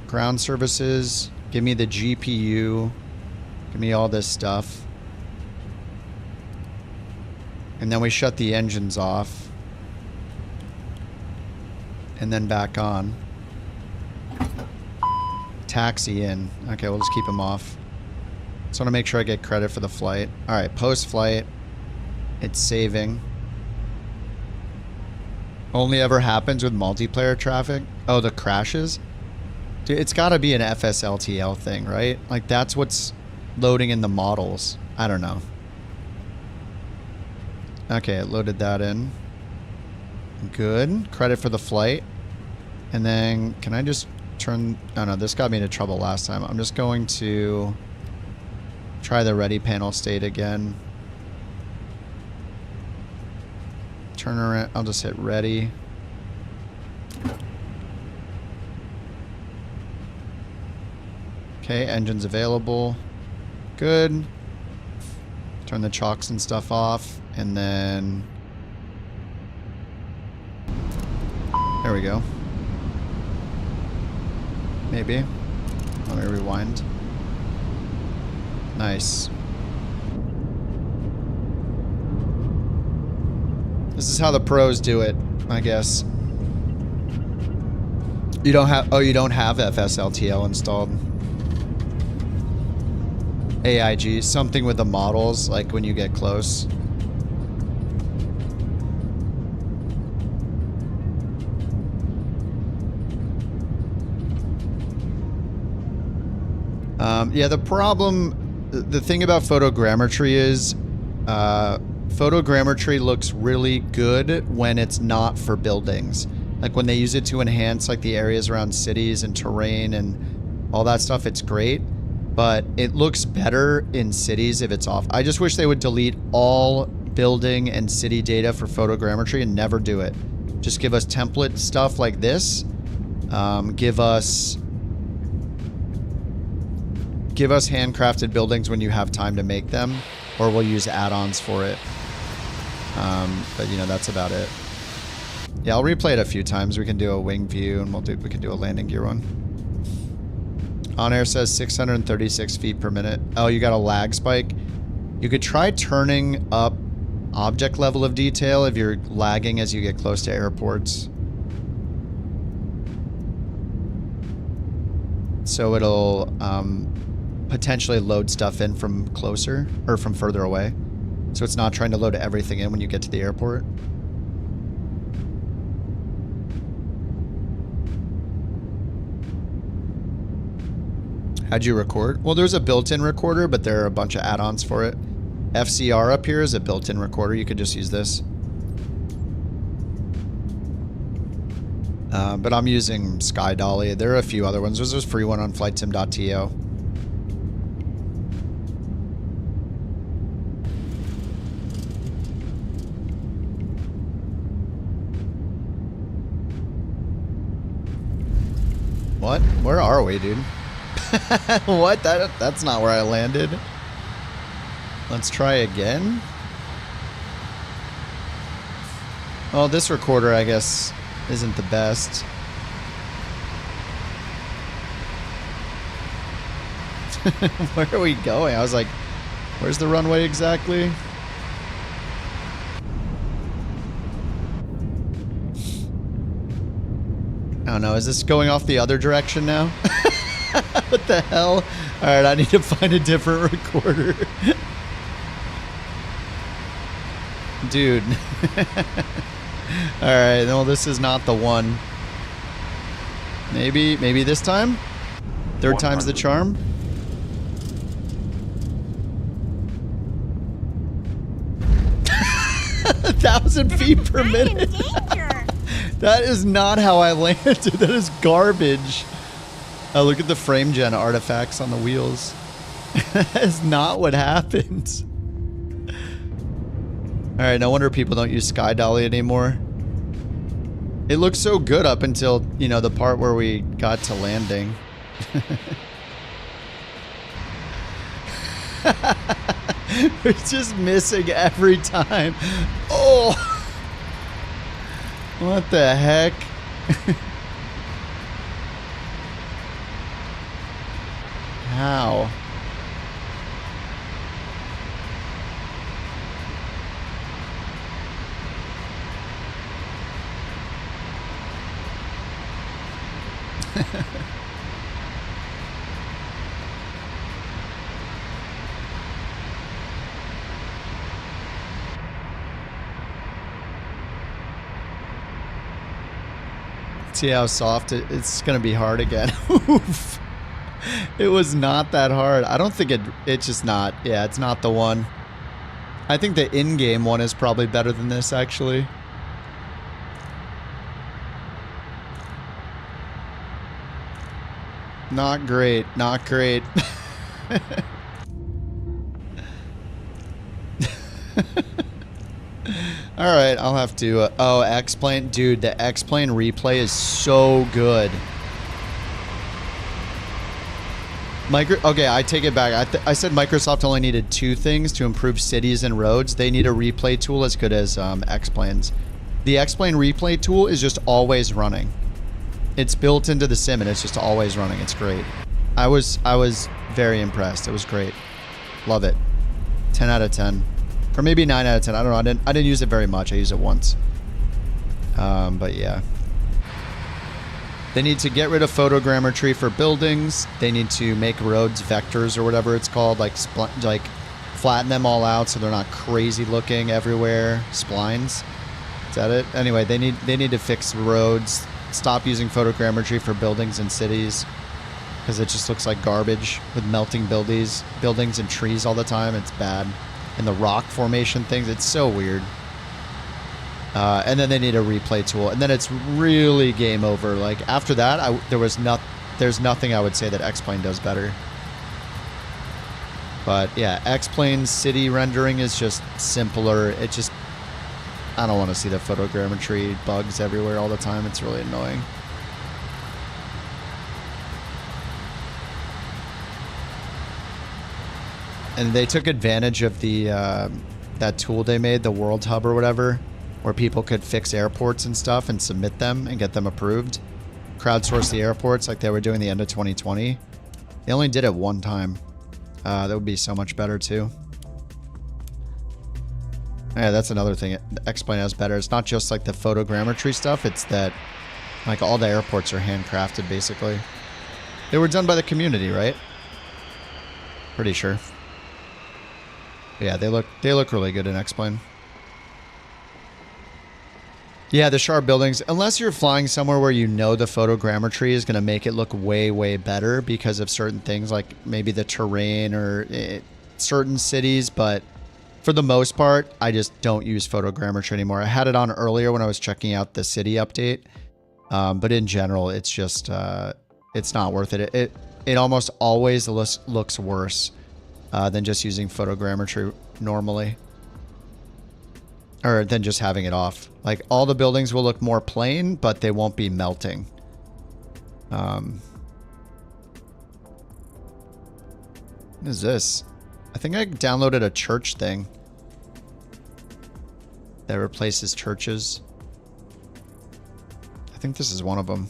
ground services, give me the GPU, give me all this stuff. And then we shut the engines off. And then back on. Taxi in. Okay, we'll just keep them off. Just want to make sure I get credit for the flight. Alright, post-flight. It's saving. Only ever happens with multiplayer traffic. Oh, the crashes? Dude, it's got to be an FSLTL thing, right? Like, that's what's loading in the models. I don't know. Okay, it loaded that in. Good. Credit for the flight. And then, can I just turn... Oh no, this got me into trouble last time. I'm just going to try the ready panel state again. Turn around. I'll just hit ready. Okay, engine's available. Good. Turn the chocks and stuff off. And then... There we go. Maybe. Let me rewind. Nice. This is how the pros do it, I guess. You don't have... Oh, you don't have FSLTL installed. AIG. Something with the models, like when you get close. Yeah, the problem, the thing about photogrammetry is photogrammetry looks really good when it's not for buildings. Like when they use it to enhance like the areas around cities and terrain and all that stuff, it's great. But it looks better in cities if it's off. I just wish they would delete all building and city data for photogrammetry and never do it. Just give us template stuff like this. Give us handcrafted buildings when you have time to make them, or we'll use add-ons for it. But you know, that's about it. Yeah, I'll replay it a few times. We can do a wing view, and we can do a landing gear one. On air says 636 feet per minute. Oh, you got a lag spike. You could try turning up object level of detail if you're lagging as you get close to airports. So it'll potentially load stuff in from closer or from further away. So it's not trying to load everything in when you get to the airport. How'd you record? Well, there's a built-in recorder, but there are a bunch of add-ons for it. FCR up here is a built-in recorder. You could just use this. But I'm using Sky Dolly. There are a few other ones. There's a free one on flightsim.to. What? Where are we, dude? What? That's not where I landed. Let's try again. Well, this recorder, I guess, isn't the best. Where are we going? I was like, where's the runway exactly? I don't know. Is this going off the other direction now? What the hell? Alright, I need to find a different recorder. Dude. Alright, no, this is not the one. Maybe this time? Third time's the charm? A 1,000 feet per minute. That is not how I landed. That is garbage. Oh, look at the frame gen artifacts on the wheels. That is not what happened. Alright, no wonder people don't use Sky Dolly anymore. It looked so good up until, you know, the part where we got to landing. We're just missing every time. Oh! What the heck? How? See how soft it's gonna be hard again. Oof. It was not that hard. I don't think it's just not. Yeah, it's not the one. I think the in-game one is probably better than this, actually. Not great. Not great. Alright, I'll have to... oh, X-Plane. Dude, the X-Plane replay is so good. Okay, I take it back. I said Microsoft only needed 2 things to improve cities and roads. They need a replay tool as good as X-Planes. The X-Plane replay tool is just always running. It's built into the sim and it's just always running. It's great. I was very impressed. It was great. Love it. 10 out of 10. Or maybe 9 out of 10. I don't know. I didn't use it very much. I used it once. But yeah. They need to get rid of photogrammetry for buildings. They need to make roads vectors or whatever it's called, like flatten them all out so they're not crazy looking everywhere. Splines. Is that it? Anyway, they need to fix roads. Stop using photogrammetry for buildings and cities because it just looks like garbage with melting buildings and trees all the time. It's bad. And the rock formation things, it's so weird. And then they need a replay tool, and then it's really game over. Like after that, there's nothing I would say that X-Plane does better. But yeah, X-Plane's city rendering is just simpler. It just, I don't want to see the photogrammetry bugs everywhere all the time. It's really annoying. And they took advantage of the that tool they made, the World Hub or whatever. where people could fix airports and stuff and submit them and get them approved. Crowdsource the airports like they were doing the end of 2020. They only did it one time. That would be so much better too. Yeah, that's another thing X-Plane has better. It's not just like the photogrammetry stuff, it's that like all the airports are handcrafted basically. They were done by the community, right? Pretty sure. Yeah, they look really good in X-Plane. Yeah, the sharp buildings, unless you're flying somewhere where you know the photogrammetry is going to make it look way, way better because of certain things like maybe the terrain or certain cities, but for the most part, I just don't use photogrammetry anymore. I had it on earlier when I was checking out the city update, but in general, it's just, it's not worth it. It almost always looks worse than just using photogrammetry normally. Or than just having it off. Like, all the buildings will look more plain, but they won't be melting. What is this? I think I downloaded a church thing that replaces churches. I think this is one of them.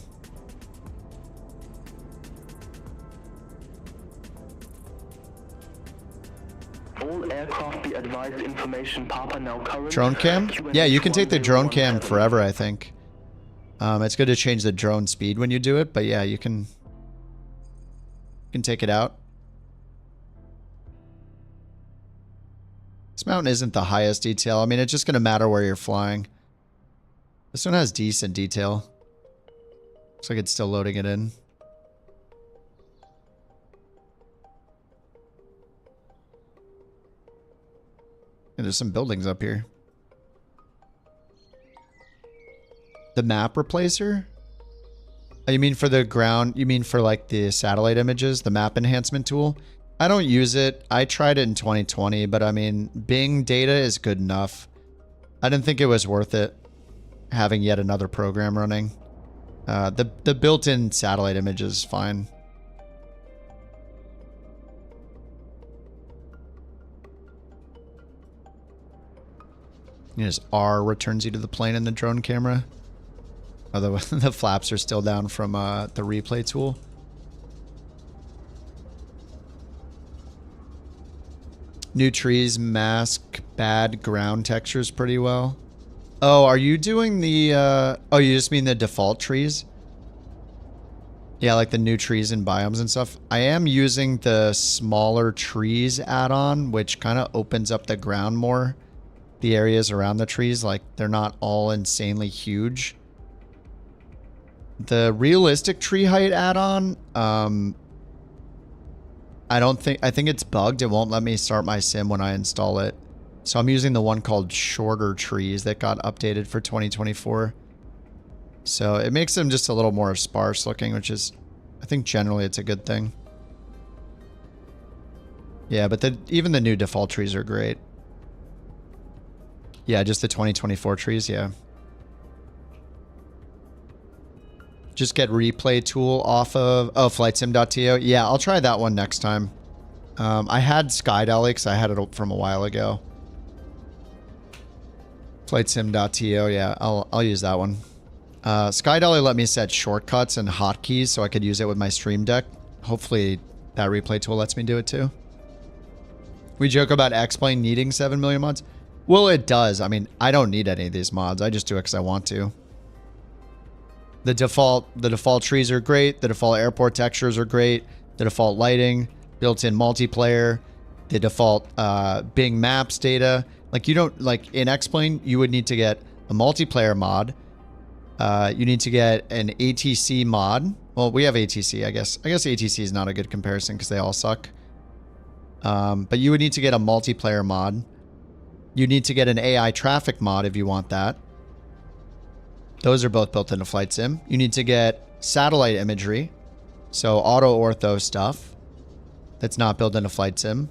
All aircraft be advised information Papa now current. Drone cam? Yeah, you can take the drone cam forever, I think. It's good to change the drone speed when you do it, but yeah, you can take it out. This mountain isn't the highest detail. I mean, it's just going to matter where you're flying. This one has decent detail. Looks like it's still loading it in. And there's some buildings up here. The map replacer? Oh, you mean for the ground? You mean for like the satellite images, the map enhancement tool? I don't use it. I tried it in 2020, but I mean, Bing data is good enough. I didn't think it was worth it having yet another program running. The built-in satellite image is fine. Just R returns you to the plane in the drone camera. Although the flaps are still down from the replay tool. New trees mask bad ground textures pretty well. Oh, are you doing the... oh, you just mean the default trees? Yeah, like the new trees and biomes and stuff. I am using the smaller trees add-on, which kind of opens up the ground more. The areas around the trees, like, they're not all insanely huge. The realistic tree height add-on, I think it's bugged. It won't let me start my sim when I install it. So I'm using the one called shorter trees that got updated for 2024. So it makes them just a little more sparse looking, which is, I think generally it's a good thing. Yeah, but even the new default trees are great. Yeah, just the 2024 trees, yeah. Just get replay tool off of flightsim.to. Yeah, I'll try that one next time. I had SkyDolly because I had it from a while ago. Flightsim.to, yeah, I'll use that one. SkyDolly let me set shortcuts and hotkeys so I could use it with my Stream Deck. Hopefully that replay tool lets me do it too. We joke about X-Plane needing 7 million mods. Well, it does. I mean, I don't need any of these mods. I just do it because I want to. The default trees are great. The default airport textures are great. The default lighting, built-in multiplayer, the default Bing Maps data. Like, you don't, like, in X-Plane, you would need to get a multiplayer mod. You need to get an ATC mod. Well, we have ATC, I guess. I guess ATC is not a good comparison because they all suck. But you would need to get a multiplayer mod. You need to get an AI traffic mod if you want that. Those are both built into Flight Sim. You need to get satellite imagery. So auto ortho stuff. That's not built into Flight Sim.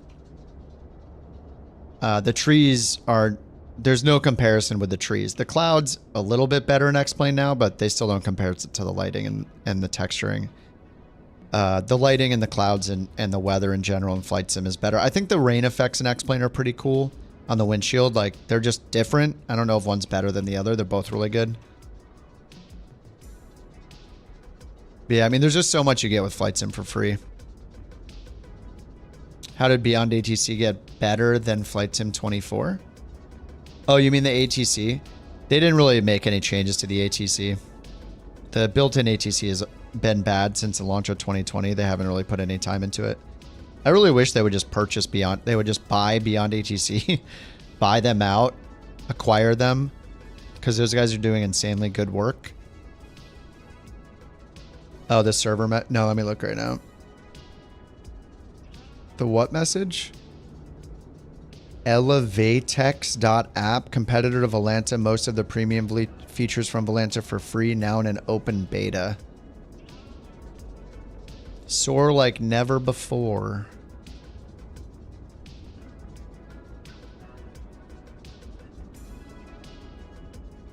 The trees are... There's no comparison with the trees. The clouds, a little bit better in X-Plane now, but they still don't compare to the lighting and the texturing. The lighting and the clouds and the weather in general in Flight Sim is better. I think the rain effects in X-Plane are pretty cool. on the windshield. Like, they're just different. I don't know if one's better than the other. They're both really good. But yeah, I mean, there's just so much you get with Flight Sim for free. How did BeyondATC get better than Flight Sim 24? Oh, you mean the ATC? They didn't really make any changes to the ATC. The built-in ATC has been bad since the launch of 2020. They haven't really put any time into it. I really wish they would just purchase Beyond. They would just buy BeyondATC, buy them out, acquire them, because those guys are doing insanely good work. Oh, the server no, let me look right now. The what message? Elevatex.app, competitor to Volanta. Most of the premium features from Volanta for free, now in an open beta. Soar like never before.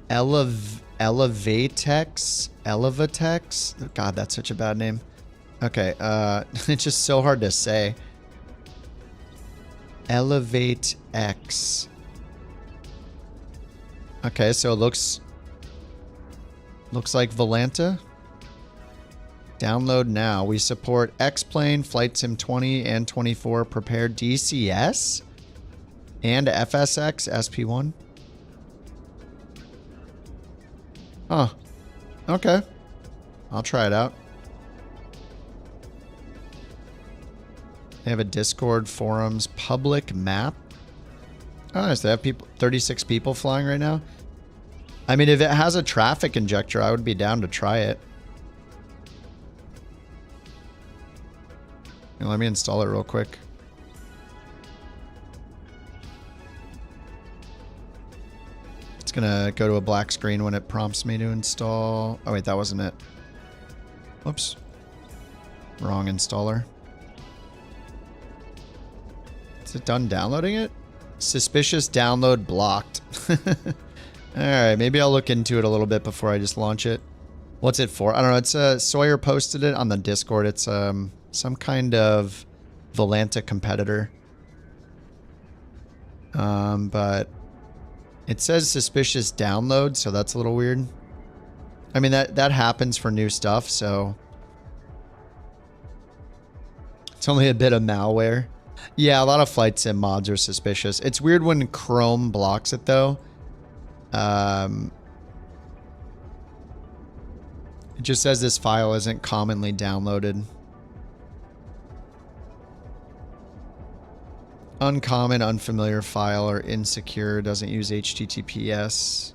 Elevatex? Elevatex? God, that's such a bad name. Okay, it's just so hard to say. Elevate X. Okay, so it looks like Volanta. Download now. We support X-Plane, Flight Sim 20 and 24, prepared DCS, and FSX SP1. Huh. Okay. I'll try it out. They have a Discord, forums, public map. Oh, nice. They have people, 36 people flying right now. I mean, if it has a traffic injector, I would be down to try it. Here, let me install it real quick. It's gonna go to a black screen when it prompts me to install. Oh wait, that wasn't it. Whoops. Wrong installer. Is it done downloading it? Suspicious download blocked. Alright, maybe I'll look into it a little bit before I just launch it. What's it for? I don't know. It's Sawyer posted it on the Discord. It's some kind of Volanta competitor. But it says suspicious download, so that's a little weird. I mean, that happens for new stuff, so it's only a bit of malware. Yeah, a lot of Flight Sim mods are suspicious. It's weird when Chrome blocks it, though. It just says this file isn't commonly downloaded. Uncommon, unfamiliar file, or insecure, doesn't use HTTPS.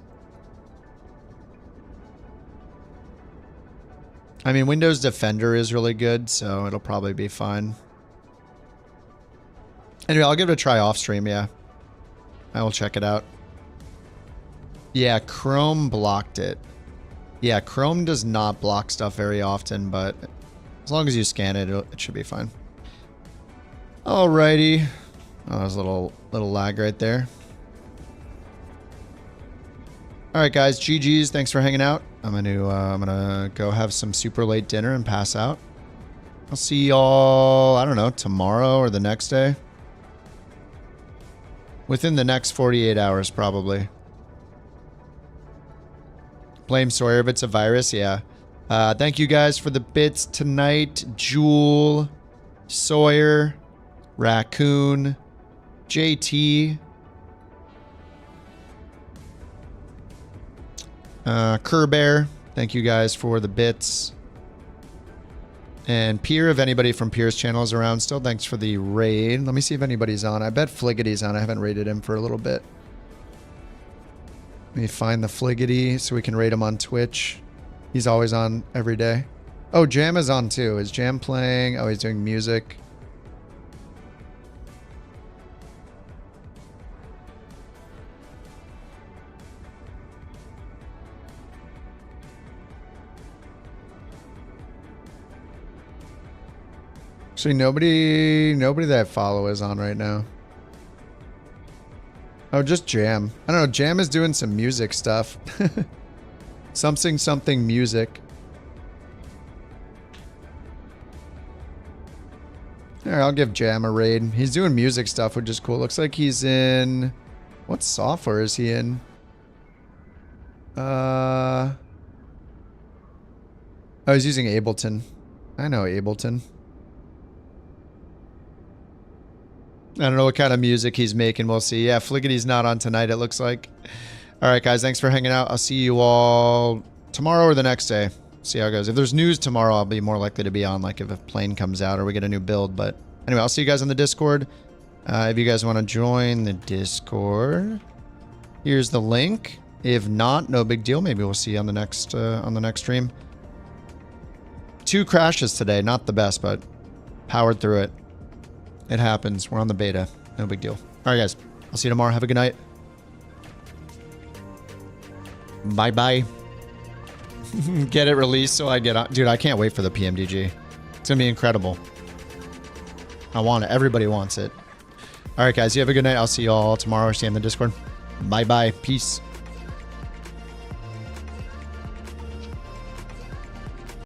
I mean, Windows Defender is really good, so it'll probably be fine. Anyway, I'll give it a try off stream, yeah. I will check it out. Yeah, Chrome blocked it. Yeah, Chrome does not block stuff very often, but as long as you scan it, it should be fine. Alrighty. Oh, there's a little lag right there. Alright guys, GG's, thanks for hanging out. I'm gonna go have some super late dinner and pass out. I'll see y'all, I don't know, tomorrow or the next day. Within the next 48 hours, probably. Blame Sawyer if it's a virus, yeah. Thank you guys for the bits tonight. Jewel, Sawyer, Raccoon, JT, Kerbear, thank you guys for the bits. And Pier, if anybody from Pier's channel is around still, thanks for the raid. Let me see if anybody's on. I bet Fliggity's on. I haven't raided him for a little bit. Let me find the Fliggity so we can raid him on Twitch. He's always on every day. Oh, Jam is on too. Is Jam playing? Oh, he's doing music. Actually, nobody that I follow is on right now. Oh, just Jam. I don't know. Jam is doing some music stuff. something music. Alright, I'll give Jam a raid. He's doing music stuff, which is cool. Looks like he's in What software is he in? Oh, he's using Ableton. I know Ableton. I don't know what kind of music he's making. We'll see. Yeah, Fliggity's not on tonight, it looks like. All right, guys. Thanks for hanging out. I'll see you all tomorrow or the next day. See how it goes. If there's news tomorrow, I'll be more likely to be on, like if a plane comes out or we get a new build. But anyway, I'll see you guys on the Discord. If you guys want to join the Discord, here's the link. If not, no big deal. Maybe we'll see you on the next stream. 2 crashes today. Not the best, but powered through it. It happens. We're on the beta. No big deal. All right, guys. I'll see you tomorrow. Have a good night. Bye-bye. Get it released so I get on. Dude, I can't wait for the PMDG. It's going to be incredible. I want it. Everybody wants it. All right, guys. You have a good night. I'll see you all tomorrow. Stay in the Discord. Bye-bye. Peace.